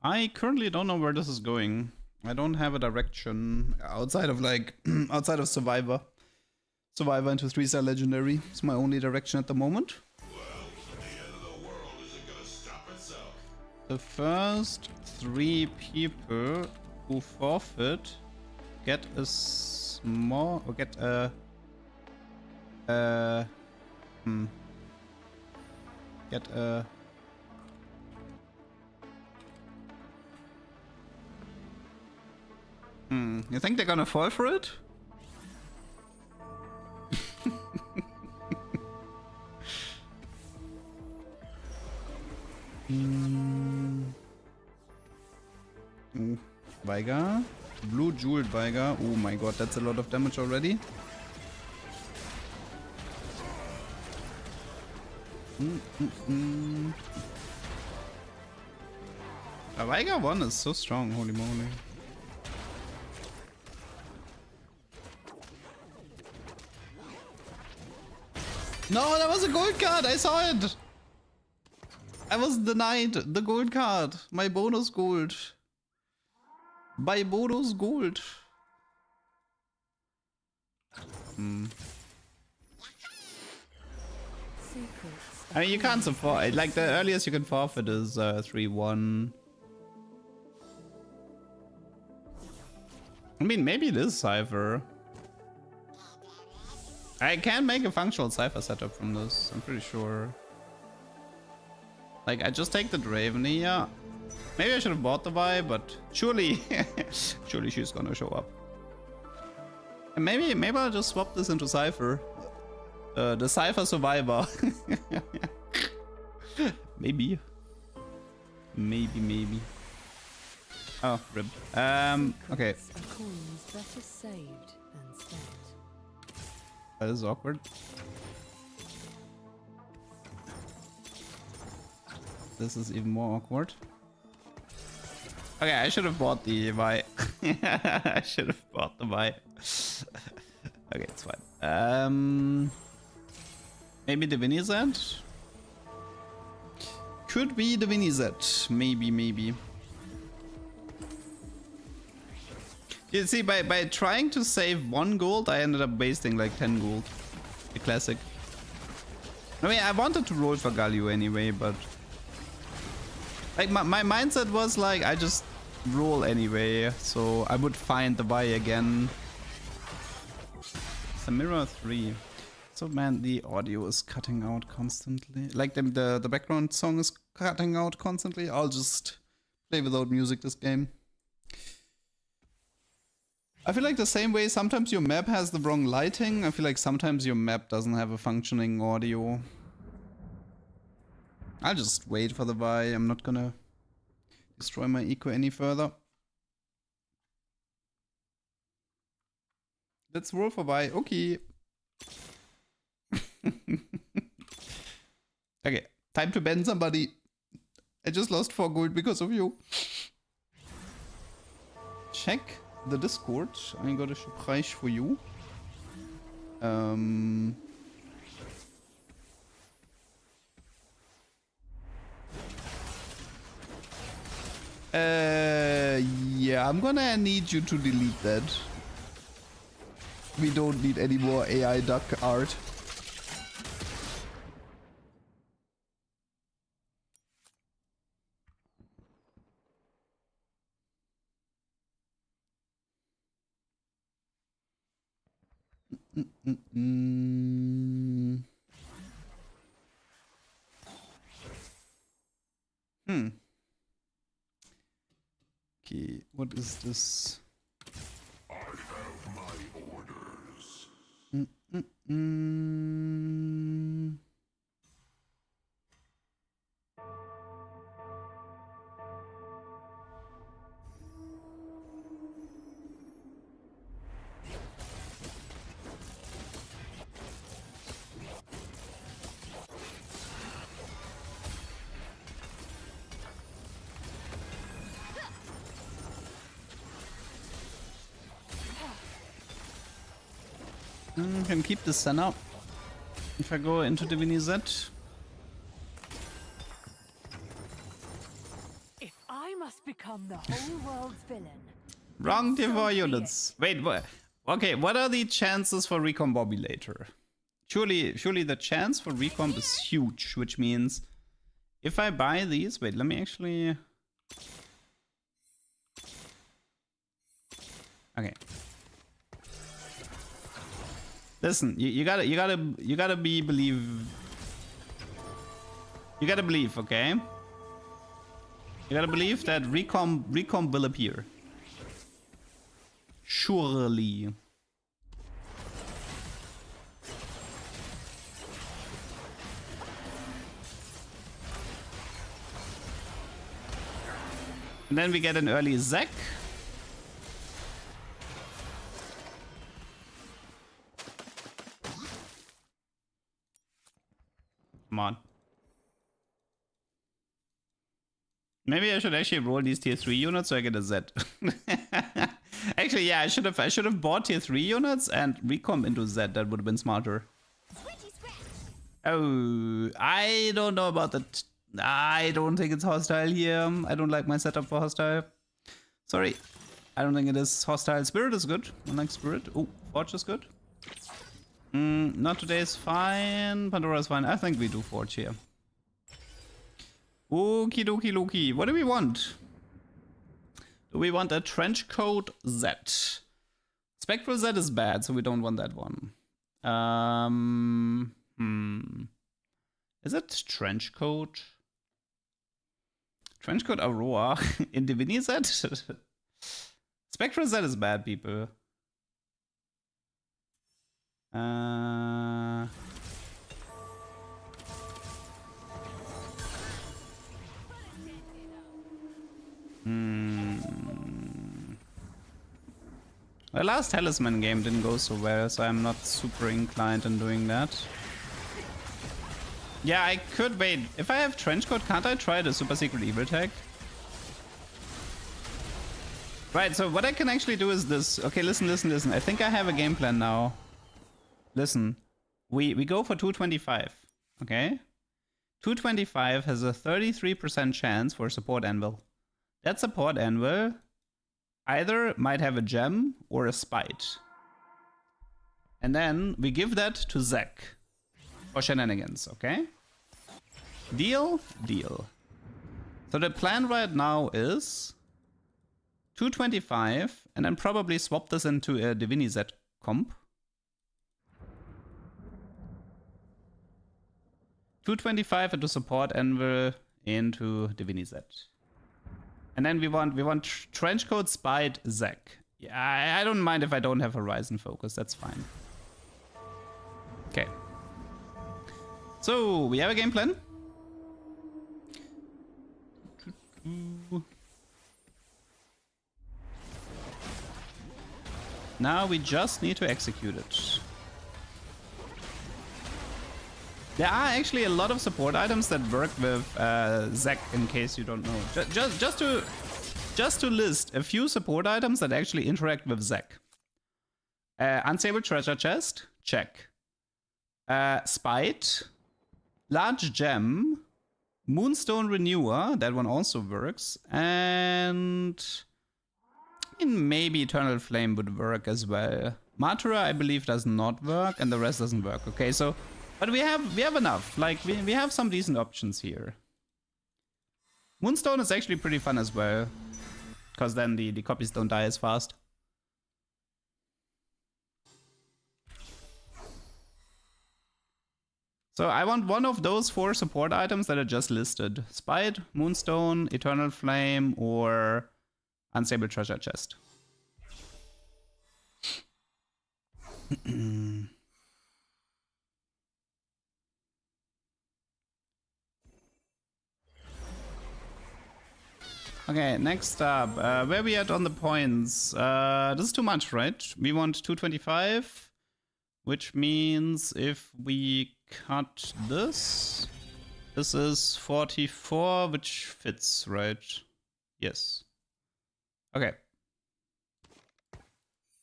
I currently don't know where this is going. I don't have a direction outside of like outside of Survivor. Survivor into 3-star legendary. It's my only direction at the moment. The first 3 people who forfeit get a small or get a get a you think they're gonna fall for it? Veigar. Blue Jeweled Veigar. Oh my god, that's a lot of damage already. Veigar 1 is so strong, holy moly. No, that was a gold card, I saw it! I was denied the gold card. My bonus gold. My bonus gold. I mean, you can't support. Like, the earliest you can forfeit is 3-1. I mean, maybe it is Cypher. I can make a functional Cypher setup from this, I'm pretty sure. Like, I just take the Draven, yeah. Maybe I should have bought the Vi, but surely, surely she's gonna show up. And maybe I'll just swap this into Cypher. The Cypher Survivor. Maybe. Maybe. Oh, rip. Okay. A coin is better saved than spent. That is awkward. This is even more awkward. Okay, I should have bought the Vi. I should have bought the Vi. Okay, it's fine. Maybe the Vinizet? Could be the Vinizet. Maybe. You see, by trying to save 1 gold, I ended up wasting like 10 gold. The classic. I mean, I wanted to roll for Galio anyway, but... Like, my mindset was like, I just roll anyway, so I would find the Vi again. Samira 3. So man, the audio is cutting out constantly. Like the background song is cutting out constantly. I'll just play without music this game. I feel like the same way sometimes your map has the wrong lighting. I feel like sometimes your map doesn't have a functioning audio. I'll just wait for the Vi. I'm not gonna destroy my eco any further. Let's roll for Vi. Okay. Okay, time to ban somebody. I just lost 4 gold because of you. Check the Discord. I got a surprise for you. Yeah, I'm gonna need you to delete that. We don't need any more AI duck art. Okay, what is this? I have my orders. Mm. Can keep the Senna if I go into Divinizet. If I must become the whole world's villain. Wrong tier So 4 be units. Wait, what? Okay, what are the chances for recomp Bobby later? Surely the chance for recomp is huge, which means if I buy these, wait, let me actually. Okay. Listen, you gotta believe. You gotta believe, okay? You gotta believe that recomp will appear. Surely. And then we get an early Zac. Come on. Maybe I should actually roll these tier 3 units so I get a Z. Actually, yeah, I should have bought tier 3 units and recomp into Z. That would have been smarter. Oh, I don't know about that. I don't think it's hostile here. I don't like my setup for hostile. Sorry. I don't think it is hostile. Spirit is good. I like Spirit. Oh, Forge is good. Not today is fine. Pandora is fine. I think we do Forge here. Okie dokie dokie. What do we want? Do we want a trench coat Z? Spectral Z is bad, so we don't want that one. Is it trench coat? Trench coat Aurora in Divini Z? Spectral Z is bad, people. The last Talisman game didn't go so well, so I'm not super inclined in doing that. Yeah, I could wait. If I have Trenchcoat, can't I try the super secret evil tag? Right, so what I can actually do is this. Okay, listen. I think I have a game plan now. Listen, we go for 225, okay? 225 has a 33% chance for support anvil. That support anvil either might have a gem or a spite. And then we give that to Zac for shenanigans, okay? Deal? Deal. So the plan right now is 225 and then probably swap this into a Divini Z comp. 225 into support anvil into Divini Z. And then we want Trenchcoat, Spite, Zac. Yeah, I don't mind if I don't have Horizon Focus. That's fine. Okay. So, we have a game plan. Now we just need to execute it. There are actually a lot of support items that work with Zac, in case you don't know. Just to list a few support items that actually interact with Zac. Unstable Treasure Chest, check. Spite, Large Gem, Moonstone Renewer, that one also works, and maybe Eternal Flame would work as well. Martyra, I believe, does not work, and the rest doesn't work. Okay, so... But we have enough. Like, we have some decent options here. Moonstone is actually pretty fun as well. Because then the copies don't die as fast. So I want one of those 4 support items that are just listed. Spite, Moonstone, Eternal Flame, or Unstable Treasure Chest. Okay, next up, where we at on the points? This is too much, right? We want 225, which means if we cut this, this is 44, which fits, right? Yes. Okay.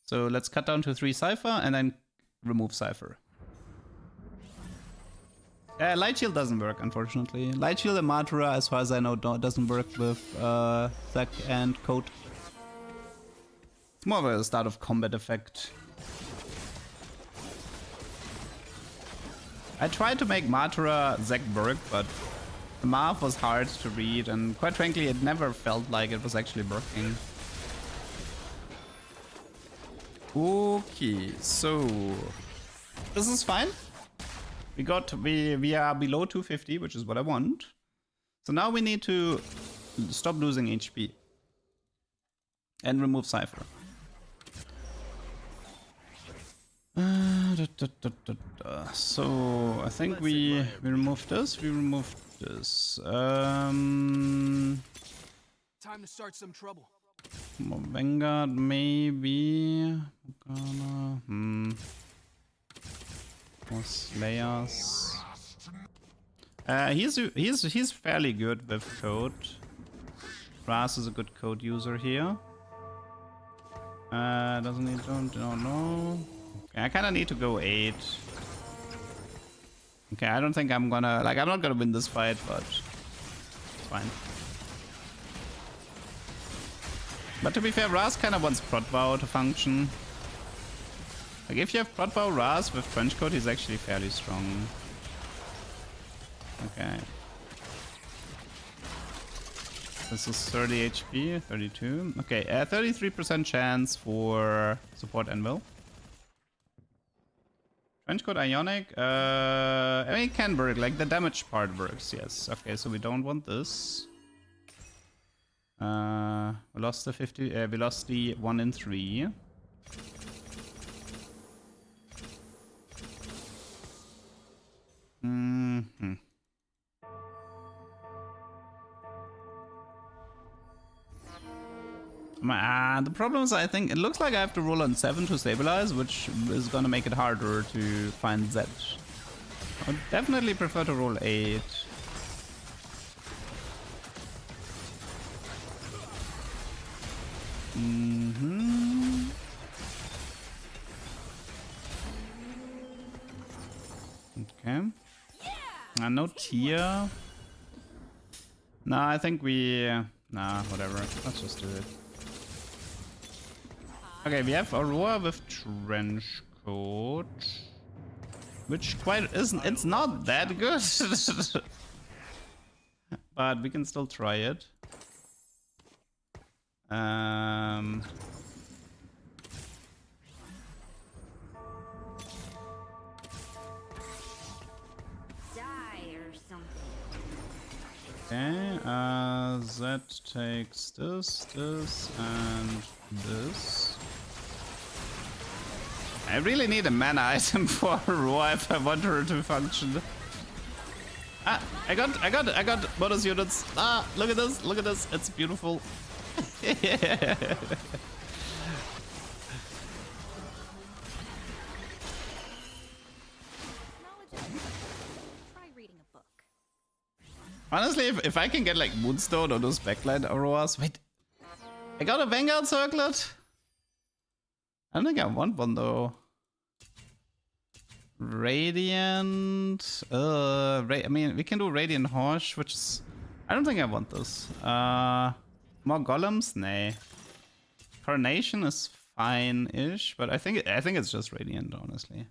So let's cut down to 3 Cypher and then remove Cypher. Light Shield doesn't work, unfortunately. Light Shield and Matura, as far as I know, doesn't work with Zac and Code. It's more of a start of combat effect. I tried to make Matura Zac work, but the math was hard to read, and quite frankly, it never felt like it was actually working. Okay, so this is fine. We are below 250, which is what I want. So now we need to stop losing HP and remove Cypher. So I think we remove this. We remove this. Time to start some trouble. Vanguard maybe. More Slayers. He's fairly good with code. Ras is a good code user here. Doesn't need don't know. Okay, I kind of need to go 8. Okay, I don't think I'm gonna I'm not gonna win this fight, but it's fine. But to be fair, Ras kind of wants Protvow to function. Like, if you have Protvow Ras with Trenchcoat, he's actually fairly strong. Okay. This is 30 HP, 32. Okay, 33% chance for support Anvil. Trenchcoat Ionic, I mean, it can work, like the damage part works, yes. Okay, so we don't want this. We lost the 50, we lost the 1 in 3. The problem is, I think it looks like I have to roll on 7 to stabilize, which is gonna make it harder to find Z. I would definitely prefer to roll 8. Okay. No tier. Nah, I think we... Nah, whatever. Let's just do it. Okay, we have Aurora with Trench Coat. Which quite isn't... It's not that good. But we can still try it. Okay, that takes this, and this. I really need a mana item for Aurora if I want her to function. Ah, I got bonus units. Ah, look at this, it's beautiful. Honestly, if I can get like Moonstone or those backline Auroras... Wait, I got a Vanguard Circlet? I don't think I want one though. Radiant... I mean, we can do Radiant Horse, which is... I don't think I want this. More Golems? Nah. Coronation is fine-ish, but I think it's just Radiant, honestly.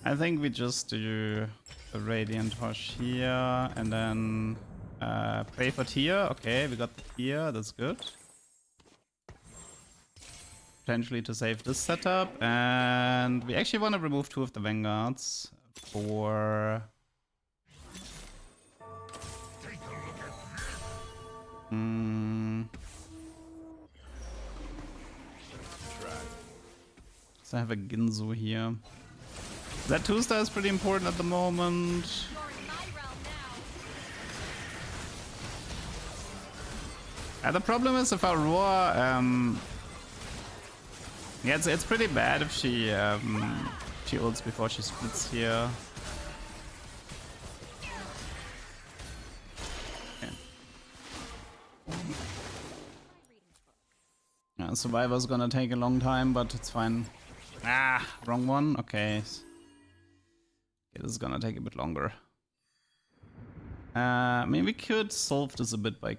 I think we just do a Radiant Horse here and then pray for tier. Okay, we got the tier, that's good. Potentially to save this setup, and we actually want to remove 2 of the Vanguards for... So I have a Ginzu here. That 2-star is pretty important at the moment. The problem is if Aurora, yeah, it's pretty bad if she ults before she splits here. Okay. Yeah, Survivor's gonna take a long time, but it's fine. Ah, wrong one. Okay. It is gonna take a bit longer. I mean, we could solve this a bit by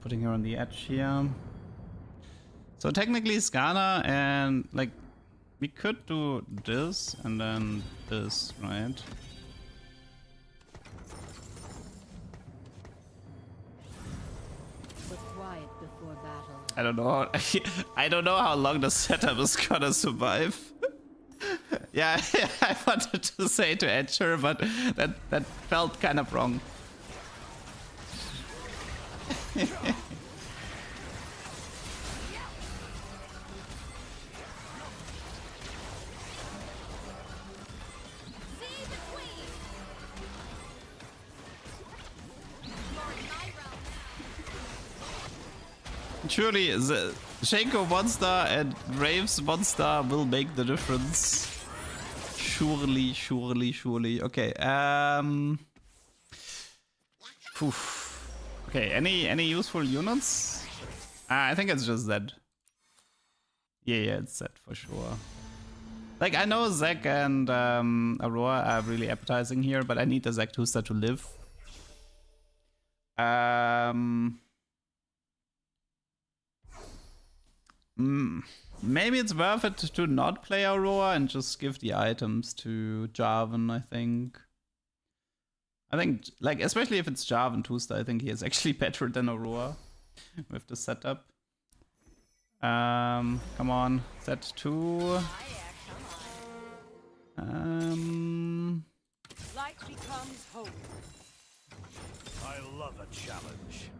putting her on the edge here. So technically, Skana and like we could do this and then this, right? But quiet before battle. I don't know. I don't know how long the setup is gonna survive. Yeah, I wanted to say to edge her, but that felt kind of wrong. Surely the Shaco monster and Graves monster will make the difference. Surely, surely, surely. Okay, oof. Okay, any useful units? I think it's just that. Yeah, it's that for sure. Like, I know Zac and Aurora are really appetizing here, but I need the Zac Tooster to live. Maybe it's worth it to not play Aurora and just give the items to Jarvan, I think. Like, especially if it's Jarvan Tooster, I think he is actually better than Aurora with the setup. Come on, set 2. Light becomes hope. I love a challenge.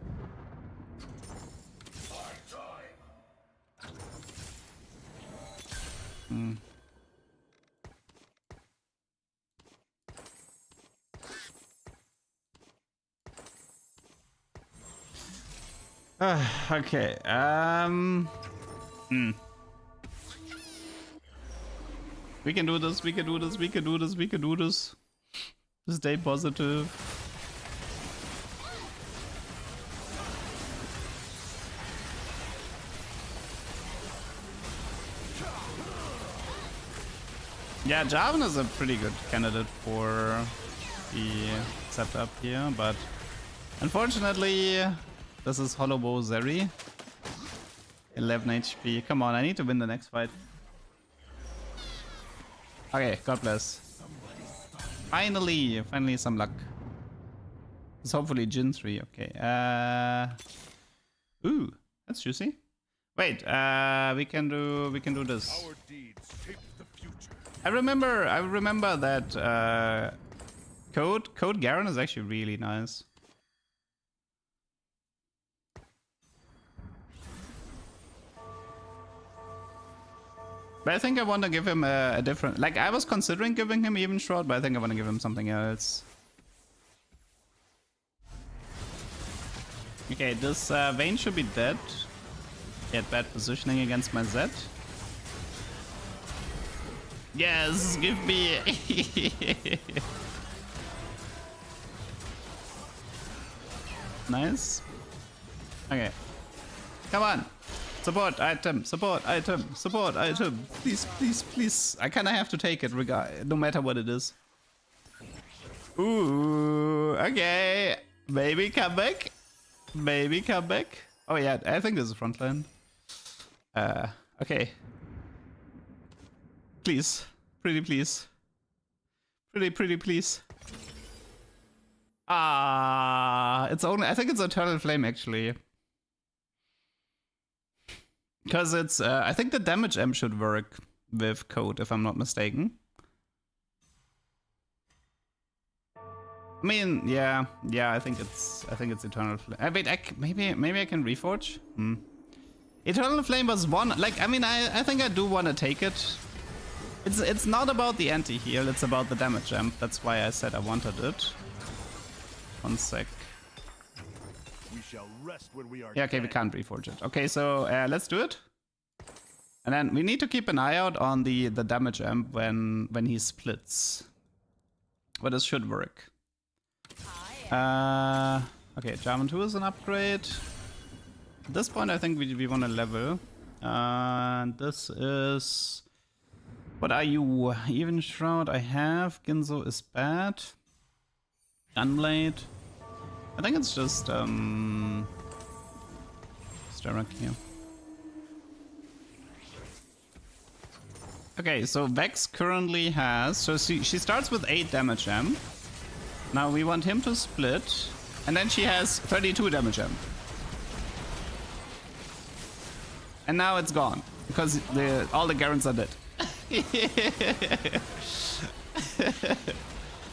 Okay, we can do this, we can do this, we can do this, we can do this. Stay positive. Yeah, Jarvan is a pretty good candidate for the setup here, but unfortunately, this is Hollow Bow Zeri. 11 HP. Come on, I need to win the next fight. Okay, God bless. Finally some luck. It's hopefully Jin 3. Okay. Ooh, that's juicy. Wait, we can do this. Our deeds shape the future. I remember that Code Garen is actually really nice. But I think I want to give him a different... Like, I was considering giving him Even Shroud, but I think I want to give him something else. Okay, this Vayne should be dead. He had bad positioning against my Zed. Yes, give me... Nice. Okay. Come on. Support item, support item, support item. Please, please, please. I kinda have to take it no matter what it is. Ooh, okay. Maybe come back. Maybe come back. Oh yeah, I think this is frontline. Okay. Please. Pretty please. Pretty please. It's only, I think it's Eternal Flame actually. Because it's, I think the damage M should work with Code, if I'm not mistaken. I mean, yeah, I think it's Eternal Flame. Wait, maybe I can reforge. Eternal Flame was one. Like, I mean, I think I do want to take it. It's not about the anti-heal. It's about the damage amp. That's why I said I wanted it. One sec. We shall rest when we are Yeah, okay, we dead. can't reforge it. Okay, so let's do it. And then we need to keep an eye out on the damage amp when he splits. But this should work. Okay, Jarvan 2 is an upgrade. At this point, I think we want to level. And this is... What are you? Even Shroud I have. Ginzo is bad. Gunblade. I think it's just Starrock here. Okay, so Vex currently has... So she starts with 8 damage amp. Now we want him to split. And then she has 32 damage amp. And now it's gone. Because all the Garens are dead.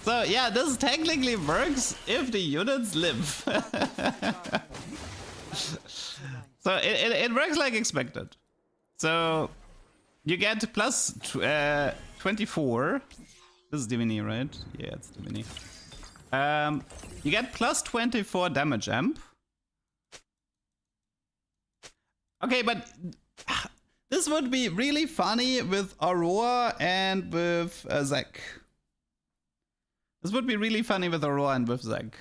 So yeah, this technically works if the units live. So it works like expected. So you get plus 24. This is Divini, right? Yeah, it's Divini. You get plus 24 damage amp. Okay, but this would be really funny with Aurora and with Zac. This would be really funny with Aurora and with Zac.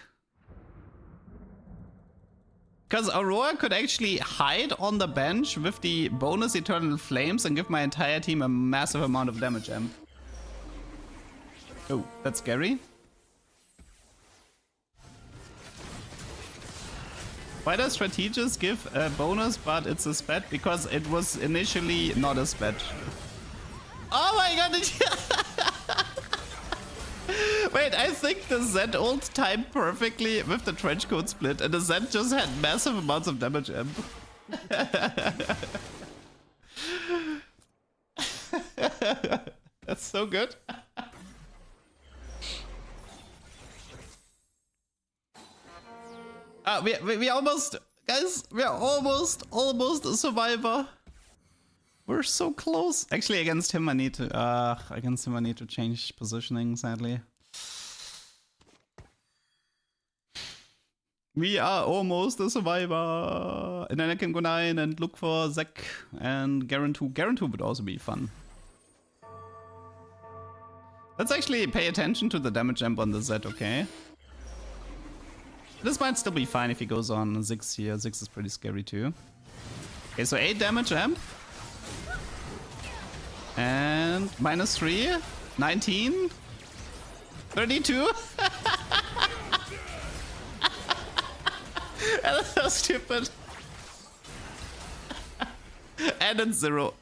Because Aurora could actually hide on the bench with the bonus Eternal Flames and give my entire team a massive amount of damage amp. Oh, that's scary. Why does Strategist give a bonus but it's a spec? Because it was initially not a spec. Oh my god! Wait, I think the Z ult timed perfectly with the trenchcoat split and the Z just had massive amounts of damage amp. That's so good. We almost, guys, we are almost a survivor. We're so close. Actually, against him I need to change positioning, sadly. We are almost a survivor. And then I can go 9 and look for Zac and Garen 2. Garen 2 would also be fun. Let's actually pay attention to the damage amp on the Z, okay? This might still be fine if he goes on 6 here. 6 is pretty scary too. Okay, so 8 damage amp. And minus 3. 19. 32. That's so stupid. And it's 0.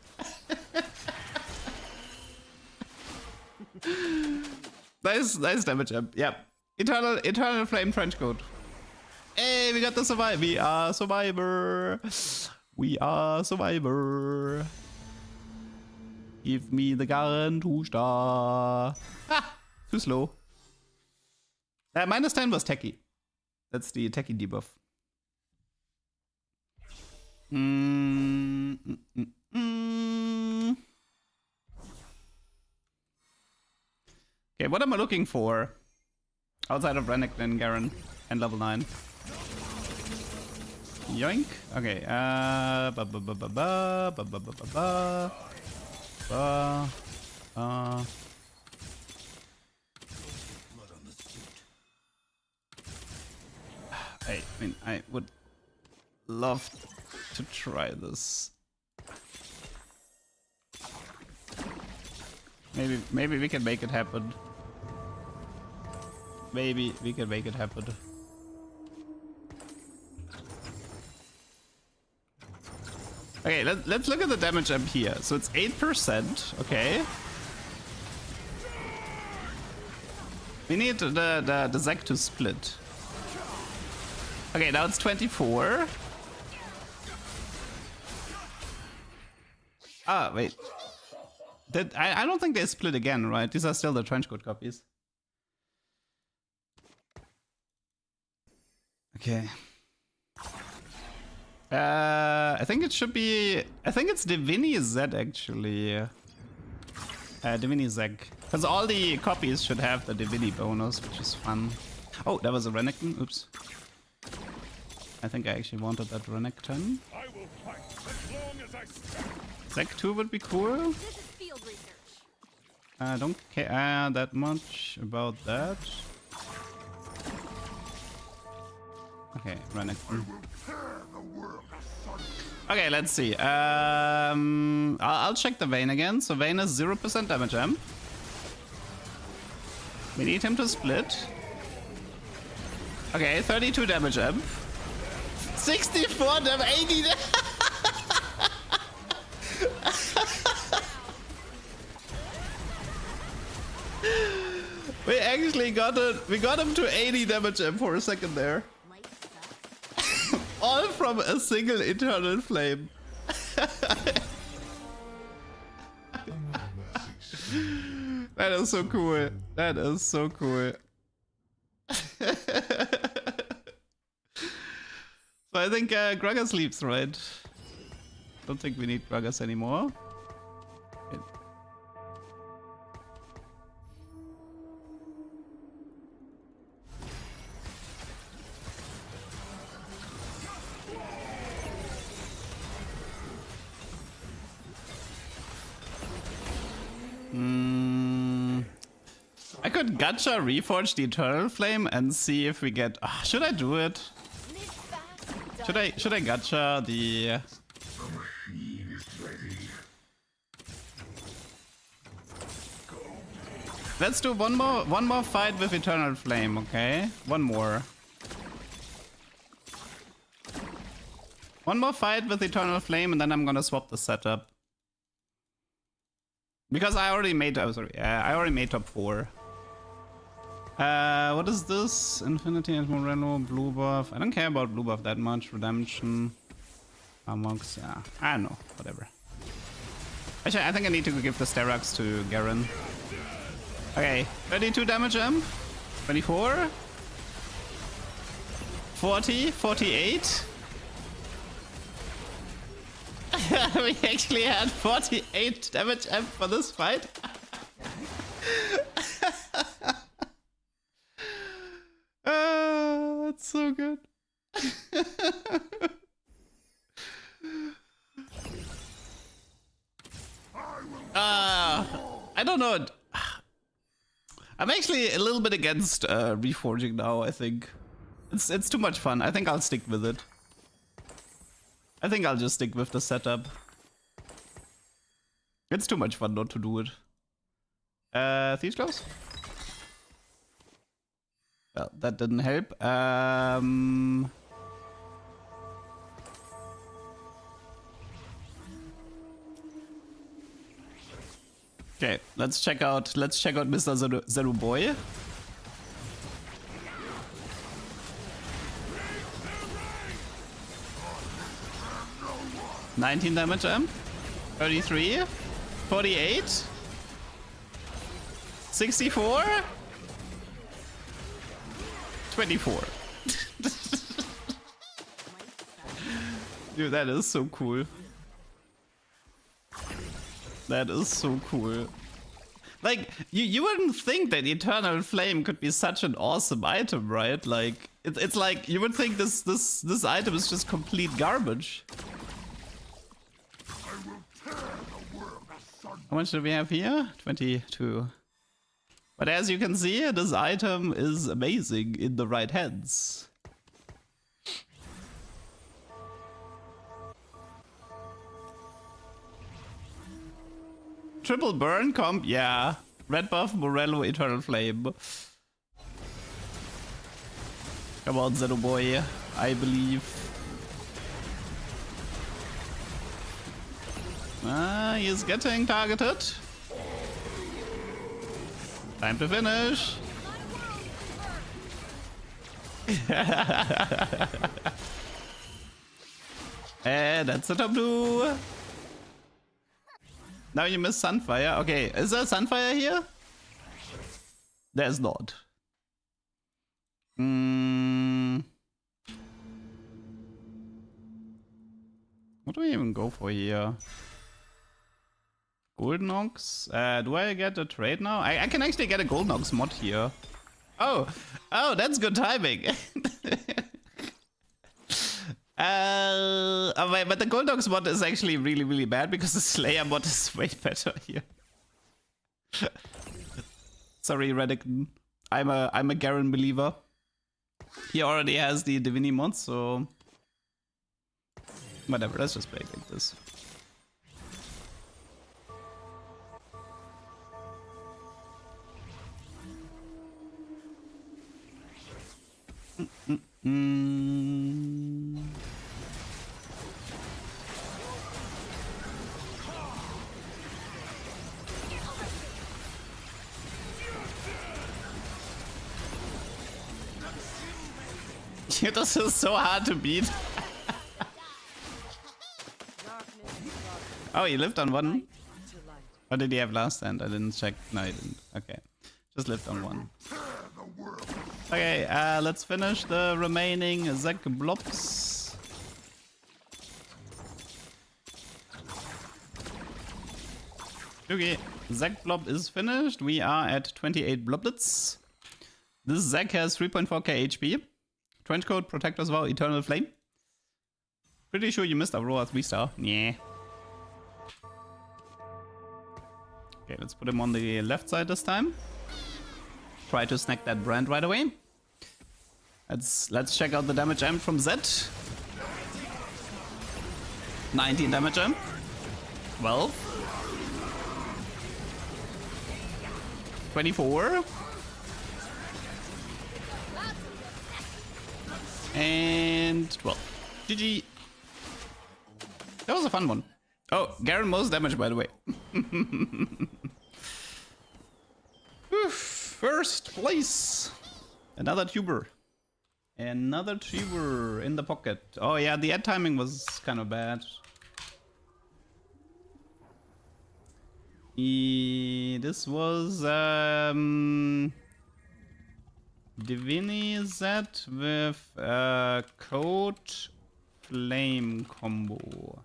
Nice damage amp. Yep. Eternal Flame Trenchcoat. Hey, we got the survivor. We are survivor. We are survivor. Give me the Garen 2-star. Ah, too slow. Minus 10 was techie. That's the techie debuff. Okay, what am I looking for? Outside of Renekton and Garen and level 9. Yoink. Okay. I mean, I would love to try this. Maybe we can make it happen. Maybe we can make it happen. Okay, let's look at the damage amp here. So it's 8%, okay. We need the Zac to split. Okay, now it's 24. Ah, wait. I don't think they split again, right? These are still the trenchcoat copies. Okay. I think it should be... I think it's Divini Z, actually. Divini Zac. Because all the copies should have the Divini bonus, which is fun. Oh, that was a Renekton. Oops. I think I actually wanted that Renekton. I will fight as long as I stand. Zek 2 would be cool. This is field research. I don't care that much about that. Okay, Renekton. Okay, let's see. I'll check the Vayne again. So Vayne is 0% damage amp. We need him to split. Okay, 32 damage amp. 64 damage, 80 damage. We actually got it. We got him to 80 damage amp for a second there. All from a single eternal flame. That is so cool. That is so cool. So I think Gragas sleeps, right? Don't think we need Gragas anymore. Okay. I could gacha reforge the Eternal Flame and see if we get. Should I do it? Should I gacha the? Let's do one more fight with Eternal Flame, okay? One more fight with Eternal Flame, and then I'm gonna swap the setup. Because I already made. I already made top 4. What is this? Infinity and Morello, blue buff. I don't care about blue buff that much. Redemption, Amox. Yeah, I don't know. Whatever. Actually, I think I need to give the Sterax to Garen. Okay, 32 damage amp. 24. 40. 48. We actually had 48 damage amp for this fight. That's so good. I don't know. I'm actually a little bit against reforging now. I think it's too much fun. I think I'll stick with it. I think I'll just stick with the setup. It's too much fun not to do it. Thieves Claws? Well, that didn't help. Okay, let's check out Mr. Zero Boy. $19 damage amp. 33. 48. 64. 24. Dude, that is so cool. That is so cool. Like, you wouldn't think that Eternal Flame could be such an awesome item, right? Like, it's like, you would think this item is just complete garbage. How much do we have here? 22. But as you can see, this item is amazing in the right hands. Triple burn comp, yeah. Red buff, Morello, Eternal Flame. Come on, Zeno boy, I believe. He's getting targeted. Time to finish. And that's the top 2. Now you miss Sunfire. Okay, is there Sunfire here? There's not. What do we even go for here? Golden Ox? Do I get a trade now? I can actually get a Golden Ox mod here. Oh, that's good timing. Oh, wait, but the Goldox bot is actually really, really bad because the Slayer bot is way better here. Sorry, Reddick. I'm a Garen believer. He already has the Divini mod, so whatever. Let's just play it like this. This is so hard to beat. Oh, he lived on one. What did he have last stand? I didn't check. No, he didn't. Okay. Just lived on one. Okay, let's finish the remaining Zek blobs. Okay, Zek blob is finished. We are at 28 bloblets. This Zek has 3.4k HP. Trenchcoat, Protector's Vow, Eternal Flame. Pretty sure you missed Aurora 3-star. Yeah. Okay, let's put him on the left side this time. Try to snack that brand right away. Let's check out the damage amp from Z. 19 damage amp. 12. 24. And 12. GG. That was a fun one. Oh, Garen most damage, by the way. First place. Another tuber. Another tuber in the pocket. Oh yeah, the ad timing was kind of bad. This was Divini Z with Code Flame combo.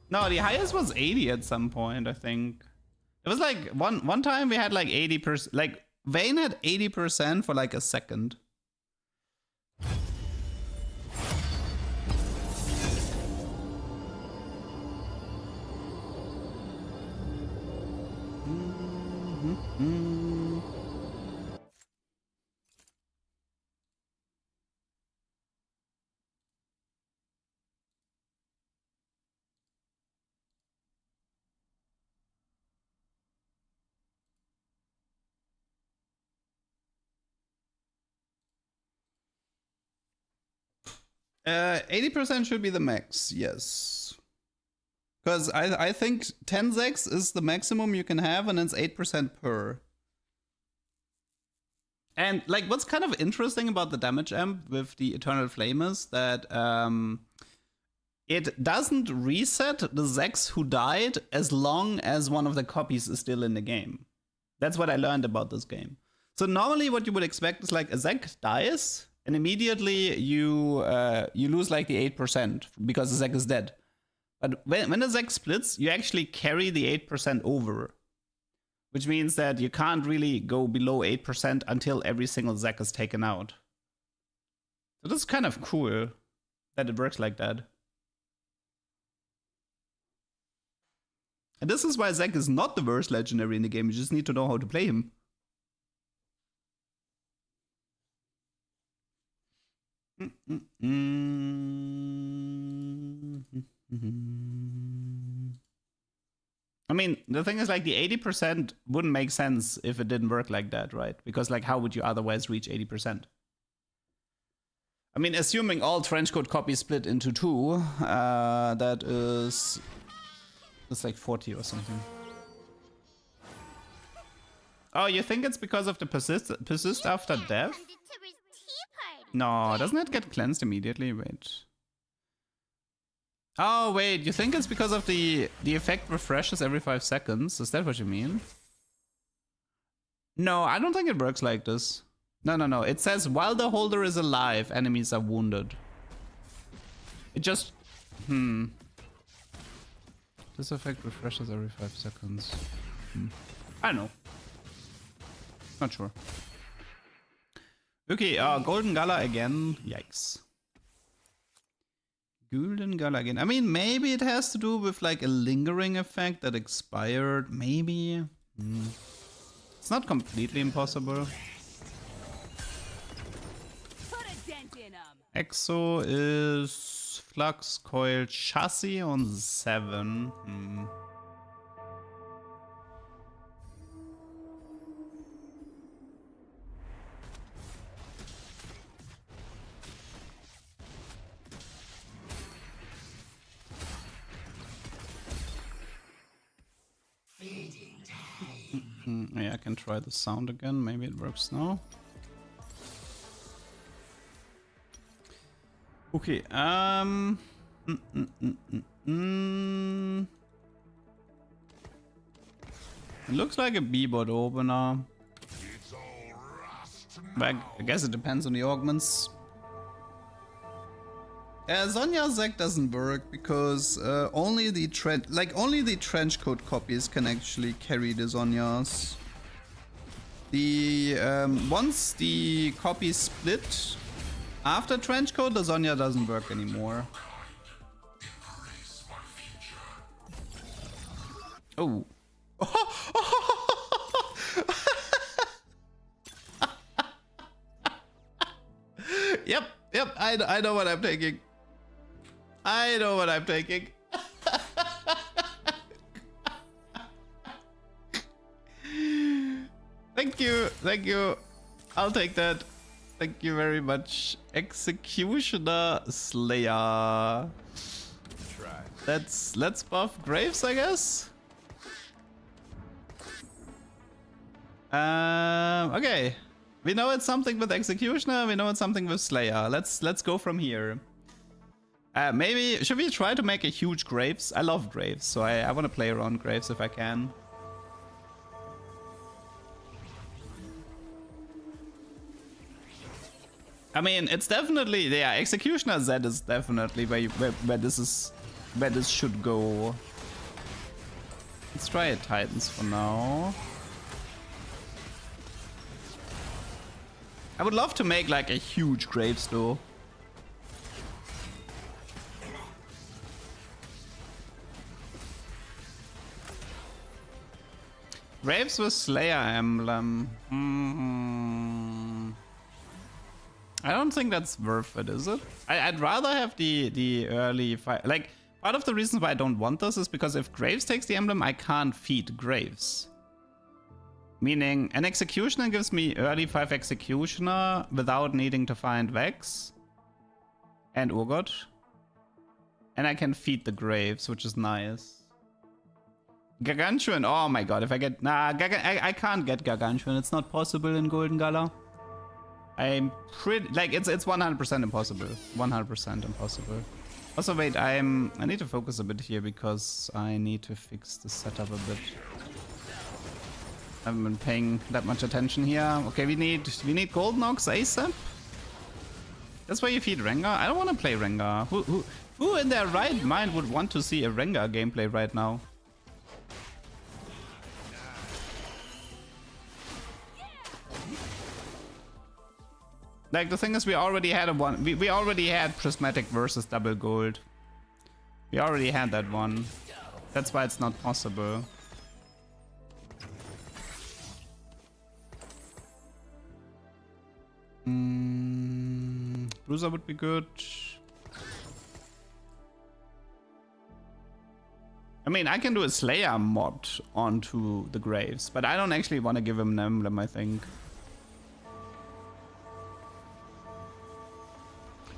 No, the highest was 80 at some point, I think. It was like one time we had like 80%. Like Vayne had 80% for like a second. Uh, 80% should be the max, yes. Because I think 10 Zex is the maximum you can have, and it's 8% per. And like, what's kind of interesting about the damage amp with the Eternal Flame is that it doesn't reset the Zex who died as long as one of the copies is still in the game. That's what I learned about this game. So normally what you would expect is like a Zek dies, and immediately you lose like the 8% because the Zek is dead. But when the Zek splits, you actually carry the 8% over. Which means that you can't really go below 8% until every single Zek is taken out. So this is kind of cool that it works like that. And this is why Zek is not the worst legendary in the game. You just need to know how to play him. I mean, the thing is, like, the 80% wouldn't make sense if it didn't work like that, right? Because, like, how would you otherwise reach 80%? I mean, assuming all trenchcoat copies split into two, that is... It's like 40 or something. Oh, you think it's because of the persist after death? No, doesn't it get cleansed immediately? Wait. Oh, wait, you think it's because of the effect refreshes every 5 seconds? Is that what you mean? No, I don't think it works like this. No. It says, while the holder is alive, enemies are wounded. It just... This effect refreshes every 5 seconds. I don't know. Not sure. Okay, Golden Gala again. Yikes. Gulden Gala again. I mean, maybe it has to do with like a lingering effect that expired. Maybe. It's not completely impossible. Exo is Flux, Coil, Chassis on 7. Yeah, I can try the sound again. Maybe it works now. Okay, It looks like a B-bot opener. But I guess it depends on the augments. Sonya Zac doesn't work because only the trench coat copies can actually carry the Zonyas. The once the copies split after trench coat, the Zonya doesn't work anymore. Oh. Yep, I know what I'm taking. I know what I'm taking. Thank you. I'll take that. Thank you very much. Executioner Slayer. Let's buff Graves, I guess. Okay. We know it's something with Executioner, we know it's something with Slayer. Let's go from here. Maybe should we try to make a huge Graves? I love Graves, so I want to play around Graves if I can. I mean, it's definitely, yeah, Executioner Z is definitely where this should go. Let's try it Titans for now. I would love to make like a huge Graves though. Graves with Slayer emblem. I don't think that's worth it, is it? I'd rather have the early fight. Like, part of the reason why I don't want this is because if Graves takes the emblem, I can't feed Graves. Meaning, an Executioner gives me early 5 Executioner without needing to find Vex and Urgot. And I can feed the Graves, which is nice. Gargantuan, oh my god, if I get... Nah, I can't get Gargantuan, it's not possible in Golden Gala. I'm pretty... Like, it's 100% impossible. 100% impossible. Also, wait, I need to focus a bit here because I need to fix the setup a bit. I haven't been paying that much attention here. Okay, we need Golden Ox ASAP. That's why you feed Rengar. I don't want to play Rengar. Who in their right mind would want to see a Rengar gameplay right now? Like, the thing is, we already had we already had Prismatic versus Double Gold. We already had that one. That's why it's not possible. Bruiser would be good. I mean, I can do a Slayer mod onto the Graves, but I don't actually want to give him an emblem, I think.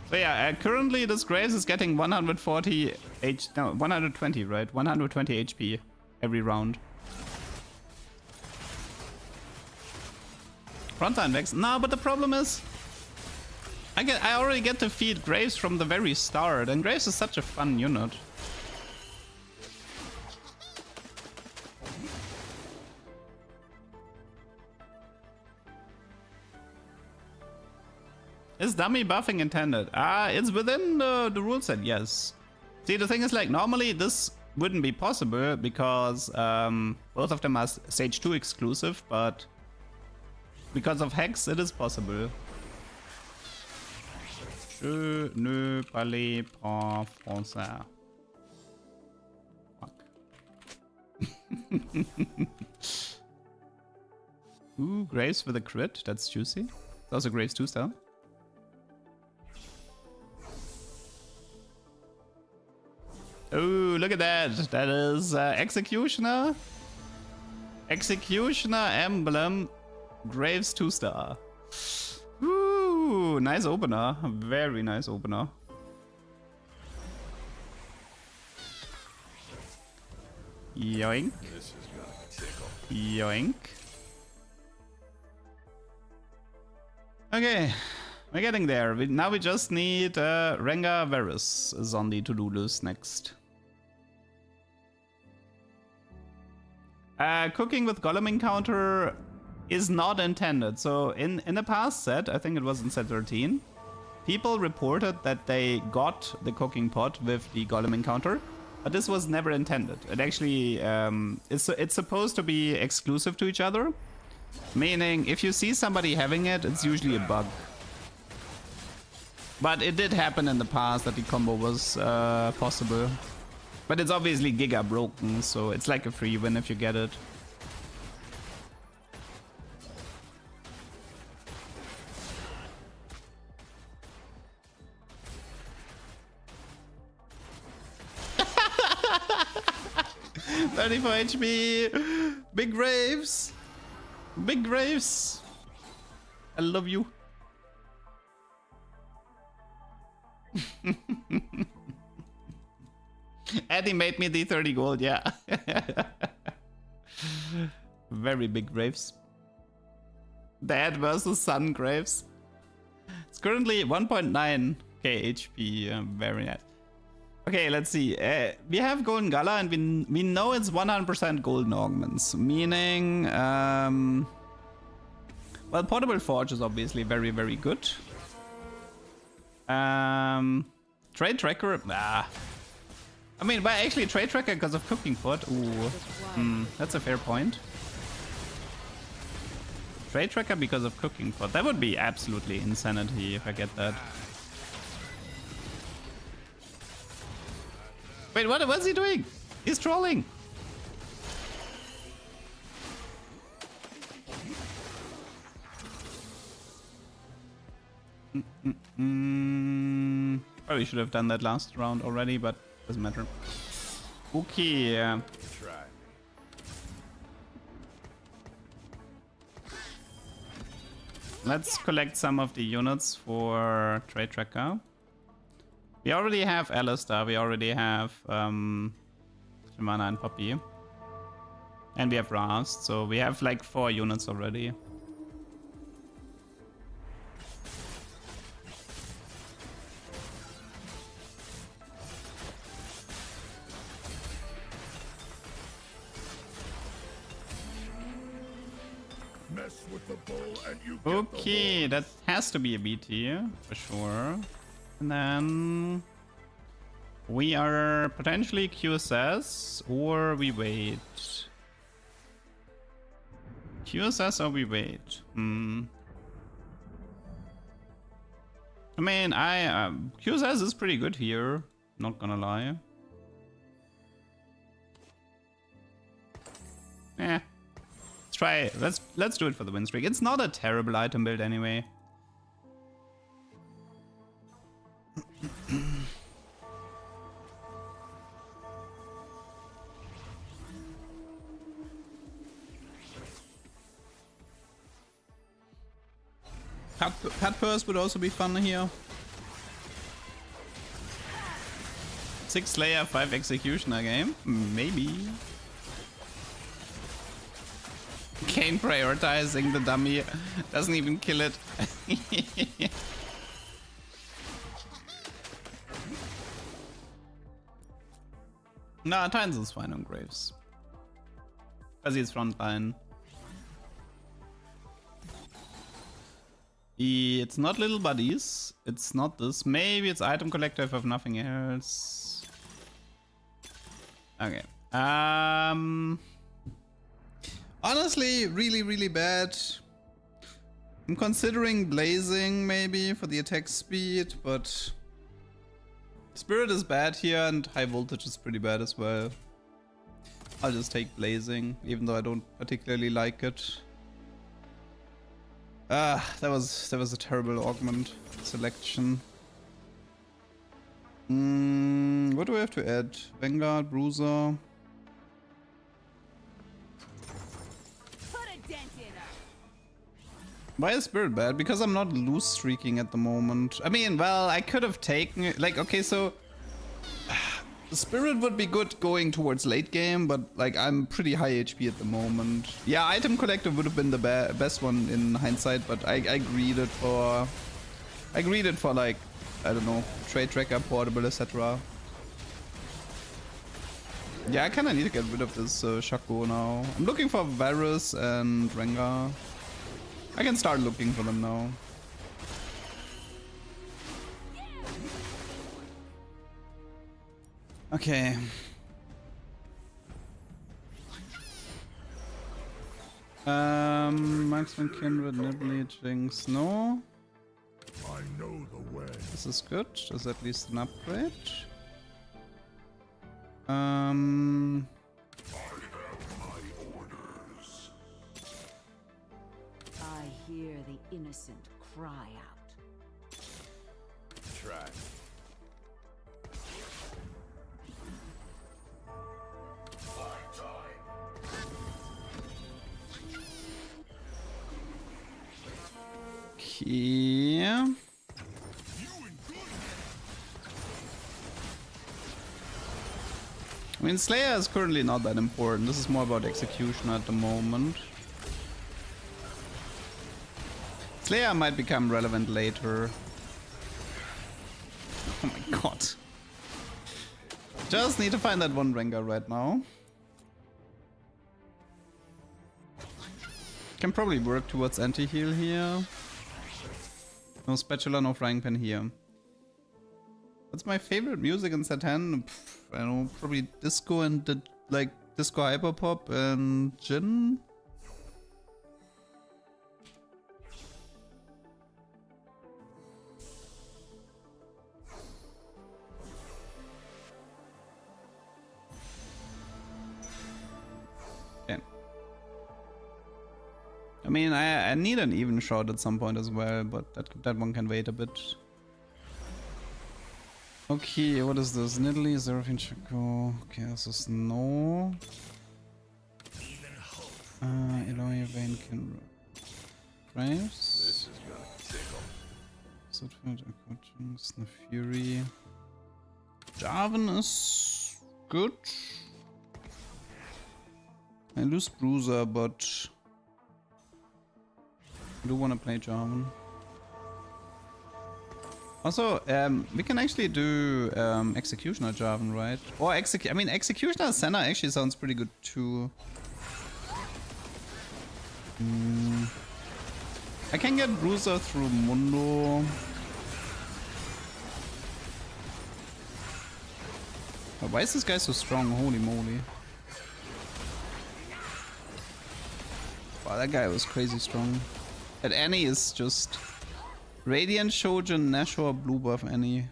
So yeah, currently this Graves is getting 120, right? 120 HP every round. Frontline Vex. No, but the problem is, I already get to feed Graves from the very start, and Graves is such a fun unit. Is dummy buffing intended? It's within the rule set, yes. See, the thing is, like, normally this wouldn't be possible because both of them are Stage 2 exclusive, but because of Hex, it is possible. Je ne parle pas français. Fuck. Ooh, Graves with a crit. That's juicy. That's a Graves 2-star. Oh, look at that. That is Executioner. Executioner emblem. Graves 2-star. Ooh, nice opener. Very nice opener. Yoink. This is gonna tickle. Yoink. Okay, we're getting there. Now we just need Rengar Varus is on the to-do list next. Cooking with Golem encounter is not intended. So in the past set, I think it was in set 13, people reported that they got the cooking pot with the Golem encounter, but this was never intended. It actually it's supposed to be exclusive to each other. Meaning, if you see somebody having it, it's usually a bug. But it did happen in the past that the combo was possible. But it's obviously giga broken, so it's like a free win if you get it. $34 HP! Big Graves! Big Graves! I love you. Eddie made me the 30 gold, yeah. Very big Graves. Dad versus son Graves. It's currently 1.9k HP, very nice. Okay, let's see. We have Golden Gala and we know it's 100% golden augments, meaning well, Portable Forge is obviously very, very good. Trade Tracker, I mean, but actually Trade Tracker because of Cooking Pot. Ooh, that's a fair point. Trade Tracker because of Cooking Pot. That would be absolutely insanity if I get that. Wait, what's he doing? He's trolling. Probably should have done that last round already, but doesn't matter. Okay. Try. Let's collect some of the units for Trade Tracker. We already have Alistair, we already have Shamana and Poppy. And we have Rast, so we have like 4 units already. Mess with the bull and you get Okay, that has to be a BT for sure. And then we are potentially QSS or we wait. QSS or we wait. I mean, QSS is pretty good here. Not gonna lie. Let's try. Let's do it for the win streak. It's not a terrible item build anyway. Pet Purse would also be fun here. 6 Slayer, 5 Executioner game? Maybe. Kane prioritizing the dummy. Doesn't even kill it. No, Titans is fine on Graves. Because he's frontline. It's not Little Buddies. It's not this. Maybe it's Item Collector if I have nothing else. Okay. Honestly, really, really bad. I'm considering blazing maybe for the attack speed, but spirit is bad here and high voltage is pretty bad as well. I'll just take blazing, even though I don't particularly like it. Ah, that was a terrible augment selection. What do I have to add? Vanguard, Bruiser. Put a dent in her. Why is Spirit bad? Because I'm not loose streaking at the moment. I mean, well, I could have taken it. Like, okay, so Spirit would be good going towards late game, but like I'm pretty high HP at the moment. Yeah, item collector would have been the best one in hindsight, but I greed it for like, I don't know, trade tracker, portable, etc. Yeah, I kind of need to get rid of this Shaco now. I'm looking for Varus and Rengar. I can start looking for them now. Okay. Marksman, Kindred, Nibbly, Jinx, no. I know the way. This is good. This is at least an upgrade. I have my orders. I hear the innocent cry out. Try. Okay. I mean, Slayer is currently not that important. This is more about execution at the moment. Slayer might become relevant later. Oh my god. Just need to find that one Rengar right now. Can probably work towards anti-heal here. No spatula, no frying pan here. What's my favorite music in Satan? I don't know, probably disco and like disco hyperpop and Jin. Okay. I mean, I need an even shot at some point as well, but that one can wait a bit. Okay, what is this? Nidalee, Seraphine, Shaco. Okay, this is no. Eloy, Vayne, Kindred. Graves. This is gonna tickle. Sutfeld, Jinx, Fury. Jarvan is good. I lose Bruiser, but I do want to play Jarvan. Also, we can actually do Executioner Jarvan, right? Or I mean, Executioner Senna actually sounds pretty good too. I can get Bruiser through Mundo. Oh, why is this guy so strong? Holy moly. Wow, that guy was crazy strong. And Annie is just Radiant, Shojin, Nashor, blue buff, Annie.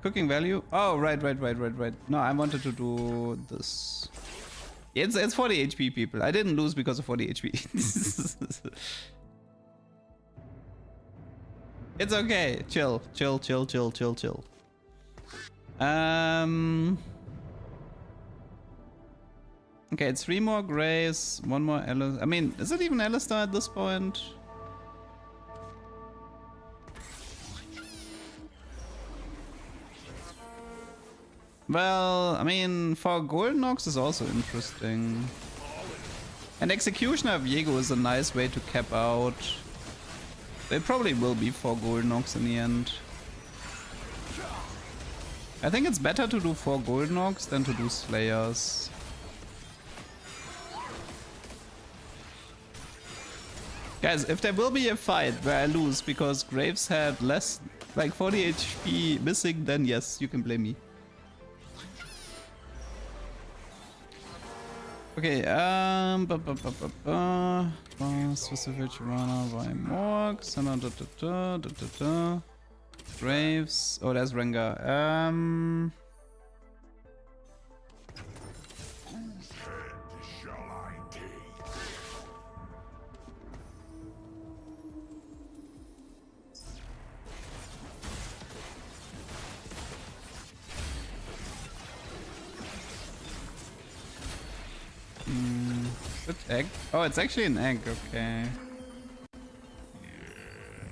Cooking value? Oh, right. No, I wanted to do this. It's 40 HP, people. I didn't lose because of 40 HP. It's okay. Chill. Okay, it's 3 more Grays, 1 more Alice. I mean, is it even Alistair at this point? Well, I mean, for Golden Ox is also interesting. And Executioner Viego is a nice way to cap out. They probably will be 4 Golden Ox in the end. I think it's better to do 4 Golden Ox than to do Slayers. Guys, if there will be a fight where I lose because Graves had less, like 40 HP missing, then yes, you can blame me. Okay, specific Tirana by Morgs, Graves. Oh, there's Rengar. Shall I take? Good egg. Oh, it's actually an egg. Okay.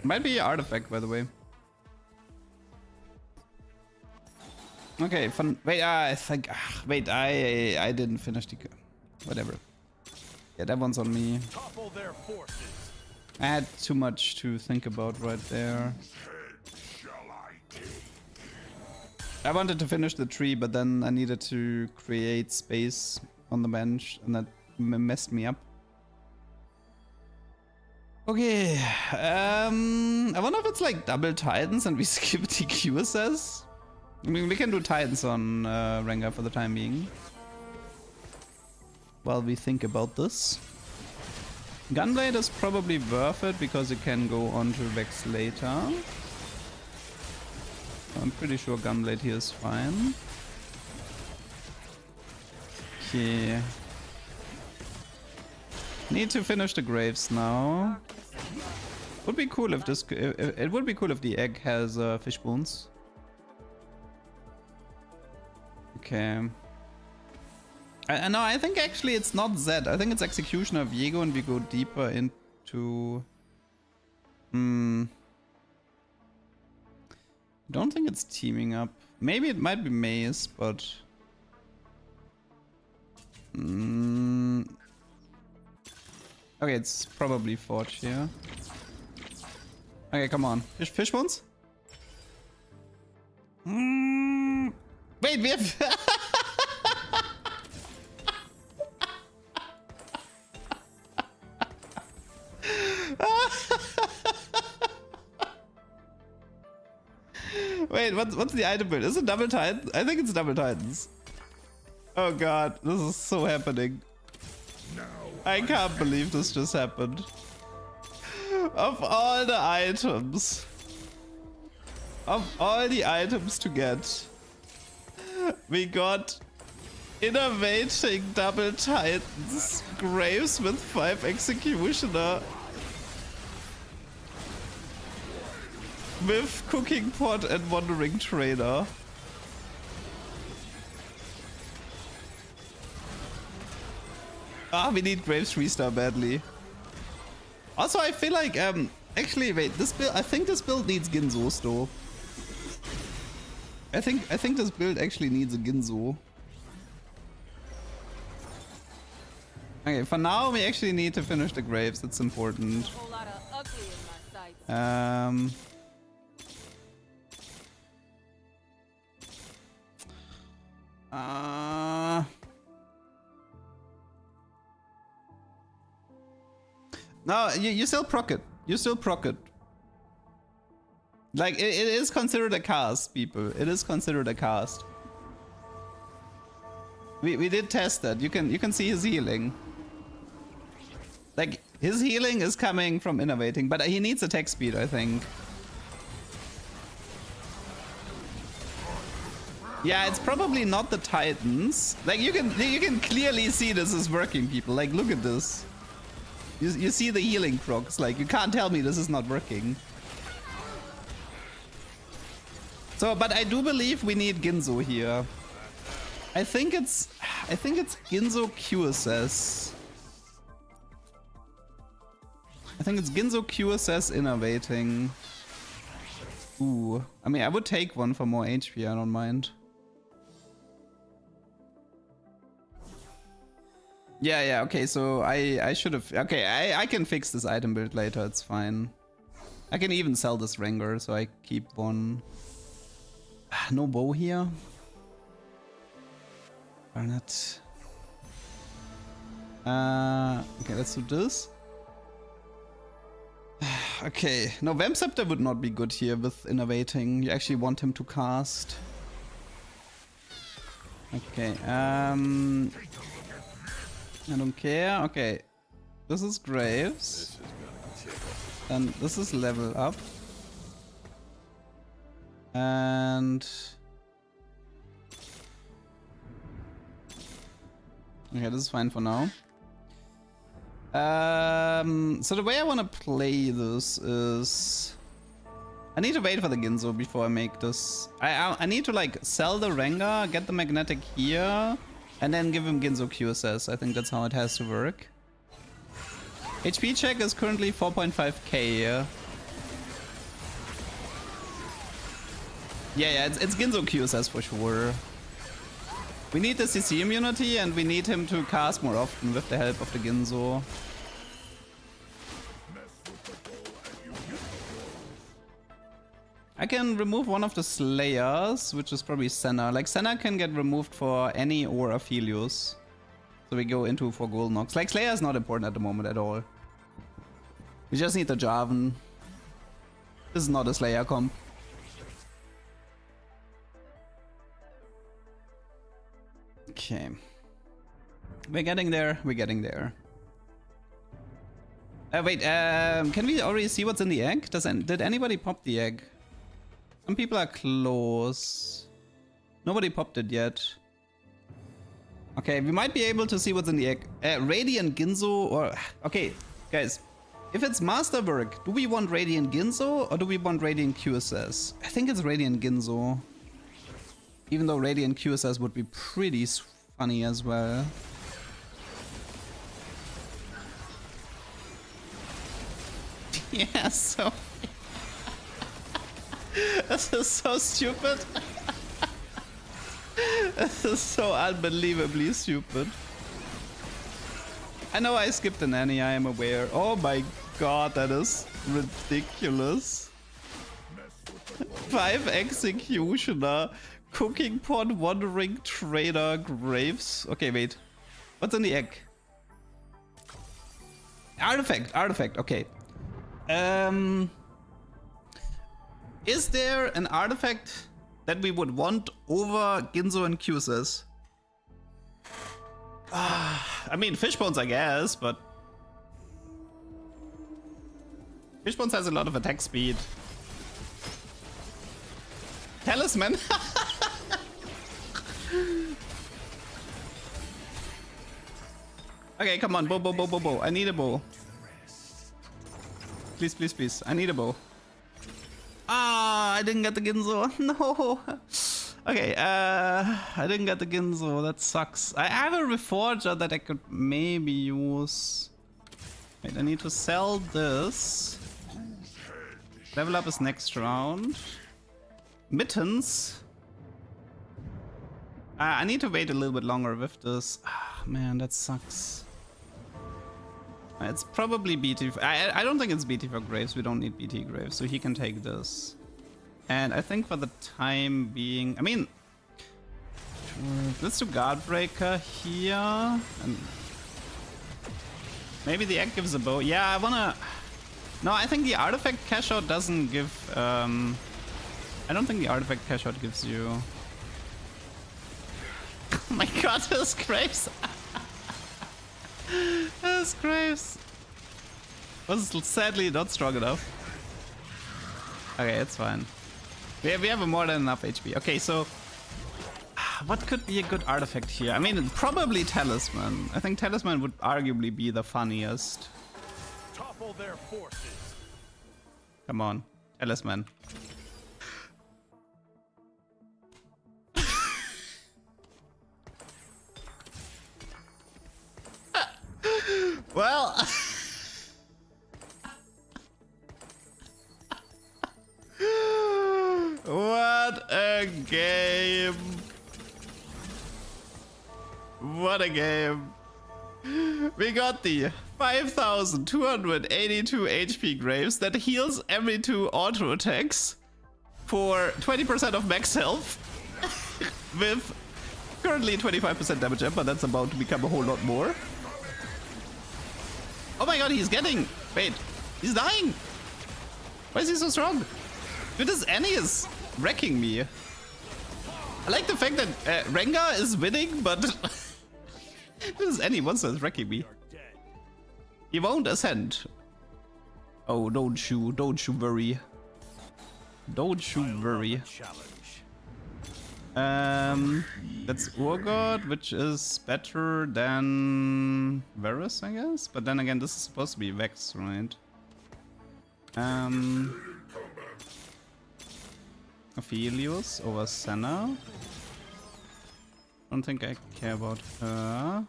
Might be an artifact, by the way. Okay, fun. Wait, I think. Wait, I didn't finish the. Whatever. Yeah, that one's on me. Topple their forces. I had too much to think about right there. Shall I take? I wanted to finish the tree, but then I needed to create space on the bench, and that messed me up. Okay, I wonder if it's like double Titans and we skip the QSS. I mean, we can do Titans on Rengar for the time being. While we think about this. Gunblade is probably worth it because it can go on to Vex later. I'm pretty sure Gunblade here is fine. Okay. Need to finish the Graves now. Would be cool if this. It would be cool if the egg has fish bones. Okay. No, I think actually it's not Zed. I think it's Executioner Viego, and we go deeper into. Don't think it's teaming up. Maybe it might be Maze, but. Okay, it's probably Forge here. Okay, come on. Fish bones? Wait, we have... Wait, what's the item build? Is it double Titans? I think it's double Titans. Oh god, this is so happening. I can't believe this just happened. Of all the items. Of all the items to get. We got Innovating Double Titans. Graves with 5 Executioner. With Cooking Pot and Wandering Trader. Ah, we need Graves 3-star badly. Also, I feel like, actually, wait, this build, I think this build needs Ginzos though. I think this build actually needs a Ginzo. Okay, for now we actually need to finish the Graves, that's important. Whole lot of ugly in my sights. No, you still proc it. You still proc it. Like, it is considered a cast, people. It is considered a cast. We did test that. You can see his healing. Like, his healing is coming from innovating, but he needs attack speed, I think. Yeah, it's probably not the Titans. Like, you can clearly see this is working, people. Like, look at this. You see the healing procs, like, you can't tell me this is not working. So, but I do believe we need Ginzo here. I think it's Ginzo QSS. I think it's Ginzo QSS innovating. Ooh, I mean, I would take one for more HP, I don't mind. Yeah, okay, so I should have... Okay, I can fix this item build later, it's fine. I can even sell this Rengar, so I keep one. No bow here. Darn it. Okay, let's do this. Okay, no, Vamp Scepter would not be good here with innovating. You actually want him to cast. I don't care. Okay. This is Graves. This is gonna tickle. And this is level up. And... okay, this is fine for now. So the way I want to play this is... I need to wait for the Ginzo before I make this. I need to like sell the Rengar, get the magnetic here, and then give him Ginzo QSS. I think that's how it has to work. HP check is currently 4.5k. Yeah, it's Ginzo QSS for sure. We need the CC immunity and we need him to cast more often with the help of the Ginzo. I can remove one of the Slayers, which is probably Senna. Like, Senna can get removed for any or Aphelios. So we go into for Gold Nox. Like, Slayer is not important at the moment at all. We just need the Jarvan. This is not a Slayer comp. Okay. We're getting there. We're getting there. Wait, can we already see what's in the egg? Did anybody pop the egg? Some people are close. Nobody popped it yet. Okay, we might be able to see what's in the egg. Radiant Ginzo or... okay, guys. If it's Masterwork, do we want Radiant Ginzo or do we want Radiant QSS? I think it's Radiant Ginzo. Even though Radiant QSS would be pretty funny as well. Yeah, so... this is so stupid. This is so unbelievably stupid. I know I skipped an Annie, I am aware. Oh my god, that is ridiculous. 5 Executioner, Cooking Pot, Wandering Trader, Graves. Okay, wait. What's in the egg? Artifact, okay. Is there an artifact that we would want over Ginzo and QSS? I mean, Fishbones, I guess, but... Fishbones has a lot of attack speed. Talisman? Okay, come on, bow. I need a bow. Please, please, please. I need a bow. Ah, I didn't get the Ginzo. No. Okay, I didn't get the Ginzo. That sucks. I have a Reforger that I could maybe use. Wait, I need to sell this. Level up is next round. Mittens. I need to wait a little bit longer with this. Ah, man, that sucks. It's probably BT. I don't think it's BT for Graves. We don't need BT Graves, so he can take this. And I think for the time being, I mean, let's do Guardbreaker here. And maybe the egg gives a bow. Yeah, I wanna... no, I think the artifact cash out doesn't give... I don't think the artifact cash out gives you... oh my god, this Graves! This Graves was sadly not strong enough. Okay, it's fine. We have more than enough HP. Okay, so what could be a good artifact here? I mean, probably Talisman. I think Talisman would arguably be the funniest. Topple their forces. Come on, Talisman. Well, what a game. What a game. We got the 5,282 HP Graves that heals every 2 auto attacks for 20% of max health with currently 25% damage up, but that's about to become a whole lot more. Oh my god, he's getting... wait, he's dying. Why is he so strong? Dude, this Annie is wrecking me. I like the fact that Rengar is winning, but This is any monster that's wrecking me. He won't ascend. Oh, don't you worry. Don't you worry. That's Urgot, which is better than Varus, I guess. But then again, this is supposed to be Vex, right? Aphelios over Senna. Don't think I care about her.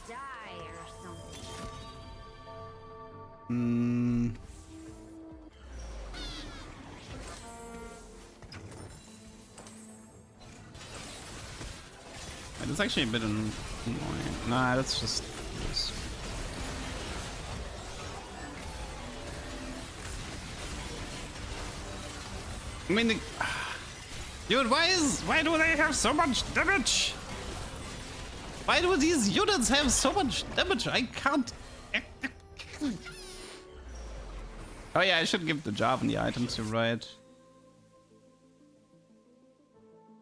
Die or something. It's actually a bit annoying. Nah, that's just. I mean, dude, why do they have so much damage? Why do these units have so much damage? I can't. Oh yeah, I should give the job and the items. You're right.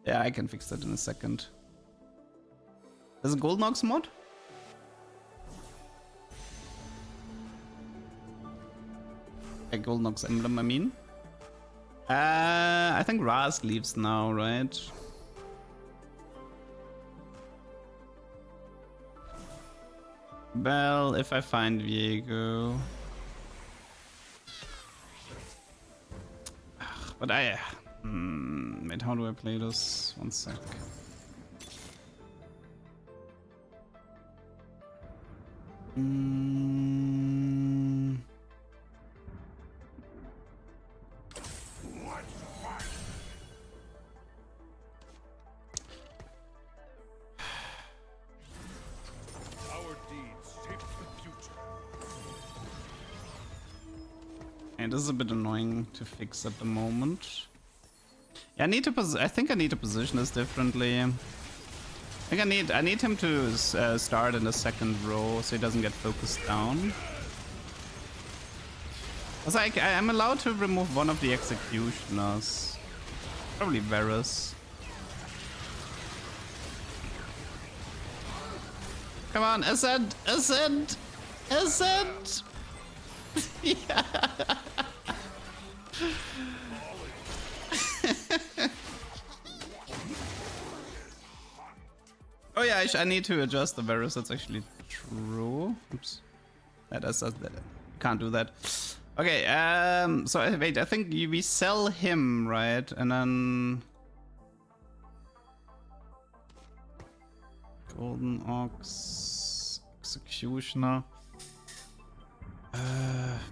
Yeah, I can fix that in a second. There's a Golden Ox mod? A Golden Ox emblem, I mean. I think Raz leaves now, right? Well, if I find Viego. But I... wait, how do I play this? One sec. And this is a bit annoying to fix at the moment. Yeah, I think I need to position this differently. I think I need him to start in the second row so he doesn't get focused down. It's like I'm allowed to remove one of the executioners. Probably Varus. Come on, ascend! Ascend! Ascend! Yeah. Oh yeah, I need to adjust the Varus. That's actually true. Oops. That can't do that. Okay. So wait. I think we sell him, right? And then Golden Ox, Executioner.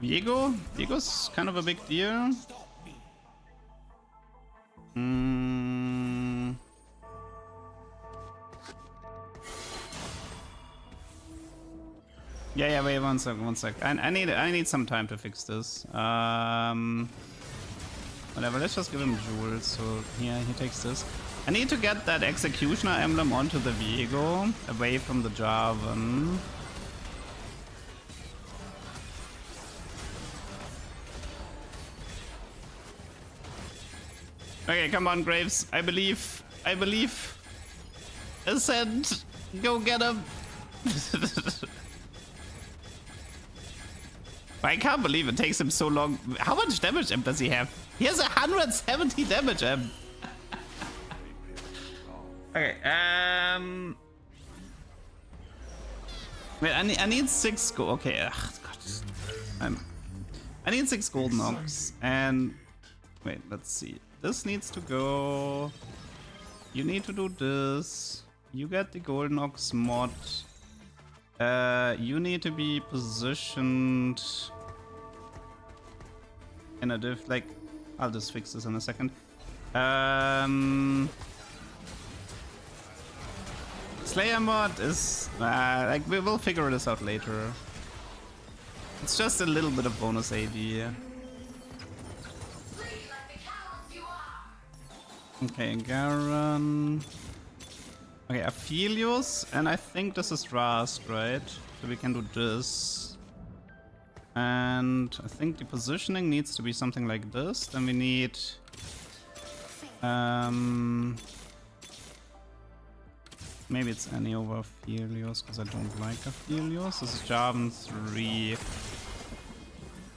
Viego? Viego's kind of a big deal. Yeah, wait, one sec. I need some time to fix this. Whatever, let's just give him jewels. So here, he takes this. I need to get that Executioner emblem onto the Viego, away from the Jarvan. Okay, come on, Graves. I believe. Ascend. Go get him. I can't believe it takes him so long. How much damage amp does he have? He has 170 damage amp. Okay, wait, I need 6 gold. Okay, God. I need 6 golden ox. And wait, let's see. This needs to go. You need to do this. You get the golden ox mod. You need to be positioned in a diff. Like, I'll just fix this in a second. Slayer mod is like we will figure this out later. It's just a little bit of bonus AD. Okay, Garen. Okay, Aphelios, and I think this is Rast, right? So we can do this. And I think the positioning needs to be something like this. Then we need Maybe it's any over Aphelios, because I don't like Aphelios. This is Jarvan 3.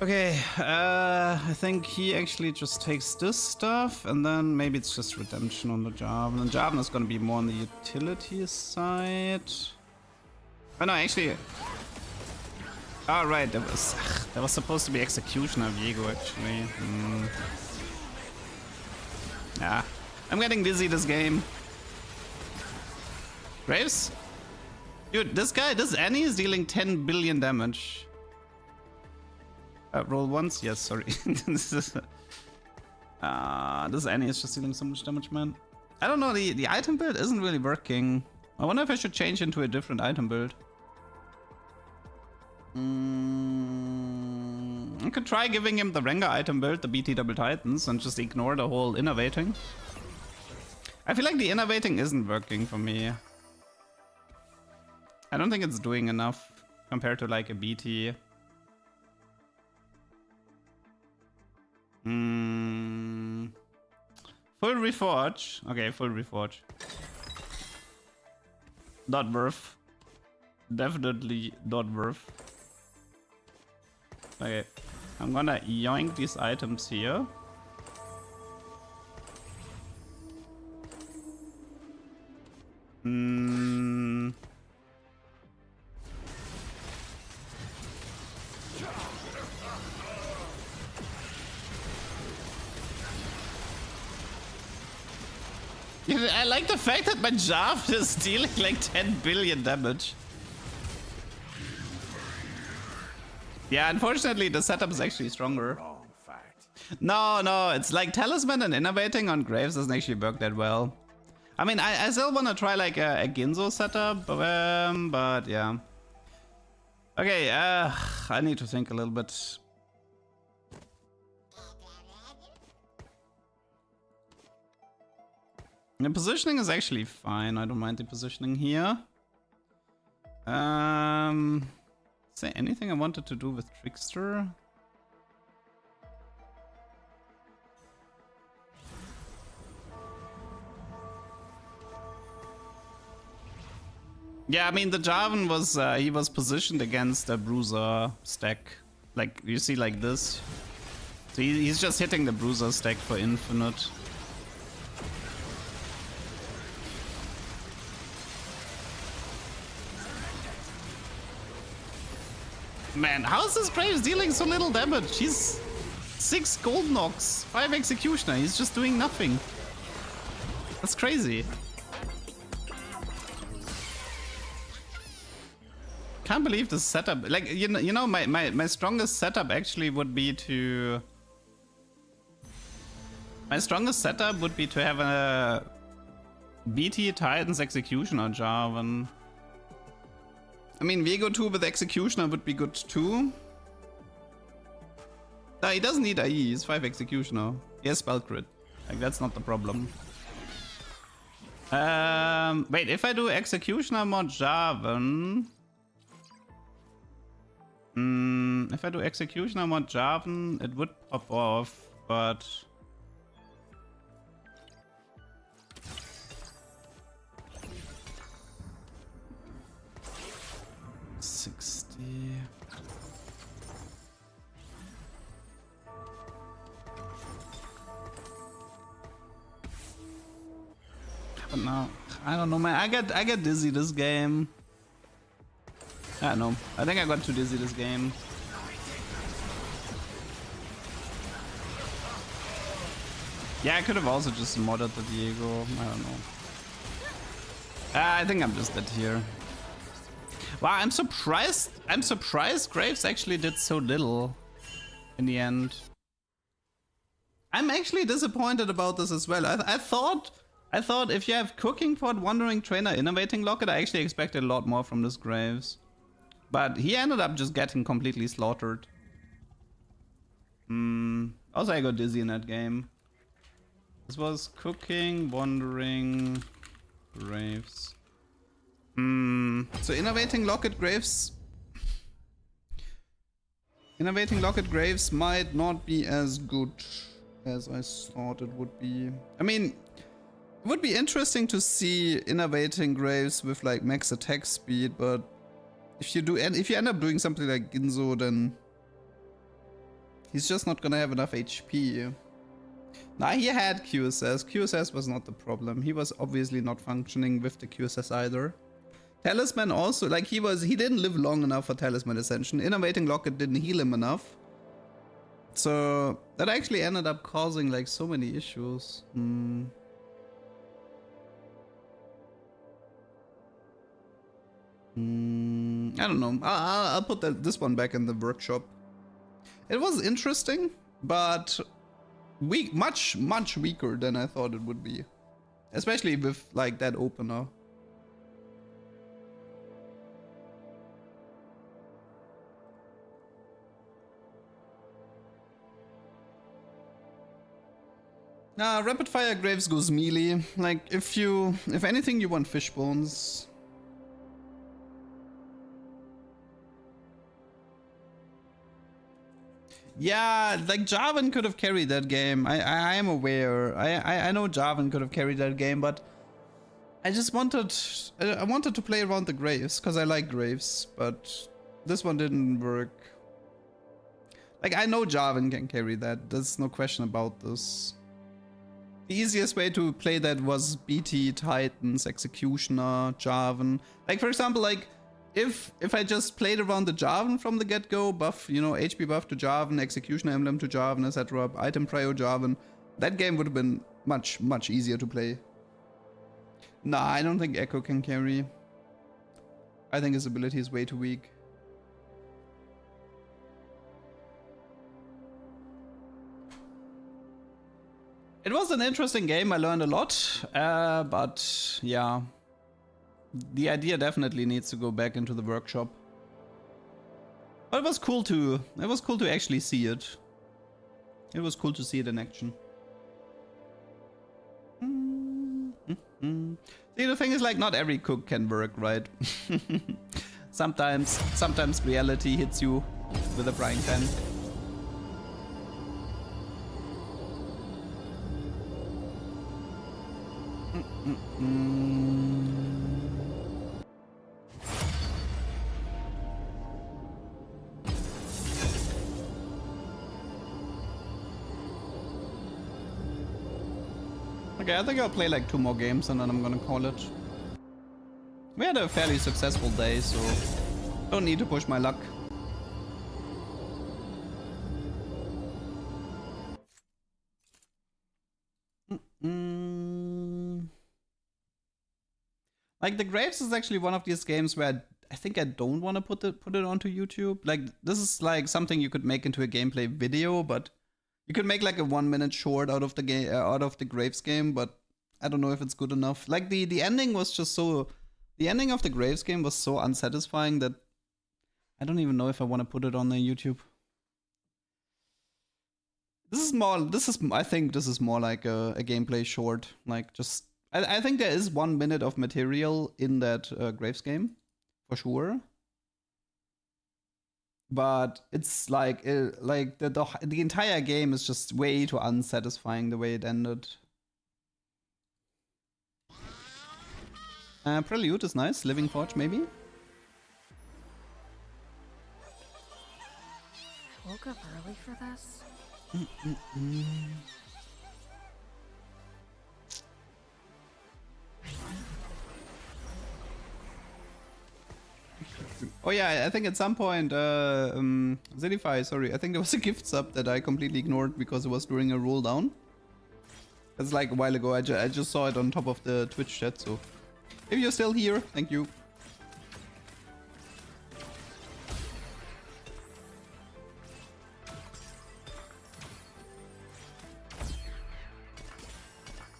Okay, I think he actually just takes this stuff, and then maybe it's just Redemption on the Jarvan. And Jarvan is gonna be more on the utility side. Oh no, actually... Oh right, that was supposed to be Executioner Viego actually. Yeah, I'm getting dizzy this game. Graves? Dude, this Annie is dealing 10 billion damage. Roll once? Yes, sorry. This Annie is just dealing so much damage, man. I don't know, the item build isn't really working. I wonder if I should change into a different item build. I could try giving him the Rengar item build, the BT Double Titans, and just ignore the whole innovating. I feel like the innovating isn't working for me. I don't think it's doing enough compared to like a BT. Full Reforge. Okay, full Reforge. Not worth. Definitely not worth. Okay, I'm gonna yoink these items here. I like the fact that my Jarvan is dealing like 10 billion damage. Yeah, unfortunately the setup is actually stronger. No, it's like Talisman and Innovating on Graves doesn't actually work that well. I mean, I still want to try like a Ginzo setup, but yeah. Okay, I need to think a little bit. The positioning is actually fine. I don't mind the positioning here. Is there anything I wanted to do with Trickster? Yeah, I mean the Jarvan was he was positioned against a Bruiser stack, like you see like this. So he's just hitting the Bruiser stack for infinite. Man, how is this Graves dealing so little damage? He's 6 gold knocks, 5 executioner. He's just doing nothing. That's crazy. Can't believe this setup. Like you know, my strongest setup actually would be to. My strongest setup would be to have a BT Titans Executioner Jarvan. I mean, Viego 2 with Executioner would be good too. No, he doesn't need IE, he's 5 Executioner. He has Spell Crit. Like, that's not the problem. Wait, if I do Executioner mod Jarvan... if I do Executioner mod Jarvan, it would pop off, but... 60. But no, I don't know, man. I get dizzy this game. I don't know. I think I got too dizzy this game. Yeah, I could have also just modded the Viego. I don't know. I think I'm just dead here. Wow, I'm surprised. I'm surprised Graves actually did so little in the end. I'm actually disappointed about this as well. I thought if you have Cooking Pot, Wandering Trainer, Innovating Locket, I actually expected a lot more from this Graves. But he ended up just getting completely slaughtered. Also, I got dizzy in that game. This was Cooking, Wandering, Graves. So Innovating Locket Graves... Innovating Locket Graves might not be as good as I thought it would be. I mean, It would be interesting to see innovating Graves with like max attack speed, but if you do, and if you end up doing something like Ginzo, then he's just not gonna have enough HP. Nah, he had QSS. QSS was not the problem. He was obviously not functioning with the QSS either. Talisman also, like he didn't live long enough for Talisman Ascension. Innovating Locket didn't heal him enough. So that actually ended up causing like so many issues. I don't know. I'll put this one back in the workshop. It was interesting, but weak, much weaker than I thought it would be, especially with like that opener. Nah, rapid fire Graves goes melee. Like if anything, you want fish bones. Yeah, like Jarvan could have carried that game. I am aware. I know Jarvan could have carried that game, but I just wanted to play around the Graves because I like Graves, but this one didn't work. Like I know Jarvan can carry that. There's no question about this. The easiest way to play that was BT, Titans, Executioner, Jarvan. Like for example, like if I just played around the Jarvan from the get-go, buff, you know, HP buff to Jarvan, Executioner Emblem to Jarvan, etc., item prio Jarvan, that game would have been much easier to play. Nah, I don't think Echo can carry. I think his ability is way too weak. It was an interesting game, I learned a lot, but yeah. The idea definitely needs to go back into the workshop. But it was cool to actually see it. It was cool to see it in action. See, the thing is, like, not every cook can work, right? Sometimes reality hits you with a frying pan. Okay, I think I'll play like 2 more games and then I'm gonna call it. We had a fairly successful day, so don't need to push my luck. Like the Graves is actually one of these games where I think I don't want to put it onto YouTube. Like this is like something you could make into a gameplay video, but you could make like a 1-minute short out of the game, out of the Graves game. But I don't know if it's good enough. Like the ending was just so, the ending of the Graves game was so unsatisfying that I don't even know if I want to put it on the YouTube. I think this is more like a gameplay short. Like just, I think there is 1 minute of material in that Graves game, for sure. But it's like the entire game is just way too unsatisfying the way it ended. Prelude is nice. Living Forge maybe. I woke up early for this. Oh yeah, I think at some point, Zedify, sorry, I think there was a gift sub that I completely ignored because it was during a roll down. It's like a while ago, I just saw it on top of the Twitch chat, so if you're still here, thank you.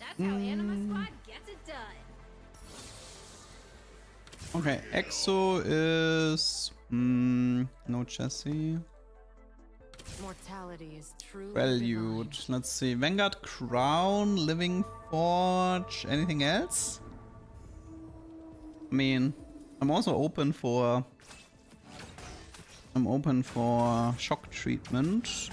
That's how Anima Squad gets it done. Okay, Exo is no chassis. Mortality is truly Prelude. divine. Let's see. Vanguard Crown, Living Forge, anything else? I mean, I'm also open for shock treatment.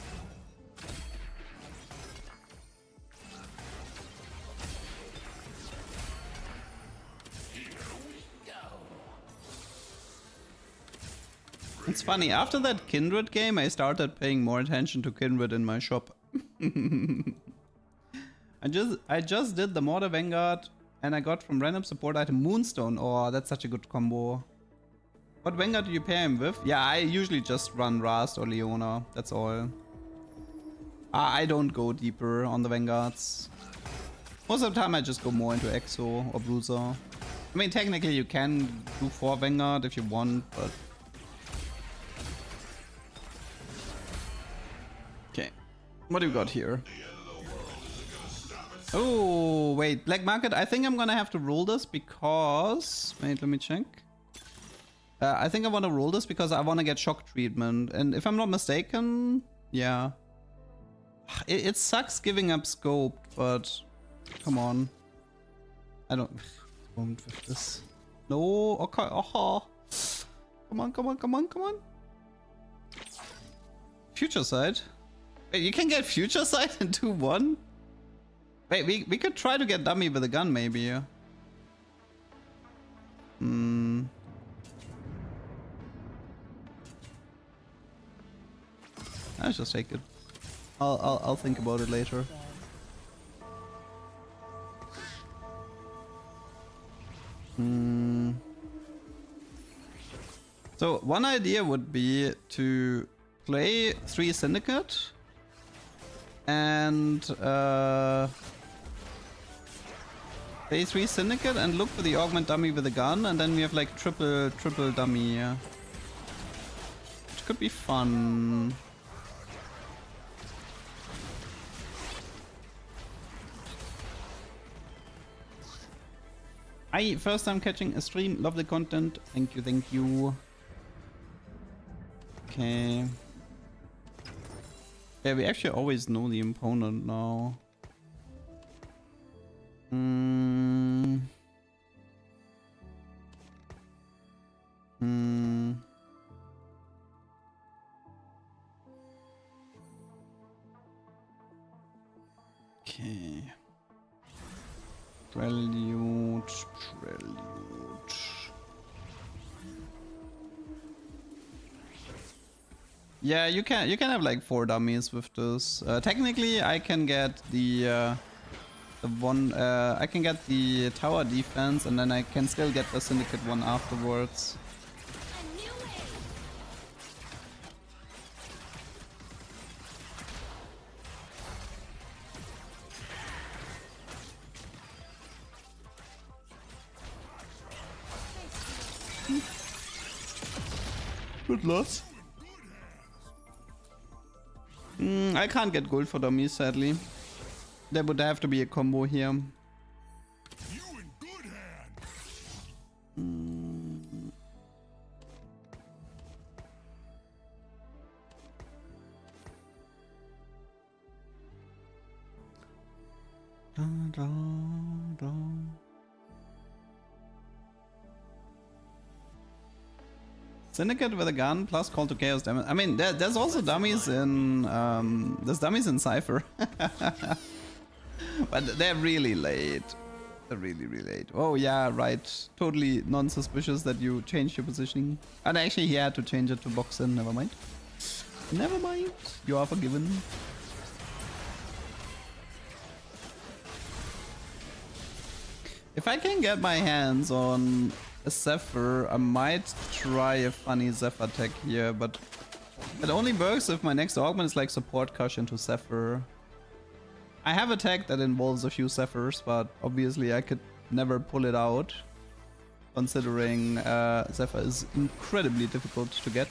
It's funny, after that Kindred game, I started paying more attention to Kindred in my shop. I just did the Mortar Vanguard and I got from random support item Moonstone. Oh, that's such a good combo. What Vanguard do you pair him with? Yeah, I usually just run Rast or Leona, that's all. I don't go deeper on the Vanguards. Most of the time I just go more into Exo or Bruiser. I mean, technically you can do 4 Vanguard if you want, but... Okay, what do we got here? Oh, wait, Black Market, I think I'm gonna have to roll this because... Wait, let me check. I think I want to roll this because I want to get shock treatment. And if I'm not mistaken, yeah. It sucks giving up scope, but come on. I don't with this. No, okay. Oh. Come on, come on, come on, come on. Future Sight. Wait, you can get Future Sight in 2-1? Wait, we could try to get Dummy with a gun, maybe. I'll just take it. I'll think about it later. So one idea would be to play 3 Syndicate and play 3 Syndicate and look for the Augment dummy with a gun, and then we have like triple dummy. Which could be fun. First time catching a stream, love the content, thank you, thank you. Okay. Yeah, we actually always know the opponent now. Okay. Prelude. Yeah, you can have like 4 dummies with this. Technically, I can get the one. I can get the tower defense, and then I can still get the Syndicate one afterwards. Good loss. I can't get gold for dummies, sadly. There would have to be a combo here. You in good hands. Syndicate with a gun plus call to chaos damage. I mean, there's also dummies in there's dummies in Cypher, but they're really late. They're really late. Oh yeah, right. Totally non-suspicious that you changed your positioning. And actually, he had to change it to box in. Never mind. Never mind. You are forgiven. If I can get my hands on a Zephyr, I might try a funny Zephyr tech here, but it only works if my next augment is like support Kush into Zephyr. I have a tech that involves a few Zephyrs, but obviously I could never pull it out, considering Zephyr is incredibly difficult to get.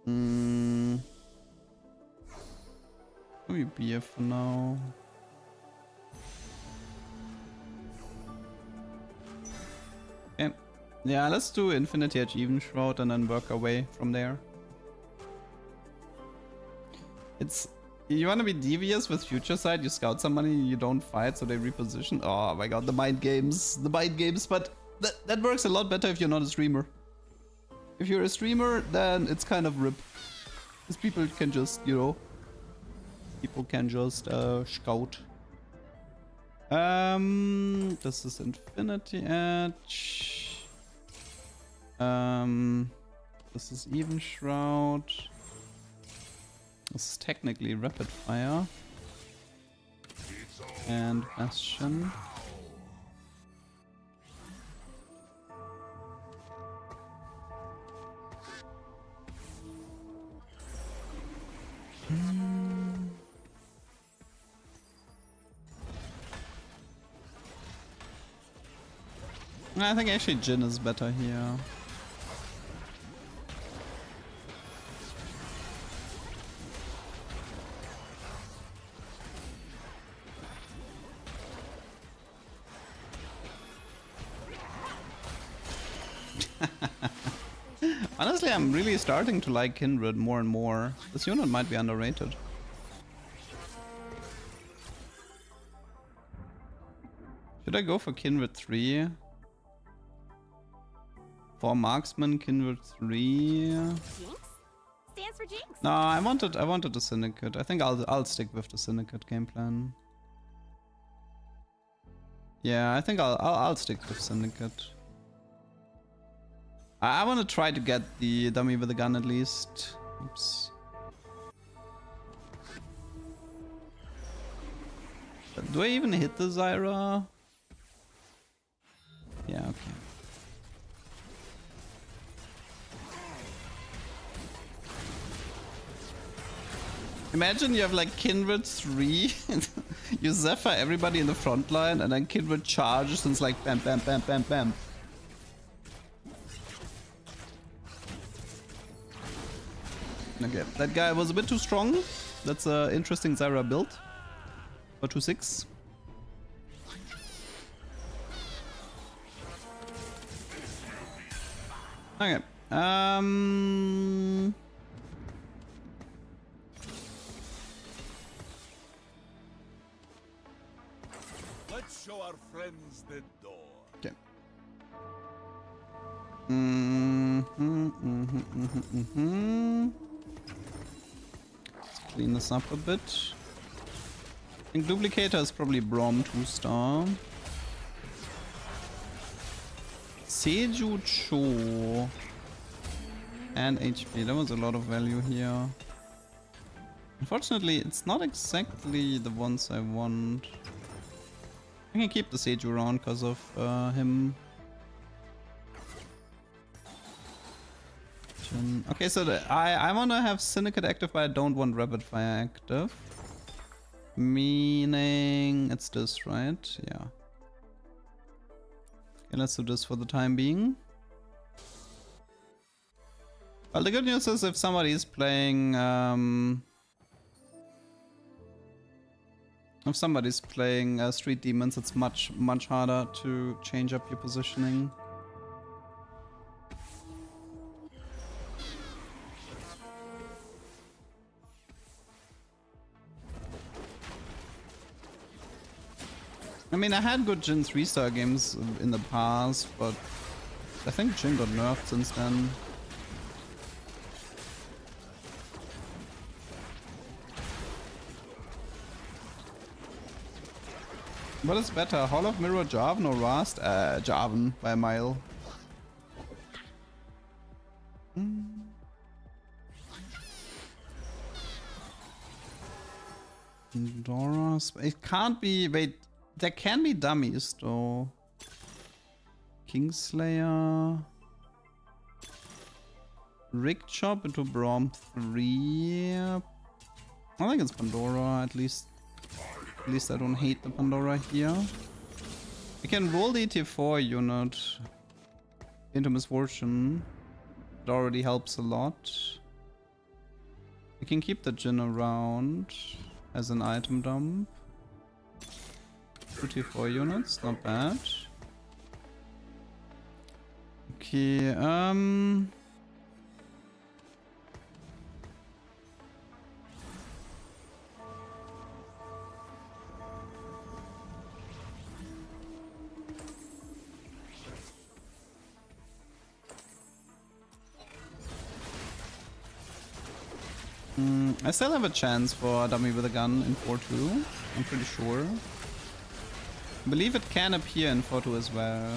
Maybe BF for now. Okay. Yeah, let's do Infinity Edge Even Shroud and then work our way from there. It's... You wanna be devious with Future Sight, you scout somebody, you don't fight, so they reposition. Oh my god, the mind games. The mind games, but that works a lot better if you're not a streamer. If you're a streamer, then it's kind of rip. Because people can just, you know... People can just scout. This is Infinity Edge. This is Even Shroud. This is technically Rapid Fire. And Bastion. I think actually Jhin is better here. Honestly, I'm really starting to like Kindred more and more. This unit might be underrated. Should I go for Kindred 3? For Marksman, Kindred 3. Jinx? Stands for Jinx. No, I wanted the Syndicate. I think I'll stick with the Syndicate game plan. Yeah, I think I'll stick with Syndicate. I want to try to get the dummy with the gun at least. Oops. Do I even hit the Zyra? Yeah, okay. Imagine you have like Kindred 3, you Zephyr everybody in the front line, and then Kindred charges and it's like bam, bam, bam, bam, bam. Okay, that guy was a bit too strong. That's an interesting Zyra build. For 2-6. Okay. Let's show our friends the door. Okay. Let's clean this up a bit. I think Duplicator is probably Braum 2-star. Seju Cho. And HP. That was a lot of value here. Unfortunately, it's not exactly the ones I want. I can keep the Seju around because of him. Okay, so I want to have Syndicate active, but I don't want Rapid Fire active. Meaning it's this, right? Yeah. Okay, let's do this for the time being. Well, the good news is if somebody is playing Street Demons, it's much harder to change up your positioning. I mean, I had good Jhin 3-star games in the past, but I think Jhin got nerfed since then. What is better, Hall of Mirror Jarvan or Rast? Jarvan by a mile. Dora's. It can't be. Wait, there can be dummies though. Kingslayer. Rig Chop into Braum 3. I think it's Pandora at least. At least I don't hate the Pandora here. We can roll the ET4 unit into Misfortune. It already helps a lot. We can keep the Jhin around as an item dump. 2 T4 units, not bad. Okay, I still have a chance for a dummy with a gun in 4-2, I'm pretty sure. I believe it can appear in 4-2 as well.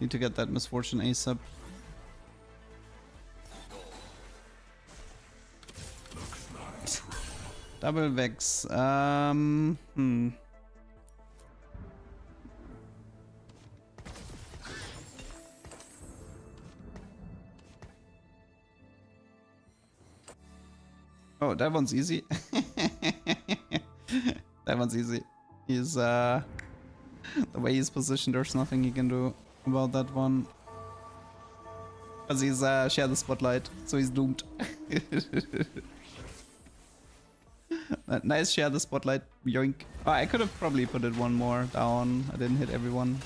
Need to get that misfortune ASAP. Double Vex. Oh, that one's easy. That one's easy. He's the way he's positioned, there's nothing he can do about that one. Because he's share the spotlight, so he's doomed. Nice share the spotlight, yoink. Oh, I could have probably put it one more down. I didn't hit everyone.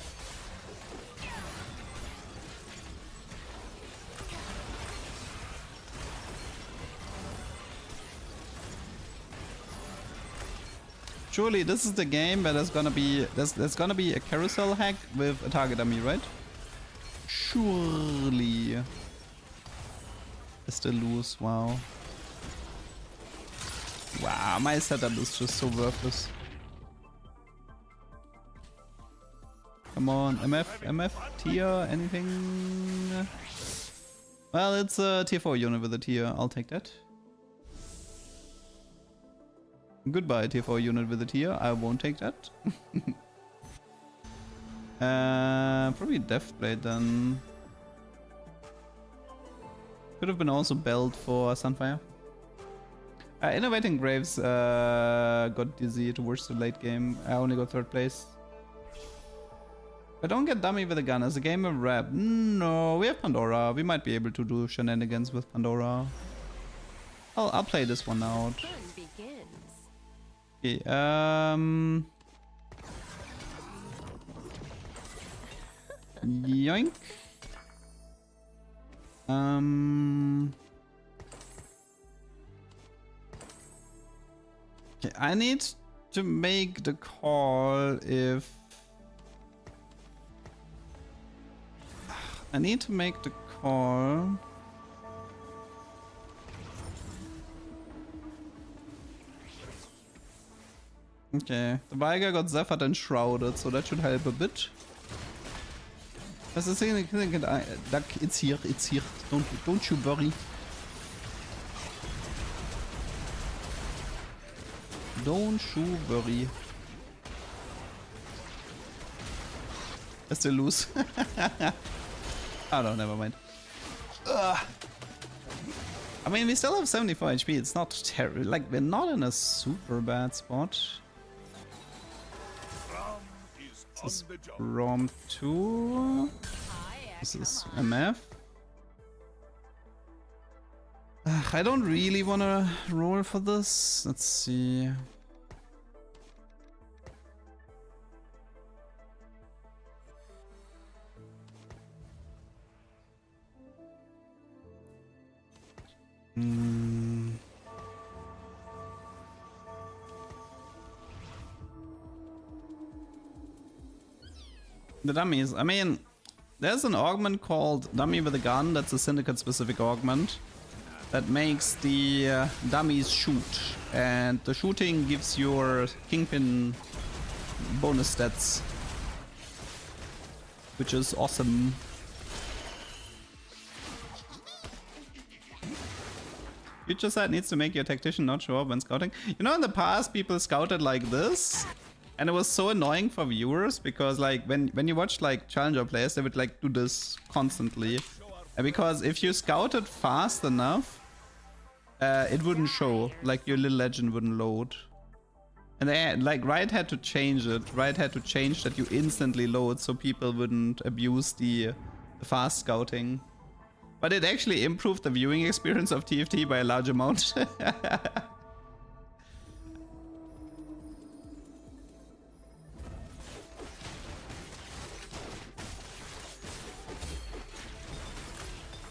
Surely this is the game where there's gonna be a carousel hack with a target dummy, right? Surely. I still lose, wow. Wow, my setup is just so worthless. Come on, MF, tier, anything? Well, it's a tier 4 unit with a tier, I'll take that. Goodbye, tier 4 unit with a tier, I won't take that. Probably Deathblade then. Could have been also belt for Sunfire. Innovating Graves got dizzy towards the late game. I only got 3rd place. I don't get dummy with a gun. Is the game a wrap? No, we have Pandora. We might be able to do shenanigans with Pandora. I'll play this one out. Okay, yoink. Okay, I need to make the call if... I need to make the call... Okay, the Viger got Zephyr and Shrouded, so that should help a bit. That's the thing, Duck, it's here, don't you worry. Don't you worry. I still lose. Oh no, never mind. Ugh. I mean, we still have 74 HP, it's not terrible, like, we're not in a super bad spot. This is ROM 2. This is MF. I don't really want to roll for this. Let's see. The dummies. I mean, there's an augment called Dummy with a Gun. That's a syndicate specific augment that makes the dummies shoot, and the shooting gives your Kingpin bonus stats, which is awesome. Future Sight needs to make your tactician not show up when scouting. You know, in the past people scouted like this, and it was so annoying for viewers because, like, when you watch like challenger players, they would like do this constantly, and because if you scouted fast enough, it wouldn't show, like your little legend wouldn't load. And they like Riot had to change it. Riot had to change that you instantly load so people wouldn't abuse the fast scouting. But it actually improved the viewing experience of TFT by a large amount.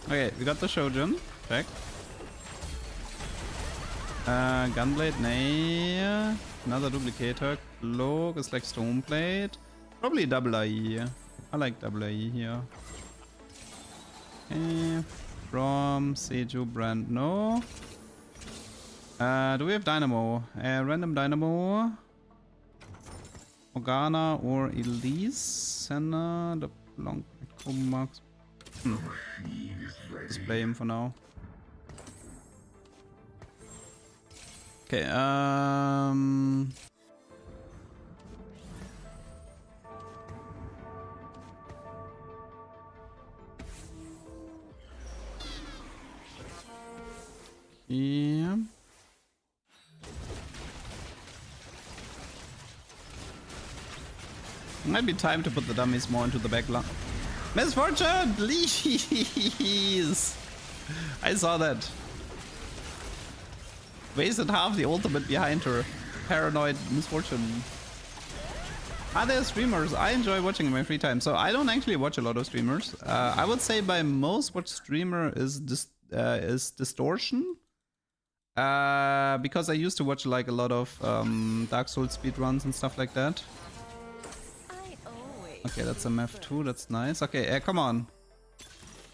Okay, we got the Shojin. Check. Gunblade, nay. Another duplicator. Cloak is like Stoneblade. Probably double IE. I like double IE here. Okay. From Seju Brand, no. Do we have Dynamo? Random Dynamo. Morgana or Elise. Senna, the long Marks. Display him for now. Okay, yeah. Might be time to put the dummies more into the back line. Misfortune, please! I saw that. Wasted half the ultimate behind her. Paranoid Misfortune. Are there streamers? I enjoy watching in my free time. So I don't actually watch a lot of streamers. I would say my most watched streamer is Distortion. Because I used to watch like a lot of Dark Souls speedruns and stuff like that. Okay, that's a map too. That's nice. Okay, come on.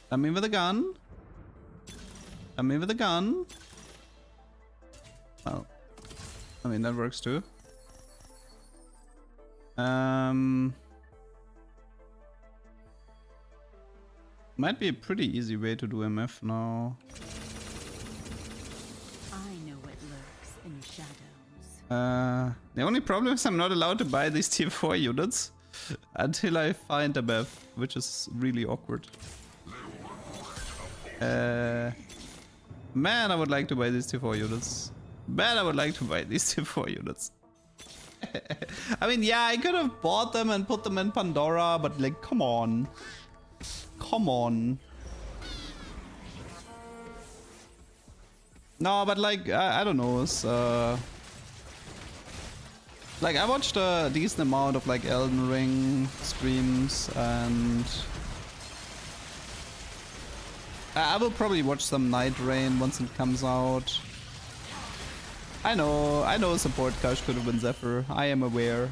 Come in with a gun. Come in with a gun. Oh, I mean that works too. Might be a pretty easy way to do MF now. I know what lurks in the shadows. The only problem is I'm not allowed to buy these tier 4 units until I find a MF, which is really awkward. Man, I would like to buy these tier 4 units. Man, I would like to buy these tier 4 units. I mean, yeah, I could have bought them and put them in Pandora, but like, come on. Come on. No, but like, I don't know. It's, like, I watched a decent amount of like Elden Ring streams, and I will probably watch some Night Rain once it comes out. I know support Kush could have been Zephyr. I am aware.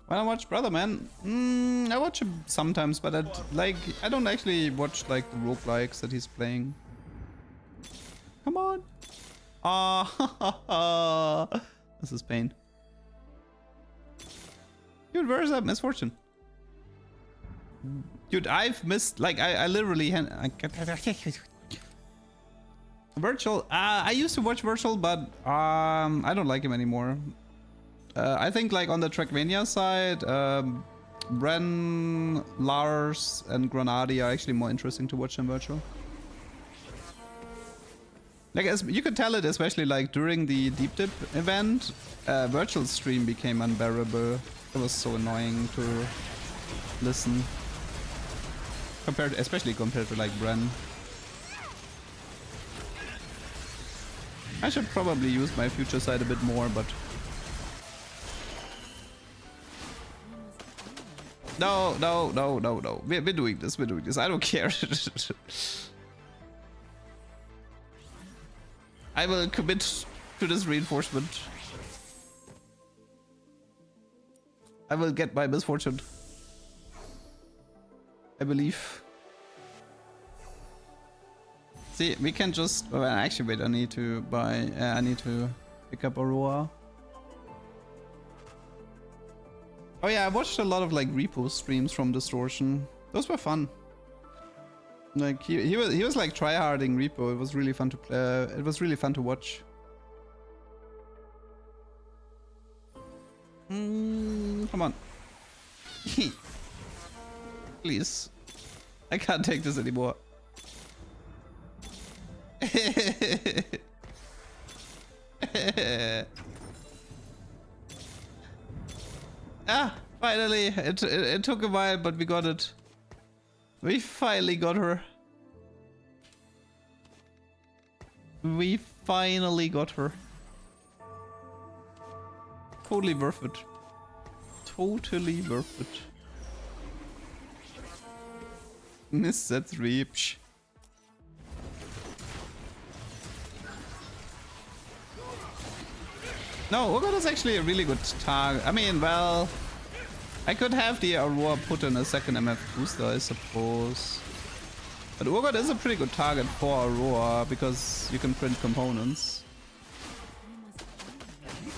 When I watch Brother Man, I watch him sometimes, but I don't actually watch like the roguelikes that he's playing. Come on. Ah, this is pain. Dude, where is that Misfortune? Dude, I've missed, like, I literally Virtual, I used to watch Virtual, but I don't like him anymore. I think like on the Trackmania side, Bren, Lars, and Granadi are actually more interesting to watch than Virtual. Like, as you could tell it, especially like during the Deep Dip event, Virtual stream became unbearable. It was so annoying to listen, especially compared to like Bren. I should probably use my future sight a bit more, but no. We're doing this. We're doing this. I don't care. I will commit to this reinforcement. I will get my Misfortune. I believe. See, we can just. Well, actually, wait. I need to buy. I need to pick up Aurora. Oh yeah, I watched a lot of like repo streams from Distortion. Those were fun. Like he was like tryharding repo. It was really fun to play. It was really fun to watch. Come on. Please. I can't take this anymore. Ah, finally. It took a while, but we got it. We finally got her. We finally got her. Totally worth it. Totally worth it. Miss that 3. Psh. No, Urgot is actually a really good target. I mean, well, I could have the Aurora put in a second MF booster, I suppose. But Urgot is a pretty good target for Aurora because you can print components.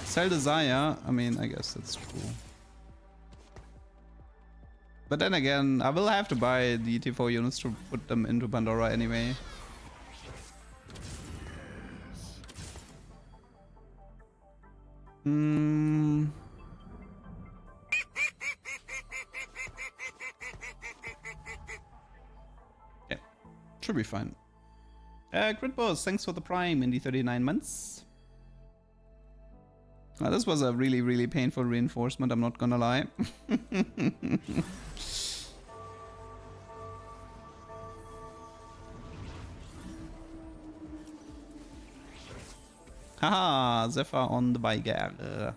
Sell Desire, I mean, I guess that's true. But then again, I will have to buy the T4 units to put them into Pandora anyway. Yeah, should be fine. Grid Boss, thanks for the Prime in the 39 months. This was a really, really painful reinforcement, I'm not gonna lie. Haha, Zephyr on the Viger.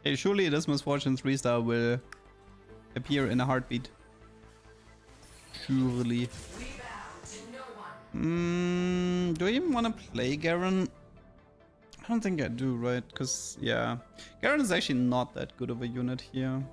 Okay, surely this Misfortune 3-star will appear in a heartbeat. Surely. Do I even want to play Garen? I don't think I do, right? Because, yeah. Garen is actually not that good of a unit here.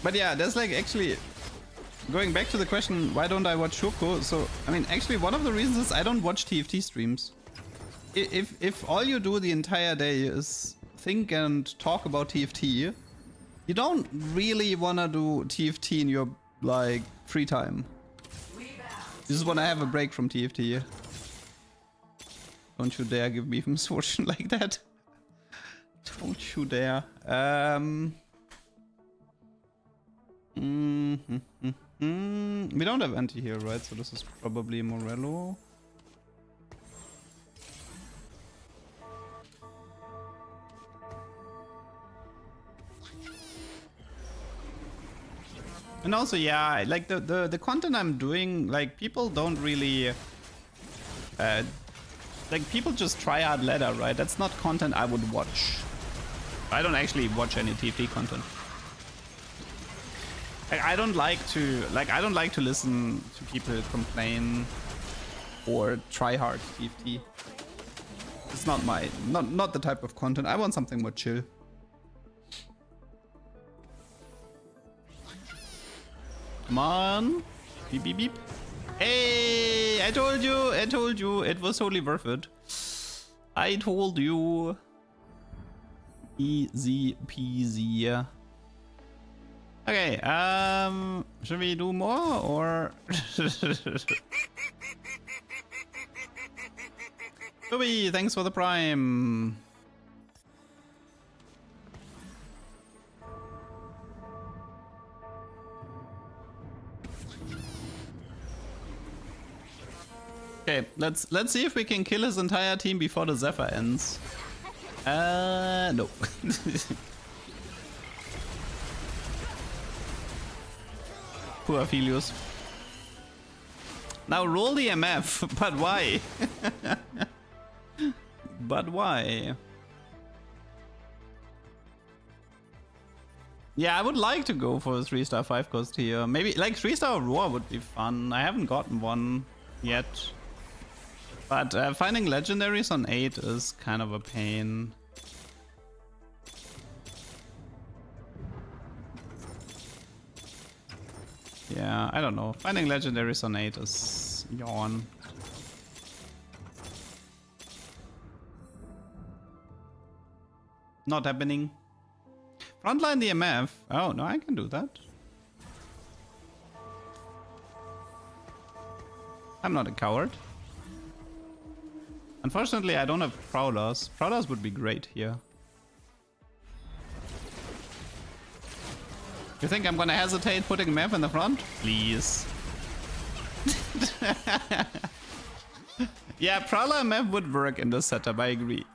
But yeah, there's like actually going back to the question, why don't I watch Shoko? So I mean, actually one of the reasons is I don't watch TFT streams. If all you do the entire day is think and talk about TFT, you don't really wanna do TFT in your like free time. You just wanna have a break from TFT. Don't you dare give me misfortune like that. Don't you dare. We don't have anti here, right? So this is probably Morello. And also, yeah, like the content I'm doing, like people don't really, like people just try hard ladder, right? That's not content I would watch. I don't actually watch any TFT content. I don't like to listen to people complain or try hard TFT. It's not my not the type of content. I want something more chill. Come on. Beep beep beep. Hey, I told you, it was totally worth it. I told you. Easy peasy. Okay, should we do more or? Toby, thanks for the Prime. Okay, let's see if we can kill his entire team before the Zephyr ends. No. Poor Aphelios. Now roll the MF, but why? But why? Yeah, I would like to go for a 3-star 5 cost here. Maybe like 3-star Roar would be fun. I haven't gotten one yet. But finding legendaries on 8 is kind of a pain. Yeah, I don't know. Finding legendaries on 8 is yawn. Not happening. Frontline the MF. Oh, no, I can do that. I'm not a coward. Unfortunately, I don't have Prowlers. Prowlers would be great here. You think I'm gonna hesitate putting Map in the front? Please. Yeah, Prowler Map would work in this setup, I agree.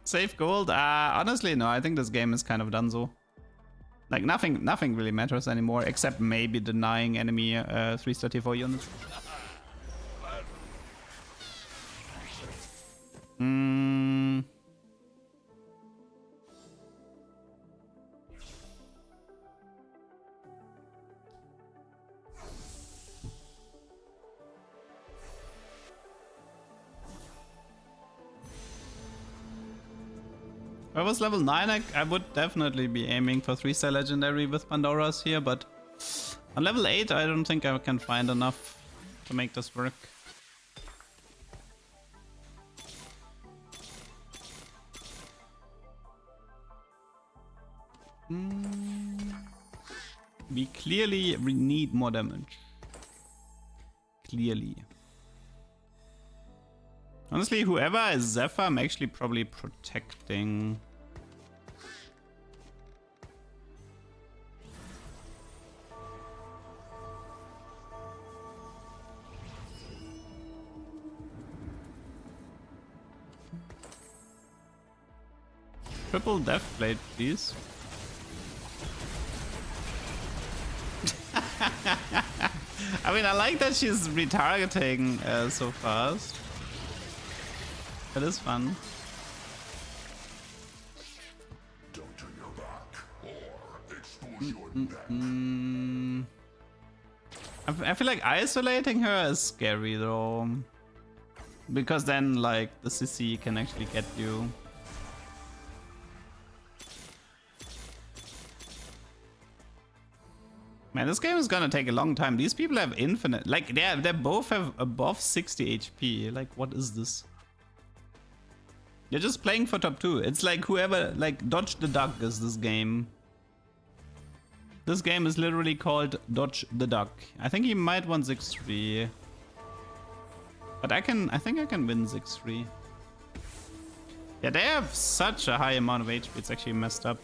Save gold? Honestly, no, I think this game is kind of done so. Like, nothing really matters anymore, except maybe denying enemy 334 units. Mm. If I was level 9, I would definitely be aiming for 3-star legendary with Pandora's here, but on level 8 I don't think I can find enough to make this work. We clearly need more damage. Clearly. Honestly, whoever is Zephyr, I'm actually probably protecting. Triple death blade, please. I mean, I like that she's retargeting so fast. That is fun. Don't turn your back or expose your neck. I feel like isolating her is scary though. Because then, like, the CC can actually get you. Man, this game is gonna take a long time. These people have infinite. Like, they both have above 60 HP. Like, what is this? You're just playing for top 2. It's like whoever, like, Dodge the Duck is this game. This game is literally called Dodge the Duck. I think he might win 6-3. But I think I can win 6-3. Yeah, they have such a high amount of HP. It's actually messed up.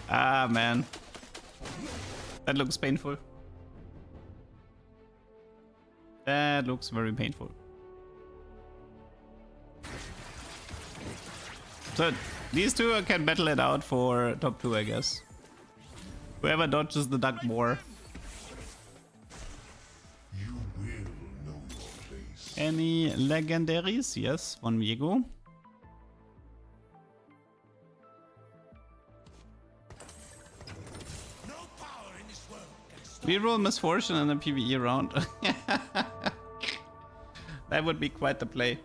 Ah, man. That looks painful. That looks very painful. So, these two can battle it out for top 2, I guess. Whoever dodges the duck more. You will know your place. Any legendaries? Yes, one Viego. Reroll Misfortune in a PvE round. That would be quite the play.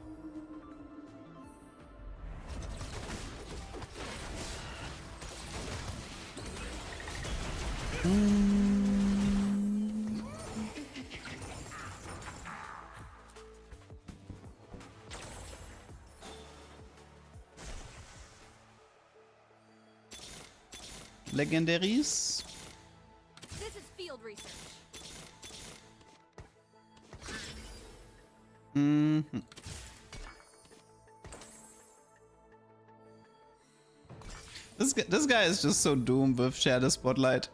Legendaries? This is field research. Mm-hmm. This guy is just so doomed with Share the Spotlight.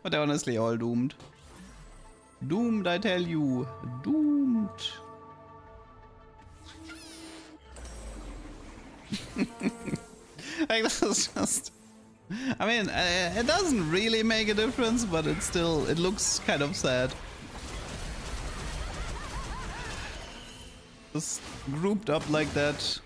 But they're honestly all doomed. Doomed, I tell you. Doomed. Like, this is just... I mean, it doesn't really make a difference, but it still, it looks kind of sad. Just grouped up like that.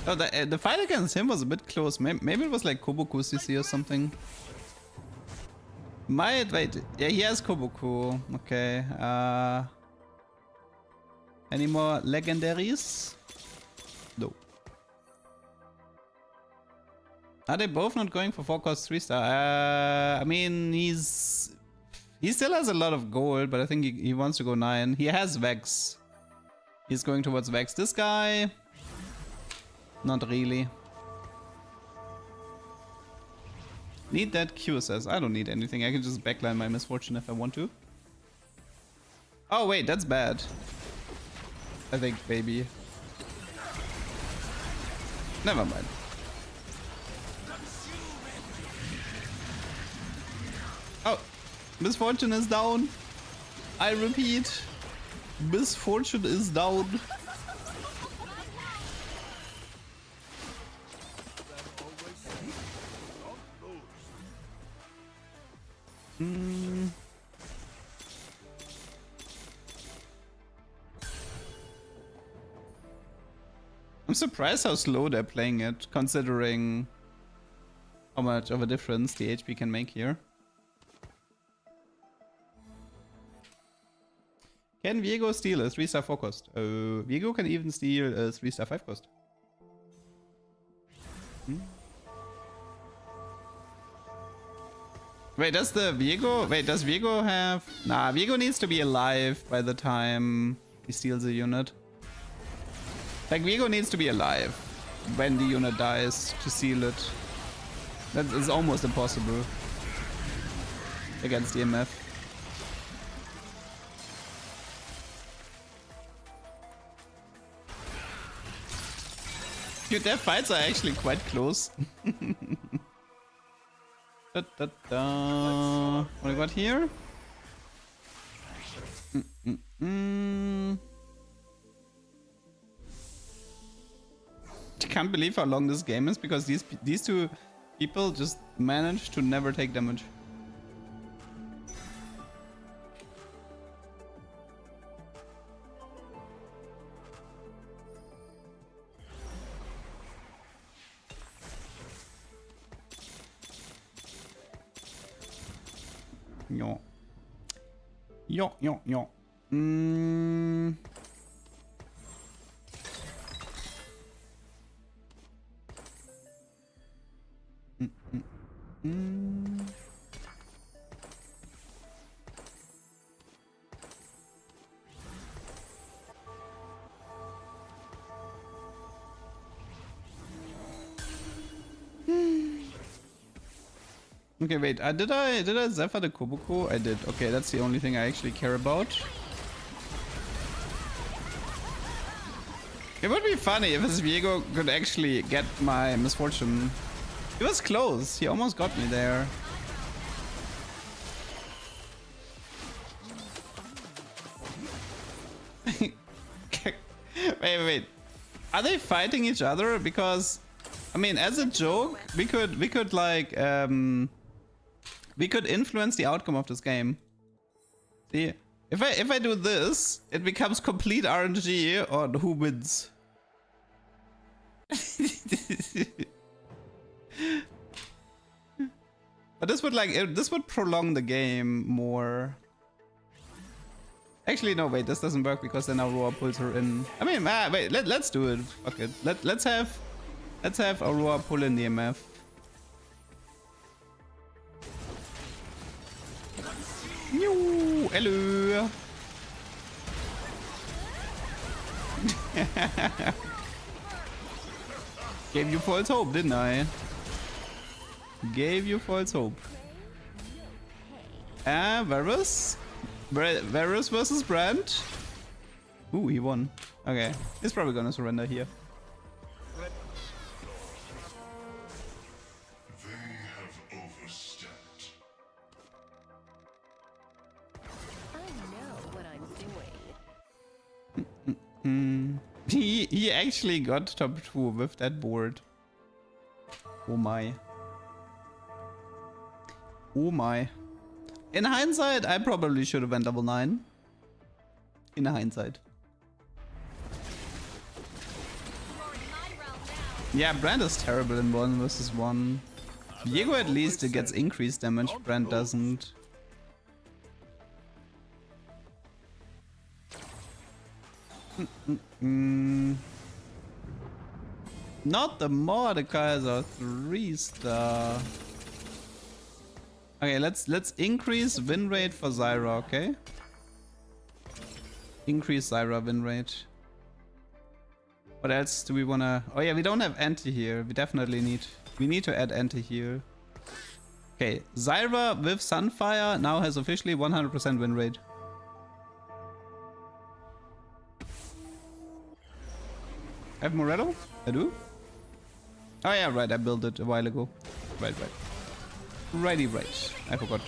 Oh, the fight against him was a bit close. Maybe it was like Koboku CC or something. Wait, yeah, he has Koboku. Okay. Any more legendaries? No. Are they both not going for 4-cost 3-star? I mean, he still has a lot of gold, but I think he wants to go 9. He has Vex. He's going towards Vex. This guy, not really. Need that QSS. I don't need anything. I can just backline my Misfortune if I want to. Oh wait, that's bad. I think maybe. Never mind. Oh, Misfortune is down. I repeat, Misfortune is down. I'm surprised how slow they're playing it, considering how much of a difference the HP can make here. Can Viego steal a 3-star 4 cost? Viego can even steal a 3-star 5 cost. Wait, does Viego have... Nah, Viego needs to be alive by the time he steals a unit. Like, Viego needs to be alive when the unit dies to seal it. That is almost impossible against the MF. Dude, their fights are actually quite close. What do we got here? I can't believe how long this game is because these two people just manage to never take damage. Yo. Okay, wait. Did I Zephyr the Kobuko? I did. Okay, that's the only thing I actually care about. It would be funny if this Viego could actually get my misfortune. He was close. He almost got me there. Wait. Are they fighting each other? Because, I mean, as a joke, we could like we could influence the outcome of this game. See, if I do this, it becomes complete RNG on who wins. But this would prolong the game more. Actually, no, wait, this doesn't work because then Aurora pulls her in. I mean, wait, let's do it. Fuck it. Let's have Aurora pull in the MF. Yoo, hello. Gave you false hope, didn't I? Gave you false hope. Varus? Varus versus Brand? Ooh, he won. Okay, he's probably gonna surrender here. They have overstepped. I know what I'm doing. He actually got top 2 with that board. Oh my. Oh my. In hindsight, I probably should have went level 9. In hindsight. Yeah, Brand is terrible in 1 versus 1. Viego at least it gets increased damage, Brand doesn't. Not the Mordekaiser 3-star. Okay, let's increase win rate for Zyra, okay? Increase Zyra win rate. What else do we wanna... Oh yeah, we don't have anti-heal. We definitely need to add anti-heal. Okay, Zyra with Sunfire now has officially 100% win rate. I have Morello? I do? Oh yeah, right, I built it a while ago. Right. Right. I forgot.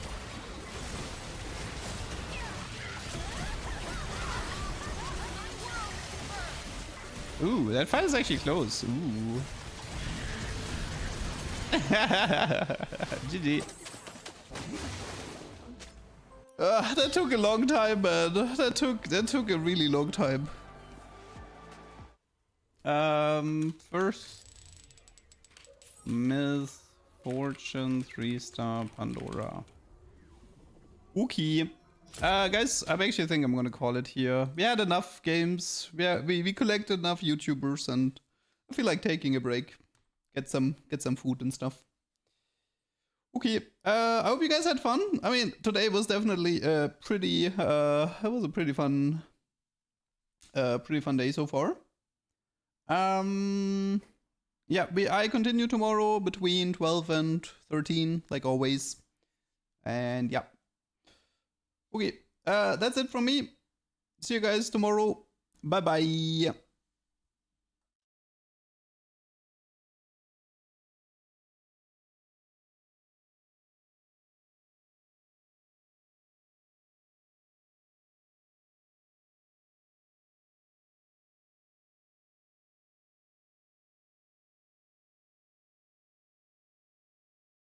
Ooh, that fight is actually close. Ooh. GG. That took a long time, man. That took a really long time. First Miss Fortune 3-star Pandora. Okay. Guys, I actually think I'm gonna call it here. We had enough games. We collected enough YouTubers, and I feel like taking a break. Get some food and stuff. Okay. I hope you guys had fun. I mean, today was definitely pretty. It was a pretty fun day so far. Yeah, I continue tomorrow between 12 and 13, like always. And yeah. Okay, that's it from me. See you guys tomorrow. Bye bye.